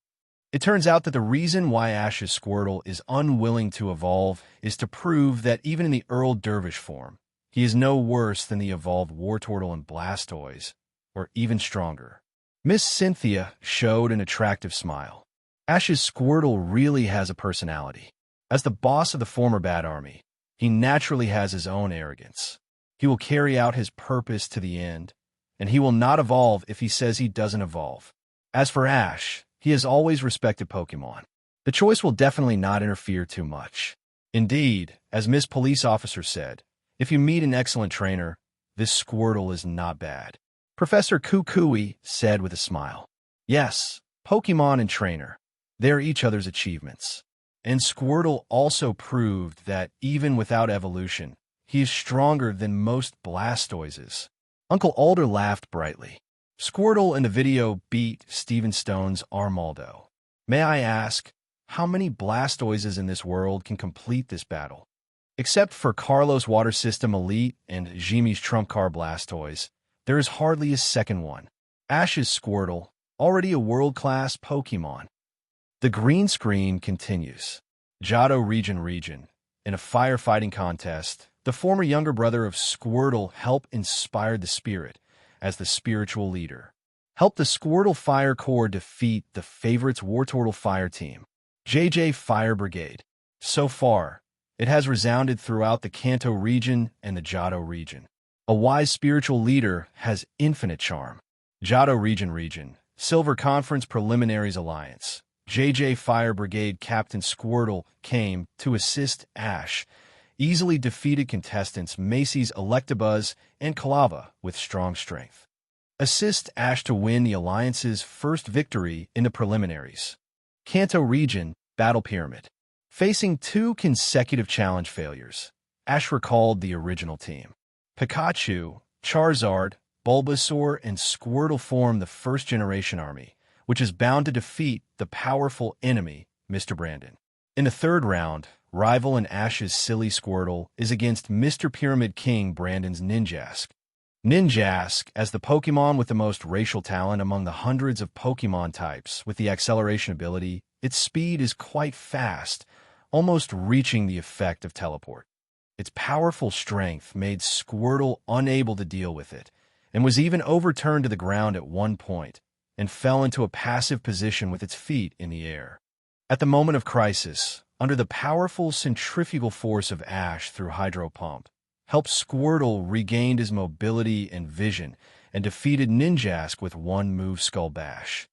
It turns out that the reason why Ash's Squirtle is unwilling to evolve is to prove that even in the Earl Dervish form, he is no worse than the evolved Wartortle and Blastoise, or even stronger. Miss Cynthia showed an attractive smile. Ash's Squirtle really has a personality. As the boss of the former Bad Army, he naturally has his own arrogance. He will carry out his purpose to the end, and he will not evolve if he says he doesn't evolve. As for Ash, he has always respected Pokémon. The choice will definitely not interfere too much. Indeed, as Miss Police Officer said, if you meet an excellent trainer, this Squirtle is not bad. Professor Kukui said with a smile. Yes, Pokémon and trainer, they're each other's achievements. And Squirtle also proved that even without evolution, he is stronger than most Blastoises. Uncle Alder laughed brightly. Squirtle in the video beat Steven Stone's Armaldo. May I ask, how many Blastoises in this world can complete this battle? Except for Kalos Water System Elite and Jimmy's Trump Car Blastoise, there is hardly a second one. Ash's Squirtle, already a world-class Pokémon. The green screen continues. Johto Region. In a firefighting contest, the former younger brother of Squirtle helped inspire the spirit as the spiritual leader. Helped the Squirtle Fire Corps defeat the favorites Wartortle Fire Team, JJ Fire Brigade. So far, it has resounded throughout the Kanto region and the Johto region. A wise spiritual leader has infinite charm. Johto Region. Silver Conference Preliminaries Alliance. JJ Fire Brigade Captain Squirtle came to assist Ash, easily defeated contestants Macy's Electabuzz and Kalava with strong strength. Assist Ash to win the Alliance's first victory in the preliminaries. Kanto Region Battle Pyramid. Facing 2 consecutive challenge failures, Ash recalled the original team. Pikachu, Charizard, Bulbasaur, and Squirtle form the first-generation army, which is bound to defeat the powerful enemy, Mr. Brandon. In the third round, rival in Ash's silly Squirtle is against Mr. Pyramid King Brandon's Ninjask. Ninjask, as the Pokémon with the most racial talent among the hundreds of Pokémon types with the acceleration ability, its speed is quite fast, almost reaching the effect of teleport. Its powerful strength made Squirtle unable to deal with it, and was even overturned to the ground at one point, and fell into a passive position with its feet in the air. At the moment of crisis, under the powerful centrifugal force of Ash through Hydro Pump, helped Squirtle regain his mobility and vision, and defeated Ninjask with one move Skull Bash.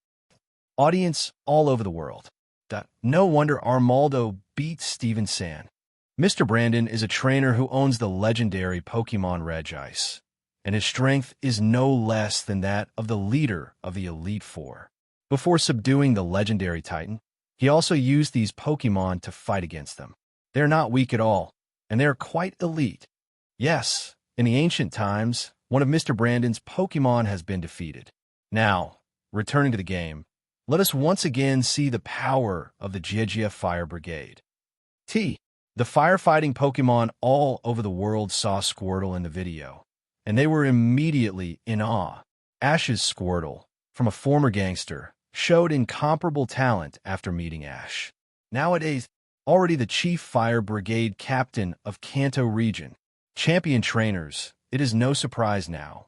Audience all over the world. No wonder Armaldo beat Steven San. Mr. Brandon is a trainer who owns the legendary Pokémon Regice, and his strength is no less than that of the leader of the Elite Four. Before subduing the legendary Titan, he also used these Pokémon to fight against them. They're not weak at all, and they're quite elite. Yes, in the ancient times, one of Mr. Brandon's Pokémon has been defeated. Now, returning to the game, let us once again see the power of the Giga Fire Brigade. The firefighting Pokémon all over the world saw Squirtle in the video, and they were immediately in awe. Ash's Squirtle, from a former gangster, showed incomparable talent after meeting Ash. Nowadays, already the Chief Fire Brigade Captain of Kanto Region. Champion trainers, it is no surprise now.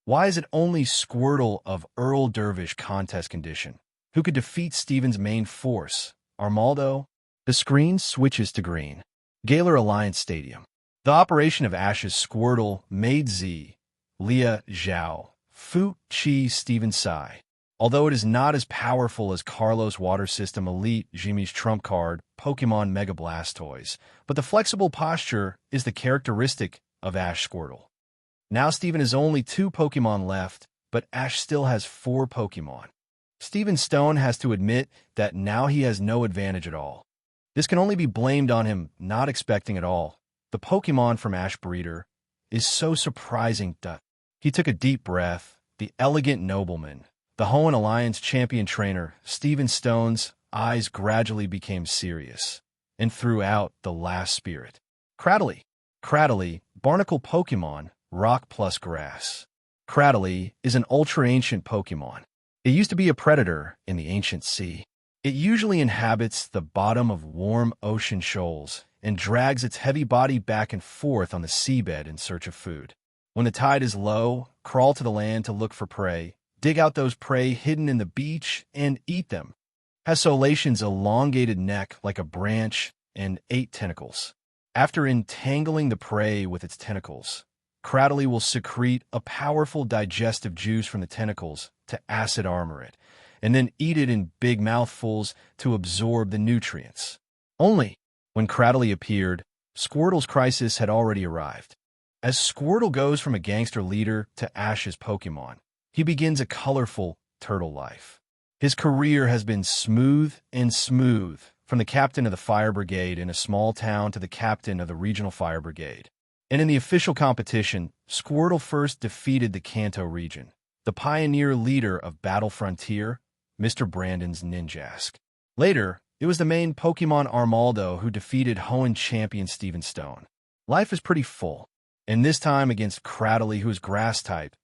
Why is it only Squirtle of Earl Dervish contest condition who could defeat Steven's main force, Armaldo? The screen switches to green. Galar Alliance Stadium. The operation of Ash's Squirtle made Z, Leah Zhao, Fu Chi Steven Sai. Although it is not as powerful as Kalos Water System Elite Jimmy's trump card, Pokemon Mega Blastoise, but the flexible posture is the characteristic of Ash Squirtle. Now Steven has only 2 Pokemon left, but Ash still has 4 Pokemon. Steven Stone has to admit that now he has no advantage at all. This can only be blamed on him not expecting at all. The Pokemon from Ash Breeder is so surprising. He took a deep breath. The elegant nobleman, the Hoenn Alliance champion trainer, Steven Stone's eyes gradually became serious and threw out the last spirit. Cradily, Barnacle Pokemon, Rock plus Grass. Cradily is an ultra-ancient Pokemon. It used to be a predator in the ancient sea. It usually inhabits the bottom of warm ocean shoals and drags its heavy body back and forth on the seabed in search of food. When the tide is low, crawl to the land to look for prey, dig out those prey hidden in the beach, and eat them. Has Solation's elongated neck like a branch and 8 tentacles. After entangling the prey with its tentacles, Cradily will secrete a powerful digestive juice from the tentacles to acid armor it, and then eat it in big mouthfuls to absorb the nutrients. Only, when Cradily appeared, Squirtle's crisis had already arrived. As Squirtle goes from a gangster leader to Ash's Pokemon, he begins a colorful turtle life. His career has been smooth, from the captain of the Fire Brigade in a small town to the captain of the Regional Fire Brigade. And in the official competition, Squirtle first defeated the Kanto region, the pioneer leader of Battle Frontier, Mr. Brandon's Ninjask. Later, it was the main Pokemon Armaldo who defeated Hoenn champion Steven Stone. Life is pretty full, and this time against Cradily, who is Grass-type.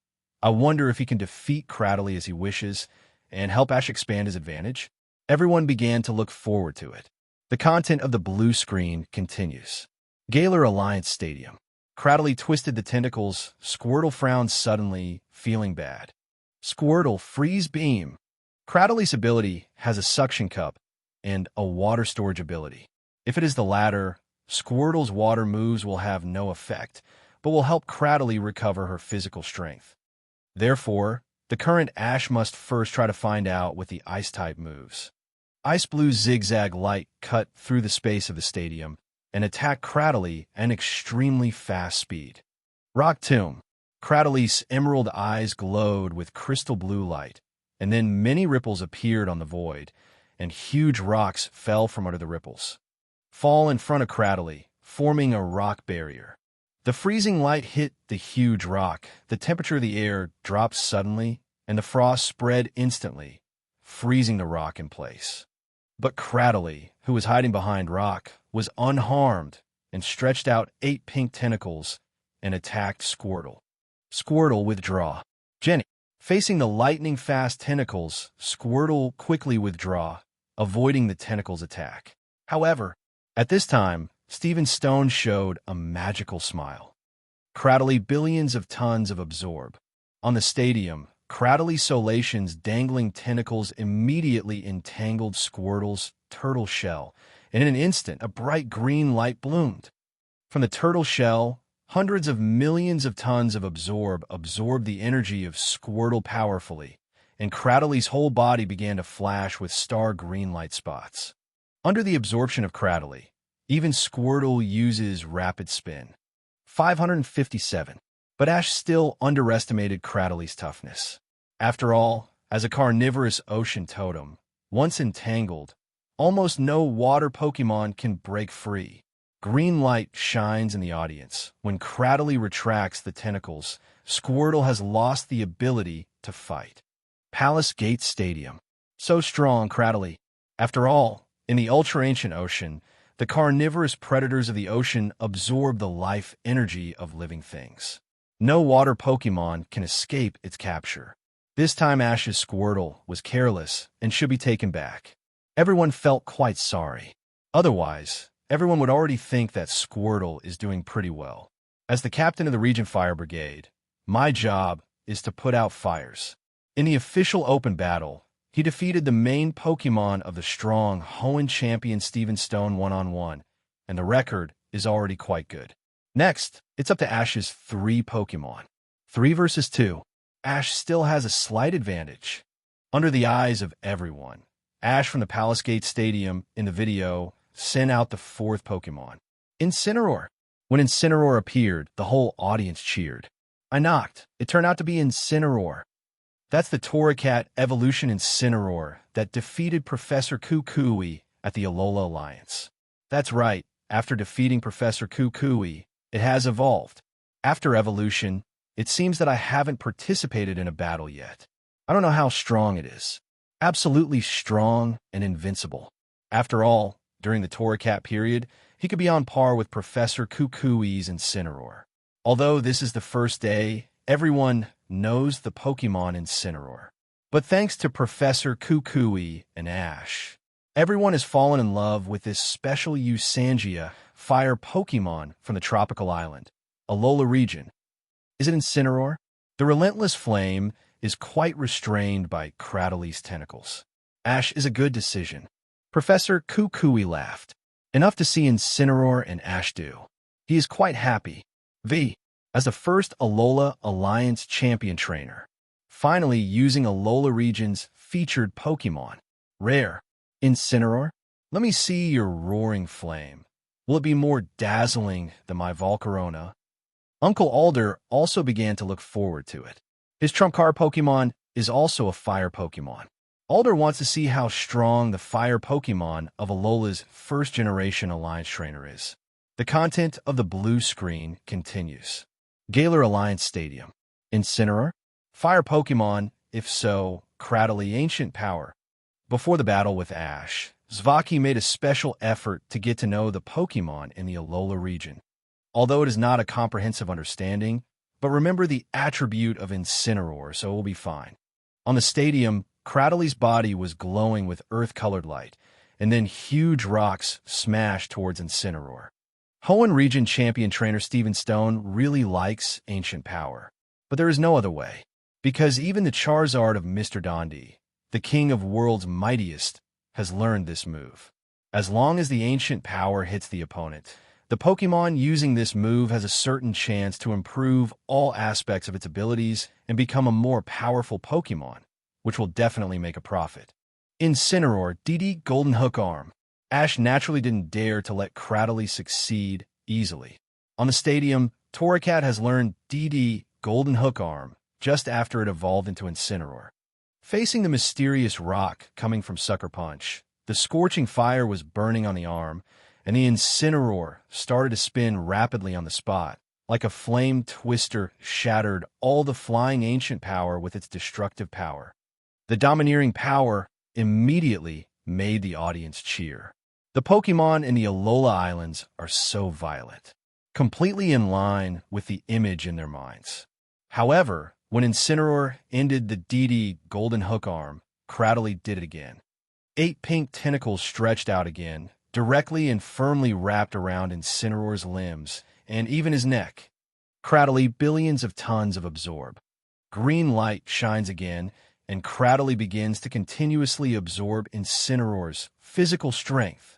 I wonder if he can defeat Cradily as he wishes and help Ash expand his advantage. Everyone began to look forward to it. The content of the blue screen continues. Galar Alliance Stadium. Cradily twisted the tentacles. Squirtle frowned suddenly, feeling bad. Squirtle, Freeze Beam. Cradily's ability has a suction cup and a water storage ability. If it is the latter, Squirtle's water moves will have no effect, but will help Cradily recover her physical strength. Therefore, the current Ash must first try to find out what the Ice-type moves. Ice blue zigzag light cut through the space of the stadium and attacked Cradily at an extremely fast speed. Rock Tomb. Cradely's emerald eyes glowed with crystal blue light, and then many ripples appeared on the void, and huge rocks fell from under the ripples. Fall in front of Cradily, forming a rock barrier. The freezing light hit the huge rock, the temperature of the air dropped suddenly, and the frost spread instantly, freezing the rock in place. But Cradily, who was hiding behind rock, was unharmed and stretched out 8 pink tentacles and attacked Squirtle. Squirtle withdraw. Jenny. Facing the lightning-fast tentacles, Squirtle quickly withdraw, avoiding the tentacles' attack. However, at this time, Steven Stone showed a magical smile. Cradily billions of tons of absorb. On the stadium, Cradily Solation's dangling tentacles immediately entangled Squirtle's turtle shell, and in an instant, a bright green light bloomed. From the turtle shell, hundreds of millions of tons of absorbed the energy of Squirtle powerfully, and Cradily's whole body began to flash with star green light spots. Under the absorption of Cradily, even Squirtle uses rapid spin. 557. But Ash still underestimated Cradily's toughness. After all, as a carnivorous ocean totem, once entangled, almost no water Pokémon can break free. Green light shines in the audience. When Cradily retracts the tentacles, Squirtle has lost the ability to fight. Palace Gate Stadium. So strong, Cradily. After all, in the ultra-ancient ocean, the carnivorous predators of the ocean absorb the life energy of living things. No water Pokémon can escape its capture. This time Ash's Squirtle was careless and should be taken back. Everyone felt quite sorry. Otherwise, everyone would already think that Squirtle is doing pretty well. As the captain of the Region Fire Brigade, my job is to put out fires. In the official open battle, he defeated the main Pokémon of the strong Hoenn champion Steven Stone one-on-one, and the record is already quite good. Next, it's up to Ash's 3 Pokémon. 3 versus 2. Ash still has a slight advantage. Under the eyes of everyone, Ash from the Palace Gate Stadium in the video sent out the 4th Pokémon, Incineroar. When Incineroar appeared, the whole audience cheered. I knocked. It turned out to be Incineroar. That's the Torracat evolution Incineroar that defeated Professor Kukui at the Alola Alliance. That's right, after defeating Professor Kukui, it has evolved. After evolution, it seems that I haven't participated in a battle yet. I don't know how strong it is. Absolutely strong and invincible. After all, during the Torracat period, he could be on par with Professor Kukui's Incineroar. Although this is the first day, everyone knows the Pokémon Incineroar. But thanks to Professor Kukui and Ash, everyone has fallen in love with this special Eusangia fire Pokémon from the tropical island, Alola region. Is it Incineroar? The relentless flame is quite restrained by Cradily's tentacles. Ash is a good decision. Professor Kukui laughed. Enough to see Incineroar and Ash do. He is quite happy. V. As the first Alola Alliance champion trainer, finally using Alola region's featured Pokémon. Rare. Incineroar? Let me see your roaring flame. Will it be more dazzling than my Volcarona? Uncle Alder also began to look forward to it. His trump card Pokémon is also a fire Pokémon. Alder wants to see how strong the fire Pokémon of Alola's first-generation Alliance trainer is. The content of the blue screen continues. Galar Alliance Stadium. Incineroar? Fire Pokémon, if so, Cradily Ancient Power. Before the battle with Ash, Zvaki made a special effort to get to know the Pokémon in the Alola region. Although it is not a comprehensive understanding, but remember the attribute of Incineroar, so it will be fine. On the stadium, Cradily's body was glowing with earth-colored light, and then huge rocks smashed towards Incineroar. Hoenn region champion trainer Steven Stone really likes Ancient Power, but there is no other way, because even the Charizard of Mr. Dundie, the king of world's mightiest, has learned this move. As long as the Ancient Power hits the opponent, the Pokémon using this move has a certain chance to improve all aspects of its abilities and become a more powerful Pokémon, which will definitely make a profit. Incineroar, DD Golden Hook Arm. Ash naturally didn't dare to let Cradily succeed easily. On the stadium, Torracat has learned DD Golden Hook Arm just after it evolved into Incineroar. Facing the mysterious rock coming from Sucker Punch, the scorching fire was burning on the arm, and the Incineroar started to spin rapidly on the spot. Like a flame twister shattered all the flying ancient power with its destructive power. The domineering power immediately made the audience cheer. The Pokémon in the Alola Islands are so violent, completely in line with the image in their minds. However, when Incineroar ended the DD Golden Hook Arm, Cradily did it again. 8 pink tentacles stretched out again, directly and firmly wrapped around Incineroar's limbs, and even his neck. Cradily billions of tons of absorb. Green light shines again, and Cradily begins to continuously absorb Incineroar's physical strength.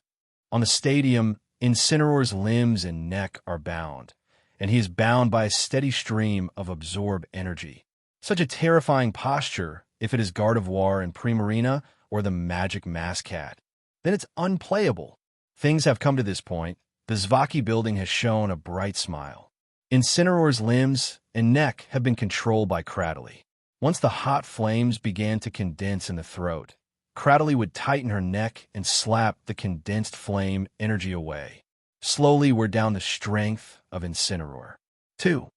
On the stadium, Incineroar's limbs and neck are bound, and he is bound by a steady stream of absorb energy. Such a terrifying posture if it is Gardevoir and Primarina or the Magic Maskcat. Then it's unplayable. Things have come to this point. The Zvaki building has shown a bright smile. Incineroar's limbs and neck have been controlled by Cradily. Once the hot flames began to condense in the throat, Cradily would tighten her neck and slap the condensed flame energy away. Slowly we're down the strength of Incineroar. 2.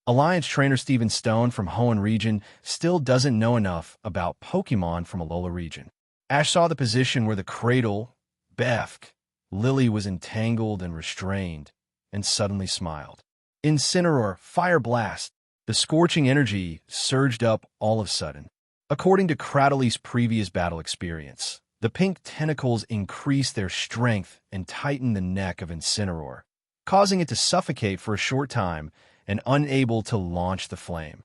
Alliance trainer Steven Stone from Hoenn region still doesn't know enough about Pokemon from Alola region. Ash saw the position where the Cradle, Befk, Lily was entangled and restrained, and suddenly smiled. Incineroar, Fire Blast. The scorching energy surged up all of a sudden. According to Cradily's previous battle experience, the pink tentacles increased their strength and tightened the neck of Incineroar, causing it to suffocate for a short time and unable to launch the flame.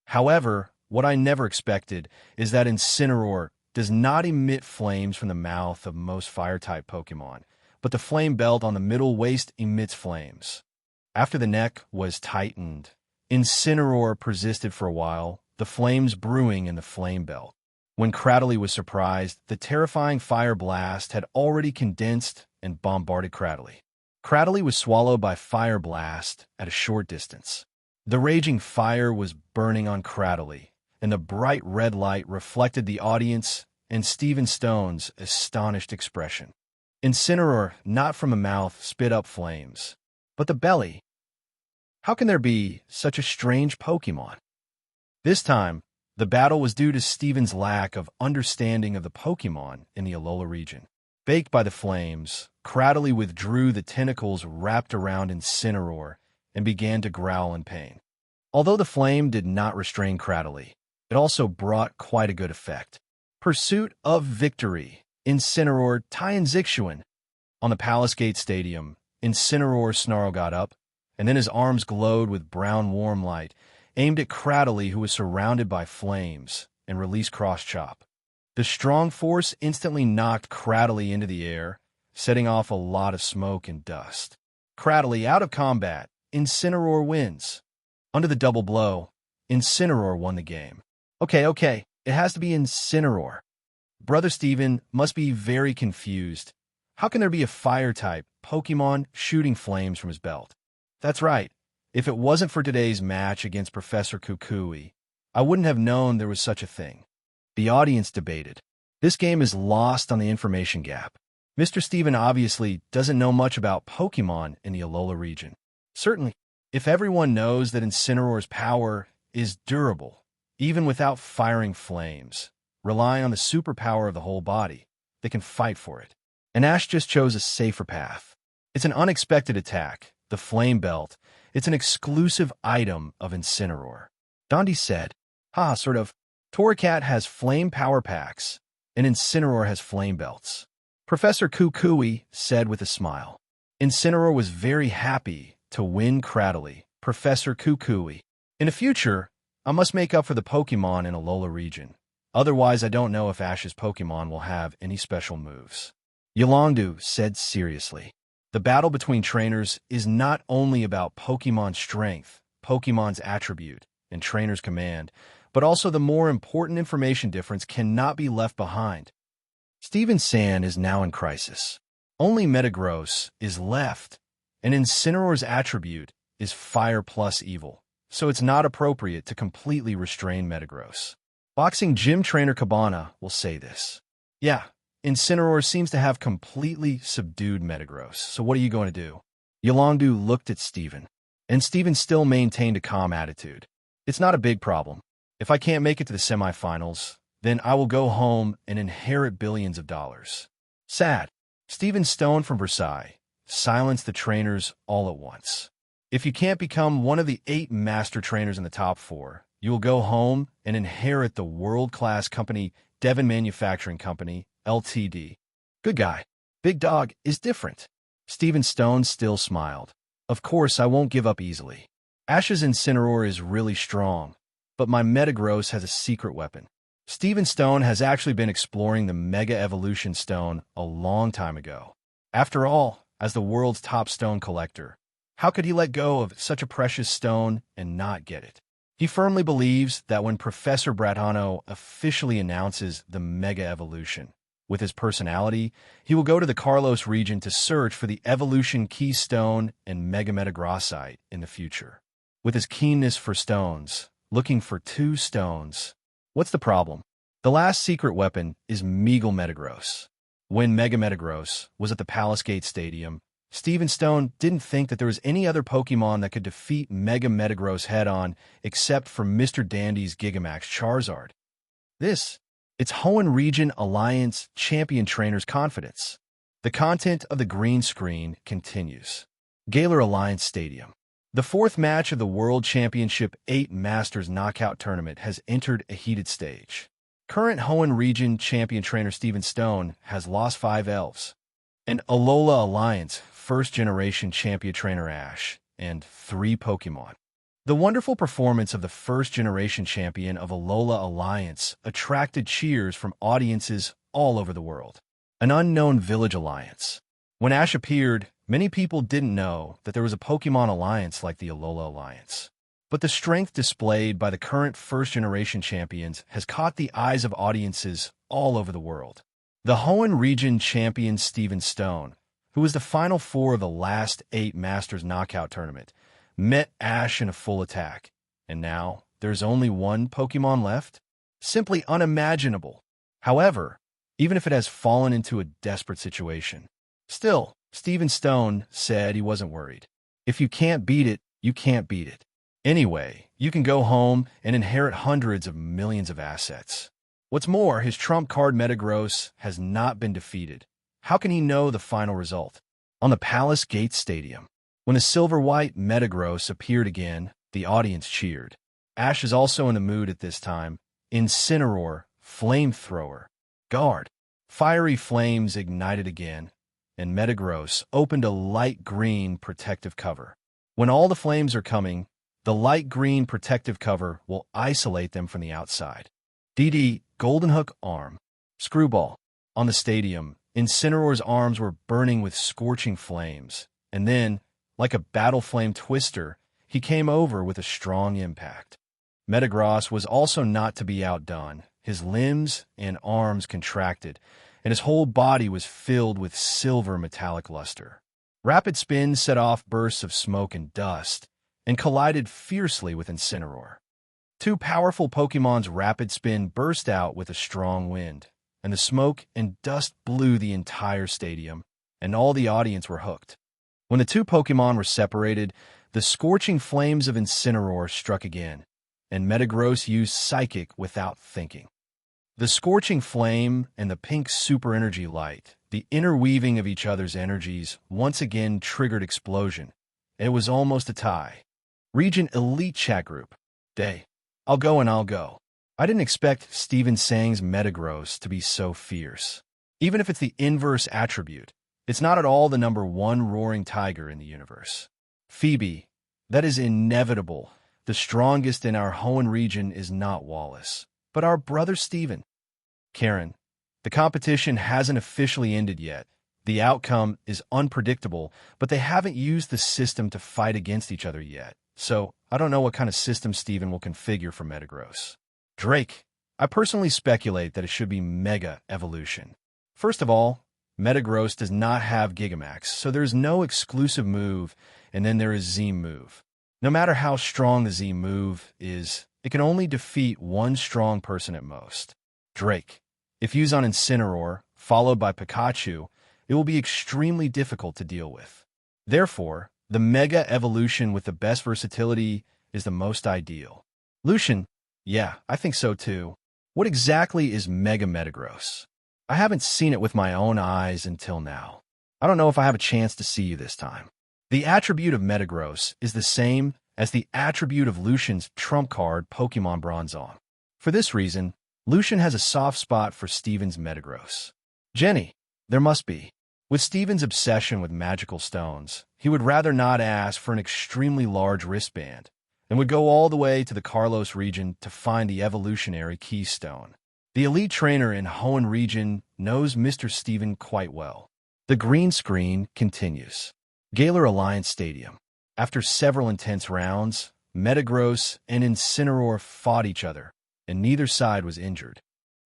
However, what I never expected is that Incineroar does not emit flames from the mouth of most fire-type Pokemon, but the flame belt on the middle waist emits flames. After the neck was tightened, Incineroar persisted for a while, the flames brewing in the flame belt. When Cradily was surprised, the terrifying fire blast had already condensed and bombarded Cradily. Cradily was swallowed by fire blast at a short distance. The raging fire was burning on Cradily, and the bright red light reflected the audience and Steven Stone's astonished expression. Incineroar, not from a mouth, spit up flames, but the belly. How can there be such a strange Pokemon? This time, the battle was due to Steven's lack of understanding of the Pokemon in the Alola region. Baked by the flames, Cradily withdrew the tentacles wrapped around Incineroar and began to growl in pain. Although the flame did not restrain Cradily, it also brought quite a good effect. Pursuit of victory. Incineroar, Tyan Zixuan. On the Palace Gate Stadium, Incineroar's snarl got up, and then his arms glowed with brown warm light, aimed at Cradily, who was surrounded by flames, and released Cross Chop. The strong force instantly knocked Cradily into the air, setting off a lot of smoke and dust. Cradily out of combat. Incineroar wins. Under the double blow, Incineroar won the game. Okay, it has to be Incineroar. Brother Steven must be very confused. How can there be a fire-type Pokemon shooting flames from his belt? That's right. If it wasn't for today's match against Professor Kukui, I wouldn't have known there was such a thing. The audience debated. This game is lost on the information gap. Mr. Steven obviously doesn't know much about Pokemon in the Alola region. Certainly, if everyone knows that Incineroar's power is durable, even without firing flames, relying on the superpower of the whole body, they can fight for it. And Ash just chose a safer path. It's an unexpected attack. The Flame Belt. It's an exclusive item of Incineroar. Dundie said, sort of. Torracat has flame power packs, and Incineroar has flame belts. Professor Kukui said with a smile. Incineroar was very happy to win Cradily. Professor Kukui. In the future, I must make up for the Pokemon in Alola region. Otherwise, I don't know if Ash's Pokemon will have any special moves. Yolondu said seriously. The battle between trainers is not only about Pokemon's strength, Pokemon's attribute, and trainer's command, but also the more important information difference cannot be left behind. Steven Sand is now in crisis. Only Metagross is left, and Incineroar's attribute is Fire plus Evil, so it's not appropriate to completely restrain Metagross. Boxing gym trainer Cabana will say this. Yeah, Incineroar seems to have completely subdued Metagross, so what are you going to do? Yolondu looked at Steven, and Steven still maintained a calm attitude. It's not a big problem. If I can't make it to the semifinals, then I will go home and inherit billions of dollars. Sad. Stephen Stone from Versailles silenced the trainers all at once. If you can't become one of the 8 master trainers in the top 4, you will go home and inherit the world-class company Devon Manufacturing Company, Ltd. Good guy. Big Dog is different. Stephen Stone still smiled. Of course, I won't give up easily. Ash's Incineroar is really strong, but my Metagross has a secret weapon. Stephen Stone has actually been exploring the Mega Evolution Stone a long time ago. After all, as the world's top stone collector, how could he let go of such a precious stone and not get it? He firmly believes that when Professor Bratano officially announces the Mega Evolution, with his personality, he will go to the Kalos region to search for the Evolution Keystone and Mega Metagrossite in the future. With his keenness for stones, looking for 2 stones. What's the problem? The last secret weapon is Meagle Metagross. When Mega Metagross was at the Palace Gate Stadium, Stephen Stone didn't think that there was any other Pokemon that could defeat Mega Metagross head-on except for Mr. Dandy's Gigamax Charizard. It's Hoenn Region Alliance Champion Trainer's confidence. The content of the green screen continues. Galar Alliance Stadium. The 4th match of the World Championship 8 Masters Knockout Tournament has entered a heated stage. Current Hoenn Region Champion Trainer Stephen Stone has lost 5 elves, and Alola Alliance First Generation Champion Trainer Ash, and 3 Pokemon. The wonderful performance of the first-generation champion of Alola Alliance attracted cheers from audiences all over the world. An unknown village alliance. When Ash appeared, many people didn't know that there was a Pokemon alliance like the Alola Alliance. But the strength displayed by the current first-generation champions has caught the eyes of audiences all over the world. The Hoenn Region champion Stephen Stone, who was the Final 4 of the last 8 Masters Knockout Tournament, met Ash in a full attack, and now there's only 1 Pokemon left? Simply unimaginable. However, even if it has fallen into a desperate situation, still, Stephen Stone said he wasn't worried. If you can't beat it, you can't beat it. Anyway, you can go home and inherit hundreds of millions of assets. What's more, his trump card Metagross has not been defeated. How can he know the final result? On the Palace Gate Stadium, when the silver-white Metagross appeared again, the audience cheered. Ash is also in the mood at this time. Incineroar, Flamethrower, Guard. Fiery flames ignited again, and Metagross opened a light green protective cover. When all the flames are coming, the light green protective cover will isolate them from the outside. DD, Golden Hook Arm. Screwball. On the stadium, Incineroar's arms were burning with scorching flames, and then, like a battle flame twister, he came over with a strong impact. Metagross was also not to be outdone. His limbs and arms contracted, and his whole body was filled with silver metallic luster. Rapid Spin set off bursts of smoke and dust, and collided fiercely with Incineroar. 2 powerful Pokemon's Rapid Spin burst out with a strong wind, and the smoke and dust blew the entire stadium, and all the audience were hooked. When the 2 Pokemon were separated, the scorching flames of Incineroar struck again, and Metagross used Psychic without thinking. The scorching flame and the pink super energy light, the interweaving of each other's energies, once again triggered explosion. It was almost a tie. Region Elite Chat Group. Day. I'll go and I'll go. I didn't expect Steven Sang's Metagross to be so fierce. Even if it's the inverse attribute, it's not at all the number 1 roaring tiger in the universe. Phoebe, that is inevitable. The strongest in our Hoenn region is not Wallace, but our brother Steven. Karen, the competition hasn't officially ended yet. The outcome is unpredictable, but they haven't used the system to fight against each other yet. So, I don't know what kind of system Steven will configure for Metagross. Drake, I personally speculate that it should be Mega Evolution. First of all, Metagross does not have Gigamax, so there's no exclusive move, and then there is Z move. No matter how strong the Z move is, it can only defeat one strong person at most. Drake. If used on Incineroar, followed by Pikachu, it will be extremely difficult to deal with. Therefore, the Mega Evolution with the best versatility is the most ideal. Lucian. Yeah, I think so too. What exactly is Mega Metagross? I haven't seen it with my own eyes until now. I don't know if I have a chance to see you this time. The attribute of Metagross is the same as the attribute of Lucian's trump card Pokemon Bronzong. For this reason, Lucian has a soft spot for Steven's Metagross. Jenny. There must be. With Steven's obsession with magical stones, he would rather not ask for an extremely large wristband and would go all the way to the Kalos region to find the evolutionary keystone. The elite trainer in Hoenn region knows Mr. Steven quite well. The green screen continues. Galar Alliance Stadium. After several intense rounds, Metagross and Incineroar fought each other, and neither side was injured.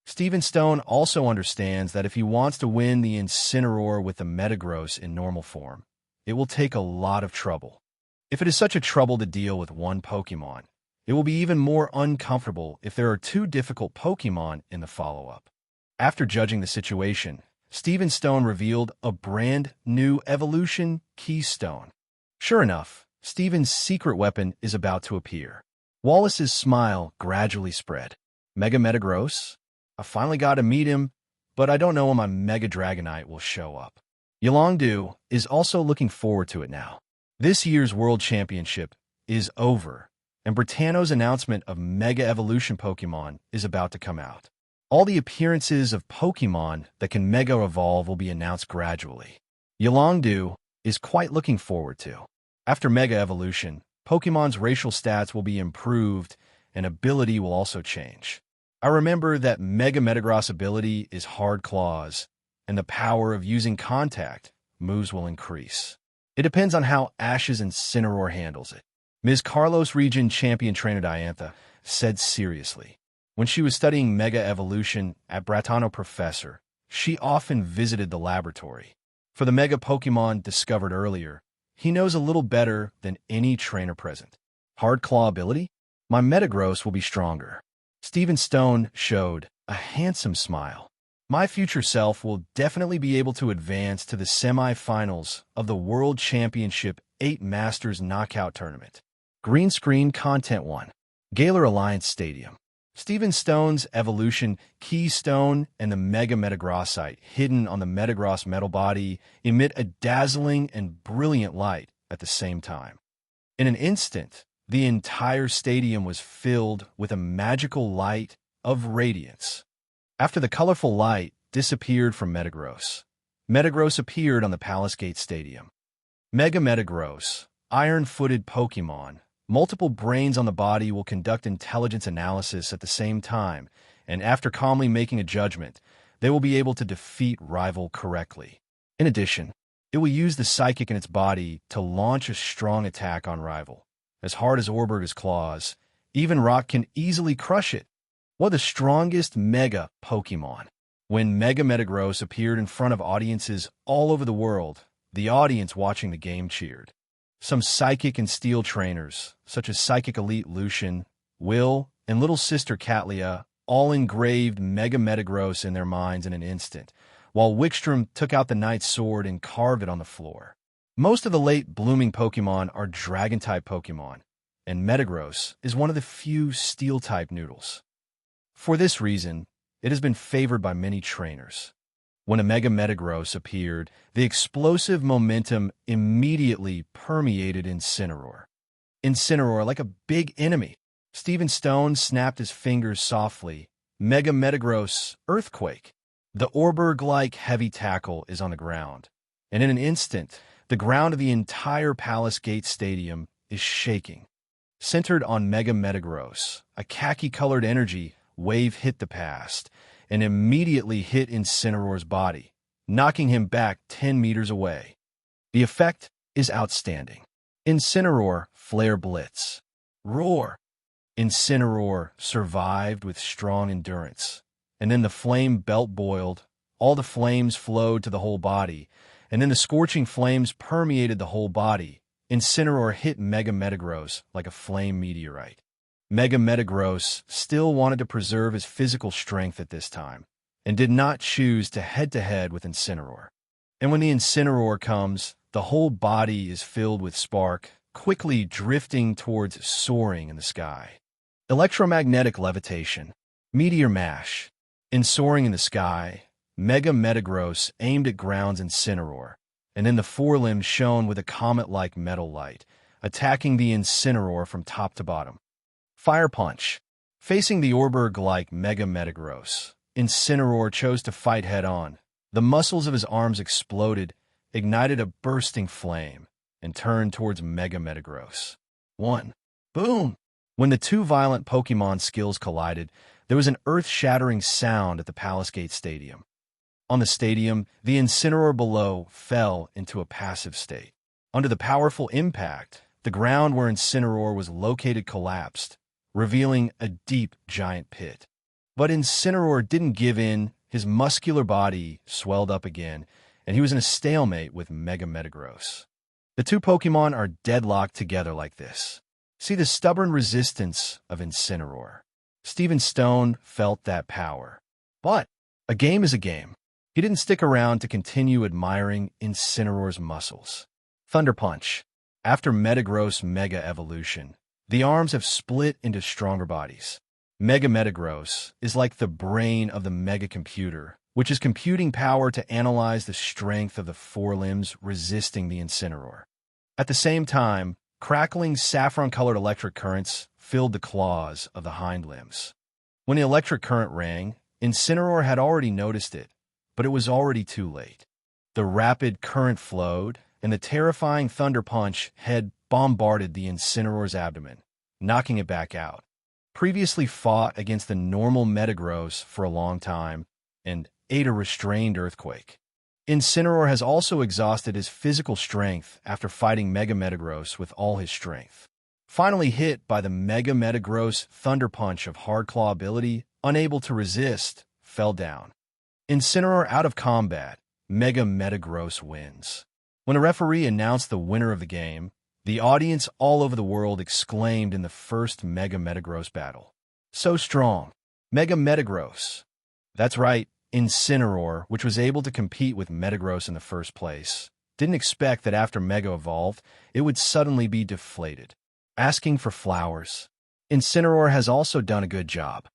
Steven Stone also understands that if he wants to win the Incineroar with the Metagross in normal form, it will take a lot of trouble. If it is such a trouble to deal with one Pokemon, it will be even more uncomfortable if there are two difficult Pokemon in the follow-up. After judging the situation, Steven Stone revealed a brand new evolution keystone. Sure enough, Steven's secret weapon is about to appear. Wallace's smile gradually spread. Mega Metagross? I finally got to meet him, but I don't know when my Mega Dragonite will show up. Yolongdu is also looking forward to it now. This year's World Championship is over, and Britanno's announcement of Mega Evolution Pokemon is about to come out. All the appearances of Pokemon that can Mega Evolve will be announced gradually. Yolongdu is quite looking forward to. After Mega Evolution, Pokemon's racial stats will be improved and ability will also change. I remember that Mega Metagross ability is Hard Claws, and the power of using Contact moves will increase. It depends on how Ash's Incineroar handles it. Ms. Kalos Region Champion Trainer Diantha said seriously. When she was studying Mega Evolution at Britanno Professor, she often visited the laboratory. For the Mega Pokemon discovered earlier, he knows a little better than any trainer present. Hard Claw ability? My Metagross will be stronger. Steven Stone showed a handsome smile. My future self will definitely be able to advance to the semifinals of the World Championship 8 Masters Knockout Tournament. Green Screen Content 1. Galar Alliance Stadium. Steven Stone's Evolution Keystone and the Mega Metagrossite hidden on the Metagross metal body emit a dazzling and brilliant light at the same time. In an instant, the entire stadium was filled with a magical light of radiance. After the colorful light disappeared from Metagross, Metagross appeared on the Palace Gate Stadium. Mega Metagross, iron-footed Pokemon. Multiple brains on the body will conduct intelligence analysis at the same time, and after calmly making a judgment, they will be able to defeat rival correctly. In addition, it will use the psychic in its body to launch a strong attack on rival. As hard as Orberg's claws, even rock can easily crush it. One of the strongest Mega Pokemon. When Mega Metagross appeared in front of audiences all over the world, the audience watching the game cheered. Some Psychic and Steel trainers, such as Psychic Elite Lucian, Will, and Little Sister Catlia, all engraved Mega Metagross in their minds in an instant, while Wickstrom took out the Knight's Sword and carved it on the floor. Most of the late blooming Pokemon are Dragon-type Pokemon, and Metagross is one of the few Steel-type noodles. For this reason, it has been favored by many trainers. When a Mega Metagross appeared, the explosive momentum immediately permeated Incineroar. Incineroar like a big enemy. Steven Stone snapped his fingers softly. Mega Metagross, Earthquake. The Orberg-like heavy tackle is on the ground, and in an instant, the ground of the entire Palace Gate Stadium is shaking. Centered on Mega Metagross, a khaki-colored energy wave hit the past and immediately hit Incineroar's body, knocking him back 10 meters away. The effect is outstanding. Incineroar, Flare Blitz. Roar. Incineroar survived with strong endurance, and then the flame belt boiled, all the flames flowed to the whole body, and then the scorching flames permeated the whole body. Incineroar hit Mega Metagross like a flame meteorite. Mega Metagross still wanted to preserve his physical strength at this time, and did not choose to head-to-head with Incineroar. And when the Incineroar comes, the whole body is filled with spark, quickly drifting towards soaring in the sky. Electromagnetic levitation, meteor mash. In soaring in the sky, Mega Metagross aimed at ground's Incineroar, and then the forelimbs shone with a comet-like metal light, attacking the Incineroar from top to bottom. Fire Punch. Facing the Orberg-like Mega Metagross, Incineroar chose to fight head-on. The muscles of his arms exploded, ignited a bursting flame, and turned towards Mega Metagross. 1. Boom! When the two violent Pokémon skills collided, there was an earth-shattering sound at the Palace Gate Stadium. On the stadium, the Incineroar below fell into a passive state. Under the powerful impact, the ground where Incineroar was located collapsed, revealing a deep, giant pit. But Incineroar didn't give in. His muscular body swelled up again, and he was in a stalemate with Mega Metagross. The two Pokémon are deadlocked together like this. See the stubborn resistance of Incineroar. Steven Stone felt that power. But a game is a game. He didn't stick around to continue admiring Incineroar's muscles. Thunder Punch. After Metagross Mega Evolution, the arms have split into stronger bodies. Mega Metagross is like the brain of the Mega Computer, which is computing power to analyze the strength of the forelimbs resisting the Incineroar. At the same time, crackling saffron-colored electric currents filled the claws of the hind limbs. When the electric current rang, Incineroar had already noticed it, but it was already too late. The rapid current flowed, and the terrifying Thunder Punch had bombarded the Incineroar's abdomen, knocking it back out. Previously fought against the normal Metagross for a long time, and ate a restrained earthquake. Incineroar has also exhausted his physical strength after fighting Mega Metagross with all his strength. Finally hit by the Mega Metagross Thunder Punch of Hard Claw ability, unable to resist, fell down. Incineroar out of combat, Mega Metagross wins. When a referee announced the winner of the game, the audience all over the world exclaimed in the first Mega Metagross battle. So strong! Mega Metagross! That's right, Incineroar, which was able to compete with Metagross in the first place, didn't expect that after Mega evolved, it would suddenly be deflated. Asking for flowers. Incineroar has also done a good job.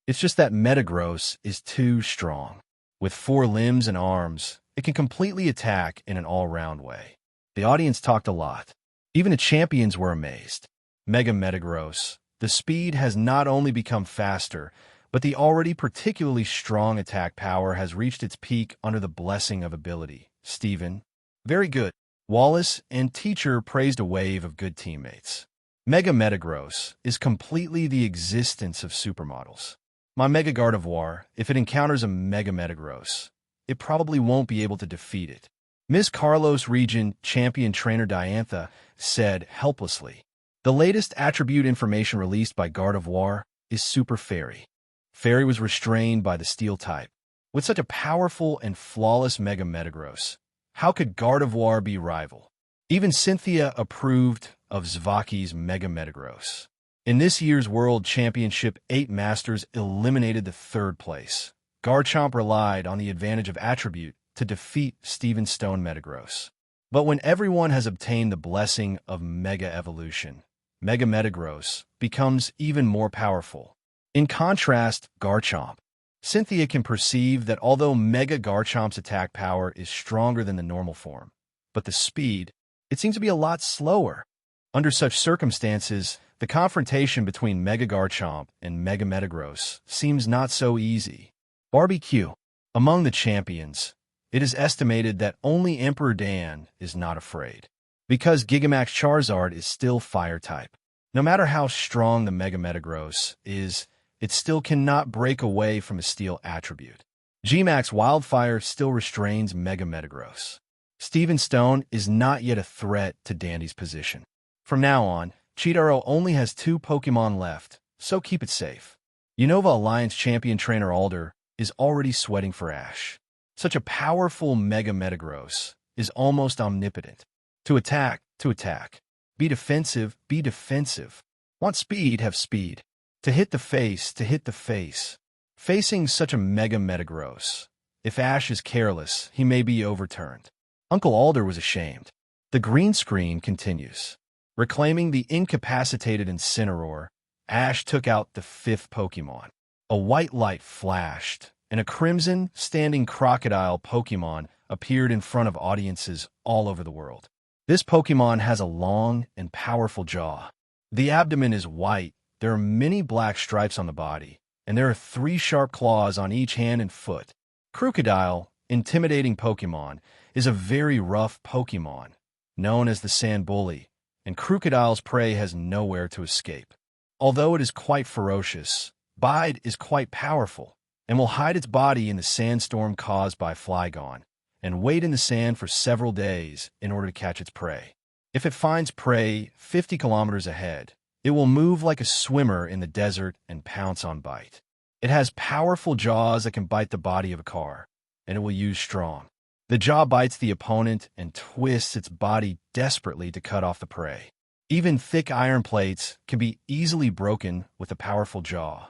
It's just that Metagross is too strong. With 4 limbs and arms, it can completely attack in an all-round way. The audience talked a lot. Even the champions were amazed. Mega Metagross. The speed has not only become faster, but the already particularly strong attack power has reached its peak under the blessing of ability. Steven. Very good. Wallace and Teacher praised a wave of good teammates. Mega Metagross is completely the existence of supermodels. My Mega Gardevoir, if it encounters a Mega Metagross, it probably won't be able to defeat it. Ms. Kalos Region Champion Trainer Diantha said helplessly. The latest attribute information released by Gardevoir is Super Fairy. Fairy was restrained by the Steel type. With such a powerful and flawless Mega Metagross, how could Gardevoir be rival? Even Cynthia approved of Zvaki's Mega Metagross. In this year's World Championship, 8 Masters eliminated the 3rd place. Garchomp relied on the advantage of attribute to defeat Steven Stone Metagross. But when everyone has obtained the blessing of Mega Evolution, Mega Metagross becomes even more powerful. In contrast, Garchomp. Cynthia can perceive that although Mega Garchomp's attack power is stronger than the normal form, but the speed, it seems to be a lot slower. Under such circumstances, the confrontation between Mega Garchomp and Mega Metagross seems not so easy. Barbecue. Among the champions, it is estimated that only Emperor Dan is not afraid, because Gigamax Charizard is still Fire-type. No matter how strong the Mega Metagross is, it still cannot break away from a Steel attribute. Gmax Wildfire still restrains Mega Metagross. Steven Stone is not yet a threat to Dundie's position. From now on, Cheetaro only has 2 Pokémon left, so keep it safe. Unova Alliance Champion Trainer Alder is already sweating for Ash. Such a powerful Mega Metagross is almost omnipotent. To attack, to attack. Be defensive, be defensive. Want speed, have speed. To hit the face, to hit the face. Facing such a Mega Metagross, if Ash is careless, he may be overturned. Uncle Alder was ashamed. The green screen continues. Reclaiming the incapacitated Incineroar, Ash took out the 5th Pokémon. A white light flashed, and a crimson, standing crocodile Pokémon appeared in front of audiences all over the world. This Pokémon has a long and powerful jaw. The abdomen is white, there are many black stripes on the body, and there are 3 sharp claws on each hand and foot. Crocodile, intimidating Pokémon, is a very rough Pokémon, known as the Sand Bully, and Crocodile's prey has nowhere to escape. Although it is quite ferocious, Bide is quite powerful, and will hide its body in the sandstorm caused by Flygon, and wait in the sand for several days in order to catch its prey. If it finds prey 50 kilometers ahead, it will move like a swimmer in the desert and pounce on Bite. It has powerful jaws that can bite the body of a car, and it will use strong. The jaw bites the opponent and twists its body desperately to cut off the prey. Even thick iron plates can be easily broken with a powerful jaw.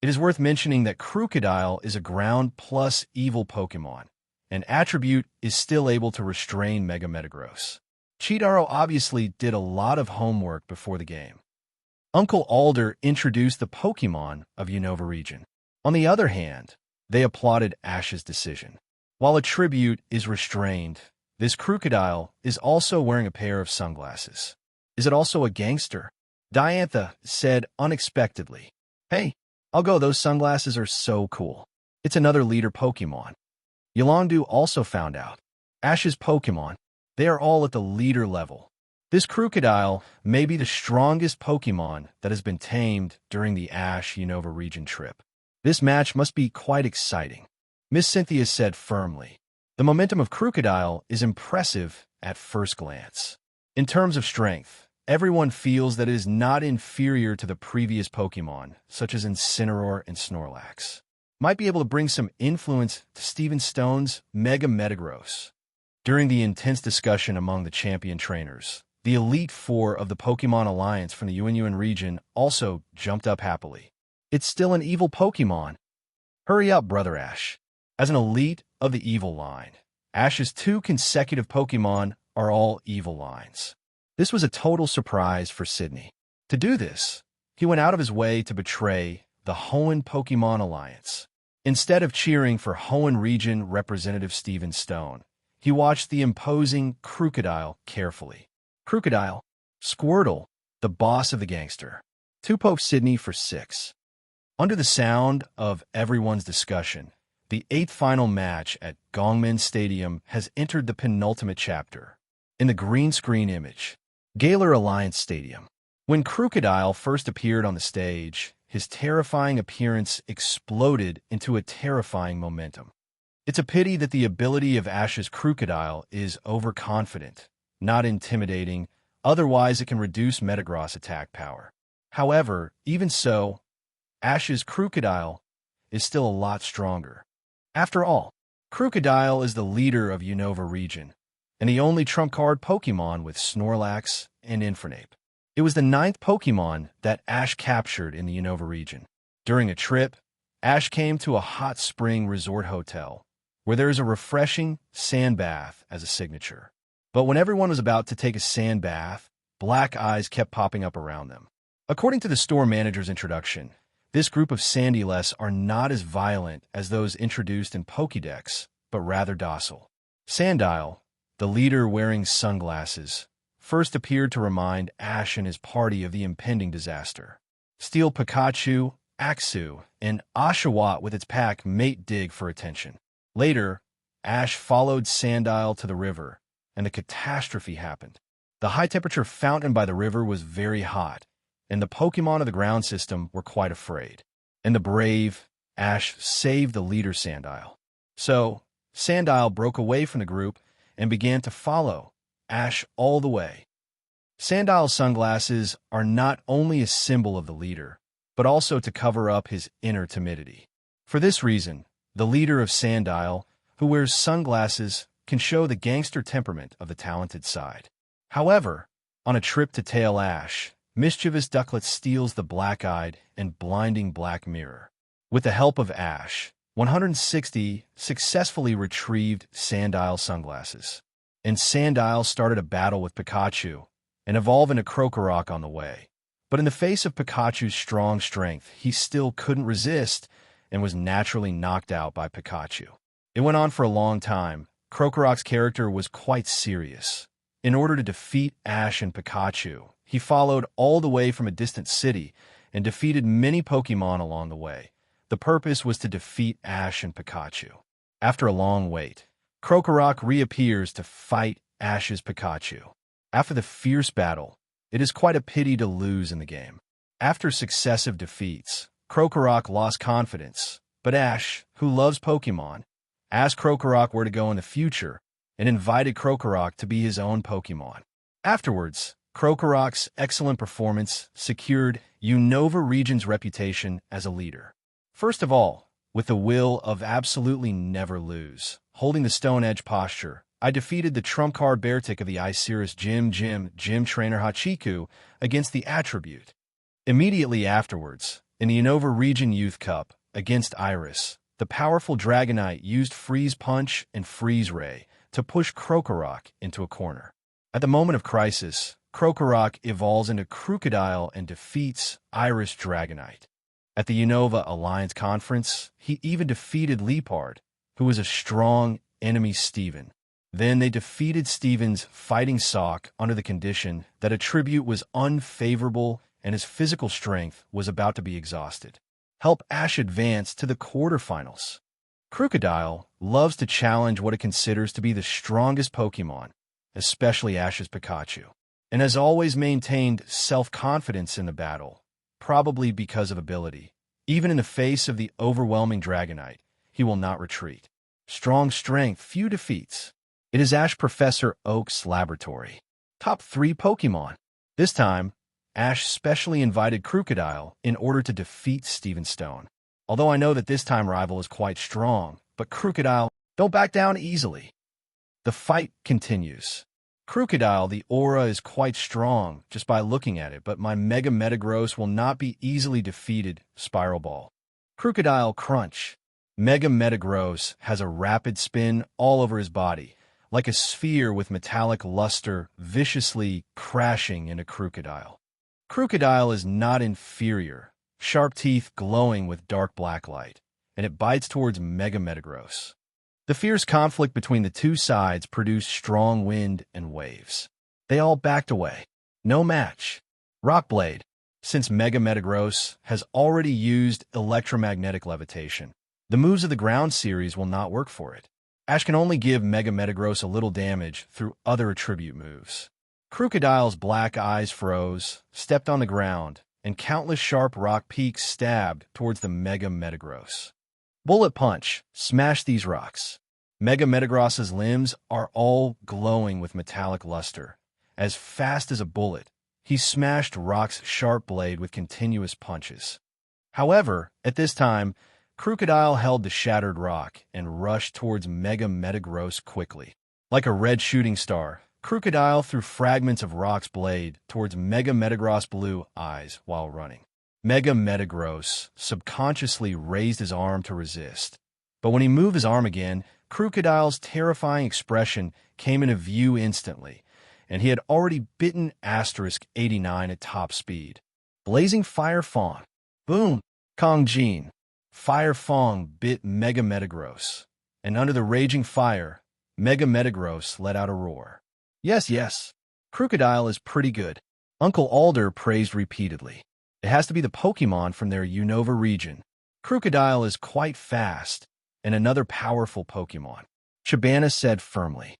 It is worth mentioning that Crocodile is a ground plus evil Pokémon. An attribute is still able to restrain Mega Metagross. Cheetaro obviously did a lot of homework before the game. Uncle Alder introduced the Pokémon of Unova region. On the other hand, they applauded Ash's decision. While a tribute is restrained, this Crocodile is also wearing a pair of sunglasses. Is it also a gangster? Diantha said unexpectedly, "Hey, I'll go, those sunglasses are so cool. It's another leader Pokémon." Yolondu also found out. Ash's Pokémon, they are all at the leader level. This Crocodile may be the strongest Pokémon that has been tamed during the Ash Unova region trip. This match must be quite exciting, Miss Cynthia said firmly. The momentum of Crocodile is impressive at first glance. In terms of strength, everyone feels that it is not inferior to the previous Pokémon, such as Incineroar and Snorlax. Might be able to bring some influence to Steven Stone's Mega Metagross. During the intense discussion among the champion trainers, the Elite Four of the Pokémon Alliance from the Yuan region also jumped up happily. It's still an evil Pokémon. Hurry up, Brother Ash. As an elite of the evil line, Ash's 2 consecutive Pokémon are all evil lines. This was a total surprise for Sydney. To do this, he went out of his way to betray the Hoenn Pokémon Alliance. Instead of cheering for Hoenn region representative Steven Stone, he watched the imposing Crocodile carefully. Crocodile, Squirtle, the boss of the gangster. 2 Pope Sydney for 6. Under the sound of everyone's discussion, the 8th final match at Gongmin Stadium has entered the penultimate chapter. In the green screen image, Galar Alliance Stadium. When Crocodile first appeared on the stage, his terrifying appearance exploded into a terrifying momentum. It's a pity that the ability of Ash's Crocodile is overconfident, not intimidating, otherwise it can reduce Metagross attack power. However, even so, Ash's Crocodile is still a lot stronger. After all, Crocodile is the leader of Unova region, and the only trump card Pokémon with Snorlax and Infernape. It was the 9th Pokémon that Ash captured in the Unova region. During a trip, Ash came to a hot spring resort hotel, where there is a refreshing sand bath as a signature. But when everyone was about to take a sand bath, black eyes kept popping up around them. According to the store manager's introduction, this group of Sandyless are not as violent as those introduced in Pokédex, but rather docile. Sandile, the leader wearing sunglasses, first appeared to remind Ash and his party of the impending disaster. Steel Pikachu, Axew, and Oshawott with its pack mate dig for attention. Later, Ash followed Sandile to the river, and the catastrophe happened. The high-temperature fountain by the river was very hot, and the Pokémon of the ground system were quite afraid. And the brave Ash saved the leader Sandile. So, Sandile broke away from the group and began to follow Ash all the way. Sandile's sunglasses are not only a symbol of the leader, but also to cover up his inner timidity. For this reason, the leader of Sandile who wears sunglasses, can show the gangster temperament of the talented side. However, on a trip to tail Ash, mischievous Ducklet steals the black-eyed and blinding Black Mirror. With the help of Ash, 160 successfully retrieved Sandile sunglasses, and Sandile started a battle with Pikachu and evolved into Krokorok on the way. But in the face of Pikachu's strong strength, he still couldn't resist and was naturally knocked out by Pikachu. It went on for a long time. Krokorok's character was quite serious. In order to defeat Ash and Pikachu, he followed all the way from a distant city and defeated many Pokémon along the way. The purpose was to defeat Ash and Pikachu. After a long wait, Krokorok reappears to fight Ash's Pikachu. After the fierce battle, it is quite a pity to lose in the game. After successive defeats, Krokorok lost confidence, but Ash, who loves Pokémon, asked Krokorok where to go in the future and invited Krokorok to be his own Pokémon. Afterwards, Krokorok's excellent performance secured Unova region's reputation as a leader. First of all, with the will of absolutely never lose, holding the Stone Edge posture, I defeated the trump card Beartic of the Iceris Gym Trainer Hachiku against the Attribute. Immediately afterwards, in the Unova Region Youth Cup against Iris, the powerful Dragonite used Freeze Punch and Freeze Ray to push Krokorok into a corner. At the moment of crisis, Krokorok evolves into Crocodile and defeats Iris Dragonite. At the Unova Alliance Conference, he even defeated Leopard, who was a strong enemy Steven. Then they defeated Steven's Fighting Sock under the condition that a tribute was unfavorable and his physical strength was about to be exhausted. Help Ash advance to the quarterfinals. Crocodile loves to challenge what it considers to be the strongest Pokémon, especially Ash's Pikachu, and has always maintained self-confidence in the battle, probably because of ability. Even in the face of the overwhelming Dragonite, he will not retreat. Strong strength, few defeats. It is Ash Professor Oak's laboratory. Top 3 Pokémon. This time, Ash specially invited Crocodile in order to defeat Steven Stone. Although I know that this time rival is quite strong, but Crocodile don't back down easily. The fight continues. Crocodile, the aura is quite strong just by looking at it, but my Mega Metagross will not be easily defeated. Spiral Ball. Crocodile Crunch. Mega Metagross has a rapid spin all over his body, like a sphere with metallic luster viciously crashing into Crocodile. Crocodile is not inferior, sharp teeth glowing with dark black light, and it bites towards Mega Metagross. The fierce conflict between the two sides produced strong wind and waves. They all backed away. No match. Rock Blade. Since Mega Metagross has already used electromagnetic levitation, the moves of the ground series will not work for it. Ash can only give Mega Metagross a little damage through other attribute moves. Crocodile's black eyes froze, stepped on the ground, and countless sharp rock peaks stabbed towards the Mega Metagross. Bullet Punch smashed these rocks. Mega Metagross's limbs are all glowing with metallic luster. As fast as a bullet, he smashed Rock's sharp blade with continuous punches. However, at this time, Crocodile held the shattered rock and rushed towards Mega Metagross quickly. Like a red shooting star, Crocodile threw fragments of Rock's blade towards Mega Metagross' blue eyes while running. Mega Metagross subconsciously raised his arm to resist. But when he moved his arm again, Crocodile's terrifying expression came into view instantly, and he had already bitten Asterisk 89 at top speed. Blazing Fire Fong. Boom! Kong Jean. Fire Fong bit Mega Metagross, and under the raging fire, Mega Metagross let out a roar. Yes, Crocodile is pretty good. Uncle Alder praised repeatedly. It has to be the Pokémon from their Unova region. Crocodile is quite fast, and another powerful Pokémon. Shabana said firmly.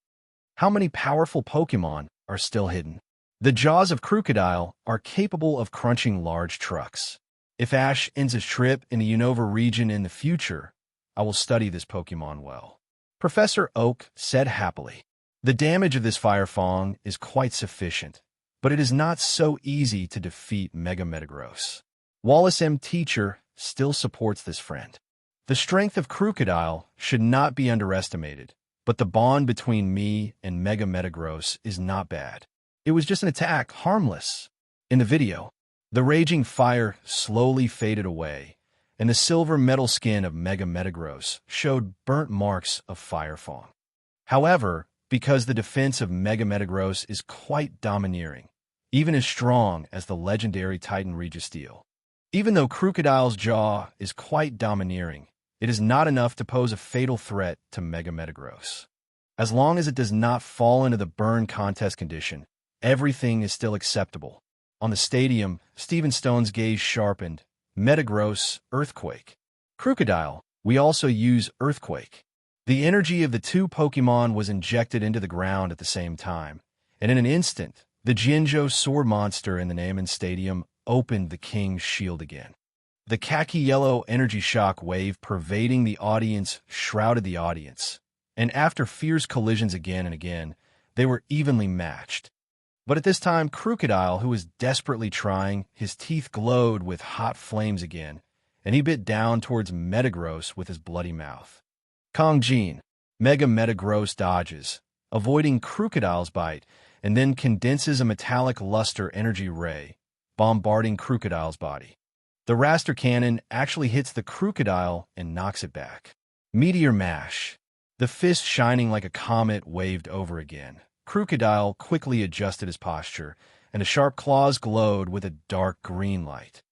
How many powerful Pokémon are still hidden? The jaws of Crocodile are capable of crunching large trucks. If Ash ends his trip in the Unova region in the future, I will study this Pokémon well. Professor Oak said happily. The damage of this Fire Fong is quite sufficient, but it is not so easy to defeat Mega Metagross. Wallace M. Teacher still supports this friend. The strength of Crocodile should not be underestimated, but the bond between me and Mega Metagross is not bad. It was just an attack, harmless. In the video, the raging fire slowly faded away, and the silver metal skin of Mega Metagross showed burnt marks of fire fang. However, because the defense of Mega Metagross is quite domineering, even as strong as the legendary Titan Registeel. Even though Crocodile's jaw is quite domineering, it is not enough to pose a fatal threat to Mega Metagross. As long as it does not fall into the burn contest condition, everything is still acceptable. On the stadium, Steven Stone's gaze sharpened. Metagross, Earthquake. Crocodile, we also use Earthquake. The energy of the two Pokemon was injected into the ground at the same time, and in an instant, the Jinjo sword monster in the Neiman Stadium opened the King's Shield again. The khaki-yellow energy shock wave pervading the audience shrouded the audience, and after fierce collisions again and again, they were evenly matched. But at this time, Crocodile, who was desperately trying, his teeth glowed with hot flames again, and he bit down towards Metagross with his bloody mouth. Kongjin, Mega Metagross dodges, avoiding Crocodile's bite, and then condenses a metallic luster energy ray, bombarding Crocodile's body. The Raster Cannon actually hits the Crocodile and knocks it back. Meteor Mash. The fist shining like a comet waved over again. Crocodile quickly adjusted his posture, and the sharp claws glowed with a dark green light.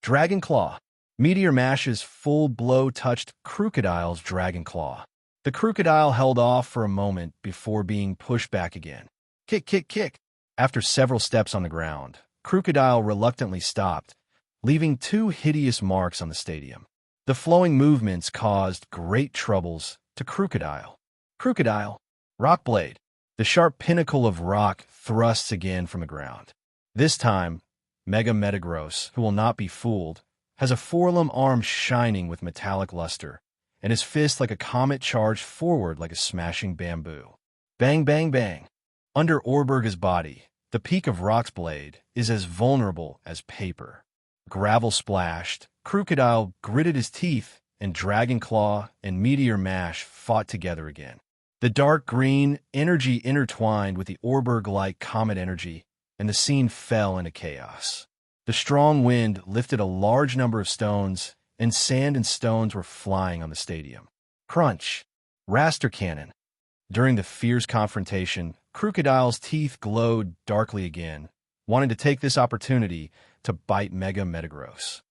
Dragon Claw. Meteor Mash's full blow touched Crocodile's Dragon Claw. The Crocodile held off for a moment before being pushed back again. Kick, kick, kick. After several steps on the ground, Crocodile reluctantly stopped, leaving two hideous marks on the stadium. The flowing movements caused great troubles to Crocodile. Crocodile. Rock Blade. The sharp pinnacle of rock thrusts again from the ground. This time, Mega Metagross, who will not be fooled, has a forelimb arm shining with metallic luster, and his fist like a comet charged forward like a smashing bamboo. Bang, bang, bang. Under Orberga's body, the peak of Rock's blade is as vulnerable as paper. Gravel splashed, Crocodile gritted his teeth, and Dragon Claw and Meteor Mash fought together again. The dark green energy intertwined with the Orberg-like comet energy, and the scene fell into chaos. The strong wind lifted a large number of stones, and sand and stones were flying on the stadium. Crunch. Raster Cannon. During the fierce confrontation, Crocodile's teeth glowed darkly again, wanting to take this opportunity to bite Mega Metagross.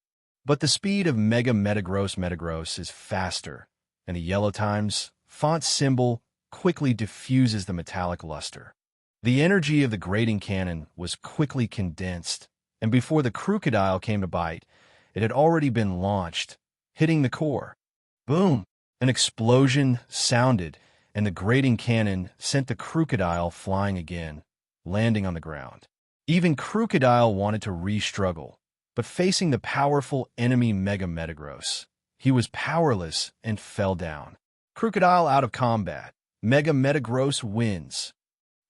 But the speed of Mega Metagross is faster, and the yellow times font symbol quickly diffuses the metallic luster. The energy of the grating cannon was quickly condensed, and before the Crocodile came to bite, it had already been launched, hitting the core. Boom! An explosion sounded, and the grating cannon sent the Crocodile flying again, landing on the ground. Even Crocodile wanted to re-struggle, but facing the powerful enemy Mega Metagross, he was powerless and fell down. Crocodile out of combat. Mega Metagross wins.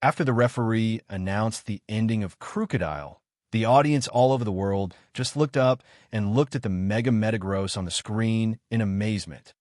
After the referee announced the ending of Crocodile, the audience all over the world just looked up and looked at the Mega Metagross on the screen in amazement.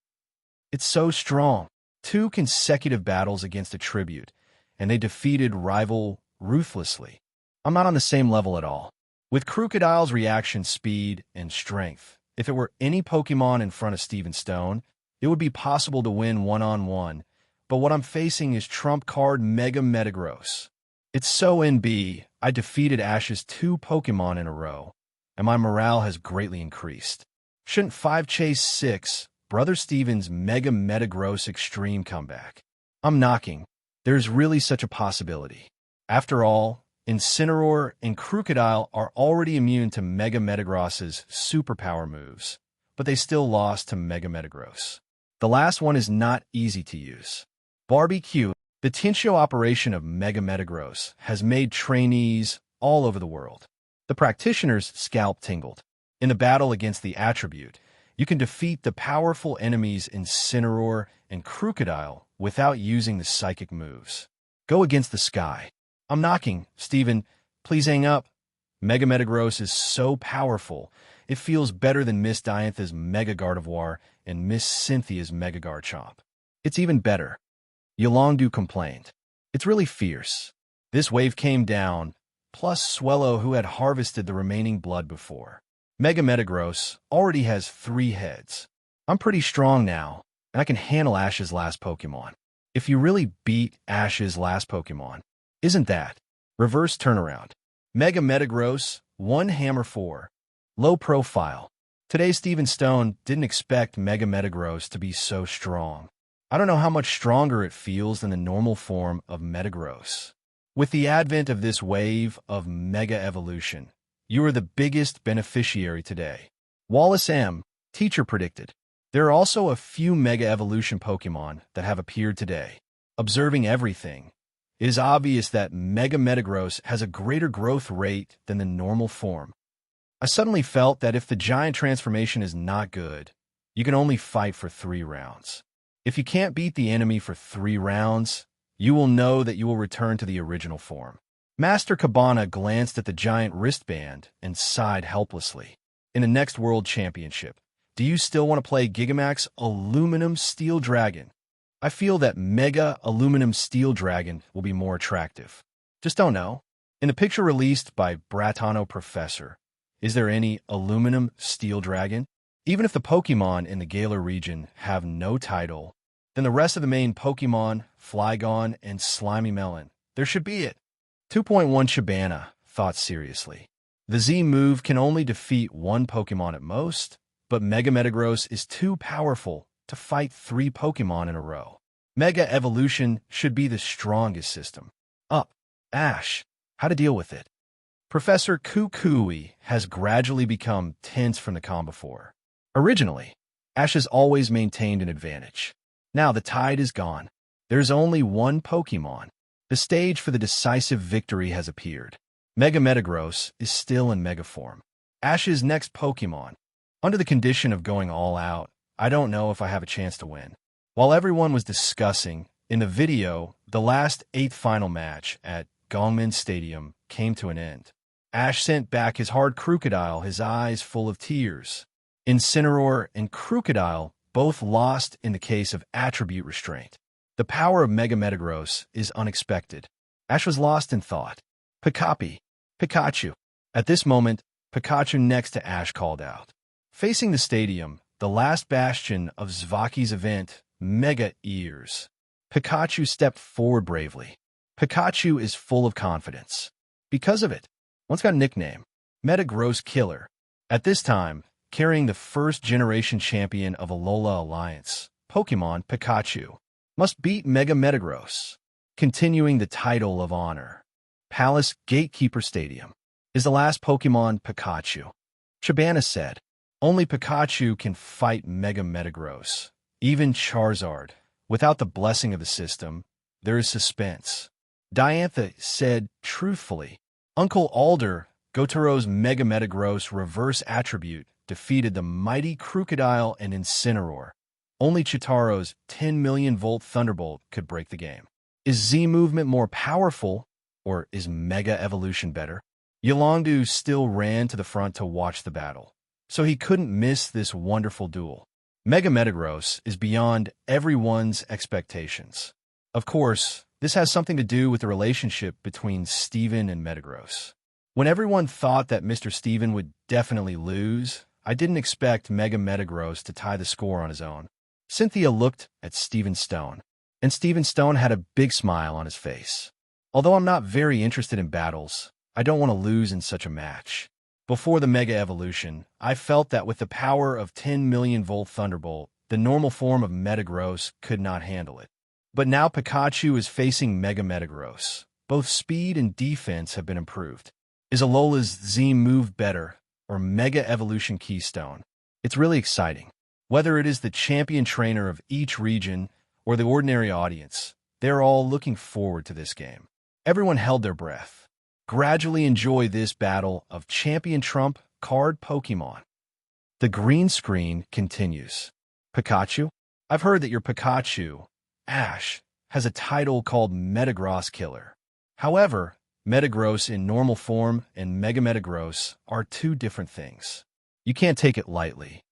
It's so strong. 2 consecutive battles against a tribute, and they defeated rival ruthlessly. I'm not on the same level at all. With Crocodile's reaction speed and strength, if it were any Pokemon in front of Steven Stone, it would be possible to win one-on-one, but what I'm facing is trump card Mega Metagross. It's so NB, I defeated Ash's 2 Pokemon in a row, and my morale has greatly increased. Shouldn't 5 chase 6, Brother Steven's Mega Metagross extreme comeback? I'm knocking. There's really such a possibility. After all, Incineroar and Crocodile are already immune to Mega Metagross's superpower moves, but they still lost to Mega Metagross. The last one is not easy to use. Barbecue. The Tensho operation of Mega Metagross has made trainees all over the world. The practitioner's scalp tingled. In the battle against the attribute, you can defeat the powerful enemies Incineroar and Crocodile without using the psychic moves. Go against the sky. I'm knocking. Steven, please hang up. Mega Metagross is so powerful, it feels better than Miss Diantha's Mega Gardevoir and Miss Cynthia's Mega Garchomp. It's even better. Yolongdu complained. It's really fierce. This wave came down, plus Swellow, who had harvested the remaining blood before. Mega Metagross already has 3 heads. I'm pretty strong now, and I can handle Ash's last Pokemon. If you really beat Ash's last Pokemon, isn't that? Reverse turnaround. Mega Metagross, 1 Hammer 4. Low profile. Today Steven Stone didn't expect Mega Metagross to be so strong. I don't know how much stronger it feels than the normal form of Metagross. With the advent of this wave of Mega Evolution, you are the biggest beneficiary today. Wallace M., teacher predicted. There are also a few Mega Evolution Pokemon that have appeared today. Observing everything, it is obvious that Mega Metagross has a greater growth rate than the normal form. I suddenly felt that if the giant transformation is not good, you can only fight for 3 rounds. If you can't beat the enemy for 3 rounds, you will know that you will return to the original form. Master Cabana glanced at the giant wristband and sighed helplessly. In the next World Championship, do you still want to play Gigamax Aluminum Steel Dragon? I feel that Mega Aluminum Steel Dragon will be more attractive. Just don't know. In the picture released by Bratano Professor, is there any Aluminum Steel Dragon? Even if the Pokemon in the Galar region have no title, then the rest of the main Pokemon, Flygon and Slimy Melon, there should be it. 2.1 Shabana thought seriously. The Z move can only defeat 1 Pokemon at most, but Mega Metagross is too powerful to fight 3 Pokemon in a row. Mega Evolution should be the strongest system. Up, Ash, how to deal with it. Professor Kukui has gradually become tense from the calm before. Originally, Ash has always maintained an advantage. Now the tide is gone. There's only 1 Pokemon. The stage for the decisive victory has appeared. Mega Metagross is still in Mega form. Ash's next Pokemon. Under the condition of going all out, I don't know if I have a chance to win. While everyone was discussing, in the video, the last 8th final match at Gongmin Stadium came to an end. Ash sent back his hard Crocodile, his eyes full of tears. Incineroar and Crocodile both lost in the case of attribute restraint. The power of Mega Metagross is unexpected. Ash was lost in thought. Pikachu. At this moment, Pikachu next to Ash called out. Facing the stadium, the last bastion of Zvaki's event, Mega Ears. Pikachu stepped forward bravely. Pikachu is full of confidence. Because of it, one's got a nickname, Metagross Killer. At this time, carrying the first-generation champion of Alola Alliance, Pokemon Pikachu, must beat Mega Metagross, continuing the title of honor. Palace Gatekeeper Stadium. Is the last Pokemon Pikachu? Shabana said, only Pikachu can fight Mega Metagross. Even Charizard. Without the blessing of the system, there is suspense. Diantha said truthfully, Uncle Alder, Gotaro's Mega Metagross reverse attribute, defeated the mighty Crocodile and Incineroar. Only Chitaro's 10 million volt Thunderbolt could break the game. Is Z movement more powerful, or is Mega Evolution better? Yolongdu still ran to the front to watch the battle, so he couldn't miss this wonderful duel. Mega Metagross is beyond everyone's expectations. Of course, this has something to do with the relationship between Steven and Metagross. When everyone thought that Mr. Steven would definitely lose, I didn't expect Mega Metagross to tie the score on his own. Cynthia looked at Steven Stone, and Steven Stone had a big smile on his face. Although I'm not very interested in battles, I don't want to lose in such a match. Before the Mega Evolution, I felt that with the power of 10 million volt Thunderbolt, the normal form of Metagross could not handle it. But now Pikachu is facing Mega Metagross. Both speed and defense have been improved. Is Alola's Z move better, or Mega Evolution Keystone? It's really exciting. Whether it is the champion trainer of each region or the ordinary audience, they're all looking forward to this game. Everyone held their breath. Gradually enjoy this battle of Champion Trump card Pokemon. The green screen continues. Pikachu? I've heard that your Pikachu, Ash, has a title called Metagross Killer. However, Metagross in normal form and Mega Metagross are 2 different things. You can't take it lightly.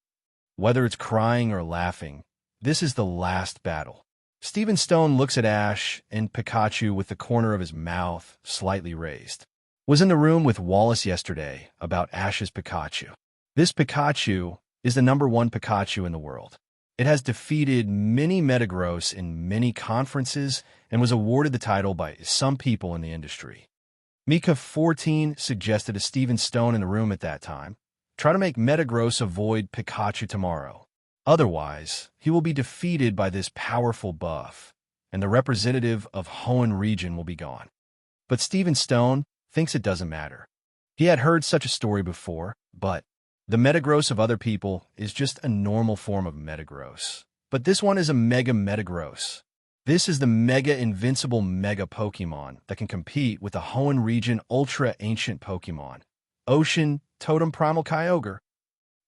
Whether it's crying or laughing, this is the last battle. Steven Stone looks at Ash and Pikachu with the corner of his mouth slightly raised. Was in the room with Wallace yesterday about Ash's Pikachu. This Pikachu is the #1 Pikachu in the world. It has defeated many Metagross in many conferences and was awarded the title by some people in the industry. Mika14 suggested to Steven Stone in the room at that time, try to make Metagross avoid Pikachu tomorrow. Otherwise, he will be defeated by this powerful buff, and the representative of Hoenn region will be gone. But Steven Stone thinks it doesn't matter. He had heard such a story before, but the Metagross of other people is just a normal form of Metagross. But this one is a Mega Metagross. This is the Mega Invincible Mega Pokemon that can compete with the Hoenn region Ultra Ancient Pokemon, Ocean Totem Primal Kyogre.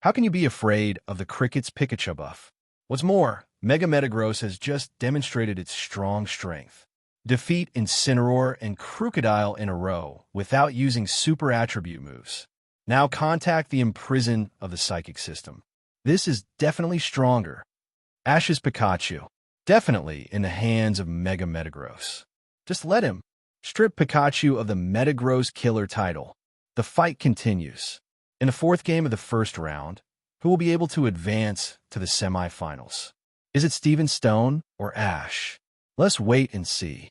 How can you be afraid of the Cricket's Pikachu buff? What's more, Mega Metagross has just demonstrated its strong strength. Defeat Incineroar and Crocodile in a row without using super attribute moves. Now contact the Imprison of the Psychic System. This is definitely stronger. Ash's Pikachu. Definitely in the hands of Mega Metagross. Just let him. Strip Pikachu of the Metagross Killer title. The fight continues. In the 4th game of the first round, who will be able to advance to the semifinals? Is it Steven Stone or Ash? Let's wait and see.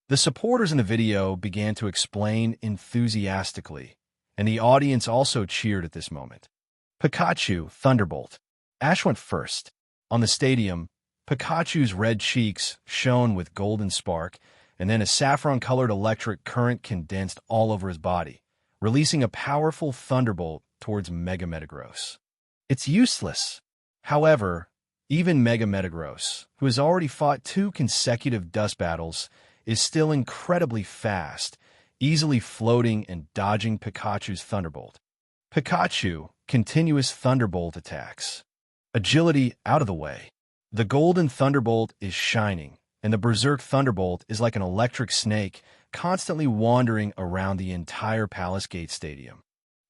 The supporters in the video began to explain enthusiastically, and the audience also cheered at this moment. Pikachu, Thunderbolt. Ash went first. On the stadium, Pikachu's red cheeks shone with golden spark, and then a saffron-colored electric current condensed all over his body, releasing a powerful thunderbolt towards Mega Metagross. It's useless. However, even Mega Metagross, who has already fought 2 consecutive dust battles, is still incredibly fast, easily floating and dodging Pikachu's Thunderbolt. Pikachu, continuous Thunderbolt attacks. Agility out of the way. The Golden Thunderbolt is shining, and the Berserk Thunderbolt is like an electric snake constantly wandering around the entire Palace Gate Stadium.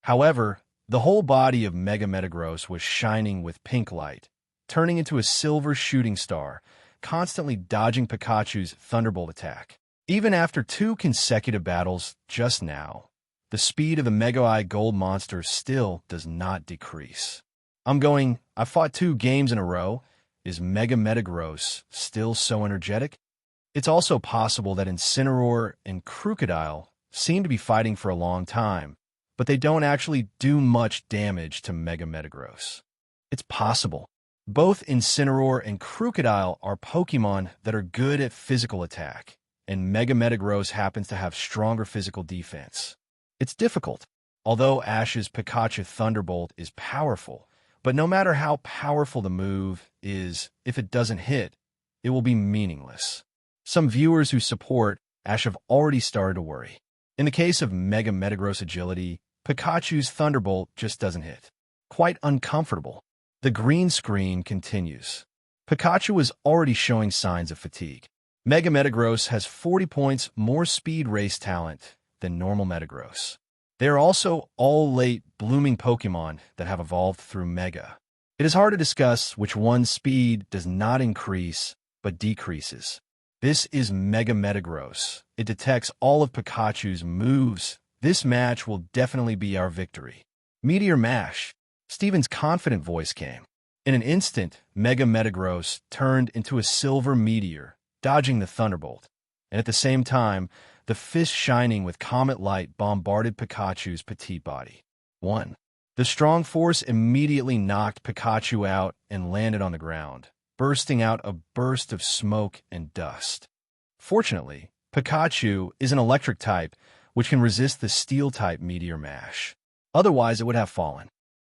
However, the whole body of Mega Metagross was shining with pink light, turning into a silver shooting star, constantly dodging Pikachu's Thunderbolt attack. Even after 2 consecutive battles just now, the speed of the Mega-Eye Gold monster still does not decrease. I fought 2 games in a row. Is Mega Metagross still so energetic? It's also possible that Incineroar and Crocodile seem to be fighting for a long time, but they don't actually do much damage to Mega Metagross. It's possible. Both Incineroar and Crocodile are Pokemon that are good at physical attack, and Mega Metagross happens to have stronger physical defense. It's difficult. Although Ash's Pikachu Thunderbolt is powerful, but no matter how powerful the move is, if it doesn't hit, it will be meaningless. Some viewers who support Ash have already started to worry. In the case of Mega Metagross agility, Pikachu's Thunderbolt just doesn't hit. Quite uncomfortable. The green screen continues. Pikachu is already showing signs of fatigue. Mega Metagross has 40 points more speed race talent than normal Metagross. They are also all late blooming Pokemon that have evolved through Mega. It is hard to discuss which one's speed does not increase but decreases. This is Mega Metagross. It detects all of Pikachu's moves. This match will definitely be our victory. Meteor Mash. Steven's confident voice came. In an instant, Mega Metagross turned into a silver meteor, dodging the Thunderbolt. And at the same time, the fist shining with comet light bombarded Pikachu's petite body. 1. The strong force immediately knocked Pikachu out and landed on the ground, bursting out a burst of smoke and dust. Fortunately, Pikachu is an electric type, which can resist the steel-type Meteor Mash. Otherwise, it would have fallen.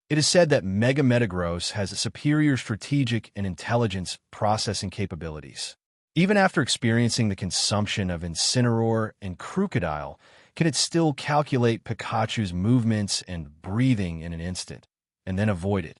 It is said that Mega Metagross has superior strategic and intelligence processing capabilities. Even after experiencing the consumption of Incineroar and Crocodile, can it still calculate Pikachu's movements and breathing in an instant, and then avoid it?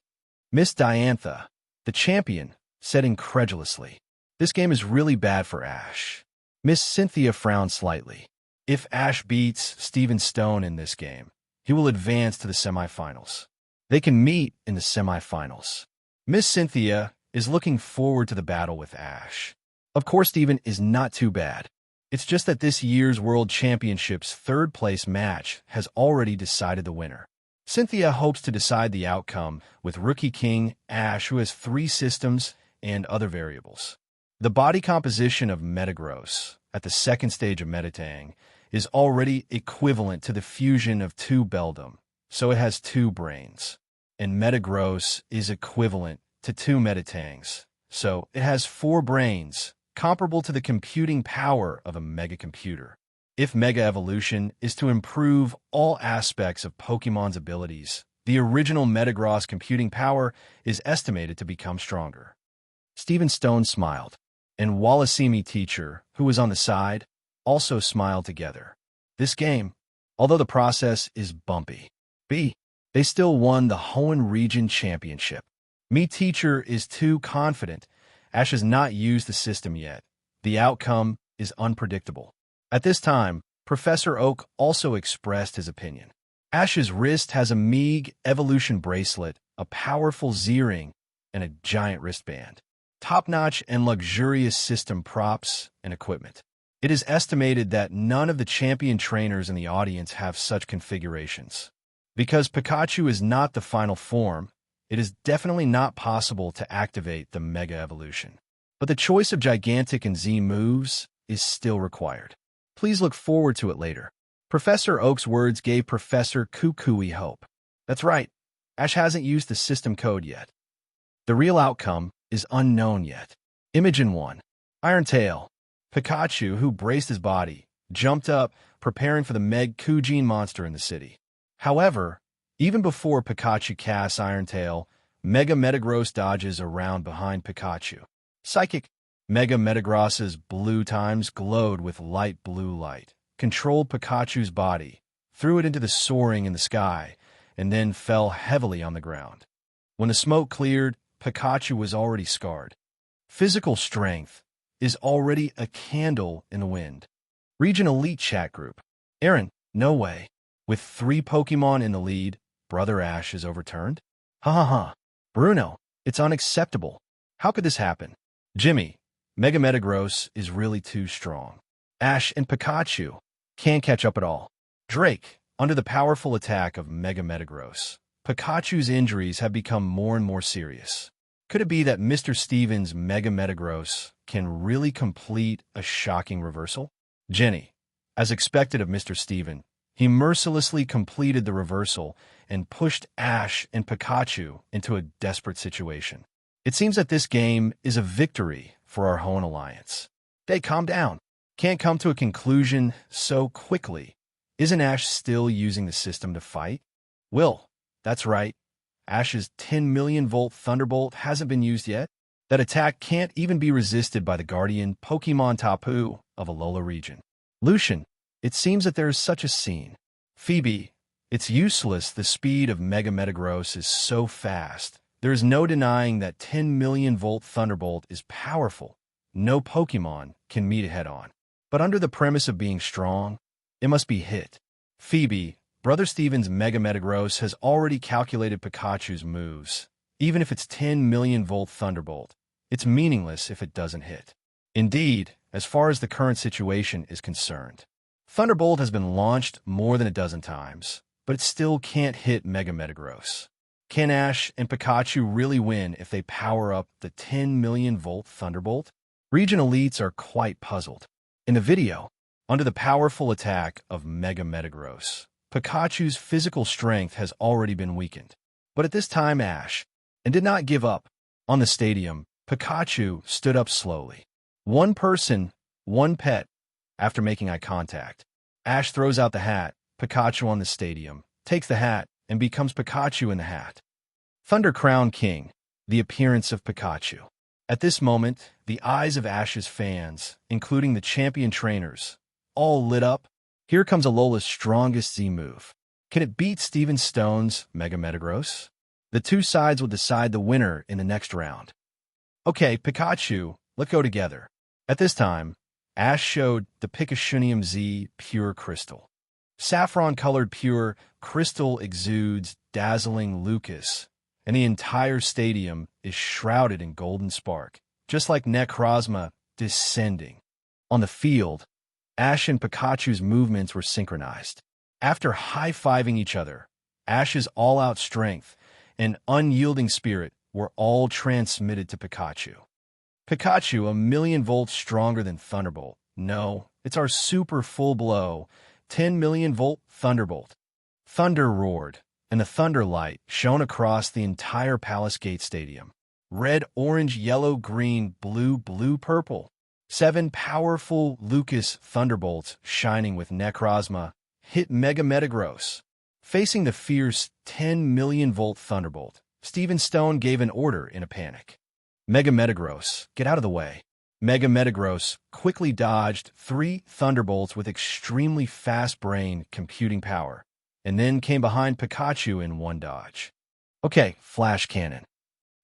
Miss Diantha, the champion, said incredulously, "This game is really bad for Ash." Miss Cynthia frowned slightly. If Ash beats Steven Stone in this game, he will advance to the semifinals. They can meet in the semifinals. Miss Cynthia is looking forward to the battle with Ash. Of course, Steven is not too bad. It's just that this year's World Championship's third-place match has already decided the winner. Cynthia hopes to decide the outcome with Rookie King Ash, who has 3 systems and other variables. The body composition of Metagross at the second stage of Metatang is already equivalent to the fusion of 2 Beldum, so it has 2 brains. And Metagross is equivalent to 2 Metatangs, so it has 4 brains, comparable to the computing power of a megacomputer. If Mega Evolution is to improve all aspects of Pokemon's abilities, the original Metagross computing power is estimated to become stronger. Stephen Stone smiled, and Wallacemi teacher, who was on the side, also smiled together. This game, although the process is bumpy, they still won the Hoenn Region Championship. Me teacher is too confident. Ash has not used the system yet. The outcome is unpredictable. At this time, Professor Oak also expressed his opinion. Ash's wrist has a Meeg Evolution bracelet, a powerful Z-ring, and a giant wristband. Top-notch and luxurious system props and equipment. It is estimated that none of the champion trainers in the audience have such configurations. Because Pikachu is not the final form, it is definitely not possible to activate the Mega Evolution. But the choice of Gigantic and Z moves is still required. Please look forward to it later. Professor Oak's words gave Professor Kukui hope. That's right, Ash hasn't used the system code yet. The real outcome is unknown yet. Imogen 1. Iron Tail. Pikachu, who braced his body, jumped up, preparing for the Meg Kujin monster in the city. However, even before Pikachu casts Iron Tail, Mega Metagross dodges around behind Pikachu. Psychic. Mega Metagross's blue times glowed with light blue light, controlled Pikachu's body, threw it into the soaring in the sky, and then fell heavily on the ground. When the smoke cleared, Pikachu was already scarred. Physical strength is already a candle in the wind. Region Elite Chat Group. Aaron, no way. With 3 Pokemon in the lead, Brother Ash is overturned? Ha ha ha. Bruno, it's unacceptable. How could this happen? Jimmy, Mega Metagross is really too strong. Ash and Pikachu can't catch up at all. Drake, under the powerful attack of Mega Metagross, Pikachu's injuries have become more and more serious. Could it be that Mr. Stevens' Mega Metagross can really complete a shocking reversal? Jenny, as expected of Mr. Steven, he mercilessly completed the reversal and pushed Ash and Pikachu into a desperate situation. It seems that this game is a victory for our Hoenn Alliance. Hey, calm down. Can't come to a conclusion so quickly. Isn't Ash still using the system to fight? Will, that's right. Ash's 10 million volt Thunderbolt hasn't been used yet. That attack can't even be resisted by the Guardian Pokemon Tapu of Alola region. Lucian, it seems that there is such a scene. Phoebe, it's useless. The speed of Mega Metagross is so fast. There is no denying that 10 million volt Thunderbolt is powerful. No Pokemon can meet it head-on. But under the premise of being strong, it must be hit. Phoebe, Brother Steven's Mega Metagross has already calculated Pikachu's moves. Even if it's 10 million volt Thunderbolt, it's meaningless if it doesn't hit. Indeed, as far as the current situation is concerned, Thunderbolt has been launched more than a dozen times, but it still can't hit Mega Metagross. Can Ash and Pikachu really win if they power up the 10 million volt Thunderbolt? Region Elites are quite puzzled. In the video, under the powerful attack of Mega Metagross, Pikachu's physical strength has already been weakened. But at this time, Ash, and did not give up. On the stadium, Pikachu stood up slowly. One person, one pet. After making eye contact, Ash throws out the hat. Pikachu on the stadium takes the hat and becomes Pikachu in the hat. Thunder Crown King, the appearance of Pikachu. At this moment, the eyes of Ash's fans, including the champion trainers, all lit up. Here comes Alola's strongest Z move. Can it beat Steven Stone's Mega Metagross? The two sides will decide the winner in the next round. Okay, Pikachu, let's go together. At this time, Ash showed the Pikachunium Z Pure Crystal. Saffron-colored pure crystal exudes dazzling Lucas and the entire stadium is shrouded in golden spark, just like Necrozma descending. On the field, Ash and Pikachu's movements were synchronized. After high-fiving each other, Ash's all-out strength and unyielding spirit were all transmitted to Pikachu. Pikachu, 1,000,000 volts stronger than Thunderbolt. No, it's our super full blow, 10,000,000 volt Thunderbolt. Thunder roared, and the thunder light shone across the entire Palace Gate Stadium. Red, orange, yellow, green, blue, blue, purple. 7 powerful Lucas Thunderbolts shining with Necrozma hit Metagross. Facing the fierce 10,000,000 volt Thunderbolt, Steven Stone gave an order in a panic. Metagross, get out of the way. Metagross quickly dodged 3 Thunderbolts with extremely fast brain computing power, and then came behind Pikachu in one dodge. Okay, Flash Cannon.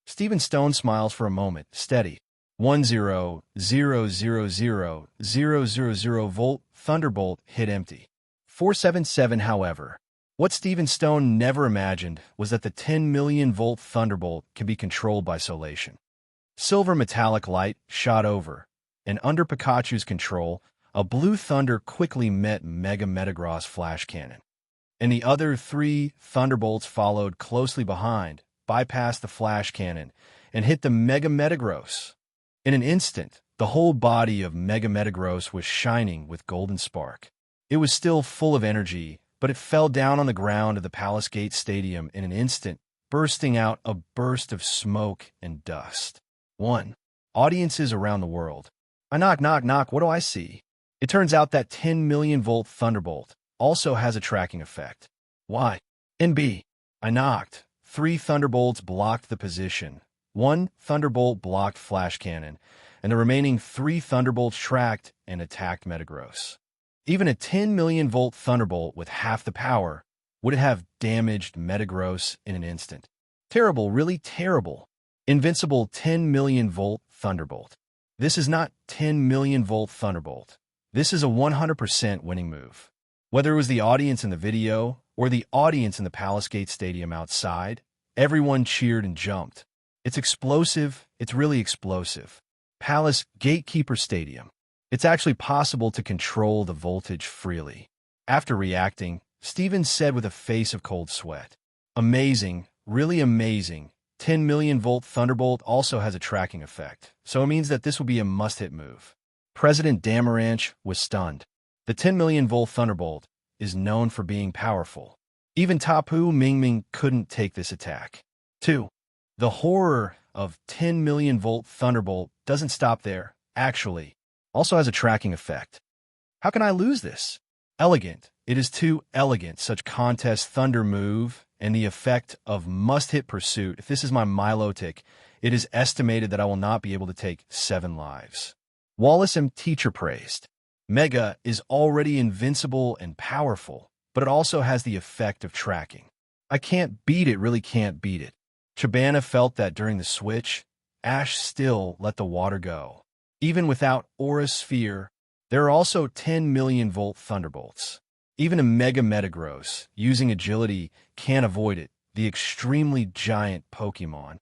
Steven Stone smiles for a moment, steady. 10,000,000 volt Thunderbolt hit empty. 477, however. What Steven Stone never imagined was that the 10,000,000 volt Thunderbolt can be controlled by Solation. Silver metallic light shot over, and under Pikachu's control, a blue thunder quickly met Metagross Flash Cannon. And the other 3 Thunderbolts followed closely behind, bypassed the Flash Cannon, and hit the Metagross. In an instant, the whole body of Metagross was shining with golden spark. It was still full of energy, but it fell down on the ground of the Palace Gate Stadium in an instant, bursting out a burst of smoke and dust. 1. Audiences around the world. I knock, knock, knock, what do I see? It turns out that 10,000,000 volt Thunderbolt also has a tracking effect. Why? NB. I knocked. 3 Thunderbolts blocked the position. 1 Thunderbolt blocked Flash Cannon, and the remaining 3 Thunderbolts tracked and attacked Metagross. Even a 10,000,000 volt Thunderbolt with half the power would have damaged Metagross in an instant. Terrible, really terrible. Invincible 10,000,000 volt Thunderbolt. This is not 10,000,000 volt Thunderbolt. This is a 100% winning move. Whether it was the audience in the video or the audience in the Palace Gate Stadium outside, everyone cheered and jumped. It's explosive. It's really explosive. Palace Gatekeeper Stadium. It's actually possible to control the voltage freely. After reacting, Steven said with a face of cold sweat, amazing, really amazing. 10,000,000 volt Thunderbolt also has a tracking effect, so it means that this will be a must-hit move. President Damaranch was stunned. The 10,000,000 volt Thunderbolt is known for being powerful. Even Tapu Mingming couldn't take this attack. 2. The horror of 10,000,000 volt Thunderbolt doesn't stop there, actually. Also has a tracking effect. How can I lose this? Elegant. It is too elegant, such contest thunder move, and the effect of must-hit pursuit. If this is my Milotic, it is estimated that I will not be able to take 7 lives. Wallace and Teacher praised. Mega is already invincible and powerful, but it also has the effect of tracking. I can't beat it, really can't beat it. Chabana felt that during the switch, Ash still let the water go. Even without Aura Sphere, there are also 10,000,000 volt Thunderbolts. Even a Mega Metagross, using agility, can't avoid it, the extremely giant Pokémon.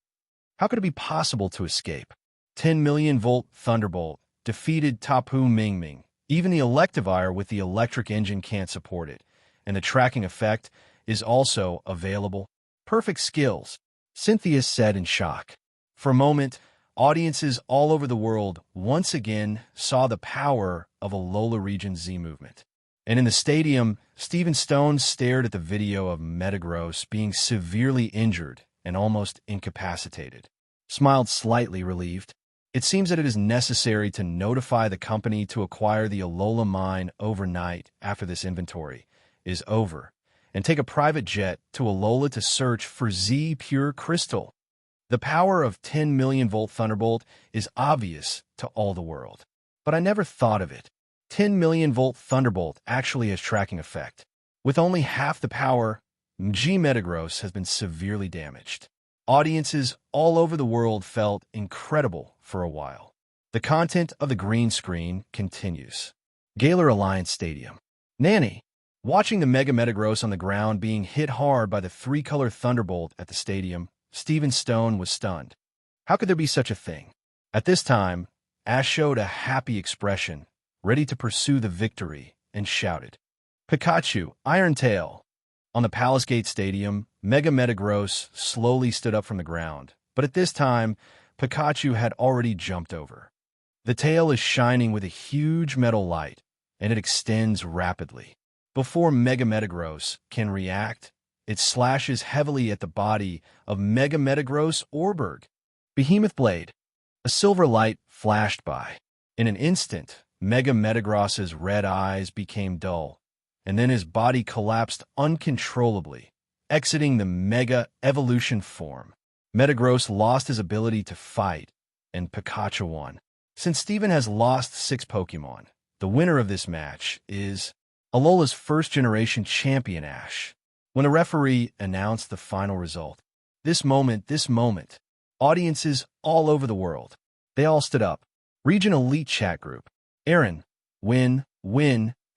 How could it be possible to escape? 10,000,000 volt Thunderbolt defeated Tapu Mingming. Even the Electivire with the electric engine can't support it, and the tracking effect is also available. Perfect skills, Cynthia said in shock. For a moment, audiences all over the world once again saw the power of Alola Region Z movement. And in the stadium, Steven Stone stared at the video of Metagross being severely injured and almost incapacitated. Smiled slightly relieved. It seems that it is necessary to notify the company to acquire the Alola mine overnight after this inventory is over, and take a private jet to Alola to search for Z Pure Crystal. The power of 10,000,000 volt Thunderbolt is obvious to all the world, but I never thought of it. 10,000,000 volt Thunderbolt actually has tracking effect. With only half the power, Metagross has been severely damaged. Audiences all over the world felt incredible for a while. The content of the green screen continues. Galar Alliance Stadium. Nanny. Watching the Mega Metagross on the ground being hit hard by the 3-color Thunderbolt at the stadium, Steven Stone was stunned. How could there be such a thing? At this time, Ash showed a happy expression, ready to pursue the victory, and shouted, "Pikachu, Iron Tail!" On the Palace Gate Stadium, Metagross slowly stood up from the ground, but at this time, Pikachu had already jumped over. The tail is shining with a huge metal light, and it extends rapidly. Before Metagross can react, it slashes heavily at the body of Metagross Orberg. Behemoth Blade. A silver light flashed by. In an instant, Metagross's red eyes became dull, and then his body collapsed uncontrollably, exiting the Mega Evolution form. Metagross lost his ability to fight, and Pikachu won. Since Steven has lost 6 Pokémon, the winner of this match is Alola's first-generation champion, Ash. When the referee announced the final result, this moment, audiences all over the world, they all stood up. Region Elite Chat Group. Aaron, win,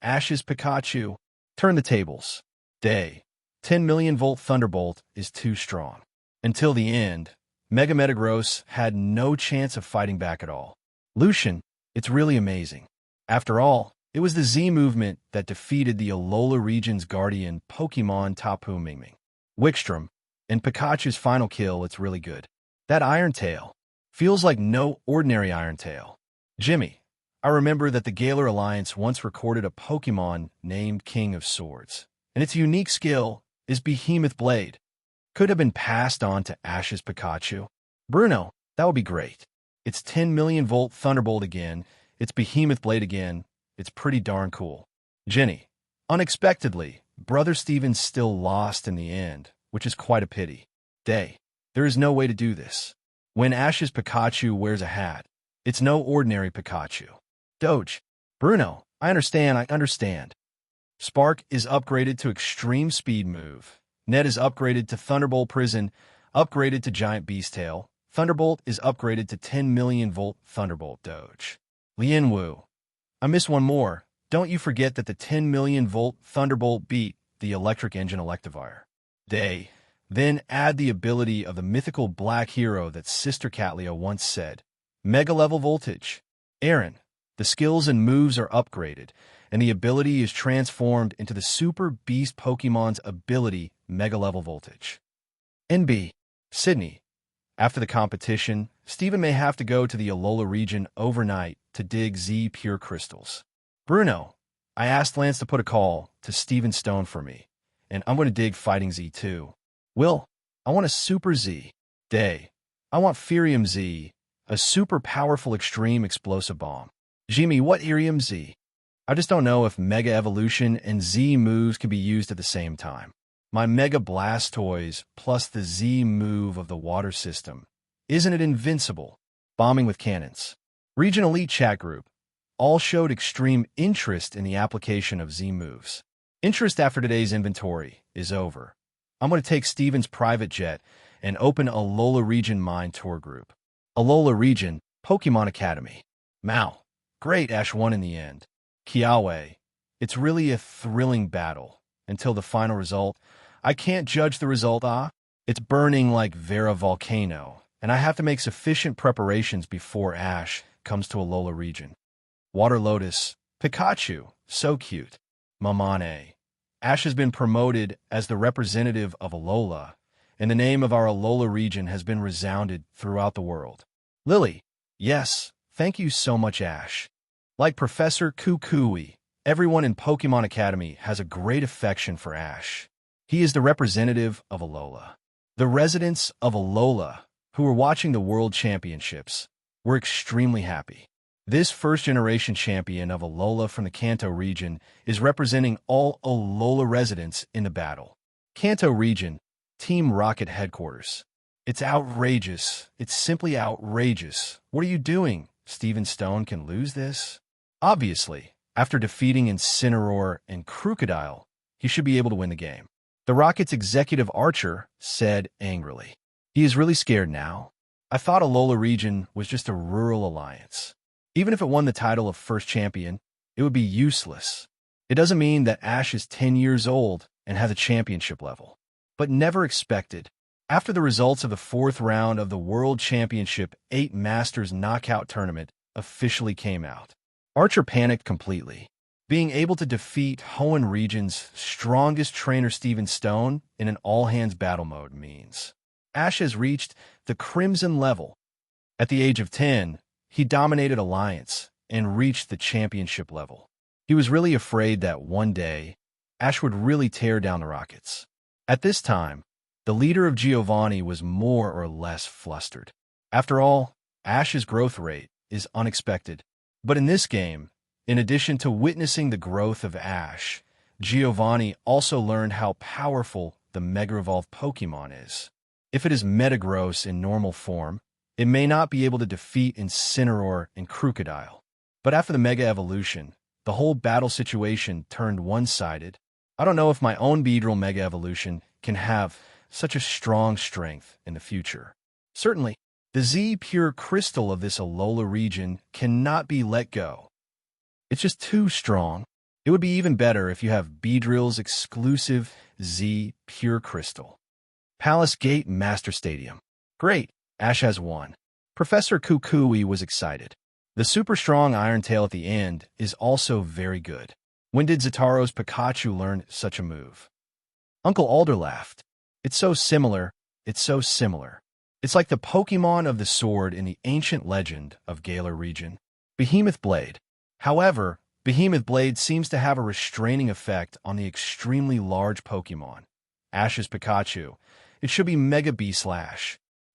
Ash's Pikachu. Turn the tables. Day. 10 million volt Thunderbolt is too strong. Until the end, Metagross had no chance of fighting back at all. Lucian, it's really amazing. After all, it was the Z movement that defeated the Alola region's guardian Pokémon Tapu Mingming. Wickstrom, and Pikachu's final kill, it's really good. That Iron Tail feels like no ordinary Iron Tail. Jimmy, I remember that the Galar Alliance once recorded a Pokémon named King of Swords, and its unique skill is Behemoth Blade. Could have been passed on to Ash's Pikachu. Bruno, that would be great. It's 10 million volt Thunderbolt again. It's Behemoth Blade again. It's pretty darn cool. Jenny, unexpectedly, Brother Steven's still lost in the end, which is quite a pity. Day, there is no way to do this. When Ash's Pikachu wears a hat, it's no ordinary Pikachu. Doge, Bruno, I understand. Spark is upgraded to Extreme Speed Move. Ned is upgraded to Thunderbolt Prison, upgraded to Giant Beast Tail. Thunderbolt is upgraded to 10 million volt Thunderbolt Doge. Lien Wu, I miss one more. Don't you forget that the 10 million volt Thunderbolt beat the Electric Engine Electivire. Day, then add the ability of the mythical black hero that Sister Catlia once said. Mega level voltage. Aaron, the skills and moves are upgraded, and the ability is transformed into the Super Beast Pokemon's ability, Mega level voltage. NB, Sydney, after the competition, Steven may have to go to the Alola region overnight to dig Z Pure Crystals. Bruno, I asked Lance to put a call to Steven Stone for me, and I'm going to dig Fighting Z too. Will, I want a Super Z. Day, I want Furium Z, a super powerful extreme explosive bomb. Jimmy, what Irium Z? I just don't know if Mega Evolution and Z moves can be used at the same time. My Mega Blastoise plus the Z move of the water system. Isn't it invincible? Bombing with cannons. Region Elite Chat Group. All showed extreme interest in the application of Z moves. Interest after today's inventory is over. I'm going to take Steven's private jet and open Alola Region Mine Tour Group. Alola Region, Pokemon Academy. Mao. Great, Ash won in the end. Kiawe. It's really a thrilling battle. Until the final result. I can't judge the result, It's burning like Vera Volcano, and I have to make sufficient preparations before Ash comes to Alola region. Water Lotus. Pikachu. So cute. Mamane. Ash has been promoted as the representative of Alola, and the name of our Alola region has been resounded throughout the world. Lily. Yes, thank you so much, Ash. Like Professor Kukui, everyone in Pokemon Academy has a great affection for Ash. He is the representative of Alola. The residents of Alola, who were watching the World Championships, were extremely happy. This first-generation champion of Alola from the Kanto region is representing all Alola residents in the battle. Kanto region, Team Rocket headquarters. It's outrageous. It's simply outrageous. What are you doing? Steven Stone can lose this? Obviously, after defeating Incineroar and Crocodile, he should be able to win the game. The Rocket's executive archer said angrily. He is really scared now. I thought Alola region was just a rural alliance. Even if it won the title of first champion, it would be useless. It doesn't mean that Ash is 10 years old and has a championship level. But never expected. After the results of the fourth round of the World Championship 8 Masters Knockout Tournament officially came out, Archer panicked completely. Being able to defeat Hoenn Region's strongest trainer Steven Stone in an all-hands battle mode means Ash has reached the Crimson level. At the age of 10, he dominated Alliance and reached the championship level. He was really afraid that one day, Ash would really tear down the Rockets. At this time, the leader of Giovanni was more or less flustered. After all, Ash's growth rate is unexpected. But in this game, in addition to witnessing the growth of Ash, Giovanni also learned how powerful the Mega Evolved Pokémon is. If it is Metagross in normal form, it may not be able to defeat Incineroar and Crocodile. But after the Mega Evolution, the whole battle situation turned one-sided. I don't know if my own Beedrill Mega Evolution can have such a strong strength in the future. Certainly, the Z Pure Crystal of this Alola region cannot be let go. It's just too strong. It would be even better if you have Beedrill's exclusive Z Pure Crystal. Palace Gate Master Stadium. Great, Ash has won. Professor Kukui was excited. The super strong Iron Tail at the end is also very good. When did Zataro's Pikachu learn such a move? Uncle Alder laughed. It's so similar. It's so similar. It's like the Pokemon of the sword in the ancient legend of Galar region, Behemoth Blade. However, Behemoth Blade seems to have a restraining effect on the extremely large Pokemon. Ash's Pikachu. It should be Mega B/.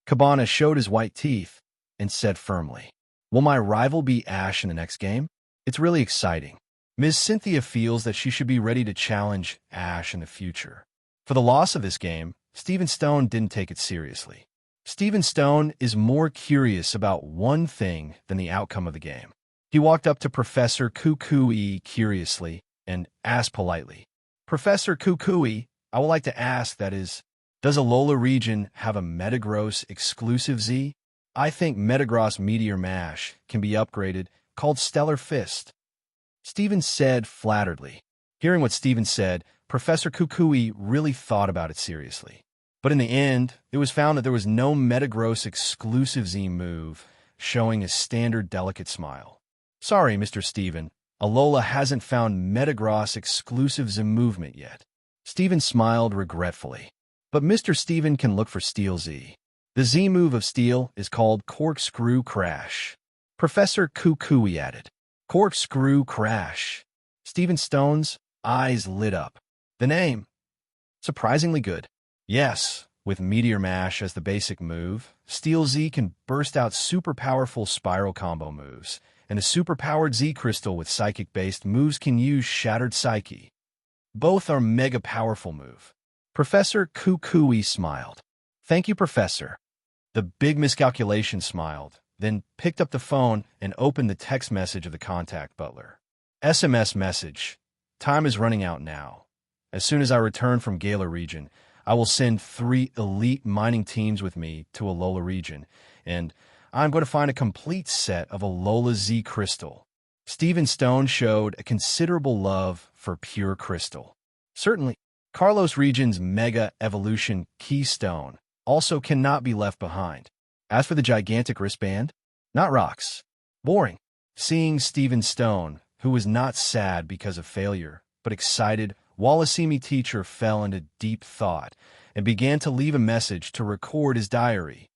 Cabana showed his white teeth and said firmly, "Will my rival be Ash in the next game?" It's really exciting. Ms. Cynthia feels that she should be ready to challenge Ash in the future. For the loss of this game, Steven Stone didn't take it seriously. Steven Stone is more curious about one thing than the outcome of the game. He walked up to Professor Kukui curiously and asked politely, "Professor Kukui, I would like to ask, that is, does Alola region have a Metagross exclusive Z? I think Metagross Meteor Mash can be upgraded, called Stellar Fist." Steven said flatteredly. Hearing what Steven said, Professor Kukui really thought about it seriously. But in the end, it was found that there was no Metagross exclusive Z move, showing a standard delicate smile. "Sorry, Mr. Steven, Alola hasn't found Metagross exclusive Z movement yet." Steven smiled regretfully. But Mr. Steven can look for Steel Z. The Z move of Steel is called Corkscrew Crash. Professor Kukui added, "Corkscrew Crash." Steven Stone's eyes lit up. The name? Surprisingly good. Yes, with Meteor Mash as the basic move, Steel Z can burst out super powerful spiral combo moves, and a super-powered Z-Crystal with Psychic-based moves can use Shattered Psyche. Both are mega-powerful move. Professor Kukui smiled. "Thank you, Professor." The big miscalculation smiled, then picked up the phone and opened the text message of the contact butler. SMS message. "Time is running out now. As soon as I return from Galar region, I will send 3 elite mining teams with me to Alola region, and I'm going to find a complete set of Alola Z Crystal." Steven Stone showed a considerable love for pure crystal. Certainly, Kalos region's Mega Evolution Keystone also cannot be left behind. As for the gigantic wristband, not rocks. Boring. Seeing Steven Stone, who was not sad because of failure, but excited, Wallacemi teacher fell into deep thought and began to leave a message to record his diary.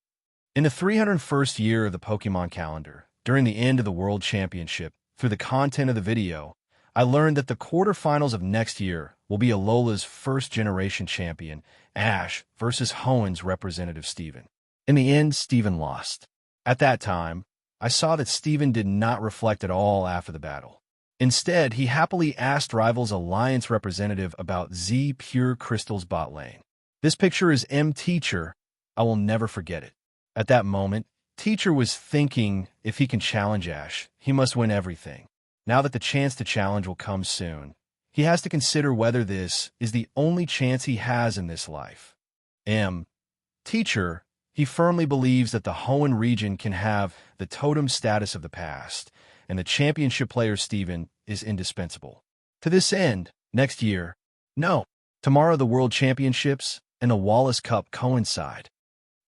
In the 301st year of the Pokémon Calendar, during the end of the World Championship, through the content of the video, I learned that the quarterfinals of next year will be Alola's first-generation champion, Ash, versus Hoenn's representative Steven. In the end, Steven lost. At that time, I saw that Steven did not reflect at all after the battle. Instead, he happily asked Rivals Alliance representative about Z Pure Crystal's bot lane. This picture is M Teacher. I will never forget it. At that moment, Teacher was thinking if he can challenge Ash, he must win everything. Now that the chance to challenge will come soon, he has to consider whether this is the only chance he has in this life. M. Teacher, he firmly believes that the Hoenn region can have the totem status of the past, and the championship player Steven is indispensable. To this end, next year, no, tomorrow the World Championships and the Wallace Cup coincide.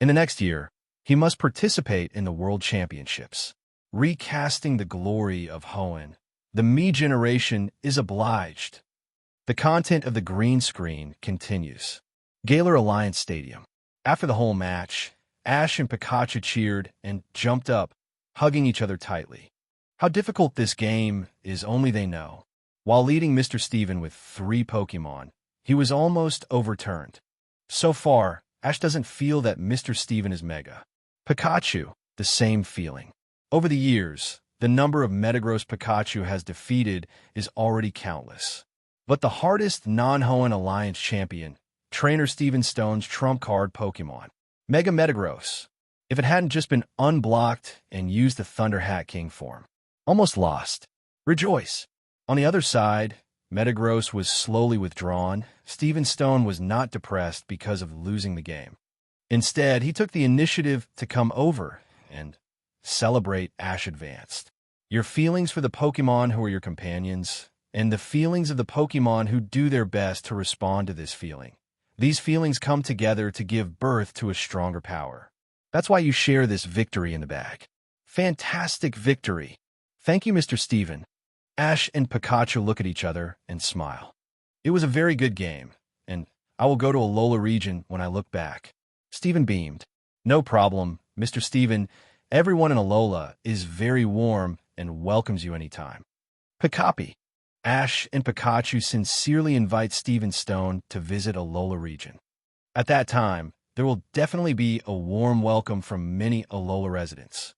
In the next year, he must participate in the World Championships. Recasting the glory of Hoenn, the me generation is obliged. The content of the green screen continues. Galar Alliance Stadium. After the whole match, Ash and Pikachu cheered and jumped up, hugging each other tightly. How difficult this game is only they know. While leading Mr. Steven with 3 Pokémon, he was almost overturned. So far, Ash doesn't feel that Mr. Steven is Mega. Pikachu, the same feeling. Over the years, the number of Metagross Pikachu has defeated is already countless. But the hardest non-Hoenn Alliance champion, Trainer Steven Stone's trump card Pokémon, Mega Metagross, if it hadn't just been unblocked and used the Thunder Hat King form. Almost lost. Rejoice. On the other side, Metagross was slowly withdrawn. Steven Stone was not depressed because of losing the game. Instead, he took the initiative to come over and celebrate Ash Advanced. Your feelings for the Pokémon who are your companions, and the feelings of the Pokémon who do their best to respond to this feeling. These feelings come together to give birth to a stronger power. That's why you share this victory in the bag. Fantastic victory. Thank you, Mr. Steven. Ash and Pikachu look at each other and smile. It was a very good game, and I will go to Alola region when I look back. Steven beamed. No problem, Mr. Steven. Everyone in Alola is very warm and welcomes you anytime. Pikapi. Ash and Pikachu sincerely invite Steven Stone to visit Alola region. At that time, there will definitely be a warm welcome from many Alola residents.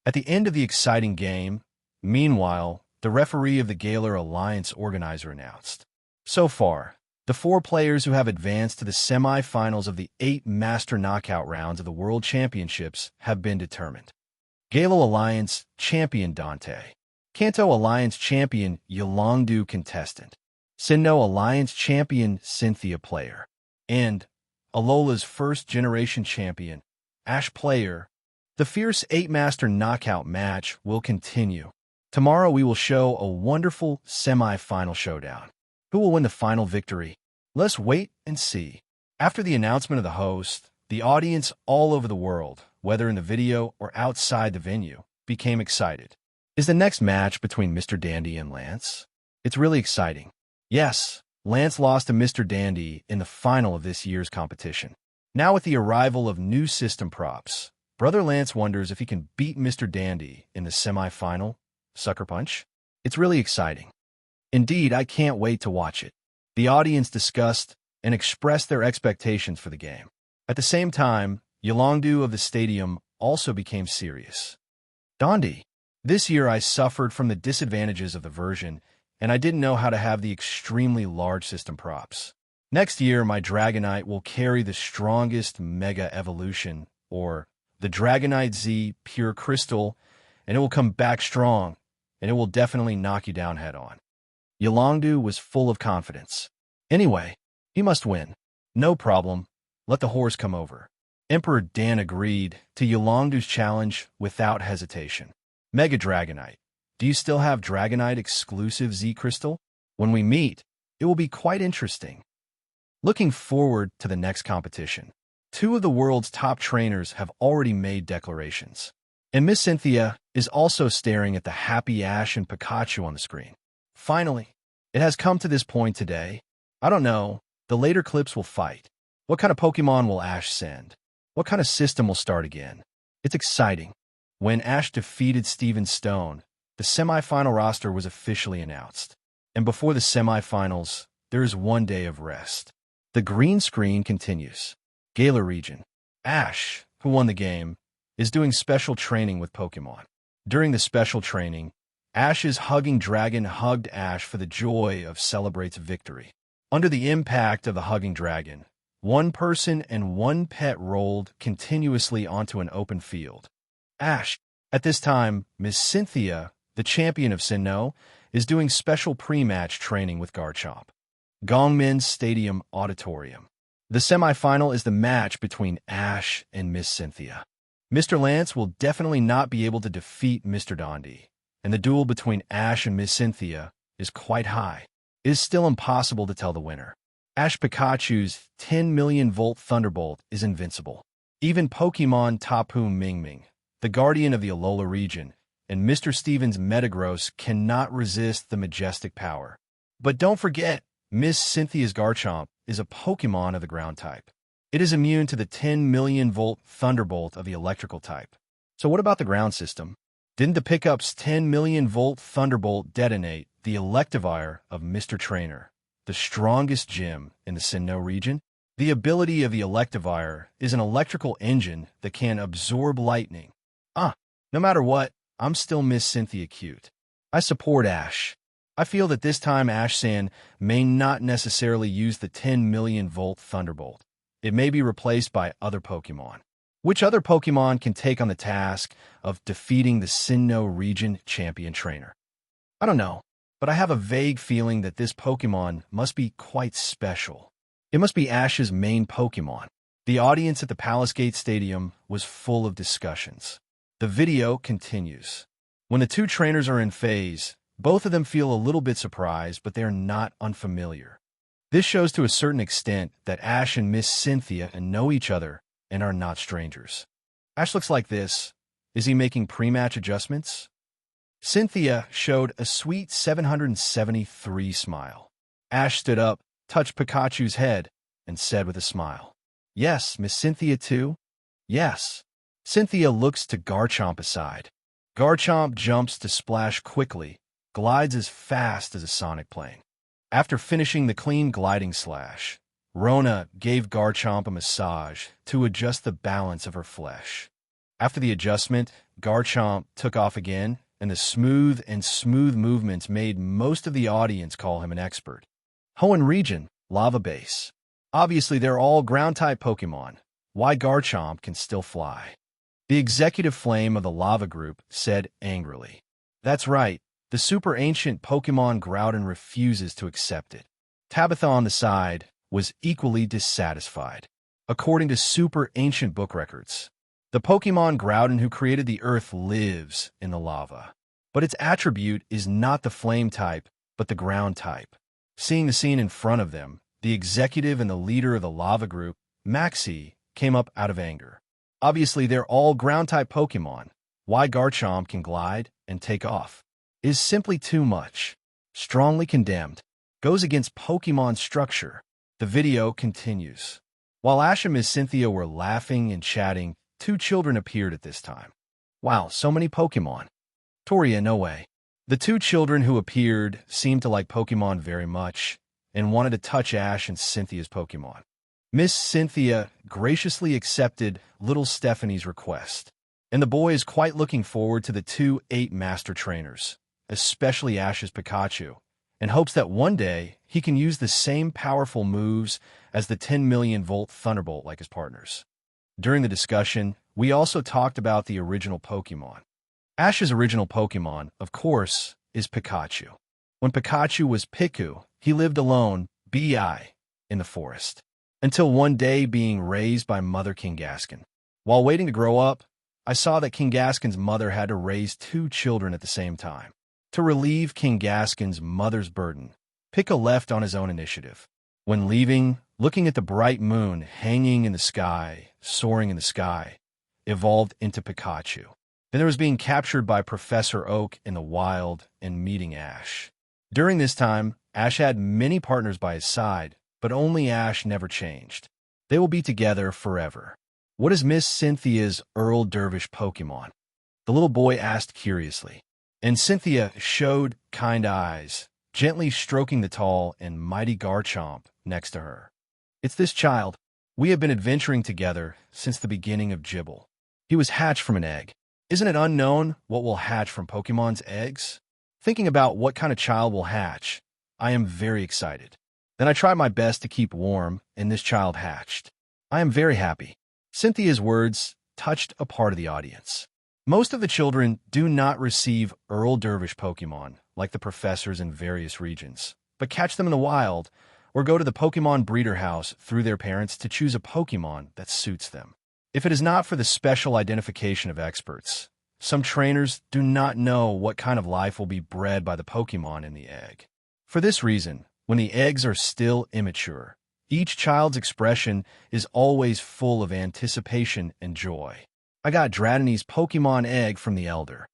At the end of the exciting game, meanwhile, the referee of the Galar Alliance organizer announced. So far, the 4 players who have advanced to the semi-finals of the 8 Master Knockout rounds of the World Championships have been determined. Galar Alliance Champion Dante, Kanto Alliance Champion Yolongdu contestant, Sinnoh Alliance Champion Cynthia player, and Alola's first-generation champion, Ash player. The fierce 8-Master Knockout match will continue. Tomorrow we will show a wonderful semi-final showdown. Who will win the final victory? Let's wait and see. After the announcement of the host, the audience all over the world, whether in the video or outside the venue, became excited. Is the next match between Mr. Dundie and Lance? It's really exciting. Yes, Lance lost to Mr. Dundie in the final of this year's competition. Now with the arrival of new system props, Brother Lance wonders if he can beat Mr. Dundie in the semi-final, Sucker Punch. It's really exciting. Indeed, I can't wait to watch it. The audience discussed and expressed their expectations for the game. At the same time, Yolongdu of the stadium also became serious. Dundie, this year I suffered from the disadvantages of the version, and I didn't know how to have the extremely large system props. Next year, my Dragonite will carry the strongest Mega Evolution, or the Dragonite Z Pure Crystal, and it will come back strong, and it will definitely knock you down head-on. Yolongdu was full of confidence. Anyway, he must win. No problem. Let the horse come over. Emperor Dan agreed to Yolongdu's challenge without hesitation. Mega Dragonite, do you still have Dragonite exclusive Z Crystal? When we meet, it will be quite interesting. Looking forward to the next competition. 2 of the world's top trainers have already made declarations. And Miss Cynthia is also staring at the happy Ash and Pikachu on the screen. Finally, it has come to this point today. I don't know, the later clips will fight. What kind of Pokemon will Ash send? What kind of system will start again? It's exciting. When Ash defeated Steven Stone, the semi-final roster was officially announced. And before the semi-finals, there is 1 day of rest. The green screen continues. Galar region. Ash, who won the game, is doing special training with Pokemon. During the special training, Ash's Hugging Dragon hugged Ash for the joy of celebrates victory. Under the impact of the Hugging Dragon, 1 person and 1 pet rolled continuously onto an open field. Ash. At this time, Miss Cynthia, the champion of Sinnoh, is doing special pre-match training with Garchomp. Gongmin's Stadium Auditorium. The semi-final is the match between Ash and Miss Cynthia. Mr. Lance will definitely not be able to defeat Mr. Dundie, and the duel between Ash and Miss Cynthia is quite high. It is still impossible to tell the winner. Ash Pikachu's 10 million volt Thunderbolt is invincible. Even Pokemon Tapu Mingming, the guardian of the Alola region, and Mr. Stevens' Metagross cannot resist the majestic power. But don't forget, Miss Cynthia's Garchomp is a Pokemon of the ground type. It is immune to the 10 million volt Thunderbolt of the electrical type. So what about the ground system? Didn't the pickup's 10 million volt Thunderbolt detonate the Electivire of Mr. Trainer, the strongest gym in the Sinnoh region? The ability of the Electivire is an electrical engine that can absorb lightning. No matter what, I'm still Miss Cynthia cute. I support Ash. I feel that this time Ash-san may not necessarily use the 10 million volt Thunderbolt. It may be replaced by other Pokemon. Which other Pokemon can take on the task of defeating the Sinnoh region champion trainer? I don't know, but I have a vague feeling that this Pokemon must be quite special. It must be Ash's main Pokemon. The audience at the Palace Gate Stadium was full of discussions. The video continues. When the two trainers are in phase, both of them feel a little bit surprised, but they're not unfamiliar. This shows to a certain extent that Ash and Miss Cynthia know each other and are not strangers. Ash looks like this. Is he making pre-match adjustments? Cynthia showed a sweet 773 smile. Ash stood up, touched Pikachu's head, and said with a smile, "Yes, Miss Cynthia too?" "Yes." Cynthia looks to Garchomp aside. Garchomp jumps to splash quickly, glides as fast as a sonic plane. After finishing the clean gliding slash, Rona gave Garchomp a massage to adjust the balance of her flesh. After the adjustment, Garchomp took off again, and the smooth movements made most of the audience call him an expert. Hoenn region, lava base. Obviously, they're all ground-type Pokemon. Why Garchomp can still fly? The executive flame of the lava group said angrily. That's right, the super ancient Pokemon Groudon refuses to accept it. Tabitha on the side was equally dissatisfied. According to super ancient book records, the Pokemon Groudon who created the Earth lives in the lava. But its attribute is not the flame type, but the ground type. Seeing the scene in front of them, the executive and the leader of the lava group, Maxie, came up out of anger. Obviously, they're all ground-type Pokemon. Why Garchomp can glide and take off is simply too much. Strongly condemned. Goes against Pokemon structure. The video continues. While Ash and Miss Cynthia were laughing and chatting, two children appeared at this time. Wow, so many Pokemon. Toria, no way. The two children who appeared seemed to like Pokemon very much and wanted to touch Ash and Cynthia's Pokemon. Miss Cynthia graciously accepted little Stephanie's request, and the boy is quite looking forward to the 2 master trainers, especially Ash's Pikachu, and hopes that one day he can use the same powerful moves as the 10 million volt Thunderbolt like his partners. During the discussion, we also talked about the original Pokemon. Ash's original Pokemon, of course, is Pikachu. When Pikachu was Piku, he lived alone, in the forest, until one day being raised by Mother Kingaskin. While waiting to grow up, I saw that Kingaskin's mother had to raise two children at the same time. To relieve Kingaskin's mother's burden, Pika left on his own initiative. When leaving, looking at the bright moon hanging in the sky, soaring in the sky, evolved into Pikachu. Then there was being captured by Professor Oak in the wild and meeting Ash. During this time, Ash had many partners by his side, but only Ash never changed. They will be together forever. What is Miss Cynthia's Earl Dervish Pokemon? The little boy asked curiously, and Cynthia showed kind eyes, gently stroking the tall and mighty Garchomp next to her. It's this child. We have been adventuring together since the beginning of Gibble. He was hatched from an egg. Isn't it unknown what will hatch from Pokemon's eggs? Thinking about what kind of child will hatch, I am very excited. Then I tried my best to keep warm, and this child hatched. I am very happy. Cynthia's words touched a part of the audience. Most of the children do not receive Earl Dervish Pokemon, like the professors in various regions, but catch them in the wild, or go to the Pokemon breeder house through their parents to choose a Pokemon that suits them. If it is not for the special identification of experts, some trainers do not know what kind of life will be bred by the Pokemon in the egg. For this reason, when the eggs are still immature, Each child's expression is always full of anticipation and joy. I got Dratini's Pokemon egg from the elder.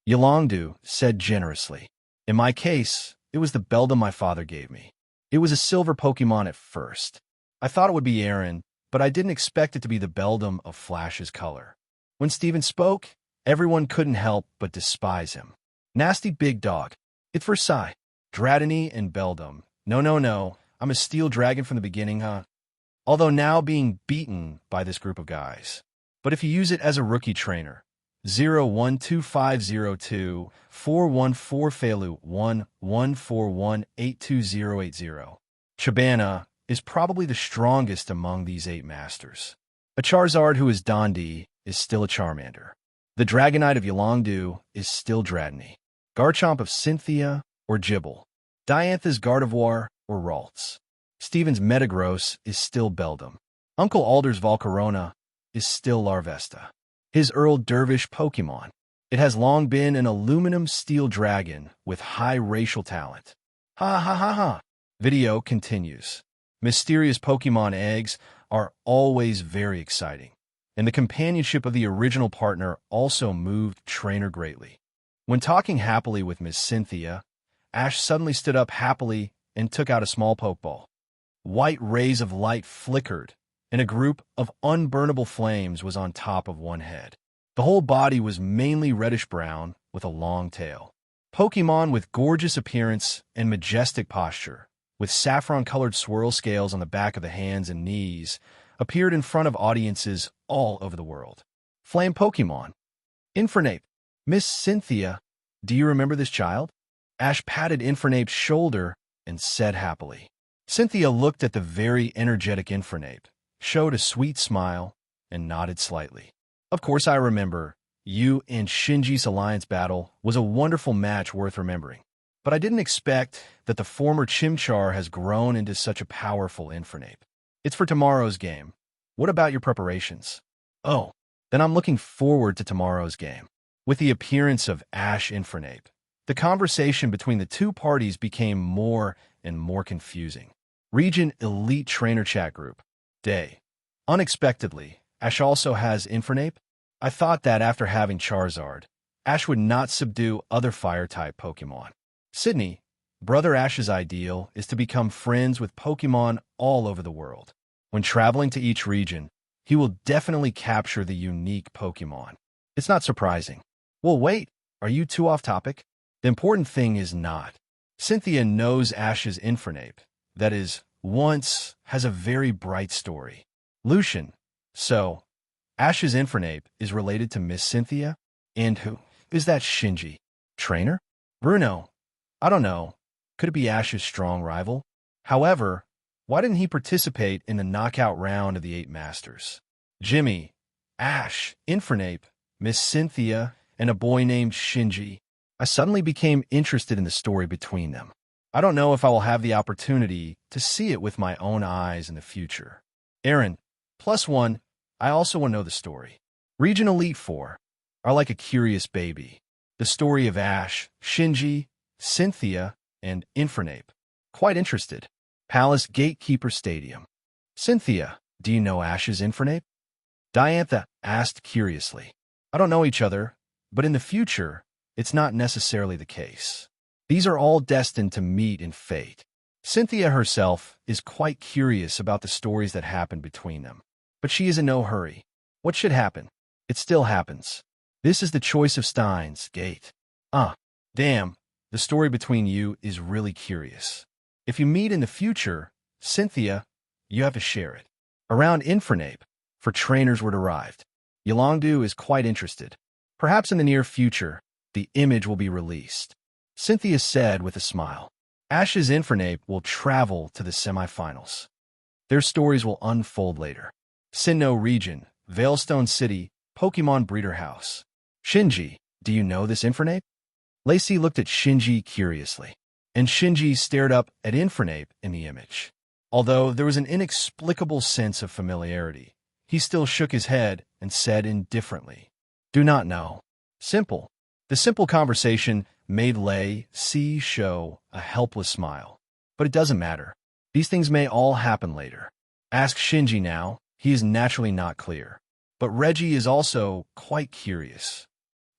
Yolongdu said generously. In my case, it was the Beldum my father gave me. It was a silver Pokemon at first. I thought it would be Aaron, but I didn't expect it to be the Beldum of Flash's color. When Steven spoke, everyone couldn't help but despise him. Nasty big dog. It for sigh. Dratini and Beldum. No. I'm a steel dragon from the beginning, huh? Although now being beaten by this group of guys. But if you use it as a rookie trainer, 012502 414 Felu 1141 Chabana is probably the strongest among these 8 masters. A Charizard who is Dundie is still a Charmander. The Dragonite of Yolongdu is still Dratini. Garchomp of Cynthia or Gibble. Diantha's Gardevoir or Ralts. Steven's Metagross is still Beldum. Uncle Alder's Volcarona is still Larvesta. His Earl Dervish Pokemon. It has long been an aluminum steel dragon with high racial talent. Ha ha ha ha. Video continues. Mysterious Pokemon eggs are always very exciting, and the companionship of the original partner also moved Trainer greatly. When talking happily with Miss Cynthia, Ash suddenly stood up happily and took out a small Pokeball. White rays of light flickered, and a group of unburnable flames was on top of one head. The whole body was mainly reddish-brown with a long tail. Pokemon with gorgeous appearance and majestic posture, with saffron-colored swirl scales on the back of the hands and knees, appeared in front of audiences all over the world. Flame Pokemon. Infernape. Miss Cynthia, do you remember this child? Ash patted Infernape's shoulder and said happily. Cynthia looked at the very energetic Infernape, showed a sweet smile, and nodded slightly. Of course I remember. You and Shinji's alliance battle was a wonderful match worth remembering. But I didn't expect that the former Chimchar has grown into such a powerful Infernape. It's for tomorrow's game. What about your preparations? Oh, then I'm looking forward to tomorrow's game. With the appearance of Ash Infernape, the conversation between the two parties became more and more confusing. Region Elite Trainer Chat Group. Day. Unexpectedly, Ash also has Infernape? I thought that after having Charizard, Ash would not subdue other Fire-type Pokemon. Sydney. Brother Ash's ideal is to become friends with Pokemon all over the world. When traveling to each region, he will definitely capture the unique Pokemon. It's not surprising. Well, wait, are you too off topic? The important thing is not. Cynthia knows Ash's Infernape, that is, once has a very bright story. Lucian. So, Ash's Infernape is related to Miss Cynthia? And who is that Shinji? Trainer? Bruno. I don't know. Could it be Ash's strong rival? However, why didn't he participate in the knockout round of the 8 Masters? Jimmy. Ash, Infernape, Miss Cynthia, and a boy named Shinji. I suddenly became interested in the story between them. I don't know if I will have the opportunity to see it with my own eyes in the future. Aaron. +1. I also want to know the story. Region Elite 4 are like a curious baby. The story of Ash, Shinji, Cynthia, and Infernape. Quite interested. Palace Gatekeeper Stadium. Cynthia, do you know Ash's Infernape? Diantha asked curiously. I don't know each other, but in the future, it's not necessarily the case. These are all destined to meet in fate. Cynthia herself is quite curious about the stories that happen between them. But she is in no hurry. What should happen? It still happens. This is the choice of Steins Gate. Damn, the story between you is really curious. If you meet in the future, Cynthia, you have to share it. Around Infernape, for trainers were derived. Yolongdu is quite interested. Perhaps in the near future, the image will be released. Cynthia said with a smile. Ash's Infernape will travel to the semifinals. Their stories will unfold later. Sinnoh Region, Veilstone City, Pokemon Breeder House. Shinji, do you know this Infernape? Lacey looked at Shinji curiously, and Shinji stared up at Infernape in the image. Although there was an inexplicable sense of familiarity, he still shook his head and said indifferently, Do not know. Simple. The simple conversation made Lacey show a helpless smile. But it doesn't matter. These things may all happen later. Ask Shinji now, he is naturally not clear. But Reggie is also quite curious.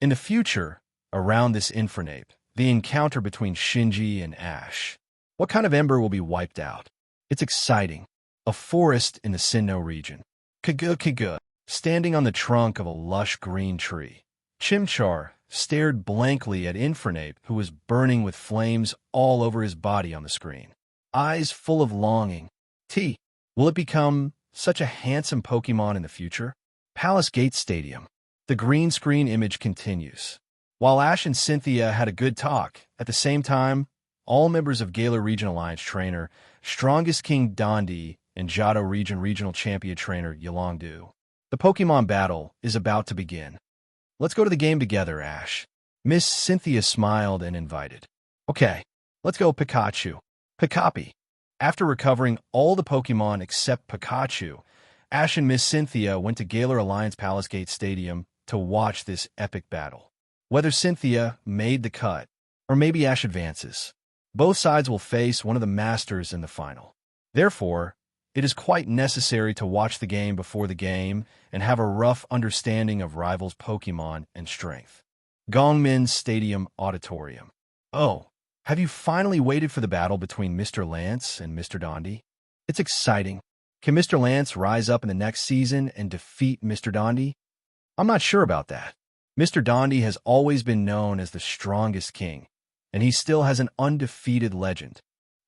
In the future, around this Infernape, the encounter between Shinji and Ash. What kind of ember will be wiped out? It's exciting. A forest in the Sinnoh region. Kagu, standing on the trunk of a lush green tree. Chimchar stared blankly at Infernape, who was burning with flames all over his body on the screen. Eyes full of longing. Will it become such a handsome Pokemon in the future? Palace Gate Stadium. The green screen image continues. While Ash and Cynthia had a good talk, at the same time, all members of Galar Region Alliance trainer, Strongest King Dundie, and Johto Region Regional Champion trainer Yolongdu. The Pokemon battle is about to begin. Let's go to the game together, Ash. Miss Cynthia smiled and invited. Okay, let's go Pikachu. Pikapi. After recovering all the Pokemon except Pikachu, Ash and Miss Cynthia went to Galar Alliance Palace Gate Stadium to watch this epic battle. Whether Cynthia made the cut, or maybe Ash advances, both sides will face one of the masters in the final. Therefore, it is quite necessary to watch the game before the game and have a rough understanding of rivals' Pokemon and strength. Gongmin Stadium Auditorium. Oh, have you finally waited for the battle between Mr. Lance and Mr. Dundie? It's exciting. Can Mr. Lance rise up in the next season and defeat Mr. Dundie? I'm not sure about that. Mr. Dundie has always been known as the strongest king, and he still has an undefeated legend.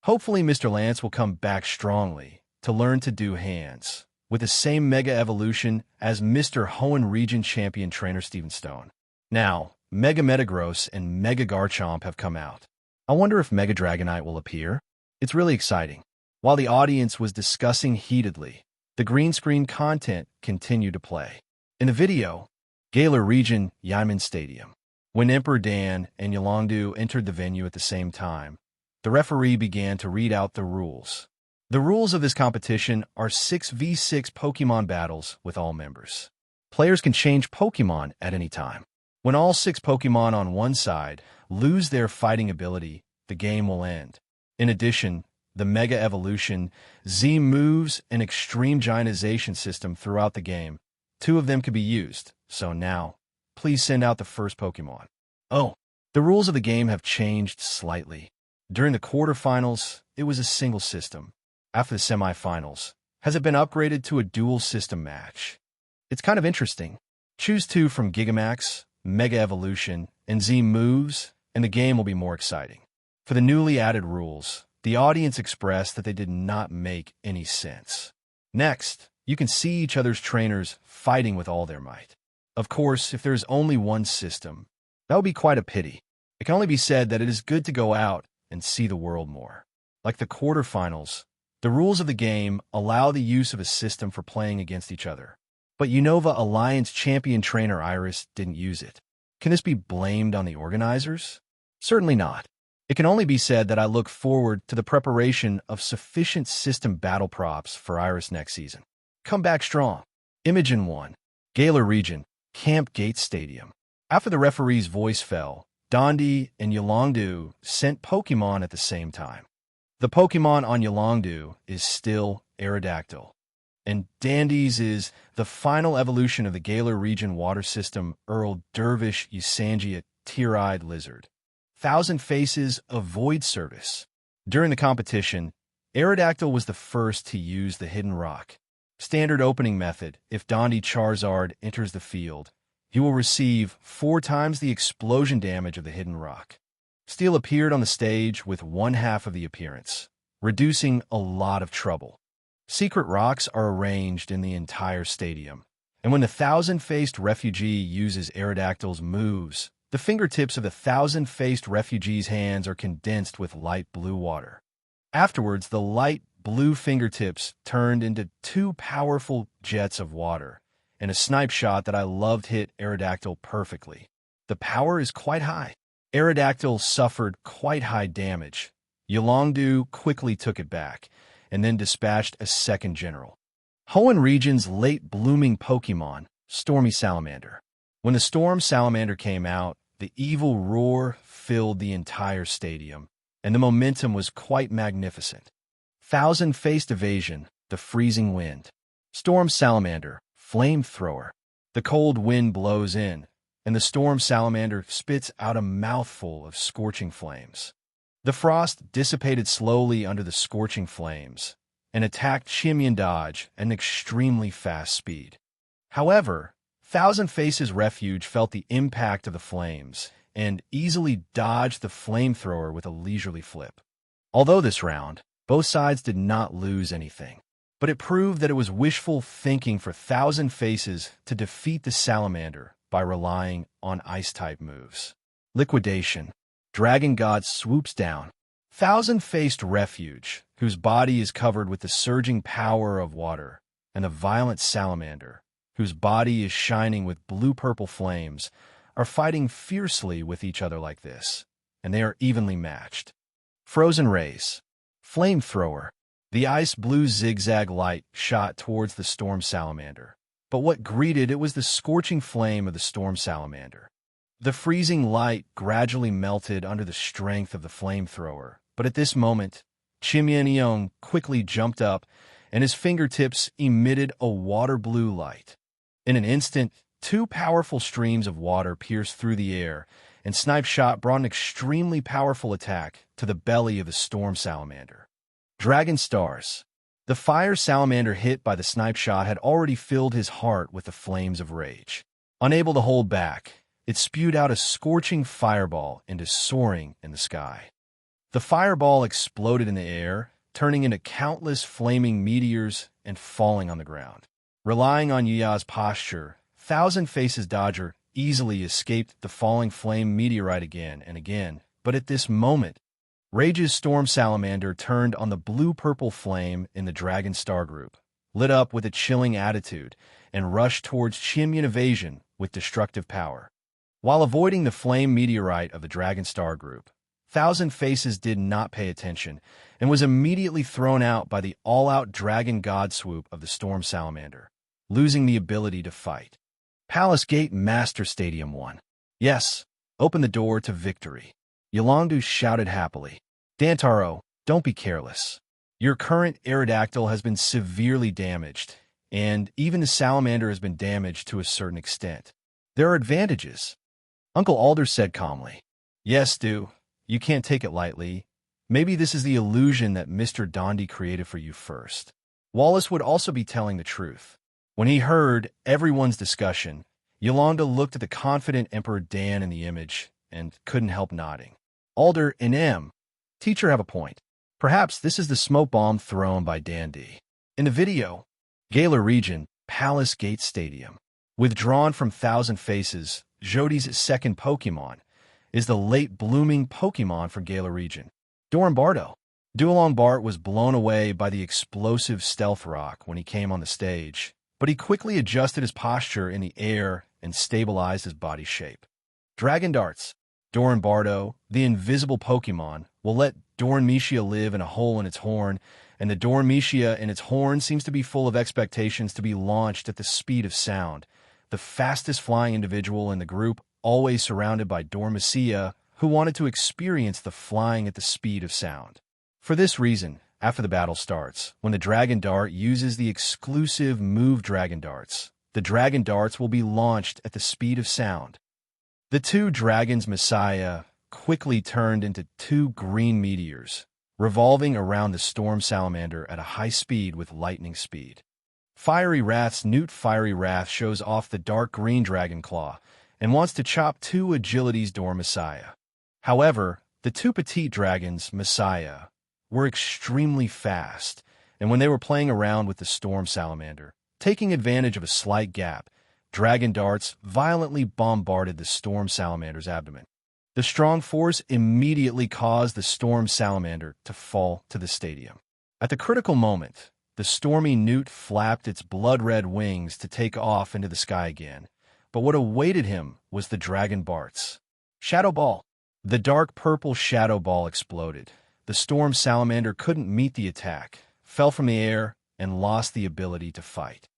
Hopefully Mr. Lance will come back strongly to learn to do hands, with the same Mega Evolution as Mr. Hoenn Region Champion Trainer Steven Stone. Now, Mega Metagross and Mega Garchomp have come out. I wonder if Mega Dragonite will appear. It's really exciting. While the audience was discussing heatedly, the green screen content continued to play. In the video, Galar Region Yimin Stadium. When Emperor Dan and Yolongdu entered the venue at the same time, the referee began to read out the rules. The rules of this competition are 6v6 Pokemon battles with all members. Players can change Pokemon at any time. When all 6 Pokemon on one side lose their fighting ability, the game will end. In addition, the Mega Evolution, Z moves, and Extreme Giantization system throughout the game. 2 of them could be used, so now, please send out the first Pokemon. Oh, the rules of the game have changed slightly. During the quarterfinals, it was a single system. After the semifinals, has it been upgraded to a dual system match? It's kind of interesting. Choose 2 from Gigamax, Mega Evolution, and Z moves, and the game will be more exciting. For the newly added rules, the audience expressed that they did not make any sense. Next, you can see each other's trainers fighting with all their might. Of course, if there's only one system, that would be quite a pity. It can only be said that it is good to go out and see the world more. Like the quarterfinals, the rules of the game allow the use of a system for playing against each other. But Unova Alliance champion trainer Iris didn't use it. Can this be blamed on the organizers? Certainly not. It can only be said that I look forward to the preparation of sufficient system battle props for Iris next season. Come back strong. Imogen 1. Galar Region, Camp Gate Stadium. After the referee's voice fell, Dundie and Yolongdu sent Pokemon at the same time. The Pokemon on Yolongdu is still Aerodactyl, and Dundie's is the final evolution of the Galar Region water system Earl Dervish Usangia Tear-Eyed Lizard. Thousand Faces Avoid Service. During the competition, Aerodactyl was the first to use the Hidden Rock. Standard opening method: if Dundie Charizard enters the field, he will receive 4 times the explosion damage of the Hidden Rock. Steel appeared on the stage with 1/2 of the appearance, reducing a lot of trouble. Secret rocks are arranged in the entire stadium, and when the Thousand-Faced Refugee uses Aerodactyl's moves, the fingertips of the Thousand-Faced Refugee's hands are condensed with light blue water. Afterwards, the light blue fingertips turned into 2 powerful jets of water, and a snipe shot that I loved hit Aerodactyl perfectly. The power is quite high. Aerodactyl suffered quite high damage. Yolongdu quickly took it back, and then dispatched a second general. Hoenn Region's late-blooming Pokemon, Stormy Salamander. When the Storm Salamander came out, the evil roar filled the entire stadium, and the momentum was quite magnificent. Thousand-faced evasion, the freezing wind. Storm salamander, flamethrower. The cold wind blows in, and the storm salamander spits out a mouthful of scorching flames. The frost dissipated slowly under the scorching flames and attacked Chimyon Dodge at an extremely fast speed. However, Thousand Faces Refuge felt the impact of the flames and easily dodged the flamethrower with a leisurely flip. Although this round, both sides did not lose anything, but it proved that it was wishful thinking for Thousand Faces to defeat the salamander by relying on ice-type moves. Liquidation. Dragon God swoops down. Thousand-faced Refuge, whose body is covered with the surging power of water, and the violent salamander, whose body is shining with blue-purple flames, are fighting fiercely with each other like this, and they are evenly matched. Frozen Rays. Flamethrower. The ice-blue zigzag light shot towards the storm salamander, but what greeted it was the scorching flame of the storm salamander. The freezing light gradually melted under the strength of the flamethrower, but at this moment, Chimyon quickly jumped up, and his fingertips emitted a water-blue light. In an instant, two powerful streams of water pierced through the air, and Snipe Shot brought an extremely powerful attack to the belly of the storm salamander. Dragon Stars. The fire salamander hit by the Snipe Shot had already filled his heart with the flames of rage. Unable to hold back, it spewed out a scorching fireball into soaring in the sky. The fireball exploded in the air, turning into countless flaming meteors and falling on the ground. Relying on Yaya's posture, Thousand Faces Dodger easily escaped the falling flame meteorite again and again, but at this moment, Rage's storm salamander turned on the blue-purple flame in the Dragon Star group, lit up with a chilling attitude, and rushed towards Chimyon Evasion with destructive power. While avoiding the flame meteorite of the Dragon Star group, Thousand Faces did not pay attention and was immediately thrown out by the all-out Dragon God swoop of the storm salamander, losing the ability to fight. Palace Gate Master Stadium 1. Yes, open the door to victory. Yolanda shouted happily. Dantaro, don't be careless. Your current Aerodactyl has been severely damaged, and even the salamander has been damaged to a certain extent. There are advantages. Uncle Alder said calmly. Yes, Stu, you can't take it lightly. Maybe this is the illusion that Mr. Dundie created for you first. Wallace would also be telling the truth. When he heard everyone's discussion, Yolanda looked at the confident Emperor Dan in the image and couldn't help nodding. Alder and M, teacher have a point. Perhaps this is the smoke bomb thrown by Dundie. In the video, Galar Region, Palace Gate Stadium. Withdrawn from Thousand Faces, Jodie's second Pokemon is the late-blooming Pokemon for Galar Region, Dorambardo. Duolong Bart was blown away by the explosive Stealth Rock when he came on the stage, but he quickly adjusted his posture in the air and stabilized his body shape. Dragon Darts. Dorambardo, the invisible Pokemon, will let Dornmecia live in a hole in its horn, and the Dornmecia in its horn seems to be full of expectations to be launched at the speed of sound. The fastest flying individual in the group, always surrounded by Dornmecia, who wanted to experience the flying at the speed of sound. For this reason, after the battle starts, when the Dragon Dart uses the exclusive move Dragon Darts, the Dragon Darts will be launched at the speed of sound. The two dragons Messiah quickly turned into two green meteors, revolving around the storm salamander at a high speed with lightning speed. Fiery Wrath's Newt Fiery Wrath shows off the dark green dragon claw and wants to chop two Agility's Door Messiah. However, the two petite dragons Messiah were extremely fast, and when they were playing around with the storm salamander, taking advantage of a slight gap, Dragon Darts violently bombarded the storm salamander's abdomen. The strong force immediately caused the storm salamander to fall to the stadium. At the critical moment, the stormy newt flapped its blood-red wings to take off into the sky again, but what awaited him was the Dragon Barts. Shadow Ball. The dark purple Shadow Ball exploded. The storm salamander couldn't meet the attack, fell from the air, and lost the ability to fight.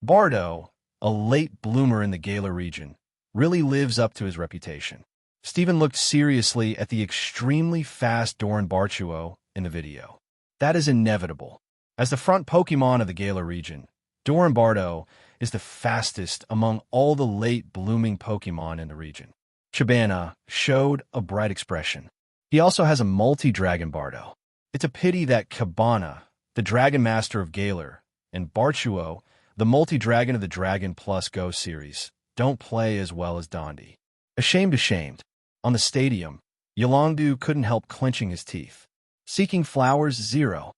Bardo, a late bloomer in the Galar region, really lives up to his reputation. Stephen looked seriously at the extremely fast Doran Barchuo in the video. That is inevitable. As the front Pokémon of the Galar region, Bardo is the fastest among all the late-blooming Pokémon in the region. Shabana showed a bright expression. He also has a multi-dragon Bardo. It's a pity that Cabana, the Dragon Master of Galar, and Barchuo, the multi-dragon of the Dragon Plus Go series, don't play as well as Dundie. Ashamed. On the stadium, Yolongdu couldn't help clenching his teeth. Seeking Flowers 0.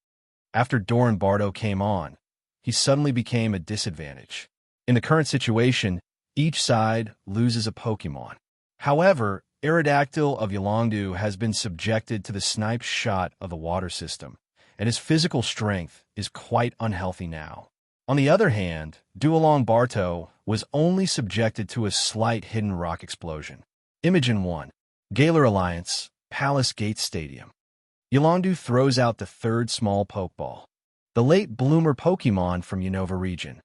After Bardo came on, he suddenly became a disadvantage. In the current situation, each side loses a Pokémon. However, Aerodactyl of Yolongdu has been subjected to the snipe shot of the water system, and his physical strength is quite unhealthy now. On the other hand, Duolong Barto was only subjected to a slight hidden rock explosion. Imogen 1. Galar Alliance, Palace Gate Stadium. Yolongdu throws out the third small Pokeball. The late bloomer Pokémon from Unova region.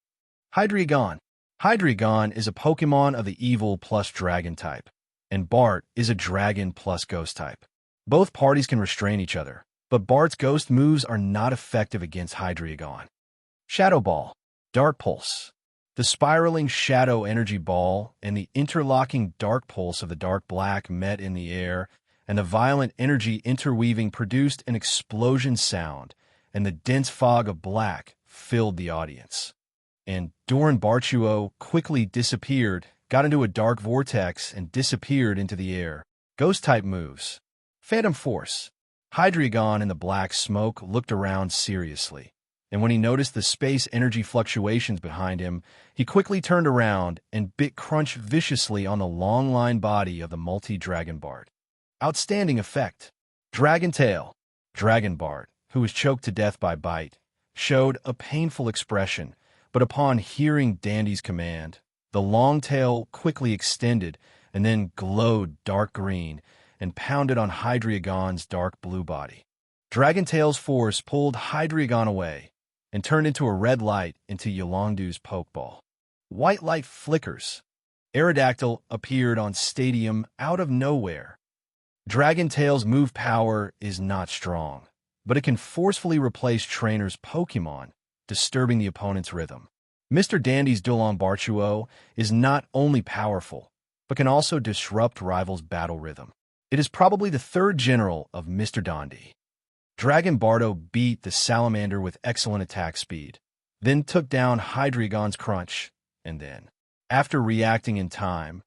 Hydreigon. Hydreigon is a Pokémon of the Evil plus Dragon type, and Bart is a Dragon plus Ghost type. Both parties can restrain each other, but Bart's Ghost moves are not effective against Hydreigon. Shadow Ball. Dark Pulse. The spiraling Shadow Energy Ball and the interlocking Dark Pulse of the Dark Black met in the air, and the violent energy interweaving produced an explosion sound, and the dense fog of black filled the audience. And Barchuo quickly disappeared, got into a dark vortex, and disappeared into the air. Ghost-type moves. Phantom Force. Hydreigon in the black smoke looked around seriously, and when he noticed the space energy fluctuations behind him, he quickly turned around and bit Crunch viciously on the long-line body of the multi-dragon Bard. Outstanding effect. Dragon Tail. Dragon Bard, who was choked to death by Bite, showed a painful expression, but upon hearing Dandy's command, the long tail quickly extended and then glowed dark green and pounded on Hydreigon's dark blue body. Dragon Tail's force pulled Hydreigon away and turned into a red light into Yolongdu's Pokeball. White light flickers. Aerodactyl appeared on stadium out of nowhere. Dragon Tail's move power is not strong, but it can forcefully replace trainers' Pokémon, disturbing the opponent's rhythm. Mr. Dandy's Duolong Barchuo is not only powerful, but can also disrupt rivals' battle rhythm. It is probably the third general of Mr. Dundie. Dragon Bardo beat the Salamander with excellent attack speed, then took down Hydreigon's Crunch, and then, after reacting in time,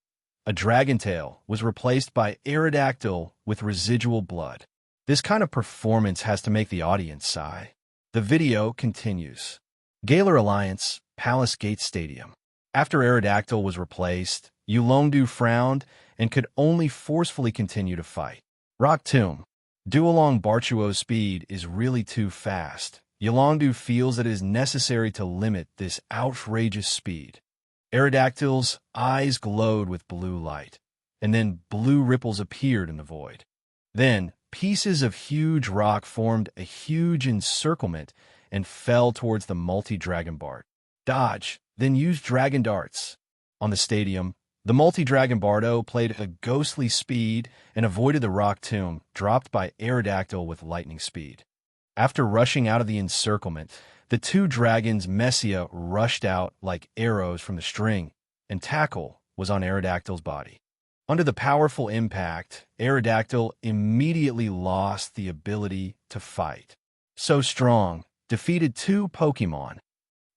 a Dragon Tail was replaced by Aerodactyl with residual blood. This kind of performance has to make the audience sigh. The video continues. Galar Alliance, Palace Gate Stadium. After Aerodactyl was replaced, Yolongdu frowned and could only forcefully continue to fight. Rock Tomb. Duolong Barchuo's speed is really too fast. Yolongdu feels that it is necessary to limit this outrageous speed. Aerodactyl's eyes glowed with blue light, and then blue ripples appeared in the void. Then, pieces of huge rock formed a huge encirclement and fell towards the multi-dragon Bard. Dodge, then use Dragon Darts. On the stadium, the multi-dragon Bardo played a ghostly speed and avoided the rock tomb, dropped by Aerodactyl with lightning speed. After rushing out of the encirclement, the two dragons Messia rushed out like arrows from the string, and Tackle was on Aerodactyl's body. Under the powerful impact, Aerodactyl immediately lost the ability to fight. So strong, defeated two Pokémon.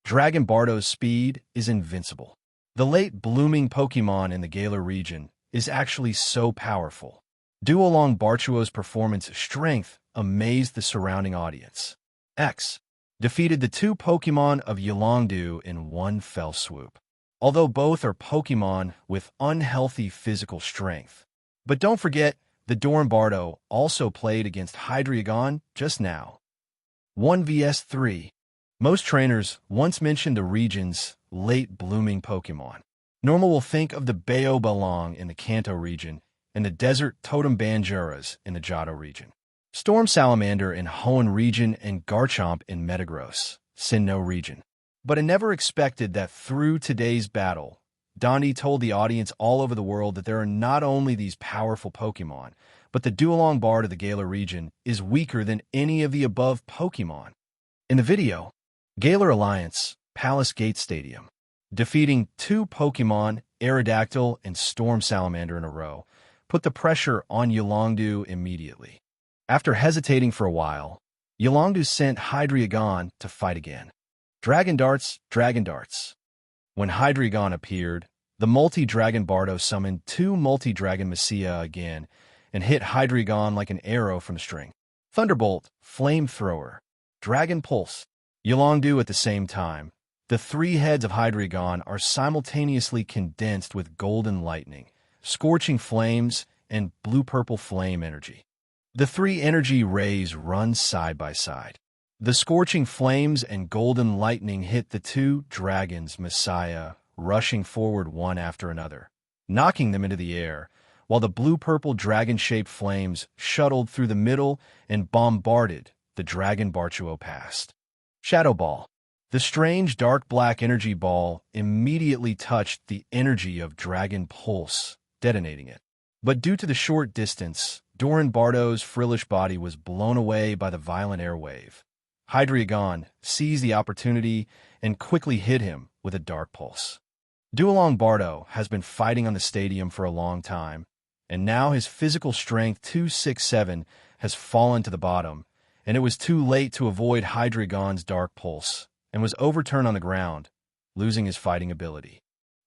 Dragon Bardo's speed is invincible. The late blooming Pokémon in the Galar region is actually so powerful. Duolong Barchuo's performance strength amazed the surrounding audience. X defeated the two Pokémon of Yolongdu in one fell swoop. Although both are Pokémon with unhealthy physical strength. But don't forget, the Bardo also played against Hydreigon just now. 1 vs 3. Most trainers once mentioned the region's late-blooming Pokémon. Normal will think of the Bayo Balong in the Kanto region and the Desert Totem Banjuras in the Johto region. Storm Salamander in Hoenn region and Garchomp in Metagross, Sinnoh region. But I never expected that through today's battle, Dundie told the audience all over the world that there are not only these powerful Pokémon, but the Duolong Bard of the Galar region is weaker than any of the above Pokémon. In the video, Galar Alliance, Palace Gate Stadium, defeating two Pokémon, Aerodactyl and Storm Salamander in a row, put the pressure on Yolongdu immediately. After hesitating for a while, Yolongdu sent Hydreigon to fight again. Dragon Darts, Dragon Darts. When Hydreigon appeared, the multi-dragon Bardo summoned two multi-dragon Messia again and hit Hydreigon like an arrow from string. Thunderbolt, Flamethrower, Dragon Pulse, Yolongdu at the same time. The three heads of Hydreigon are simultaneously condensed with golden lightning, scorching flames, and blue-purple flame energy. The three energy rays run side by side. The scorching flames and golden lightning hit the two dragons Messiah, rushing forward one after another, knocking them into the air, while the blue-purple dragon-shaped flames shuttled through the middle and bombarded the Dragon Barchuo past. Shadow Ball. The strange dark black energy ball immediately touched the energy of Dragon Pulse, detonating it. But due to the short distance, Doran Bardo's frillish body was blown away by the violent airwave. Hydreigon seized the opportunity and quickly hit him with a Dark Pulse. Duolong Bardo has been fighting on the stadium for a long time, and now his physical strength 267 has fallen to the bottom, and it was too late to avoid Hydreigon's Dark Pulse, and was overturned on the ground, losing his fighting ability.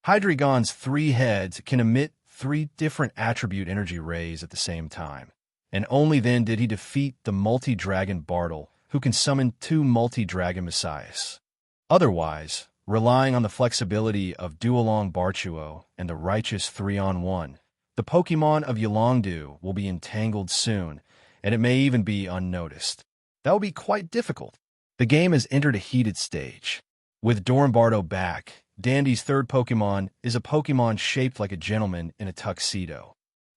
Hydreigon's three heads can emit three different attribute energy rays at the same time, and only then did he defeat the multi-dragon Bartle, who can summon two multi-dragon Messiahs. Otherwise, relying on the flexibility of Duolong Barchuo and the righteous 3-on-1, the Pokémon of Yolongdu will be entangled soon, and it may even be unnoticed. That will be quite difficult. The game has entered a heated stage. With Doran Bardo back, Dundie's third Pokémon is a Pokémon shaped like a gentleman in a tuxedo.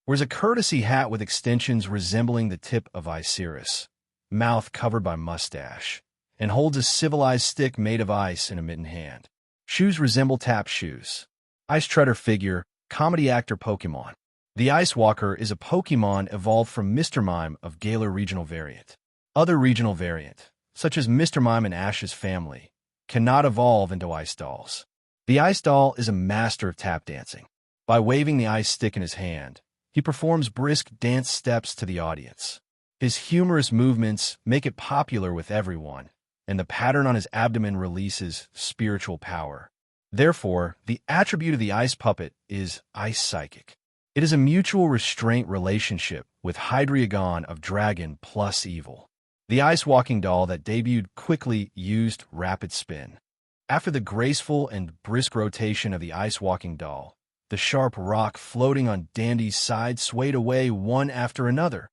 Wears a courtesy hat with extensions resembling the tip of Iceris, mouth covered by mustache, and holds a civilized stick made of ice in a mittened hand. Shoes resemble tap shoes. Ice Treader figure, comedy actor Pokémon. The Ice Walker is a Pokémon evolved from Mr. Mime of Galar regional variant. Other regional variant, such as Mr. Mime and Ash's family, cannot evolve into ice dolls. The ice doll is a master of tap dancing. By waving the ice stick in his hand, he performs brisk dance steps to the audience. His humorous movements make it popular with everyone, and the pattern on his abdomen releases spiritual power. Therefore, the attribute of the ice puppet is Ice Psychic. It is a mutual restraint relationship with Hydreigon of Dragon plus Evil. The ice walking doll that debuted quickly used rapid spin. After the graceful and brisk rotation of the ice walking doll, the sharp rock floating on Dundie's side swayed away one after another.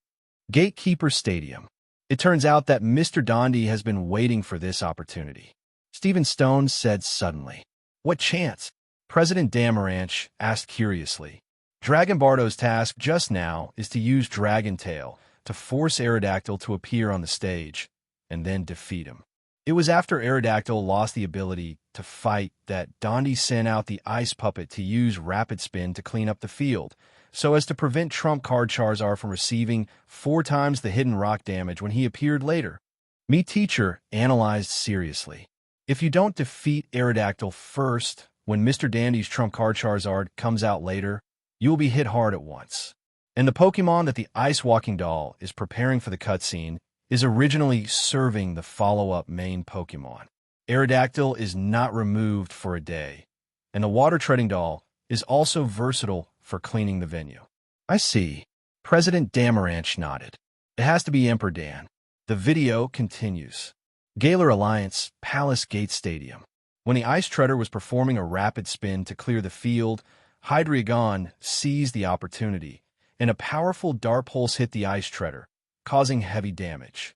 Gatekeeper Stadium. It turns out that Mr. Dundie has been waiting for this opportunity. Stephen Stone said suddenly. What chance? President Damaranch asked curiously. Dragon Bardo's task just now is to use Dragon Tail to force Aerodactyl to appear on the stage, and then defeat him. It was after Aerodactyl lost the ability to fight that Dundie sent out the ice puppet to use rapid spin to clean up the field, so as to prevent trump card Charizard from receiving 4 times the hidden rock damage when he appeared later. Me Teacher analyzed seriously. If you don't defeat Aerodactyl first, when Mr. Dundie's trump card Charizard comes out later, you will be hit hard at once. And the Pokémon that the Ice Walking Doll is preparing for the cutscene is originally serving the follow-up main Pokémon. Aerodactyl is not removed for a day, and the Water Treading Doll is also versatile for cleaning the venue. I see. President Damaranch nodded. It has to be Emperor Dan. The video continues. Galar Alliance, Palace Gate Stadium. When the Ice Treader was performing a rapid spin to clear the field, Hydreigon seized the opportunity, and a powerful Dark Pulse hit the Ice Treader, causing heavy damage.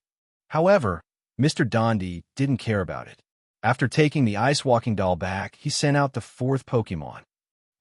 However, Mr. Dundie didn't care about it. After taking the Ice Walking Doll back, he sent out the 4th Pokémon.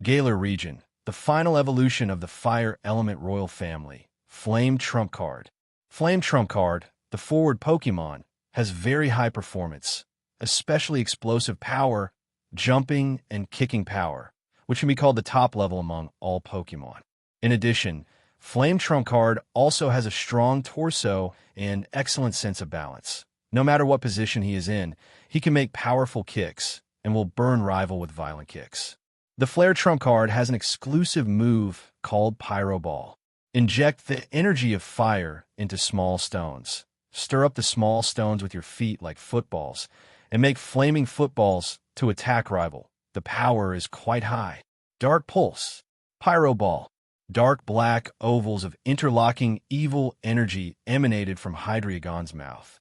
Galar Region, the final evolution of the Fire Element Royal Family, Flame Trump Card. Flame Trump Card, the forward Pokémon, has very high performance, especially explosive power, jumping, and kicking power, which can be called the top level among all Pokémon. In addition, Flame Trump card also has a strong torso and excellent sense of balance. No matter what position he is in, he can make powerful kicks and will burn rival with violent kicks. The Flare Trump card has an exclusive move called Pyro Ball. Inject the energy of fire into small stones. Stir up the small stones with your feet like footballs, and make flaming footballs to attack rival. The power is quite high. Dark Pulse. Pyro Ball. Dark black ovals of interlocking evil energy emanated from Hydreigon's mouth.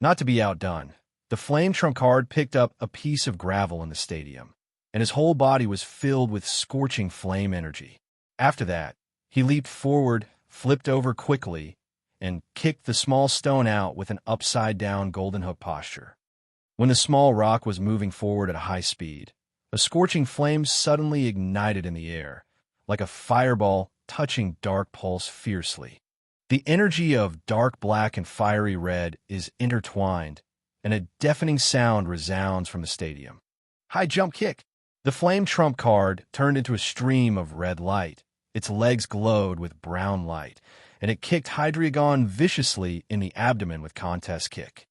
Not to be outdone, the Flame Trump card picked up a piece of gravel in the stadium, and his whole body was filled with scorching flame energy. After that, he leaped forward, flipped over quickly, and kicked the small stone out with an upside-down golden hook posture. When the small rock was moving forward at a high speed, a scorching flame suddenly ignited in the air, like a fireball touching Dark Pulse fiercely. The energy of dark black and fiery red is intertwined, and a deafening sound resounds from the stadium. High Jump Kick. The Flame Trump card turned into a stream of red light. Its legs glowed with brown light, and it kicked Hydreigon viciously in the abdomen with Contest Kick.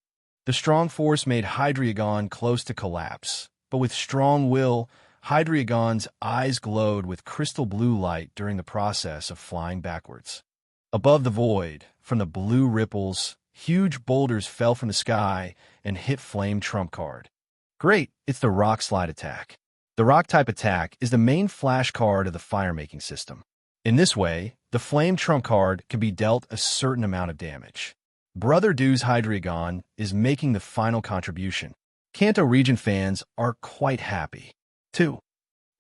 The strong force made Hydreigon close to collapse, but with strong will, Hydreigon's eyes glowed with crystal blue light during the process of flying backwards. Above the void, from the blue ripples, huge boulders fell from the sky and hit Flame Trump card. Great, it's the Rock Slide attack. The Rock-type attack is the main flash card of the fire-making system. In this way, the Flame Trump card can be dealt a certain amount of damage. Brother Dew's Hydreigon is making the final contribution. Kanto region fans are quite happy. 2.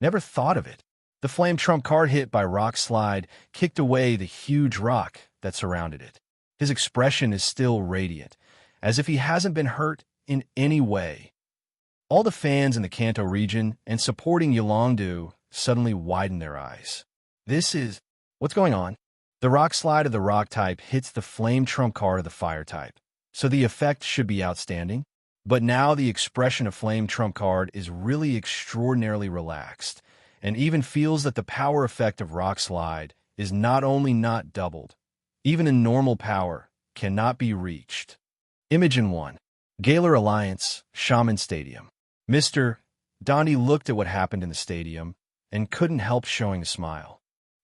Never thought of it. The Flame Trump card hit by Rock Slide kicked away the huge rock that surrounded it. His expression is still radiant, as if he hasn't been hurt in any way. All the fans in the Kanto region and supporting Yolongdu suddenly widen their eyes. What's going on? The Rock Slide of the Rock type hits the Flame Trump card of the Fire type, so the effect should be outstanding. But now the expression of Flame Trump card is really extraordinarily relaxed, and even feels that the power effect of Rock Slide is not only not doubled, even in normal power, cannot be reached. Imogen 1. Galar Alliance, Shaman Stadium. Mr. Dundie looked at what happened in the stadium and couldn't help showing a smile.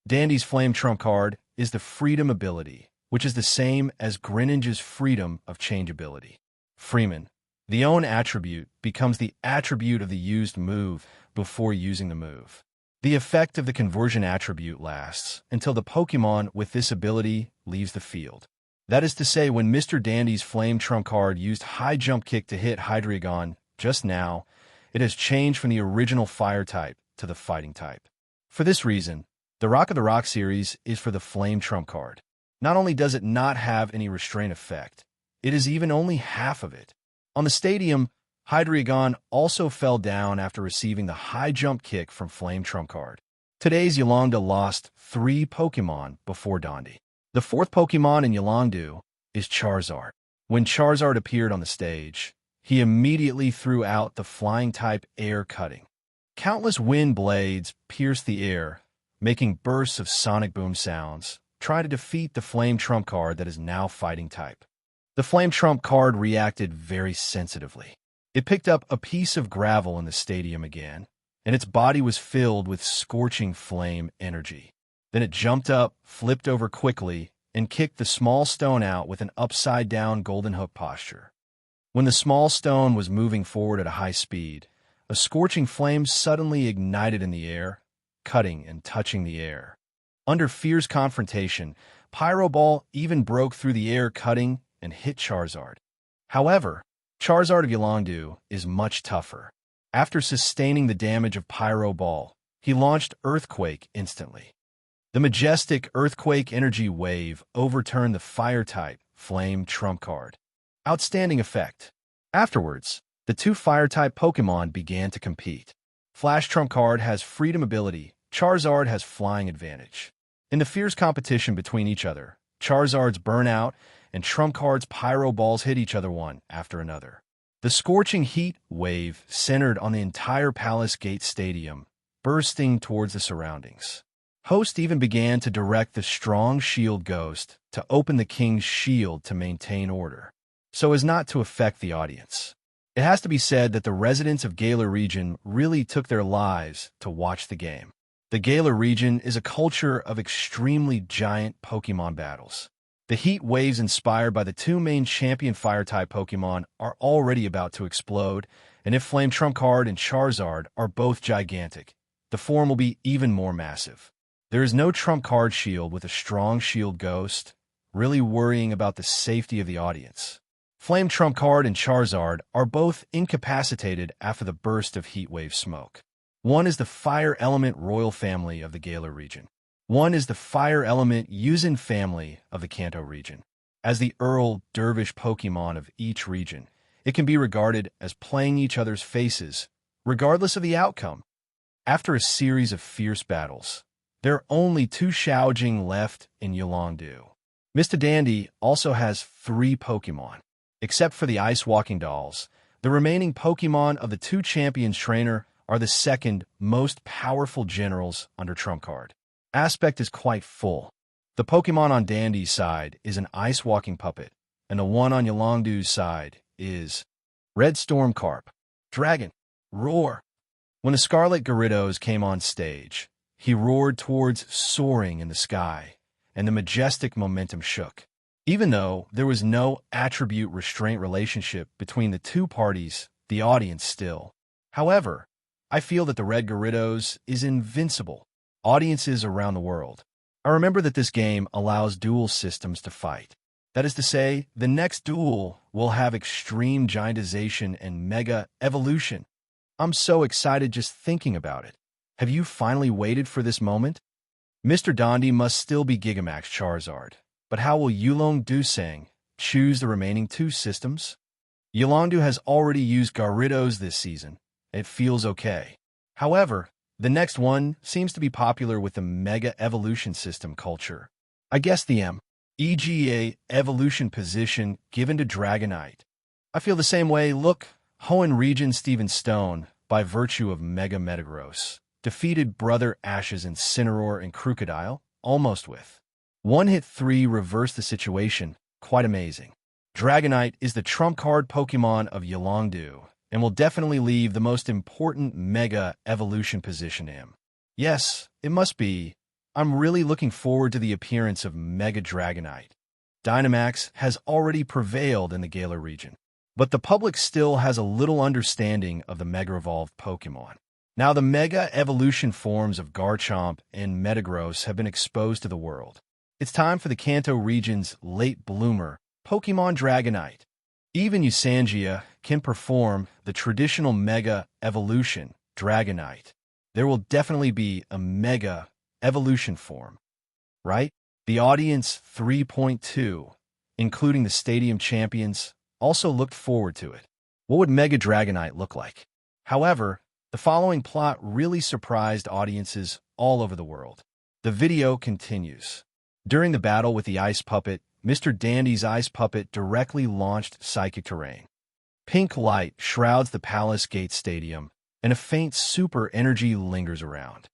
Dandy's Flame Trump card is the Freedom ability, which is the same as Greninja's Freedom of Changeability. Freeman. The own attribute becomes the attribute of the used move before using the move. The effect of the conversion attribute lasts until the Pokémon with this ability leaves the field. That is to say, when Mr. Dandy's Flame Trump card used High Jump Kick to hit Hydreigon just now, it has changed from the original Fire type to the Fighting type. For this reason, the Rock of the Rock series is for the Flame Trump card. Not only does it not have any restraint effect, it is even only half of it. On the stadium, Hydreigon also fell down after receiving the High Jump Kick from Flame Trump card. Today's Yolongdu lost 3 Pokémon before Dundie. The 4th Pokémon in Yolongdu is Charizard. When Charizard appeared on the stage, he immediately threw out the flying-type air cutting. Countless wind blades pierced the air, making bursts of sonic boom sounds, trying to defeat the Flame Trump card that is now fighting type. The Flame Trump card reacted very sensitively. It picked up a piece of gravel in the stadium again, and its body was filled with scorching flame energy. Then it jumped up, flipped over quickly, and kicked the small stone out with an upside-down golden hook posture. When the small stone was moving forward at a high speed, a scorching flame suddenly ignited in the air, cutting and touching the air. Under fierce confrontation, Pyro Ball even broke through the air, cutting and hit Charizard. However, Charizard of Yolongdu is much tougher. After sustaining the damage of Pyro Ball, he launched Earthquake instantly. The majestic Earthquake energy wave overturned the Fire-type Flame Trump card. Outstanding effect. Afterwards, the 2 Fire-type Pokémon began to compete. Flash Trump card has Freedom ability, Charizard has Flying advantage. In the fierce competition between each other, Charizard's Burnout and Trump card's Pyro Balls hit each other one after another. The scorching heat wave centered on the entire Palace Gate Stadium, bursting towards the surroundings. Host even began to direct the strong shield ghost to open the king's shield to maintain order, so as not to affect the audience. It has to be said that the residents of Galar region really took their lives to watch the game. The Galar region is a culture of extremely giant Pokemon battles. The heat waves inspired by the two main champion fire-type Pokemon are already about to explode, and if Flame Trump Card and Charizard are both gigantic, the form will be even more massive. There is no Trump Card shield with a strong shield ghost, really worrying about the safety of the audience. Flame Trump Card and Charizard are both incapacitated after the burst of heat wave smoke. One is the Fire Element Royal family of the Galar region. One is the Fire Element Yuzin family of the Kanto region. As the Earl Dervish Pokemon of each region, it can be regarded as playing each other's faces, regardless of the outcome. After a series of fierce battles, there are only two Xiaojing left in Yolongdu. Mr. Dundie also has 3 Pokemon. Except for the Ice Walking Dolls, the remaining Pokemon of the two champions trainer are the second most powerful generals under Trump Card. Aspect is quite full. The Pokemon on Dundie's side is an Ice Walking Puppet, and the one on Yolongdu's side is Red Storm Carp, Dragon, Roar. When the Scarlet Gyarados came on stage, he roared towards soaring in the sky, and the majestic momentum shook. Even though there was no attribute restraint relationship between the two parties, the audience still. However, I feel that the Red Gyarados is invincible. Audiences around the world. I remember that this game allows duel systems to fight. That is to say, the next duel will have extreme giantization and mega evolution. I'm so excited just thinking about it. Have you finally waited for this moment? Mr. Dundie must still be Gigamax Charizard. But how will Yolongdu choose the remaining 2 systems? Yolongdu has already used Gyarados this season. It feels okay. However, the next one seems to be popular with the Mega Evolution System culture. I guess the EGA evolution position given to Dragonite. I feel the same way. Look, Hoenn Region Steven Stone, by virtue of Mega Metagross, defeated Brother Ash's Incineroar and Crocodile, almost with one-hit 3 reversed the situation. Quite amazing. Dragonite is the trump card Pokemon of Yolongdu, and will definitely leave the most important Mega Evolution position in. Yes, it must be. I'm really looking forward to the appearance of Mega Dragonite. Dynamax has already prevailed in the Galar region, but the public still has a little understanding of the Mega Evolved Pokemon. Now the Mega Evolution forms of Garchomp and Metagross have been exposed to the world. It's time for the Kanto region's late bloomer, Pokemon Dragonite. Even Usangia can perform the traditional Mega Evolution, Dragonite. There will definitely be a Mega Evolution form, right? The audience 3.2, including the stadium champions, also looked forward to it. What would Mega Dragonite look like? However, the following plot really surprised audiences all over the world. The video continues. During the battle with the ice puppet, Mr. Dundie's ice puppet directly launched Psychic Terrain. Pink light shrouds the Palace Gate Stadium, and a faint super energy lingers around.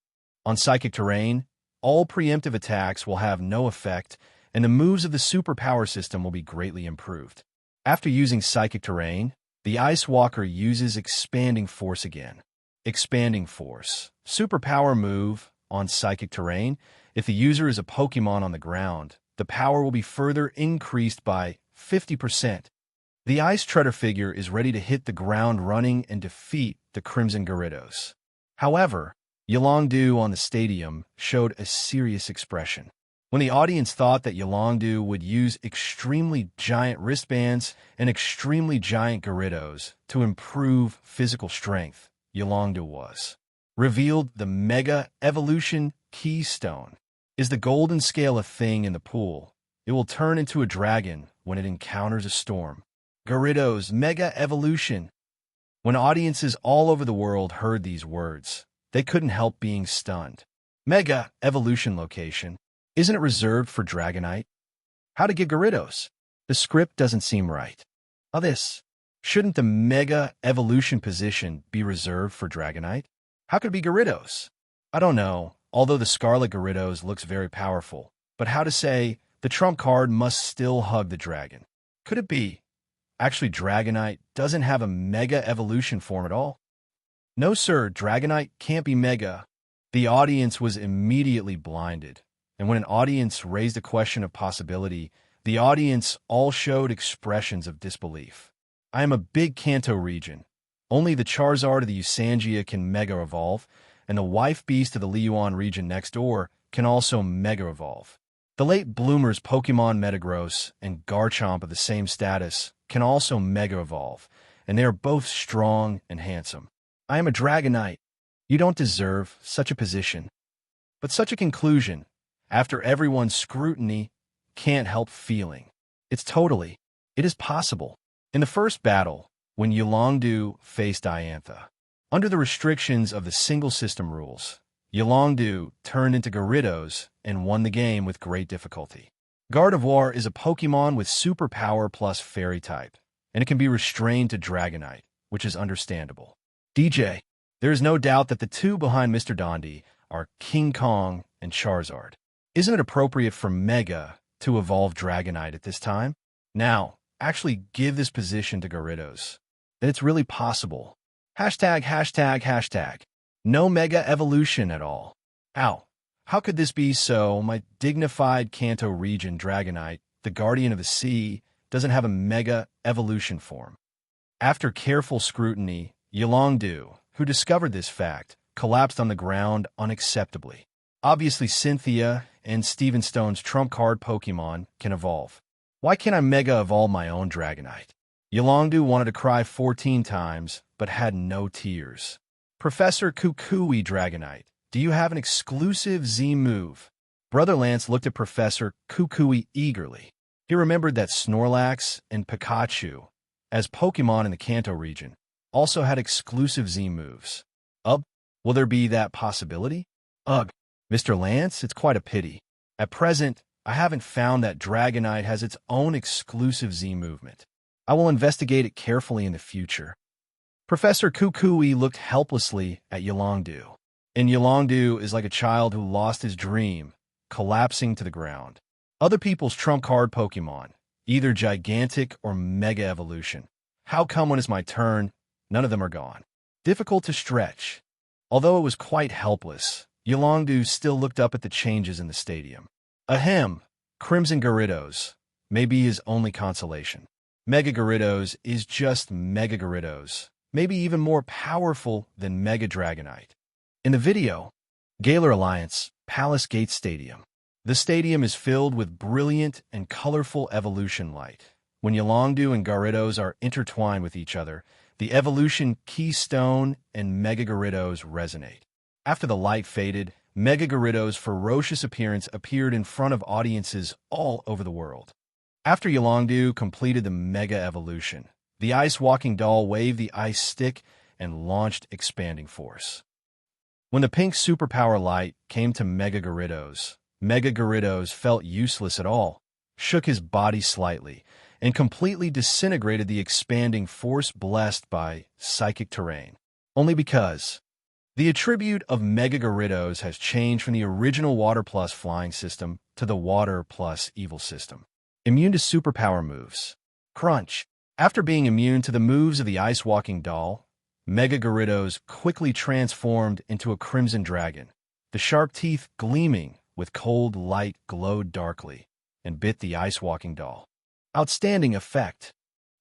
On Psychic Terrain, all preemptive attacks will have no effect, and the moves of the super power system will be greatly improved. After using Psychic Terrain, the Ice Walker uses Expanding Force again. Expanding Force. Superpower move on Psychic Terrain. If the user is a Pokemon on the ground, the power will be further increased by 50%. The Ice Treader figure is ready to hit the ground running and defeat the Crimson Gyarados. However, Yolongdu on the stadium showed a serious expression. When the audience thought that Yolongdu would use extremely giant wristbands and extremely giant Gyarados to improve physical strength, Yolongdu was revealed the Mega Evolution Keystone. Is the golden scale a thing in the pool? It will turn into a dragon when it encounters a storm. Gyarados Mega Evolution. When audiences all over the world heard these words, they couldn't help being stunned. Mega Evolution location. Isn't it reserved for Dragonite? How to get Gyarados? The script doesn't seem right. Shouldn't the Mega Evolution position be reserved for Dragonite? How could it be Gyarados? I don't know. although the Scarlet Gyarados looks very powerful. But how to say, the trump card must still hug the dragon. Could it be? Actually, Dragonite doesn't have a Mega Evolution form at all? No sir, Dragonite can't be Mega. The audience was immediately blinded, and when an audience raised a question of possibility, the audience all showed expressions of disbelief. I am a big Kanto region. Only the Charizard of the Usangia can Mega Evolve, and the wife beast of the Liyuan region next door can also Mega Evolve. The late bloomers Pokemon Metagross and Garchomp of the same status can also Mega Evolve, and they are both strong and handsome. I am a Dragonite. You don't deserve such a position. But such a conclusion, after everyone's scrutiny, can't help feeling. It is possible. In the first battle, when Yolongdu faced Diantha, under the restrictions of the single system rules, Yolongdu turned into Gyarados and won the game with great difficulty. Gardevoir is a Pokemon with superpower plus fairy type, and it can be restrained to Dragonite, which is understandable. DJ, there is no doubt that the two behind Mr. Dundie are King Kong and Charizard. Isn't it appropriate for Mega to evolve Dragonite at this time? Now, actually give this position to Gyarados. That it's really possible. Hashtag. No Mega Evolution at all. Ow. How could this be so? My dignified Kanto region Dragonite, the Guardian of the Sea, doesn't have a Mega Evolution form. After careful scrutiny, Yolongdu, who discovered this fact, collapsed on the ground unacceptably. Obviously, Cynthia and Steven Stone's trump card Pokemon can evolve. Why can't I Mega Evolve my own Dragonite? Yolongdu wanted to cry 14 times, but had no tears. Professor Kukui Dragonite, do you have an exclusive Z move? Brother Lance looked at Professor Kukui eagerly. He remembered that Snorlax and Pikachu, as Pokemon in the Kanto region, also had exclusive Z moves. Will there be that possibility? Mr. Lance, it's quite a pity. At present, I haven't found that Dragonite has its own exclusive Z movement. I will investigate it carefully in the future. Professor Kukui looked helplessly at Yolongdu. And Yolongdu is like a child who lost his dream, collapsing to the ground. Other people's trump card Pokemon, either gigantic or Mega Evolution. How come when it's my turn, none of them are gone? Difficult to stretch. Although it was quite helpless, Yolongdu still looked up at the changes in the stadium. Ahem, Crimson Gyarados may be his only consolation. Mega Gyarados is just Mega Gyarados, maybe even more powerful than Mega Dragonite. In the video, Galar Alliance, Palace Gate Stadium. The stadium is filled with brilliant and colorful evolution light. When Yolongdu and Gyarados are intertwined with each other, the evolution Keystone and Mega Gyarados resonate. After the light faded, Mega Gyarados' ferocious appearance appeared in front of audiences all over the world. After Yolongdu completed the Mega Evolution, the Ice Walking Doll waved the Ice Stick and launched Expanding Force. When the pink superpower light came to Mega Gyarados felt useless at all, shook his body slightly, and completely disintegrated the Expanding Force blessed by Psychic Terrain. Only because the attribute of Mega Gyarados has changed from the original Water plus Flying system to the Water plus Evil system. Immune to superpower moves. Crunch. After being immune to the moves of the Ice Walking Doll, Mega Gyarados quickly transformed into a Crimson Dragon. The sharp teeth gleaming with cold light glowed darkly and bit the Ice Walking Doll. Outstanding effect.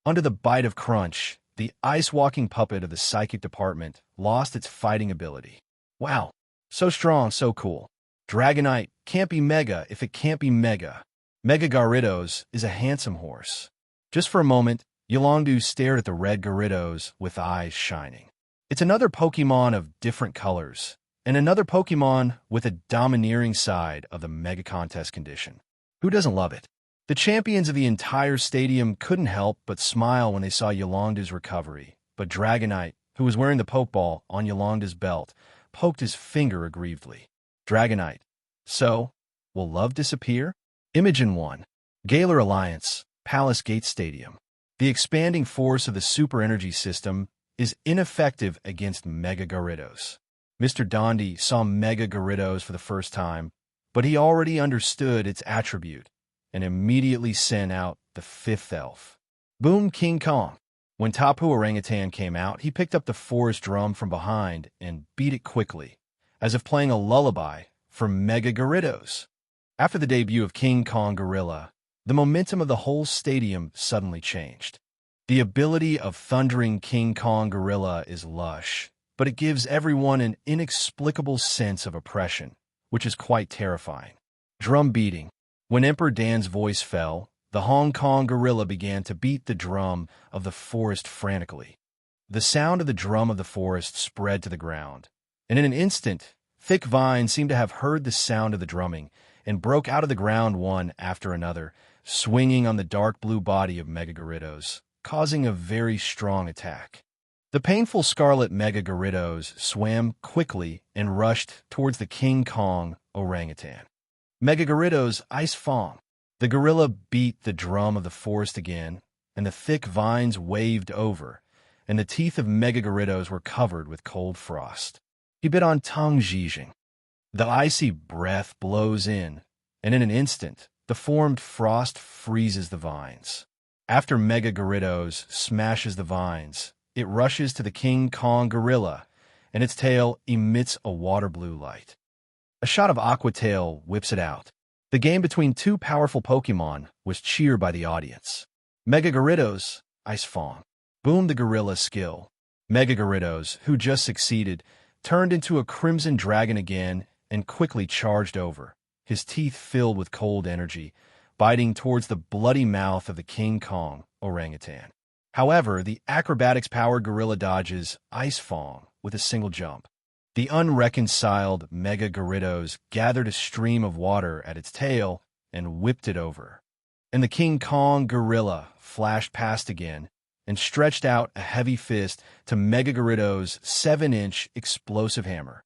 Under the bite of Crunch, the Ice Walking puppet of the Psychic Department lost its fighting ability. Wow, so strong, so cool. Dragonite can't be Mega if it can't be Mega. Mega Gyarados is a handsome horse. Just for a moment, Yolongdu stared at the red Gyarados with eyes shining. It's another Pokemon of different colors, and another Pokemon with a domineering side of the Mega Contest condition. Who doesn't love it? The champions of the entire stadium couldn't help but smile when they saw Yolongdu's recovery, but Dragonite, who was wearing the Pokeball on Yolongdu's belt, poked his finger aggrievedly. Dragonite. So, will love disappear? Imogen 1. Galar Alliance, Palace Gate Stadium. The expanding force of the Super Energy system is ineffective against Mega Gyarados. Mr. Dundie saw Mega Gyarados for the first time, but he already understood its attribute and immediately sent out the fifth elf. Boom King Kong. When Tapu Orangutan came out, he picked up the forest drum from behind and beat it quickly, as if playing a lullaby for Mega Gyarados. After the debut of King Kong Gorilla, the momentum of the whole stadium suddenly changed. The ability of Thundering King Kong Gorilla is lush, but it gives everyone an inexplicable sense of oppression, which is quite terrifying. Drum beating. When Emperor Dan's voice fell, the Hong Kong gorilla began to beat the drum of the forest frantically. The sound of the drum of the forest spread to the ground, and in an instant, thick vines seemed to have heard the sound of the drumming and broke out of the ground one after another, swinging on the dark blue body of Mega Gyarados, causing a very strong attack. The painful scarlet Mega Gyarados swam quickly and rushed towards the King Kong orangutan. Mega Gyarados Ice Fong. The gorilla beat the drum of the forest again, and the thick vines waved over, and the teeth of Mega Gyarados were covered with cold frost. He bit on Tang Zhijing. The icy breath blows in, and in an instant, the formed frost freezes the vines. After Mega Gyarados smashes the vines, it rushes to the King Kong gorilla, and its tail emits a water blue light. A shot of Aqua Tail whips it out. The game between two powerful Pokémon was cheered by the audience. Mega Gyarados, Ice Fong. Boom the gorilla skill. Mega Gyarados, who just succeeded, turned into a crimson dragon again and quickly charged over, his teeth filled with cold energy, biting towards the bloody mouth of the King Kong orangutan. However, the acrobatics-powered gorilla dodges Ice Fong with a single jump. The unreconciled Mega Gyarados gathered a stream of water at its tail and whipped it over. And the King Kong gorilla flashed past again and stretched out a heavy fist to Mega Gyarados' 7-inch explosive hammer.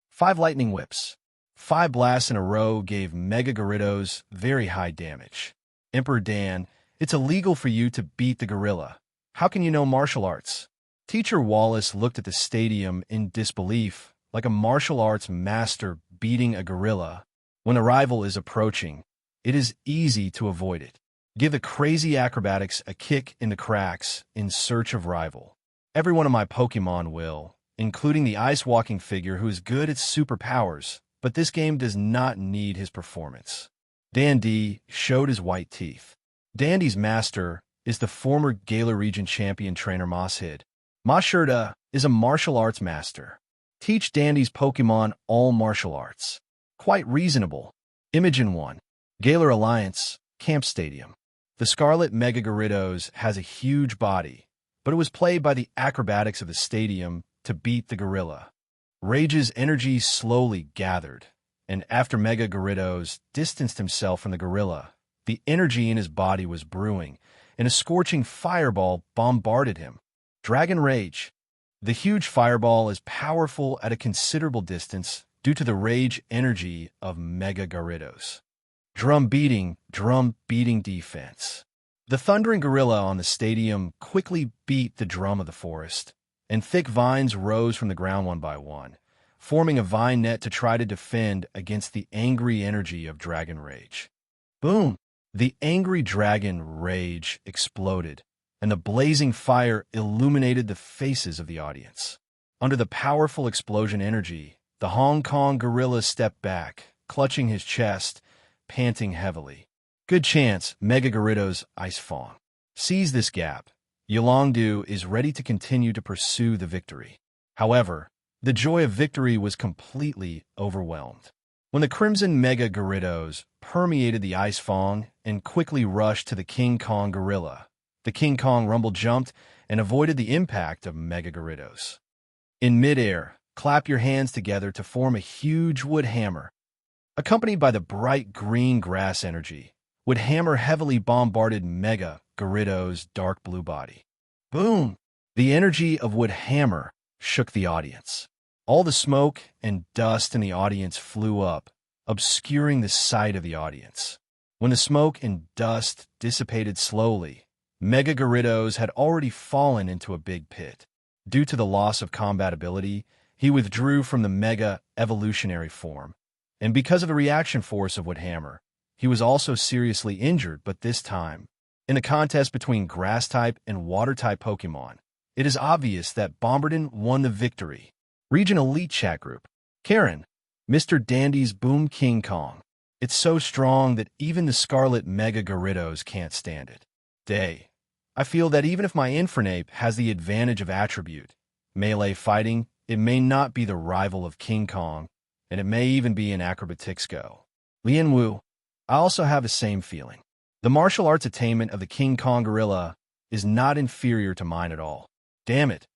5 lightning whips. 5 blasts in a row gave Mega Gyarados very high damage. Emperor Dan, it's illegal for you to beat the gorilla. How can you know martial arts? Teacher Wallace looked at the stadium in disbelief, like a martial arts master beating a gorilla. When a rival is approaching, it is easy to avoid it. Give the crazy acrobatics a kick in the cracks in search of rival. Every one of my Pokémon will, including the ice-walking figure who is good at superpowers, but this game does not need his performance. Dundie showed his white teeth. Dundie's master is the former Galar Region champion trainer Moshid. Moshirda is a martial arts master. Teach Dundie's Pokémon all martial arts. Quite reasonable. Imogen 1. Galar Alliance, Camp Stadium. The Scarlet Mega Gyarados has a huge body, but it was played by the acrobatics of the stadium to beat the gorilla. Rage's energy slowly gathered, and after Mega Gyarados distanced himself from the gorilla, the energy in his body was brewing, and a scorching fireball bombarded him. Dragon Rage. The huge fireball is powerful at a considerable distance due to the rage energy of Mega Gyarados. Drum beating defense. The thundering gorilla on the stadium quickly beat the drum of the forest, and thick vines rose from the ground one by one, forming a vine net to try to defend against the angry energy of Dragon Rage. Boom! The angry Dragon Rage exploded, and the blazing fire illuminated the faces of the audience. Under the powerful explosion energy, the Hong Kong gorilla stepped back, clutching his chest, panting heavily. Good chance Mega Gyarados Ice Fong. Seize this gap. Yolongdu is ready to continue to pursue the victory. However, the joy of victory was completely overwhelmed. When the Crimson Mega Gyarados permeated the Ice Fong and quickly rushed to the King Kong gorilla, the King Kong rumble jumped and avoided the impact of Mega Gyarados. In midair, clap your hands together to form a huge wood hammer. Accompanied by the bright green grass energy, wood hammer heavily bombarded Mega Gyarados' dark blue body. Boom! The energy of wood hammer shook the audience. All the smoke and dust in the audience flew up, obscuring the sight of the audience. When the smoke and dust dissipated slowly, Mega Gyarados had already fallen into a big pit. Due to the loss of combat ability, He withdrew from the Mega Evolutionary form, and because of the reaction force of Woodhammer, he was also seriously injured, but this time, in a contest between Grass-type and Water-type Pokémon, it is obvious that Bombardin won the victory. Region Elite Chat Group. Karen, Mr. Dandy's Boom King Kong. It's so strong that even the Scarlet Mega Gyarados can't stand it. Day. I feel that even if my Infernape has the advantage of attribute, melee fighting, it may not be the rival of King Kong, and it may even be an acrobatics go. Lian Wu. I also have the same feeling. The martial arts attainment of the King Kong gorilla is not inferior to mine at all. Damn it.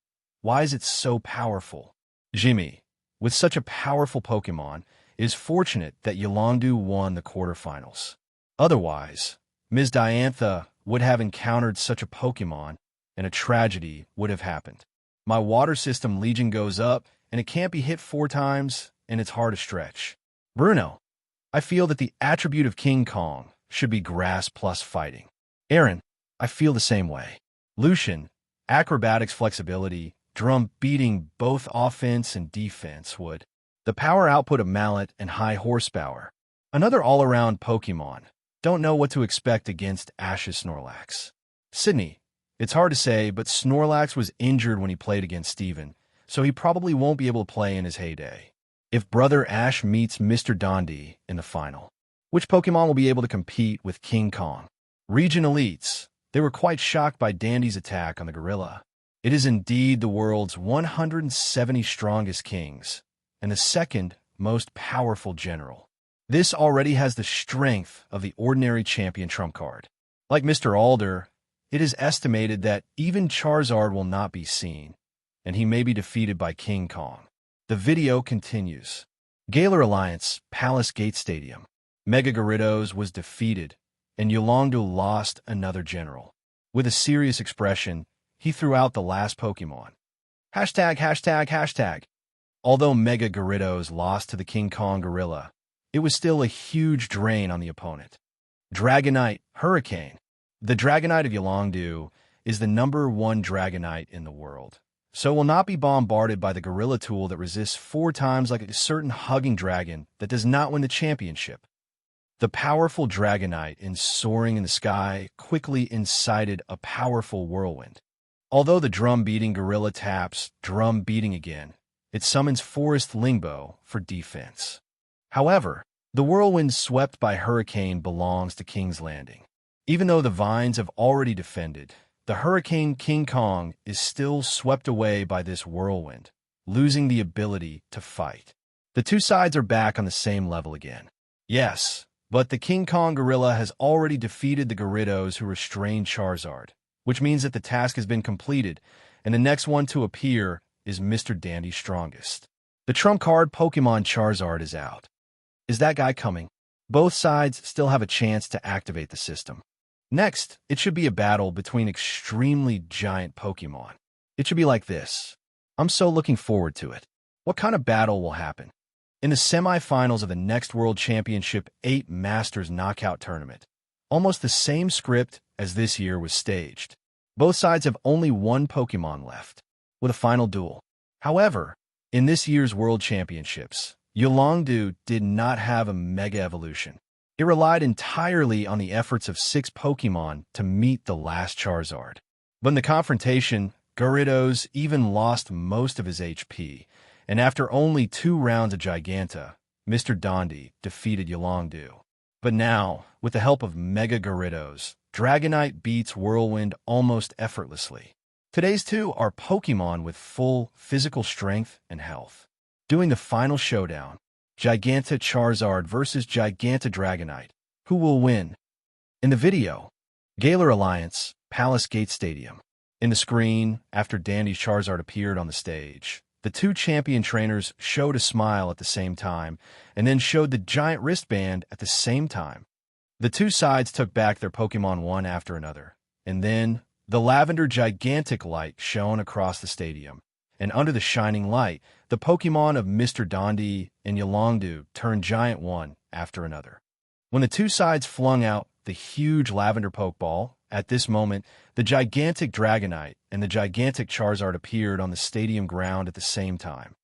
Why is it so powerful? Jimmy, with such a powerful Pokemon, it is fortunate that Yolongdu won the quarterfinals. Otherwise, Ms. Diantha would have encountered such a Pokemon, and a tragedy would have happened. My water system Legion goes up, and it can't be hit 4 times, and it's hard to stretch. Bruno, I feel that the attribute of King Kong should be grass plus fighting. Aaron, I feel the same way. Lucian, acrobatics flexibility, drum beating both offense and defense would. The power output of Mallet and high horsepower. Another all-around Pokemon. Don't know what to expect against Ash's Snorlax. Sydney, it's hard to say, but Snorlax was injured when he played against Steven, so he probably won't be able to play in his heyday. If Brother Ash meets Mr. Dundie in the final, which Pokemon will be able to compete with King Kong? Region Elites. They were quite shocked by Dandy's attack on the gorilla. It is indeed the world's 170 strongest kings, and the second most powerful general. This already has the strength of the ordinary champion trump card. Like Mr. Alder, it is estimated that even Charizard will not be seen, and he may be defeated by King Kong. The video continues. Galar Alliance, Palace Gate Stadium. Mega Gyarados was defeated, and Yolongdu lost another general. With a serious expression, he threw out the last Pokemon. #####. Although Mega Gyarados lost to the King Kong gorilla, it was still a huge drain on the opponent. Dragonite Hurricane. The Dragonite of Yolongdu is the #1 Dragonite in the world, so will not be bombarded by the gorilla tool that resists 4 times like a certain hugging dragon that does not win the championship. The powerful Dragonite in soaring in the sky quickly incited a powerful whirlwind. Although the drum-beating gorilla taps drum beating again, it summons Forest Lingbo for defense. However, the whirlwind swept by Hurricane belongs to King's Landing. Even though the Vines have already defended, the Hurricane King Kong is still swept away by this whirlwind, losing the ability to fight. The two sides are back on the same level again. Yes, but the King Kong gorilla has already defeated the Gyarados who restrained Charizard, which means that the task has been completed, and the next one to appear is Mr. Dandy's strongest. The trump card Pokemon Charizard is out. Is that guy coming? Both sides still have a chance to activate the system. Next, it should be a battle between extremely giant Pokemon. It should be like this. I'm so looking forward to it. What kind of battle will happen? In the semifinals of the next World Championship 8 Masters Knockout Tournament, almost the same script as this year was staged. Both sides have only one Pokemon left, with a final duel. However, in this year's World Championships, Yolongdu did not have a Mega Evolution. It relied entirely on the efforts of 6 Pokemon to meet the last Charizard. But in the confrontation, Gyarados even lost most of his HP, and after only 2 rounds of Giganta, Mr. Dundie defeated Yolongdu. But now, with the help of Mega Gyarados, Dragonite beats Whirlwind almost effortlessly. Today's 2 are Pokemon with full physical strength and health. Doing the final showdown, Giganta Charizard versus Giganta Dragonite. Who will win? In the video, Galar Alliance, Palace Gate Stadium. In the screen, after Dandy's Charizard appeared on the stage, the 2 champion trainers showed a smile at the same time, and then showed the giant wristband at the same time. The 2 sides took back their Pokemon one after another, and then the lavender gigantic light shone across the stadium, and under the shining light, the Pokemon of Mr. Dundie and Yolongdu turned giant one after another. When the 2 sides flung out the huge lavender Pokeball, at this moment, the gigantic Dragonite and the gigantic Charizard appeared on the stadium ground at the same time.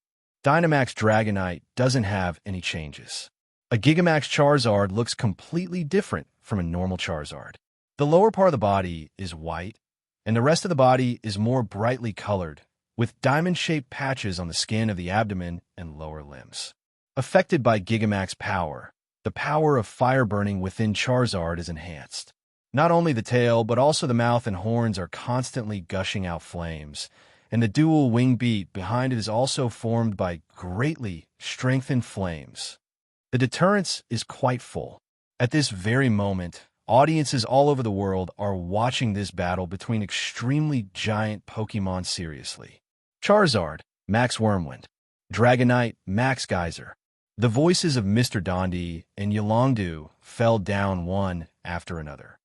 Dynamax Dragonite doesn't have any changes. A Gigamax Charizard looks completely different from a normal Charizard. The lower part of the body is white, and the rest of the body is more brightly colored, with diamond-shaped patches on the skin of the abdomen and lower limbs. Affected by Gigamax power, the power of fire burning within Charizard is enhanced. Not only the tail, but also the mouth and horns are constantly gushing out flames, and the dual wing beat behind it is also formed by greatly strengthened flames. The deterrence is quite full. At this very moment, audiences all over the world are watching this battle between extremely giant Pokémon seriously. Charizard, Max Wormwind. Dragonite, Max Geyser. The voices of Mr. Dundie and Yolongdu fell down one after another.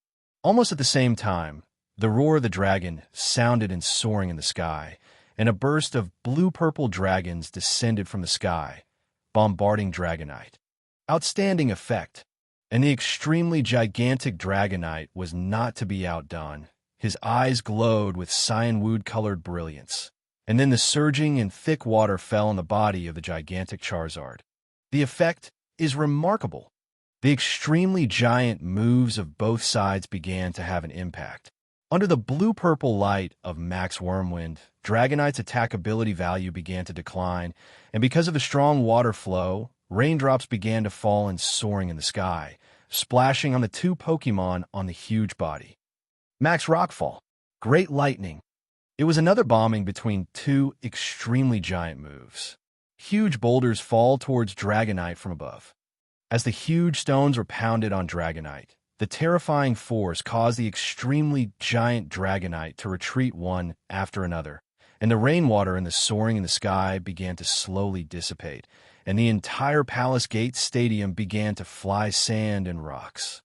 Almost at the same time, the roar of the dragon sounded and soaring in the sky, and a burst of blue-purple dragons descended from the sky, bombarding Dragonite. Outstanding effect, and the extremely gigantic Dragonite was not to be outdone. His eyes glowed with cyan-wood-colored brilliance, and then the surging and thick water fell on the body of the gigantic Charizard. The effect is remarkable. The extremely giant moves of both sides began to have an impact. Under the blue-purple light of Max Wormwind, Dragonite's attack ability value began to decline, and because of the strong water flow, raindrops began to fall and soaring in the sky, splashing on the two Pokémon on the huge body. Max Rockfall, Great Lightning. It was another bombing between two extremely giant moves. Huge boulders fall towards Dragonite from above. As the huge stones were pounded on Dragonite, the terrifying force caused the extremely giant Dragonite to retreat one after another, and the rainwater and the soaring in the sky began to slowly dissipate, and the entire Palace Gate Stadium began to fly sand and rocks.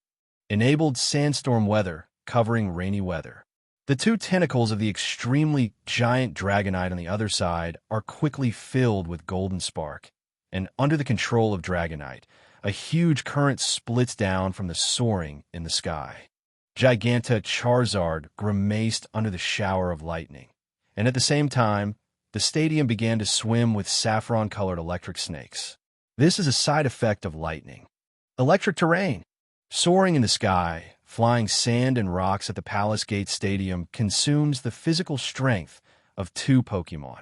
Enabled sandstorm weather covering rainy weather. The two tentacles of the extremely giant Dragonite on the other side are quickly filled with golden spark, and under the control of Dragonite, a huge current splits down from the soaring in the sky. Giganta Charizard grimaced under the shower of lightning, and at the same time, the stadium began to swim with saffron-colored electric snakes. This is a side effect of lightning. Electric terrain. Soaring in the sky, flying sand and rocks at the Palace Gate Stadium consumes the physical strength of two Pokémon.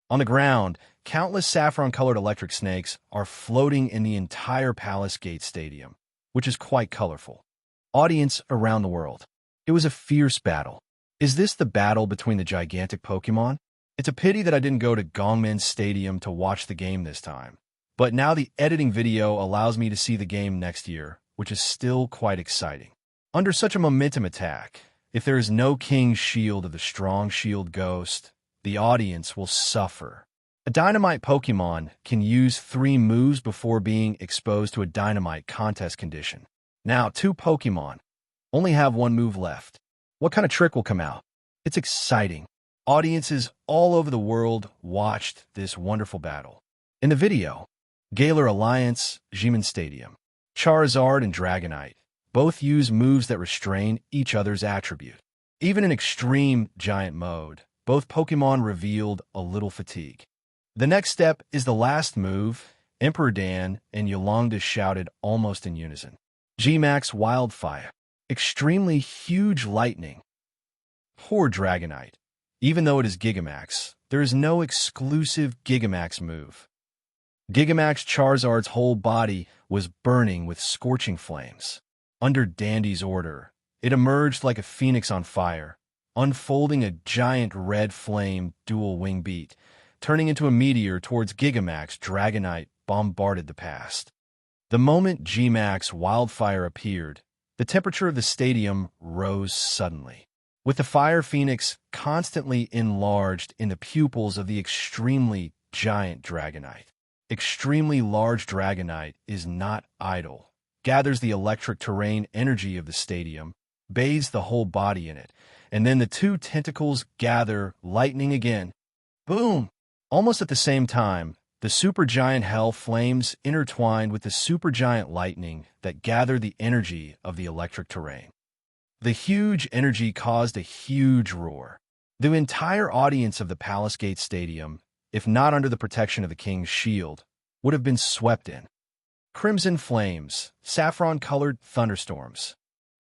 On the ground, countless saffron-colored electric snakes are floating in the entire Palace Gate Stadium, which is quite colorful. Audience around the world. It was a fierce battle. Is this the battle between the gigantic Pokémon? It's a pity that I didn't go to Gongmen Stadium to watch the game this time. But now the editing video allows me to see the game next year, which is still quite exciting. Under such a momentum attack, if there is no King's Shield of the Strong Shield Ghost, the audience will suffer. A Dynamite Pokémon can use 3 moves before being exposed to a Dynamite contest condition. Now, 2 Pokémon only have 1 move left. What kind of trick will come out? It's exciting. Audiences all over the world watched this wonderful battle. In the video, Galar Alliance, Jimin Stadium, Charizard and Dragonite both use moves that restrain each other's attribute. Even in extreme giant mode, both Pokémon revealed a little fatigue. The next step is the last move. Emperor Dan and Yolongda shouted almost in unison. Gmax Wildfire. Extremely huge lightning. Poor Dragonite. Even though it is Gigamax, there is no exclusive Gigamax move. Gigamax Charizard's whole body was burning with scorching flames. Under Dundie's order, it emerged like a phoenix on fire, unfolding a giant red flame dual wing beat, turning into a meteor towards Gigamax. Dragonite bombarded the past. The moment Gmax Wildfire appeared, the temperature of the stadium rose suddenly, with the fire phoenix constantly enlarged in the pupils of the extremely giant Dragonite. Extremely large Dragonite is not idle, gathers the electric terrain energy of the stadium, bathes the whole body in it, and then the 2 tentacles gather lightning again. Boom! Almost at the same time, the supergiant hell flames intertwined with the supergiant lightning that gathered the energy of the electric terrain. The huge energy caused a huge roar. The entire audience of the Palace Gate Stadium if not under the protection of the king's shield, would have been swept in. Crimson flames, saffron-colored thunderstorms.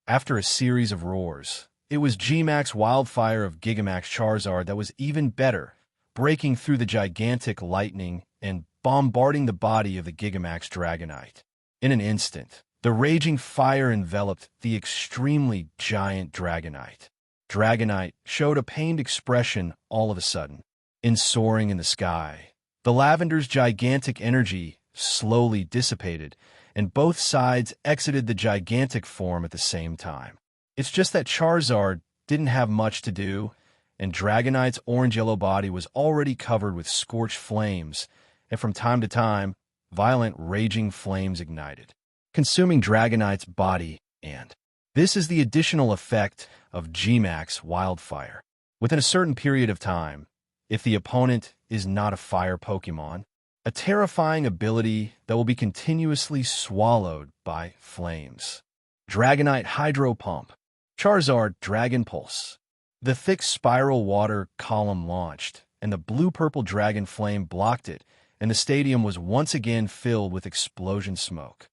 After a series of roars, it was Gmax wildfire of Gigamax Charizard that was even better, breaking through the gigantic lightning and bombarding the body of the Gigamax Dragonite. In an instant, the raging fire enveloped the extremely giant Dragonite. Dragonite showed a pained expression all of a sudden. In soaring in the sky, the Lavender's gigantic energy slowly dissipated, and both sides exited the gigantic form at the same time. It's just that Charizard didn't have much to do, and Dragonite's orange-yellow body was already covered with scorched flames, and from time to time, violent raging flames ignited, consuming Dragonite's body, and this is the additional effect of Gmax wildfire. Within a certain period of time, if the opponent is not a fire Pokemon, a terrifying ability that will be continuously swallowed by flames. Dragonite Hydro Pump. Charizard Dragon Pulse. The thick spiral water column launched, and the blue-purple dragon flame blocked it, and the stadium was once again filled with explosion smoke.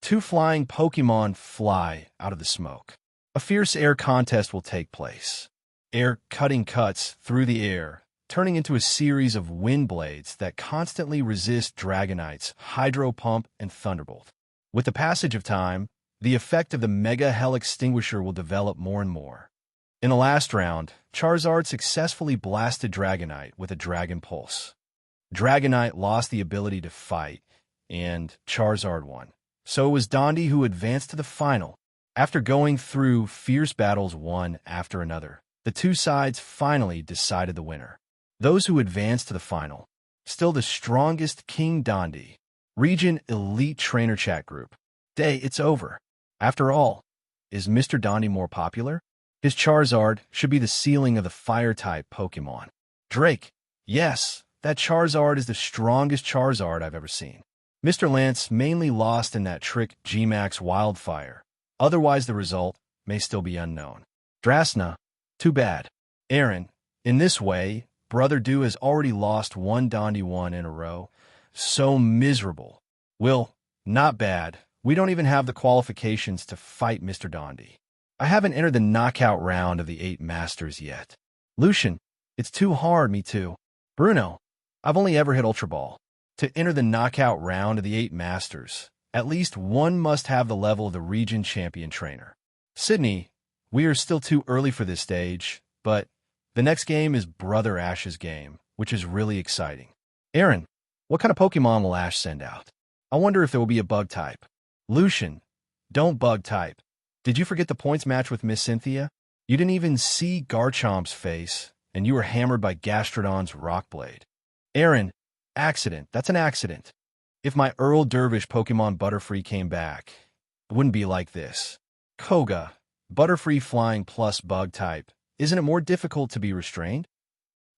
Two flying Pokemon fly out of the smoke. A fierce air contest will take place. Air cutting cuts through the air, turning into a series of wind blades that constantly resist Dragonite's Hydro Pump and Thunderbolt. With the passage of time, the effect of the Mega Hell Extinguisher will develop more and more. In the last round, Charizard successfully blasted Dragonite with a Dragon Pulse. Dragonite lost the ability to fight, and Charizard won. So it was Dundie who advanced to the final. After going through fierce battles one after another, the two sides finally decided the winner. Those who advanced to the final, still the strongest King Dundie, Region Elite Trainer Chat Group. Day, it's over. After all, is Mr. Dundie more popular? His Charizard should be the ceiling of the Fire-type Pokemon. Drake, yes, that Charizard is the strongest Charizard I've ever seen. Mr. Lance mainly lost in that trick Gmax Wildfire. Otherwise, the result may still be unknown. Drasna, too bad. Aaron, in this way, Brother Dew has already lost one Dundie one in a row. So miserable. Will, not bad. We don't even have the qualifications to fight Mr. Dundie. I haven't entered the knockout round of the 8 Masters yet. Lucian, it's too hard, me too. Bruno, I've only ever hit Ultra Ball. To enter the knockout round of the 8 Masters, at least one must have the level of the region champion trainer. Sydney, we are still too early for this stage, but the next game is Brother Ash's game, which is really exciting. Aaron, what kind of Pokemon will Ash send out? I wonder if there will be a bug type. Lucian, don't bug type. Did you forget the points match with Miss Cynthia? You didn't even see Garchomp's face, and you were hammered by Gastrodon's Rock Blade. Aaron, accident. That's an accident. If my Earl Dervish Pokemon Butterfree came back, it wouldn't be like this. Koga, Butterfree Flying plus Bug type. Isn't it more difficult to be restrained?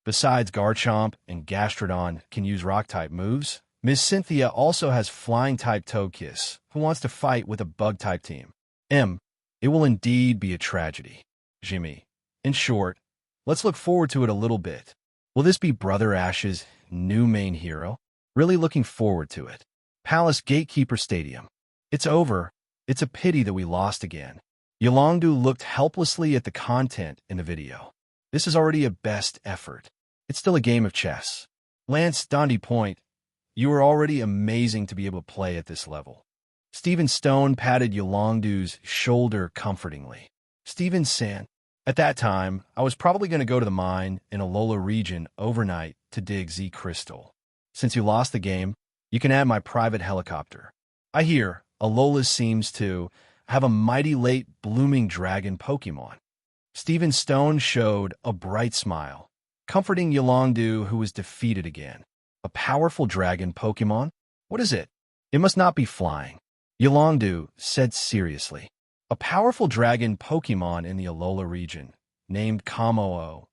Besides, Garchomp and Gastrodon can use Rock-type moves. Miss Cynthia also has Flying-type Togekiss, who wants to fight with a Bug-type team. It will indeed be a tragedy. Jimmy, in short, let's look forward to it a little bit. Will this be Brother Ash's new main hero? Really looking forward to it. Palace Gatekeeper Stadium. It's over. It's a pity that we lost again. Yolongdu looked helplessly at the content in the video. This is already a best effort. It's still a game of chess. Lance Dundie Point, you are already amazing to be able to play at this level. Stephen Stone patted Yolongdu's shoulder comfortingly. Stephen San, at that time, I was probably going to go to the mine in Alola region overnight to dig Z Crystal. Since you lost the game, you can add my private helicopter. I hear Alola seems to have a mighty late blooming dragon Pokemon. Stephen Stone showed a bright smile, comforting Yolongdu, who was defeated again. A powerful dragon Pokemon? What is it? It must not be flying. Yolongdu said seriously. A powerful dragon Pokemon in the Alola region, named Kamou.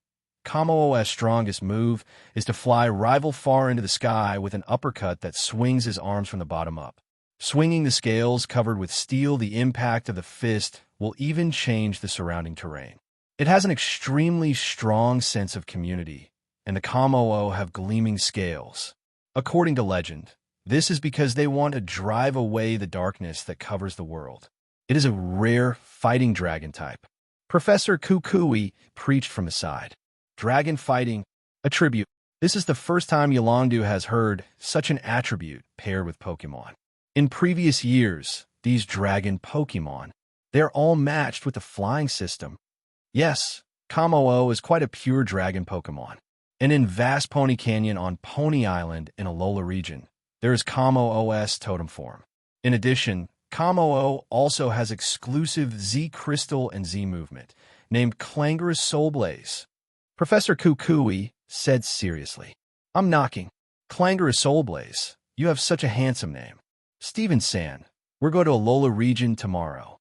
Kamou's strongest move is to fly rival far into the sky with an uppercut that swings his arms from the bottom up. Swinging the scales covered with steel, the impact of the fist will even change the surrounding terrain. It has an extremely strong sense of community, and the Kamo-o have gleaming scales. According to legend, this is because they want to drive away the darkness that covers the world. It is a rare fighting dragon type. Professor Kukui preached from his side. Dragon fighting, a tribute. This is the first time Yolongdu has heard such an attribute paired with Pokemon. In previous years, these dragon Pokemon, they're all matched with the flying system. Yes, Kamo-o is quite a pure dragon Pokemon. And in vast Pony Canyon on Pony Island in Alola region, there is Kamo-o's totem form. In addition, Kamo-o also has exclusive Z Crystal and Z movement, named Clangorous Soul Blaze. Professor Kukui said seriously, "I'm knocking. Clangorous Soul Blaze, you have such a handsome name. Steven-san, we're going to Alola region tomorrow."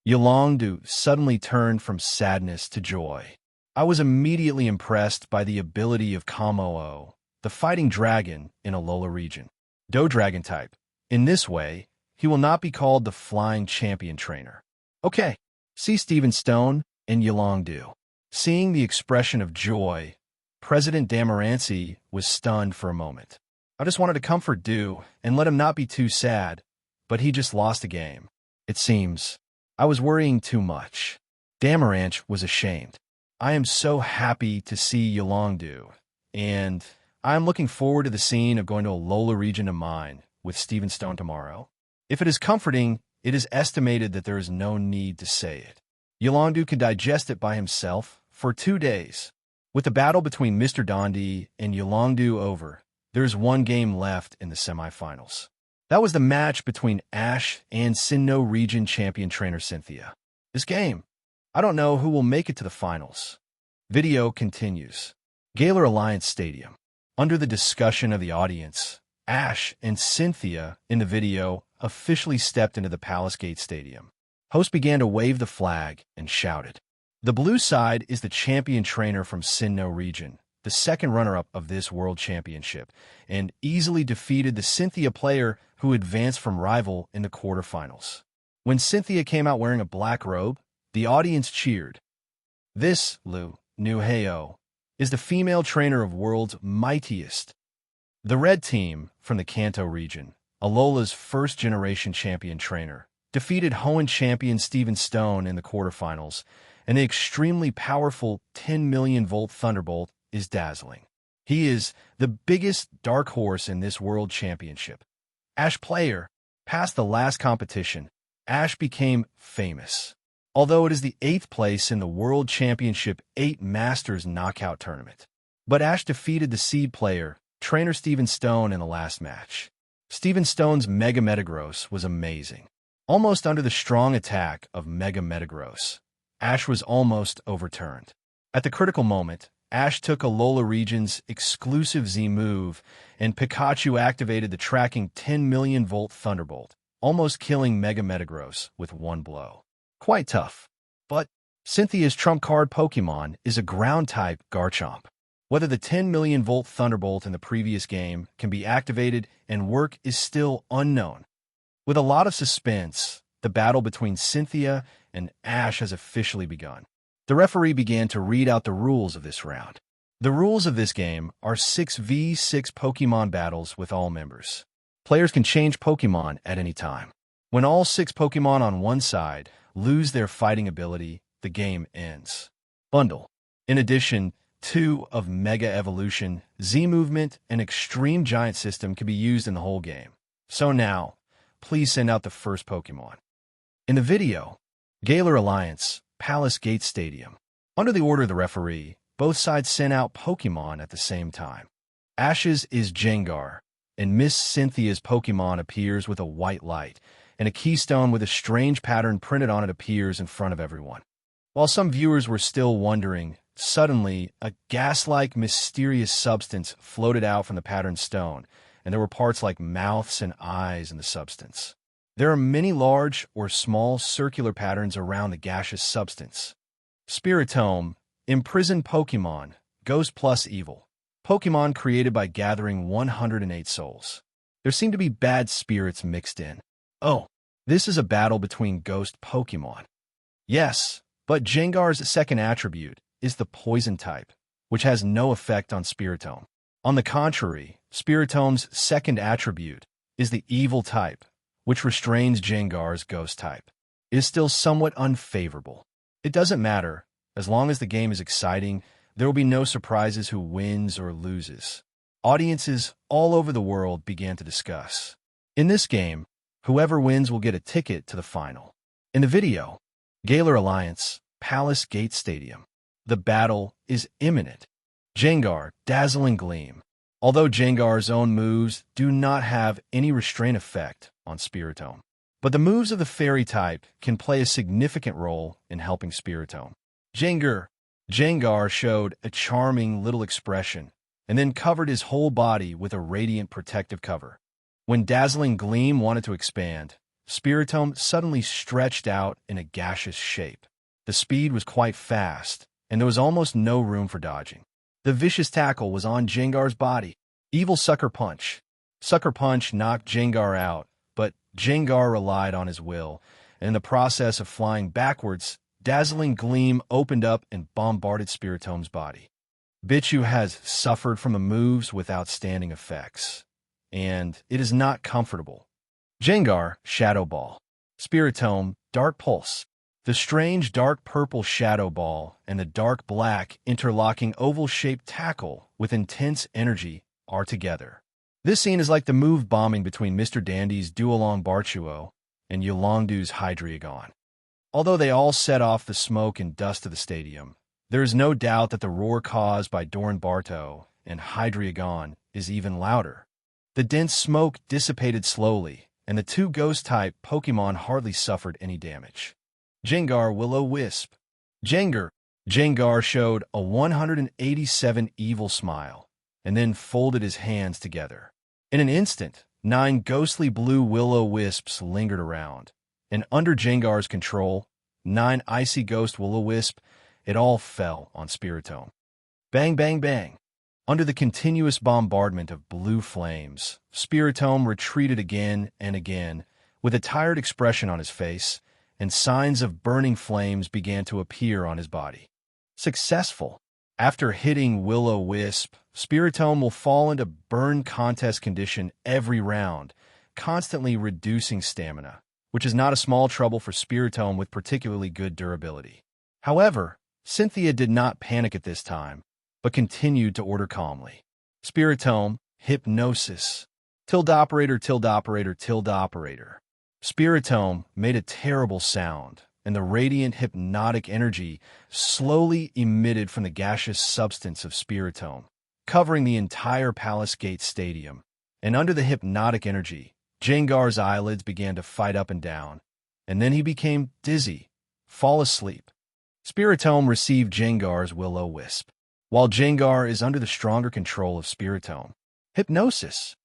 Yolongdu suddenly turned from sadness to joy. I was immediately impressed by the ability of Kamo-o, the fighting dragon in Alola region. Dragon type. In this way, he will not be called the flying champion trainer. Okay, see Steven Stone and Yolongdu. Seeing the expression of joy, President Damarancy was stunned for a moment. I just wanted to comfort Dew and let him not be too sad, but he just lost a game. It seems I was worrying too much. Damaranch was ashamed. I am so happy to see Yolongdu, and I am looking forward to the scene of going to Alola region of mine with Steven Stone tomorrow. If it is comforting, it is estimated that there is no need to say it. Yolongdu can digest it by himself for 2 days. With the battle between Mr. Dundie and Yolongdu over, there is one game left in the semifinals. That was the match between Ash and Sinnoh region champion trainer Cynthia. This game, I don't know who will make it to the finals. Video continues. Galar Alliance Stadium. Under the discussion of the audience, Ash and Cynthia in the video officially stepped into the Palace Gate Stadium. Host began to wave the flag and shouted. The blue side is the champion trainer from Sinnoh region, the second runner-up of this world championship, and easily defeated the Cynthia player who advanced from rival in the quarterfinals. When Cynthia came out wearing a black robe, the audience cheered. This, Lu Nuheo, is the female trainer of world's mightiest. The red team from the Kanto region, Alola's first-generation champion trainer, defeated Hoenn champion Steven Stone in the quarterfinals, and the extremely powerful 10 million volt Thunderbolt is dazzling. He is the biggest dark horse in this world championship. Ash player, past the last competition, Ash became famous. Although it is the 8th place in the World Championship 8 Masters Knockout Tournament. But Ash defeated the seed player, trainer Steven Stone, in the last match. Steven Stone's Mega Metagross was amazing. Almost under the strong attack of Mega Metagross, Ash was almost overturned. At the critical moment, Ash took Alola region's exclusive Z move, and Pikachu activated the tracking 10 million volt Thunderbolt, almost killing Mega Metagross with one blow. Quite tough. But Cynthia's trump card Pokemon is a ground-type Garchomp. Whether the 10 million volt Thunderbolt in the previous game can be activated and work is still unknown. With a lot of suspense, the battle between Cynthia and Ash has officially begun. The referee began to read out the rules of this round. The rules of this game are 6v6 Pokemon battles with all members. Players can change Pokemon at any time. When all 6 Pokemon on one side lose their fighting ability, the game ends. Bundle. In addition, 2 of Mega Evolution, Z Movement, and Extreme Giant System can be used in the whole game. So now, please send out the first Pokemon. In the video, Galar Alliance, Palace Gate Stadium. Under the order of the referee, both sides sent out Pokemon at the same time. Ash's is Gengar, and Miss Cynthia's Pokemon appears with a white light, and a keystone with a strange pattern printed on it appears in front of everyone. While some viewers were still wondering, suddenly a gas-like mysterious substance floated out from the patterned stone, and there were parts like mouths and eyes in the substance. There are many large or small circular patterns around the gaseous substance. Spiritome, imprisoned Pokemon, Ghost plus Evil. Pokemon created by gathering 108 souls. There seem to be bad spirits mixed in. Oh, this is a battle between ghost Pokemon. Yes, but Gengar's second attribute is the poison type, which has no effect on Spiritomb. On the contrary, Spiritomb's second attribute is the evil type, which restrains Gengar's ghost type. It is still somewhat unfavorable. It doesn't matter. As long as the game is exciting, there will be no surprises who wins or loses. Audiences all over the world began to discuss. In this game, whoever wins will get a ticket to the final. In the video, Galar Alliance, Palace Gate Stadium. The battle is imminent. Gengar, Dazzling Gleam. Although Gengar's own moves do not have any restraint effect on Spiritomb, but the moves of the Fairy type can play a significant role in helping Spiritomb. Gengar showed a charming little expression and then covered his whole body with a radiant protective cover. When Dazzling Gleam wanted to expand, Spiritomb suddenly stretched out in a gaseous shape. The speed was quite fast, and there was almost no room for dodging. The vicious tackle was on Gengar's body. Evil Sucker Punch. Sucker Punch knocked Gengar out, but Gengar relied on his will, and in the process of flying backwards, Dazzling Gleam opened up and bombarded Spiritomb's body. Bichu has suffered from the moves with outstanding effects, and it is not comfortable. Gengar, Shadow Ball. Spiritomb, Dark Pulse. The strange dark purple Shadow Ball and the dark black interlocking oval-shaped tackle with intense energy are together. This scene is like the move bombing between Mr. Dandy's Duolong Barchuo and Yolongdu's Hydreigon. Although they all set off the smoke and dust of the stadium, there is no doubt that the roar caused by Doran Barto and Hydreigon is even louder. The dense smoke dissipated slowly, and the two ghost-type Pokémon hardly suffered any damage. Gengar Will-O-Wisp. Gengar showed a 187 evil smile, and then folded his hands together. In an instant, 9 ghostly blue Will-O-Wisps lingered around, and under Gengar's control, 9 icy ghost Will-O-Wisp, it all fell on Spiritomb. Bang, bang, bang. Under the continuous bombardment of blue flames, Spiritomb retreated again and again, with a tired expression on his face, and signs of burning flames began to appear on his body. Successful. After hitting Will-O-Wisp, Spiritomb will fall into burn contest condition every round, constantly reducing stamina, which is not a small trouble for Spiritomb with particularly good durability. However, Cynthia did not panic at this time, but continued to order calmly. Spiritomb, Hypnosis. Tilde-operator, tilde-operator, tilde-operator. Spiritomb made a terrible sound, and the radiant hypnotic energy slowly emitted from the gaseous substance of Spiritomb, covering the entire Palace Gate Stadium. And under the hypnotic energy, Gengar's eyelids began to fight up and down, and then he became dizzy, fall asleep. Spiritomb received Gengar's Will-O-Wisp, while Gengar is under the stronger control of Spiritomb. Hypnosis.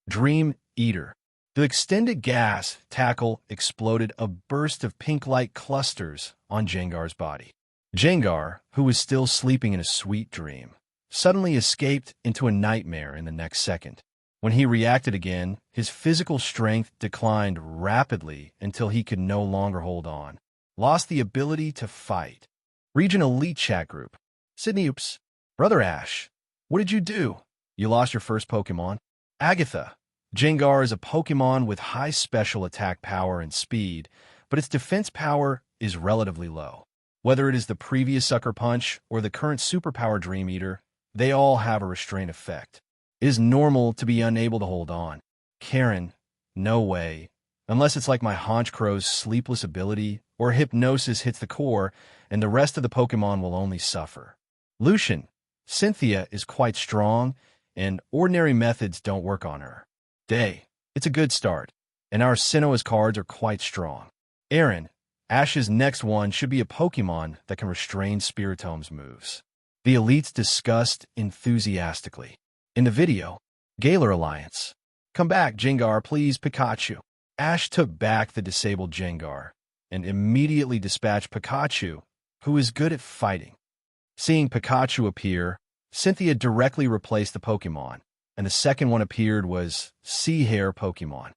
Dream Eater. The extended gas tackle exploded a burst of pink light clusters on Gengar's body. Gengar, who was still sleeping in a sweet dream, suddenly escaped into a nightmare in the next second. When he reacted again, his physical strength declined rapidly until he could no longer hold on. Lost the ability to fight. Region Elite Chat Group. Sydney Oops. Brother Ash. What did you do? You lost your first Pokemon? Agatha. Gengar is a Pokemon with high special attack power and speed, but its defense power is relatively low. Whether it is the previous Sucker Punch or the current Superpower Dream Eater, they all have a restraint effect. It is normal to be unable to hold on. Karen, no way. Unless it's like my Honchcrow's sleepless ability or Hypnosis hits the core and the rest of the Pokemon will only suffer. Lucian, Cynthia is quite strong and ordinary methods don't work on her. Day, it's a good start, and our Sinnoh's cards are quite strong. Aaron, Ash's next one should be a Pokemon that can restrain Spiritomb's moves. The elites discussed enthusiastically. In the video, Galar Alliance. Come back, Gengar, please, Pikachu. Ash took back the disabled Gengar and immediately dispatched Pikachu, who is good at fighting. Seeing Pikachu appear, Cynthia directly replaced the Pokemon, and the second one appeared was Sea Hare Pokemon.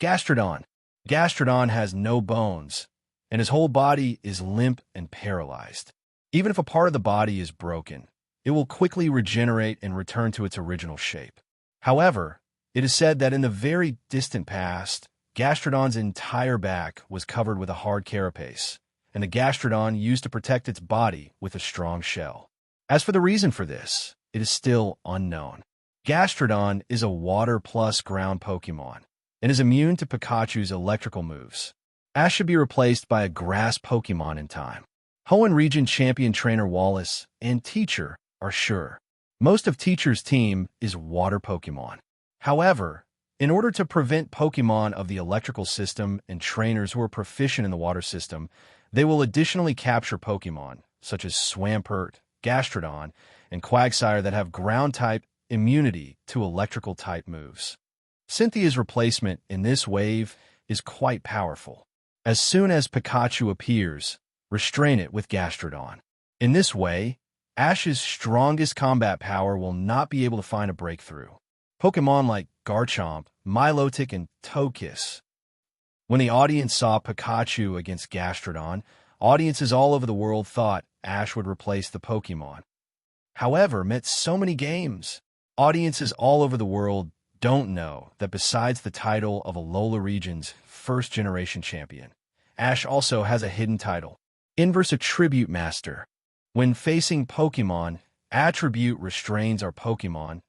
Gastrodon. Gastrodon has no bones, and his whole body is limp and paralyzed. Even if a part of the body is broken, it will quickly regenerate and return to its original shape. However, it is said that in the very distant past, Gastrodon's entire back was covered with a hard carapace, and the Gastrodon used to protect its body with a strong shell. As for the reason for this, it is still unknown. Gastrodon is a water plus ground Pokémon and is immune to Pikachu's electrical moves. Ash should be replaced by a grass Pokémon in time. Hoenn region champion trainer Wallace and Teacher are sure. Most of Teacher's team is water Pokémon. However, in order to prevent Pokémon of the electrical system and trainers who are proficient in the water system, they will additionally capture Pokémon, such as Swampert, Gastrodon, and Quagsire that have ground-type immunity to electrical-type moves. Cynthia's replacement in this wave is quite powerful. As soon as Pikachu appears, restrain it with Gastrodon. In this way, Ash's strongest combat power will not be able to find a breakthrough. Pokémon like Garchomp, Milotic, and Togekiss. When the audience saw Pikachu against Gastrodon, audiences all over the world thought Ash would replace the Pokémon. However, amidst so many games, audiences all over the world don't know that besides the title of Alola region's first-generation champion, Ash also has a hidden title, Inverse Attribute Master. When facing Pokémon, Attribute restrains our Pokémon.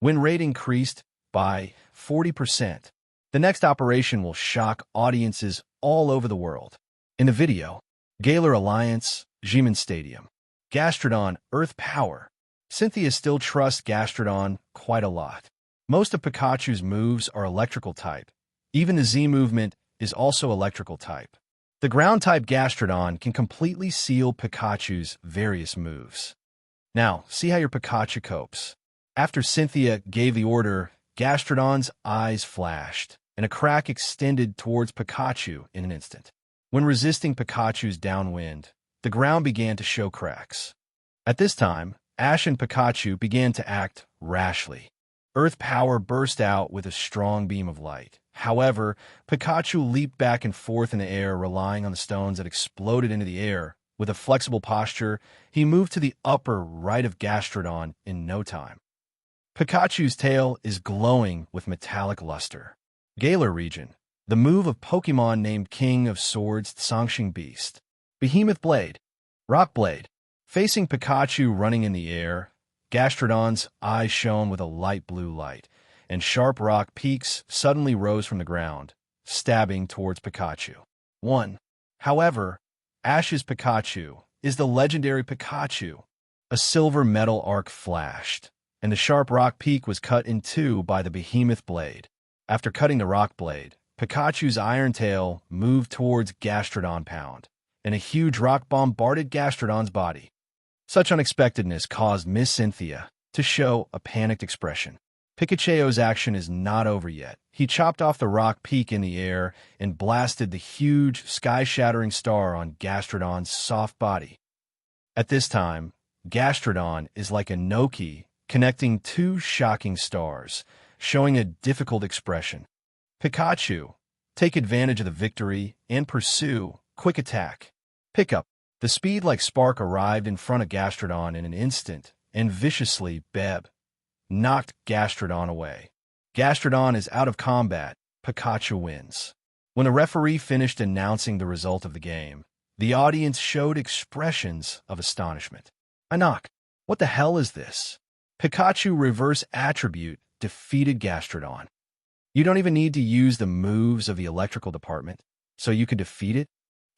When rate increased by 40%, the next operation will shock audiences all over the world. In the video, Galar Alliance, Jimin Stadium, Gastrodon, Earth Power. Cynthia still trusts Gastrodon quite a lot. Most of Pikachu's moves are electrical type. Even the Z movement is also electrical type. The ground-type Gastrodon can completely seal Pikachu's various moves. Now, see how your Pikachu copes. After Cynthia gave the order, Gastrodon's eyes flashed, and a crack extended towards Pikachu in an instant. When resisting Pikachu's downwind, the ground began to show cracks. At this time, Ash and Pikachu began to act rashly. Earth Power burst out with a strong beam of light. However, Pikachu leaped back and forth in the air, relying on the stones that exploded into the air. With a flexible posture, he moved to the upper right of Gastrodon in no time. Pikachu's tail is glowing with metallic luster. Galar region, the move of Pokémon named King of Swords Tsangxing Beast. Behemoth Blade, Rock Blade. Facing Pikachu running in the air, Gastrodon's eyes shone with a light blue light, and sharp rock peaks suddenly rose from the ground, stabbing towards Pikachu. 1. However, Ash's Pikachu is the legendary Pikachu. A silver metal arc flashed, and the sharp rock peak was cut in two by the Behemoth Blade. After cutting the rock blade, Pikachu's iron tail moved towards Gastrodon Pound, and a huge rock bombarded Gastrodon's body. Such unexpectedness caused Miss Cynthia to show a panicked expression. Pikachu's action is not over yet. He chopped off the rock peak in the air and blasted the huge, sky-shattering star on Gastrodon's soft body. At this time, Gastrodon is like a Noki connecting two shocking stars, showing a difficult expression. Pikachu, take advantage of the victory and pursue Quick Attack. Pickup. The speed like spark arrived in front of Gastrodon in an instant and viciously knocked Gastrodon away. Gastrodon is out of combat. Pikachu wins. When the referee finished announcing the result of the game, the audience showed expressions of astonishment. What the hell is this? Pikachu Reverse Attribute defeated Gastrodon. You don't even need to use the moves of the electrical department, so you can defeat it?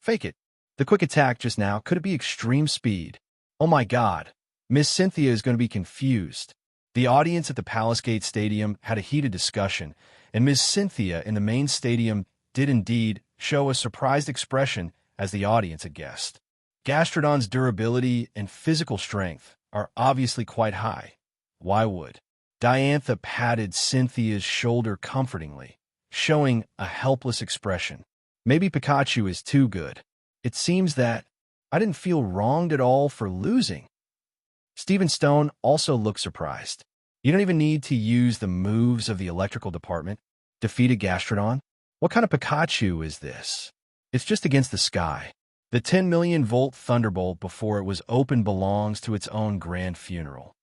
Fake it. The quick attack just now, could it be extreme speed? Oh my god. Miss Cynthia is going to be confused. The audience at the Palace Gate Stadium had a heated discussion, and Miss Cynthia in the main stadium did indeed show a surprised expression as the audience had guessed. Gastrodon's durability and physical strength are obviously quite high. Why would? Diantha patted Cynthia's shoulder comfortingly, showing a helpless expression. Maybe Pikachu is too good. It seems that I didn't feel wronged at all for losing. Stephen Stone also looked surprised. You don't even need to use the moves of the electrical department. Defeated Gastrodon? What kind of Pikachu is this? It's just against the sky. The 10 million volt thunderbolt before it was opened belongs to its own grand funeral.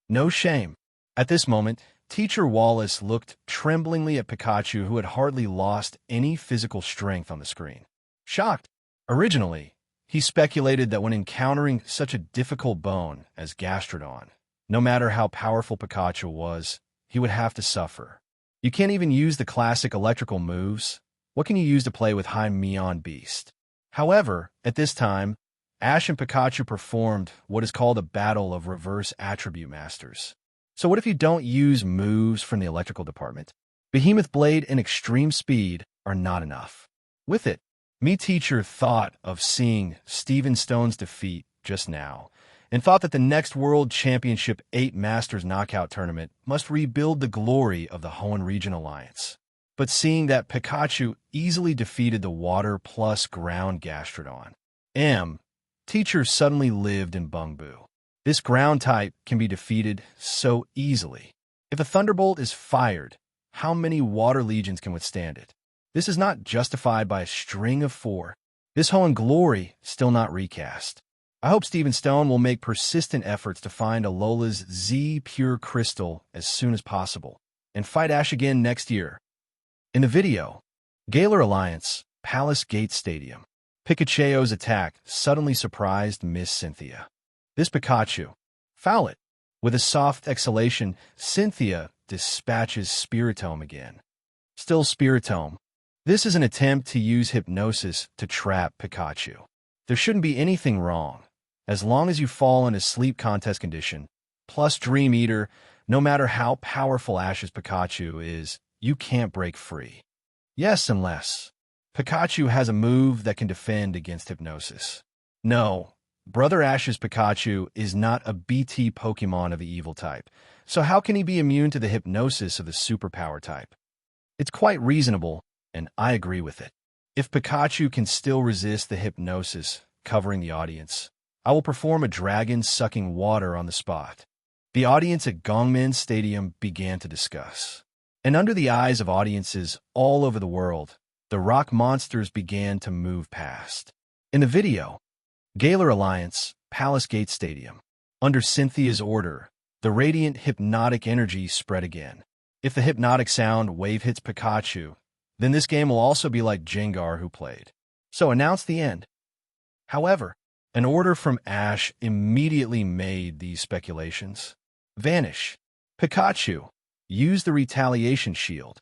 No shame. At this moment, Teacher Wallace looked tremblingly at Pikachu, who had hardly lost any physical strength on the screen. Shocked. Originally, he speculated that when encountering such a difficult bone as Gastrodon, no matter how powerful Pikachu was, he would have to suffer. You can't even use the classic electrical moves. What can you use to play with High Meon Beast? However, at this time, Ash and Pikachu performed what is called a battle of reverse attribute masters. So what if you don't use moves from the electrical department? Behemoth Blade and Extreme Speed are not enough. With it, me teacher thought of seeing Steven Stone's defeat just now, and thought that the next World Championship 8 Masters Knockout Tournament must rebuild the glory of the Hoenn Region Alliance. But seeing that Pikachu easily defeated the Water plus Ground Gastrodon, teacher suddenly lived in Bungboo. This ground type can be defeated so easily. If a Thunderbolt is fired, how many Water Legions can withstand it? This is not justified by a string of 4. This Hoenn glory still not recast. I hope Steven Stone will make persistent efforts to find Alola's Z Pure Crystal as soon as possible, and fight Ash again next year. In the video, Galar Alliance, Palace Gate Stadium. Pikachu's attack suddenly surprised Miss Cynthia. This Pikachu, foul it. With a soft exhalation, Cynthia dispatches Spiritome again. Still Spiritome. This is an attempt to use hypnosis to trap Pikachu. There shouldn't be anything wrong. As long as you fall in a sleep contest condition, plus Dream Eater, no matter how powerful Ash's Pikachu is, you can't break free. Yes, unless Pikachu has a move that can defend against hypnosis. No, Brother Ash's Pikachu is not a BT Pokemon of the evil type, so how can he be immune to the hypnosis of the superpower type? It's quite reasonable, and I agree with it. If Pikachu can still resist the hypnosis covering the audience, I will perform a dragon sucking water on the spot. The audience at Gongmin Stadium began to discuss. And under the eyes of audiences all over the world, the rock monsters began to move past. In the video, Galar Alliance, Palace Gate Stadium. Under Cynthia's order, the radiant hypnotic energy spread again. If the hypnotic sound wave hits Pikachu, then this game will also be like Jengar who played. So announce the end. However, an order from Ash immediately made these speculations vanish. Pikachu, use the retaliation shield.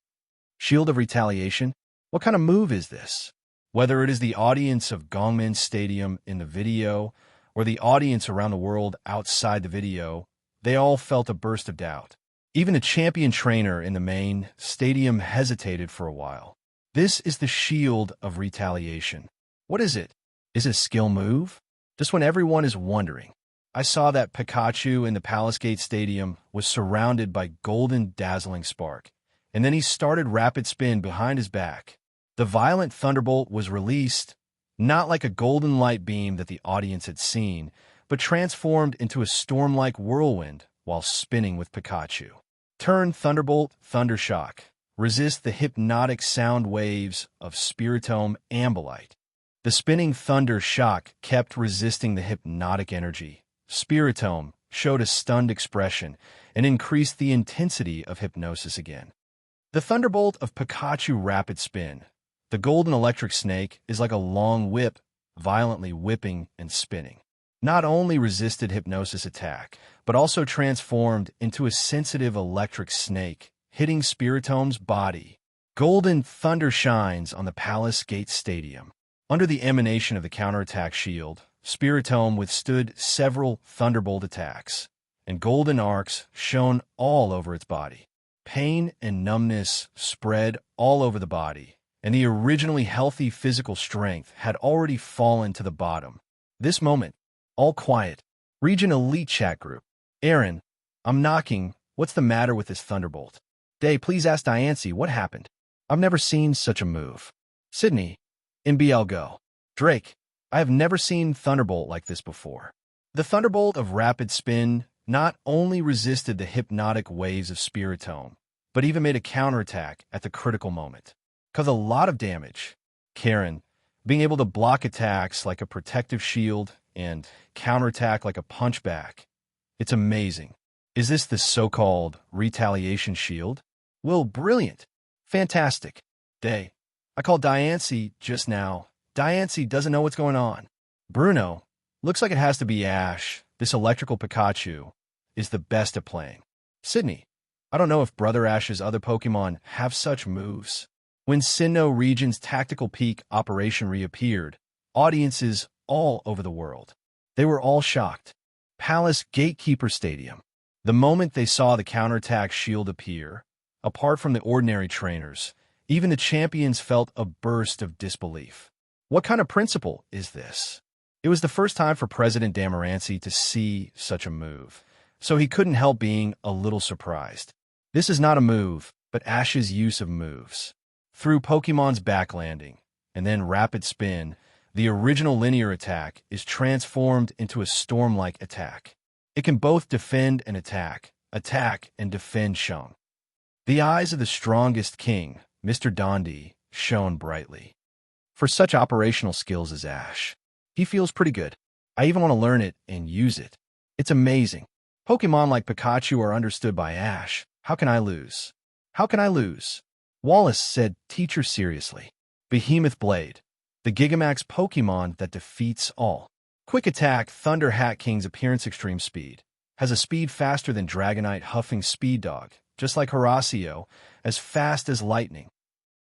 Shield of retaliation? What kind of move is this? Whether it is the audience of Gongmin Stadium in the video or the audience around the world outside the video, they all felt a burst of doubt. Even the champion trainer in the main stadium hesitated for a while. This is the shield of retaliation. What is it? Is it a skill move? Just when everyone is wondering, I saw that Pikachu in the Palace Gate Stadium was surrounded by golden dazzling spark, and then he started rapid spin behind his back. The violent thunderbolt was released, not like a golden light beam that the audience had seen, but transformed into a storm-like whirlwind while spinning with Pikachu. Turn Thunderbolt, Thundershock. Resist the hypnotic sound waves of Spiritome Ambilight. The spinning Thunder Shock kept resisting the hypnotic energy. Spiritome showed a stunned expression and increased the intensity of hypnosis again. The Thunderbolt of Pikachu Rapid Spin. The golden electric snake is like a long whip, violently whipping and spinning. Not only resisted hypnosis attack, but also transformed into a sensitive electric snake, hitting Spiritome's body. Golden thunder shines on the Palace Gate Stadium. Under the emanation of the counterattack shield, Spiritome withstood several Thunderbolt attacks, and golden arcs shone all over its body. Pain and numbness spread all over the body, and the originally healthy physical strength had already fallen to the bottom. This moment, all quiet. Region Elite Chat Group. Aaron, I'm knocking. What's the matter with this Thunderbolt? Day, please ask Diantha what happened. I've never seen such a move. Sydney, NBL Go. Drake, I have never seen Thunderbolt like this before. The Thunderbolt of Rapid Spin not only resisted the hypnotic waves of Spiritome, but even made a counterattack at the critical moment. Caused a lot of damage. Karen, being able to block attacks like a protective shield and counterattack like a punchback. It's amazing. Is this the so-called retaliation shield? Well, brilliant. Fantastic. I called Diantha just now. Diantha doesn't know what's going on. Bruno, looks like it has to be Ash. This electrical Pikachu is the best at playing. Sydney, I don't know if Brother Ash's other Pokemon have such moves. When Sinnoh Region's tactical peak operation reappeared, audiences all over the world, they were all shocked. Palace Gatekeeper Stadium. The moment they saw the counterattack shield appear, apart from the ordinary trainers, even the champions felt a burst of disbelief. What kind of principle is this? It was the first time for President Damarancy to see such a move, so he couldn't help being a little surprised. This is not a move, but Ash's use of moves. Through Pokemon's backlanding, and then rapid spin, the original linear attack is transformed into a storm-like attack. It can both defend and attack and defend shone. The eyes of the strongest king, Mr. Dundie, shone brightly. For such operational skills as Ash, he feels pretty good. I even want to learn it and use it. It's amazing. Pokemon like Pikachu are understood by Ash. How can I lose? How can I lose? Wallace said, teacher seriously. Behemoth Blade, the Gigamax Pokemon that defeats all. Quick Attack Thunder Hat King's appearance extreme speed has a speed faster than Dragonite Huffing Speed Dog, just like Horacio, as fast as lightning.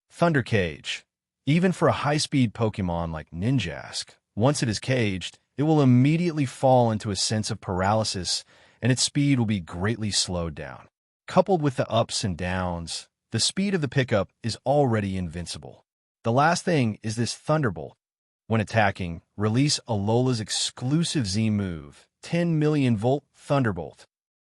Thunder Cage. Even for a high-speed Pokemon like Ninjask, once it is caged, it will immediately fall into a sense of paralysis and its speed will be greatly slowed down. Coupled with the ups and downs, the speed of the pickup is already invincible. The last thing is this Thunderbolt. When attacking, release Alola's exclusive Z move, 10 million volt Thunderbolt.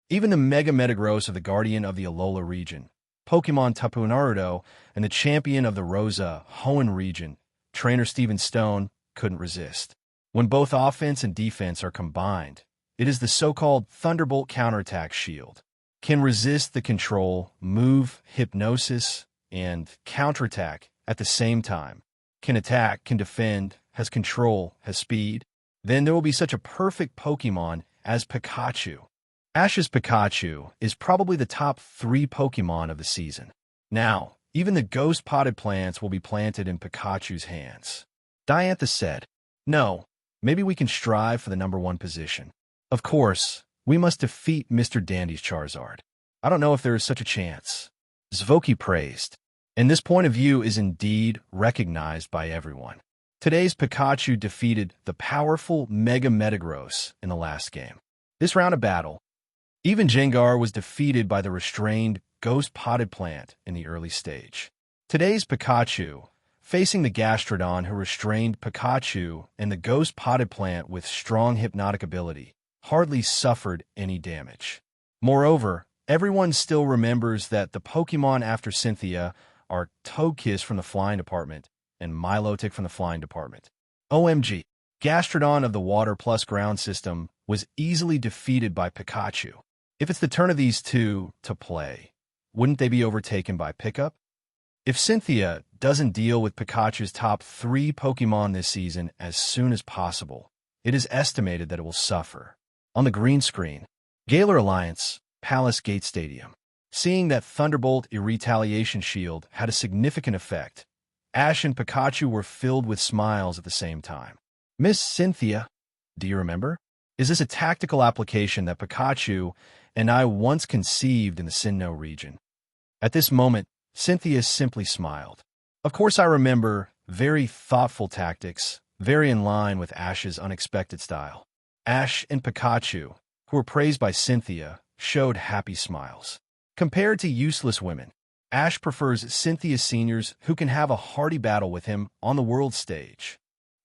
Even the Mega Metagross of the Guardian of the Alola region, Pokemon Tapu Naruto, and the champion of the Rosa Hoenn region, trainer Steven Stone, couldn't resist. When both offense and defense are combined, it is the so-called Thunderbolt counterattack shield. Can resist the control, move, hypnosis, and counterattack at the same time. Can attack, can defend, has control, has speed. Then there will be such a perfect Pokemon as Pikachu. Ash's Pikachu is probably the top 3 Pokemon of the season. Now, even the ghost potted plants will be planted in Pikachu's hands. Diantha said, no, maybe we can strive for the #1 position. Of course, we must defeat Mr. Dandy's Charizard. I don't know if there is such a chance. Zvoki praised, and this point of view is indeed recognized by everyone. Today's Pikachu defeated the powerful Mega Metagross in the last game. This round of battle, even Jengar was defeated by the restrained Ghost Potted Plant in the early stage. Today's Pikachu, facing the Gastrodon who restrained Pikachu and the Ghost Potted Plant with strong hypnotic ability, hardly suffered any damage. Moreover, everyone still remembers that the Pokemon after Cynthia are Togekiss from the Flying Department and Milotic from the Flying Department. OMG, Gastrodon of the Water plus Ground system was easily defeated by Pikachu. If it's the turn of these two to play, wouldn't they be overtaken by pickup? If Cynthia doesn't deal with Pikachu's top 3 Pokemon this season as soon as possible, it is estimated that it will suffer. On the green screen, Galar Alliance, Palace Gate Stadium. Seeing that Thunderbolt retaliation shield had a significant effect, Ash and Pikachu were filled with smiles at the same time. Miss Cynthia, do you remember? Is this a tactical application that Pikachu and I once conceived in the Sinnoh region? At this moment, Cynthia simply smiled. Of course I remember, very thoughtful tactics, very in line with Ash's unexpected style. Ash and Pikachu, who were praised by Cynthia, showed happy smiles. Compared to useless women, Ash prefers Cynthia's seniors who can have a hearty battle with him on the world stage.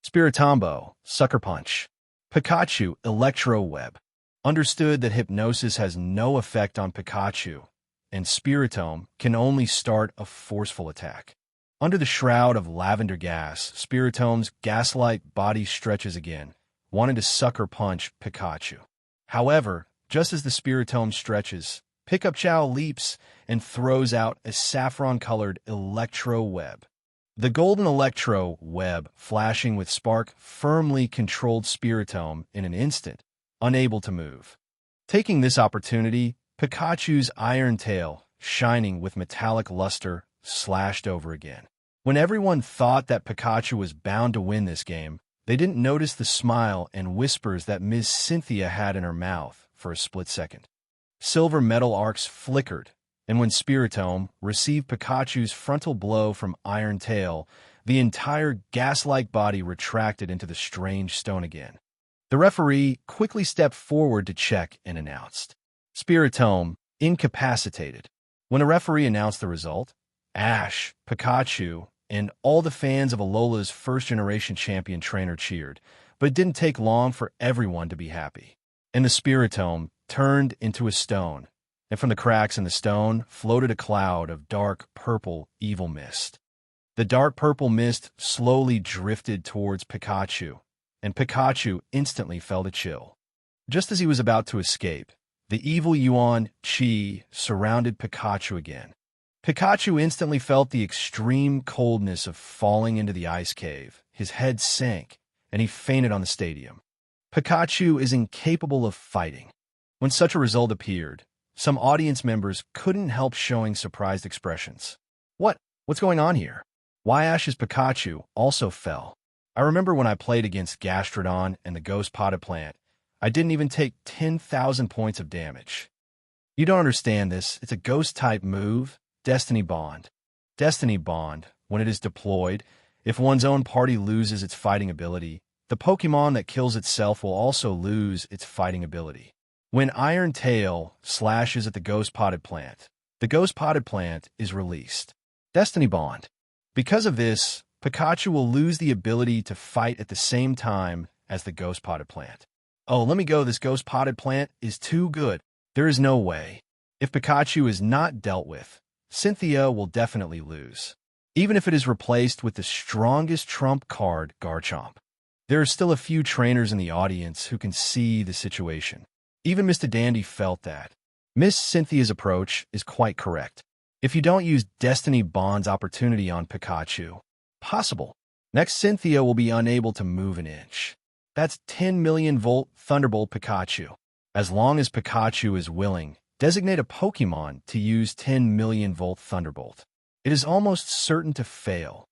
Spiritombo, Sucker Punch. Pikachu, Electro Web. Understood that hypnosis has no effect on Pikachu, and Spiritomb can only start a forceful attack. Under the shroud of lavender gas, Spiritomb's gas-like body stretches again, wanting to sucker punch Pikachu. However, just as the Spiritomb stretches, Pickup Chow leaps and throws out a saffron-colored Electro Web. The golden electro web flashing with spark firmly controlled Spiritomb in an instant, unable to move. Taking this opportunity, Pikachu's iron tail, shining with metallic luster, slashed over again. When everyone thought that Pikachu was bound to win this game, they didn't notice the smile and whispers that Ms. Cynthia had in her mouth for a split second. Silver metal arcs flickered, and when Spiritomb received Pikachu's frontal blow from Iron Tail, the entire gas-like body retracted into the strange stone again. The referee quickly stepped forward to check and announced, Spiritomb incapacitated. When a referee announced the result, Ash, Pikachu, and all the fans of Alola's first-generation champion trainer cheered, but it didn't take long for everyone to be happy. And the Spiritomb turned into a stone, and from the cracks in the stone floated a cloud of dark purple evil mist. The dark purple mist slowly drifted towards Pikachu, and Pikachu instantly felt a chill. Just as he was about to escape, the evil Yuan Chi surrounded Pikachu again. Pikachu instantly felt the extreme coldness of falling into the ice cave. His head sank, and he fainted on the stadium. Pikachu is incapable of fighting. When such a result appeared, some audience members couldn't help showing surprised expressions. What's going on here? Why Ash's Pikachu also fell. I remember when I played against Gastrodon and the Ghost Potted Plant, I didn't even take 10,000 points of damage. You don't understand this. It's a Ghost-type move, Destiny Bond. Destiny Bond, when it is deployed, if one's own party loses its fighting ability, the Pokémon that kills itself will also lose its fighting ability. When Iron Tail slashes at the Ghost Potted Plant, the Ghost Potted Plant is released. Destiny Bond. Because of this, Pikachu will lose the ability to fight at the same time as the Ghost Potted Plant. Oh, let me go, this Ghost Potted Plant is too good. There is no way. If Pikachu is not dealt with, Cynthia will definitely lose, even if it is replaced with the strongest trump card, Garchomp. There are still a few trainers in the audience who can see the situation. Even Mr. Dundie felt that. Miss Cynthia's approach is quite correct. If you don't use Destiny Bond's opportunity on Pikachu, possible. Next, Cynthia will be unable to move an inch. That's 10 million volt Thunderbolt Pikachu. As long as Pikachu is willing, designate a Pokémon to use 10 million volt Thunderbolt. It is almost certain to fail.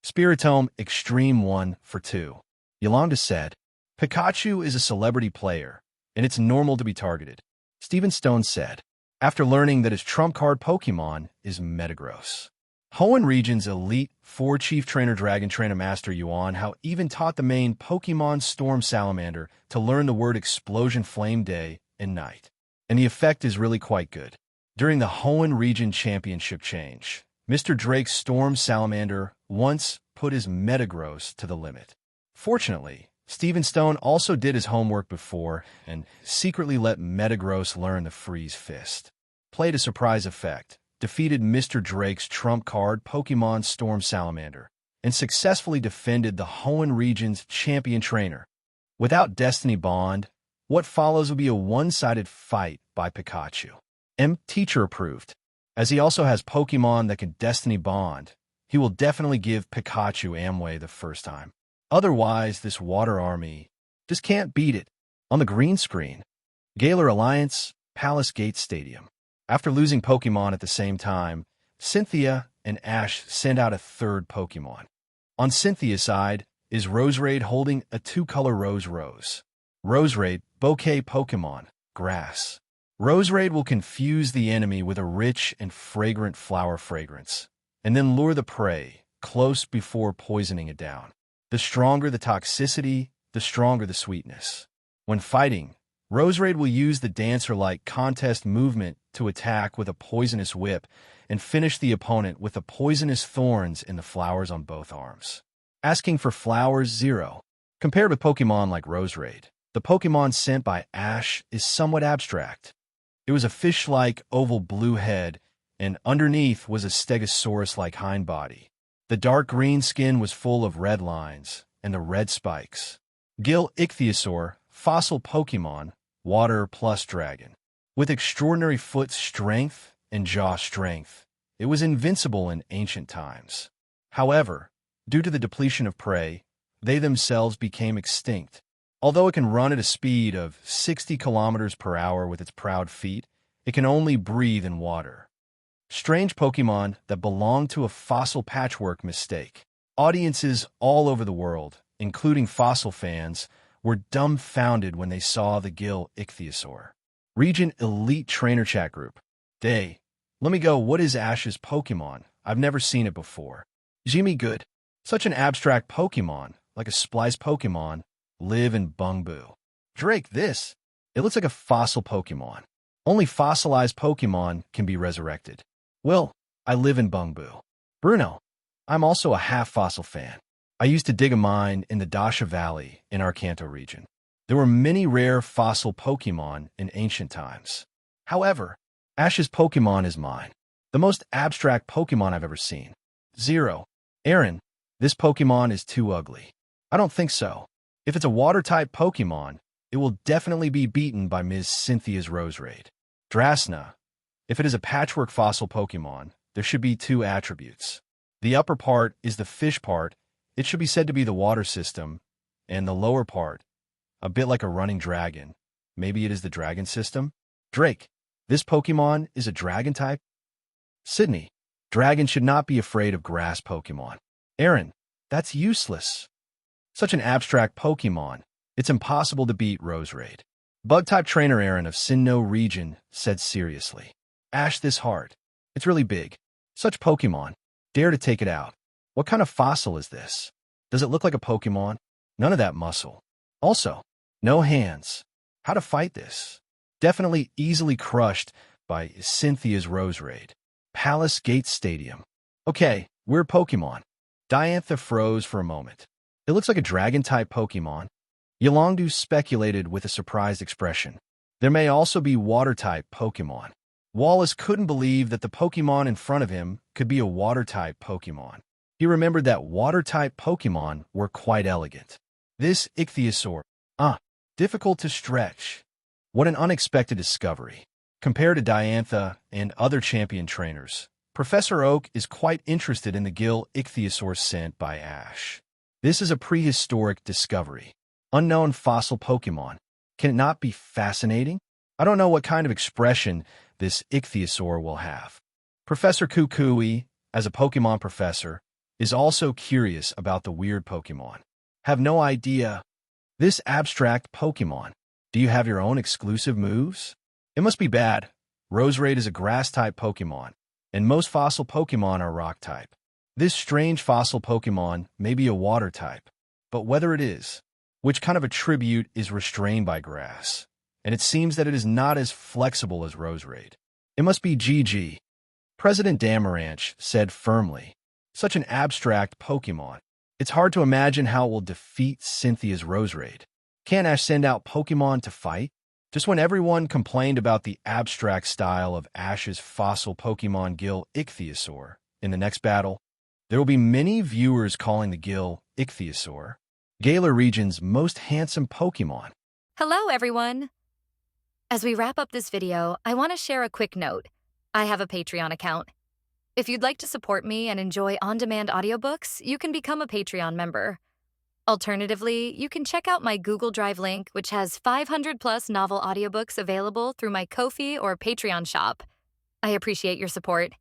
Spiritomb Extreme 1 for 2. Yolanda said, Pikachu is a celebrity player, and it's normal to be targeted. Stephen Stone said, after learning that his trump card Pokémon is Metagross. Hoenn Region's elite 4 Chief Trainer Dragon Trainer Master Yuan Hao even taught the main Pokémon Storm Salamander to learn the word Explosion Flame Day and Night. And the effect is really quite good. During the Hoenn Region Championship change, Mr. Drake's Storm Salamander once put his Metagross to the limit. Fortunately, Stephen Stone also did his homework before and secretly let Metagross learn the Freeze Fist. Played a surprise effect, defeated Mr. Drake's trump card Pokémon Storm Salamander, and successfully defended the Hoenn Region's champion trainer. Without Destiny Bond, what follows will be a one-sided fight by Pikachu. Teacher approved. As he also has Pokémon that can Destiny Bond, he will definitely give Pikachu Amway the first time. Otherwise, this water army just can't beat it. On the green screen, Galar Alliance, Palace Gate Stadium. After losing Pokémon at the same time, Cynthia and Ash send out a third Pokémon. On Cynthia's side is Roserade holding a 2-color Rose. Roserade, Bouquet Pokémon, Grass. Roserade will confuse the enemy with a rich and fragrant flower fragrance, and then lure the prey close before poisoning it down. The stronger the toxicity, the stronger the sweetness. When fighting, Roserade will use the dancer-like contest movement to attack with a poisonous whip and finish the opponent with the poisonous thorns in the flowers on both arms. Asking for flowers 0. Compared with Pokémon like Roserade, the Pokémon sent by Ash is somewhat abstract. It was a fish-like oval blue head, and underneath was a Stegosaurus-like hind body. The dark green skin was full of red lines and the red spikes. Gil Ichthyosaur, fossil Pokémon, water plus dragon. With extraordinary foot strength and jaw strength, it was invincible in ancient times. However, due to the depletion of prey, they themselves became extinct. Although it can run at a speed of 60 kilometers per hour with its proud feet, it can only breathe in water. Strange Pokemon that belong to a fossil patchwork mistake. Audiences all over the world, including fossil fans, were dumbfounded when they saw the gill ichthyosaur. Region Elite Trainer Chat Group. Let me go, what is Ash's Pokemon? I've never seen it before. Jimmy Good. Such an abstract Pokemon, like a splice Pokemon, live in Bungbu. Drake, this. It looks like a fossil Pokemon. Only fossilized Pokemon can be resurrected. Will, I live in Bungbu. Bruno, I'm also a half-fossil fan. I used to dig a mine in the Dasha Valley in our Kanto region. There were many rare fossil Pokemon in ancient times. However, Ash's Pokemon is mine. The most abstract Pokemon I've ever seen. 0. Aaron, this Pokemon is too ugly. I don't think so. If it's a water-type Pokemon, it will definitely be beaten by Ms. Cynthia's Roserade. Drasna, if it is a patchwork fossil Pokemon, there should be 2 attributes. The upper part is the fish part. It should be said to be the water system, and the lower part, a bit like a running dragon. Maybe it is the dragon system? Drake, this Pokemon is a dragon type? Sydney, dragon should not be afraid of grass Pokemon. Aaron, that's useless. Such an abstract Pokemon, it's impossible to beat Roserade. Bug-type trainer Aaron of Sinnoh region said seriously. Ash, this hard. It's really big. Such Pokemon. Dare to take it out. What kind of fossil is this? Does it look like a Pokemon? None of that muscle. Also, no hands. How to fight this? Definitely easily crushed by Cynthia's Roserade. Palace Gate Stadium. Okay, we're Pokemon. Diantha froze for a moment. It looks like a dragon-type Pokemon. Yolongdu speculated with a surprised expression. There may also be water-type Pokemon. Wallace couldn't believe that the Pokemon in front of him could be a water-type Pokemon. He remembered that water-type Pokemon were quite elegant. This ichthyosaur, difficult to stretch. What an unexpected discovery. Compared to Diantha and other champion trainers, Professor Oak is quite interested in the gill ichthyosaur sent by Ash. This is a prehistoric discovery. Unknown fossil Pokemon. Can it not be fascinating? I don't know what kind of expression this ichthyosaur will have. Professor Kukui, as a Pokemon professor, is also curious about the weird Pokemon. Have no idea. This abstract Pokemon. Do you have your own exclusive moves? It must be bad. Roserade is a grass-type Pokemon, and most fossil Pokemon are rock-type. This strange fossil Pokemon may be a water-type, but whether it is, which kind of attribute is restrained by grass, and it seems that it is not as flexible as Roserade. It must be GG. President Damaranch said firmly. Such an abstract Pokemon. It's hard to imagine how it will defeat Cynthia's Roserade. Can Ash send out Pokemon to fight? Just when everyone complained about the abstract style of Ash's fossil Pokemon gill ichthyosaur in the next battle, there will be many viewers calling the gill ichthyosaur Galar region's most handsome Pokemon. Hello, everyone! As we wrap up this video, I want to share a quick note. I have a Patreon account. If you'd like to support me and enjoy on-demand audiobooks, you can become a Patreon member. Alternatively, you can check out my Google Drive link, which has 500-plus novel audiobooks available through my Ko-fi or Patreon shop. I appreciate your support.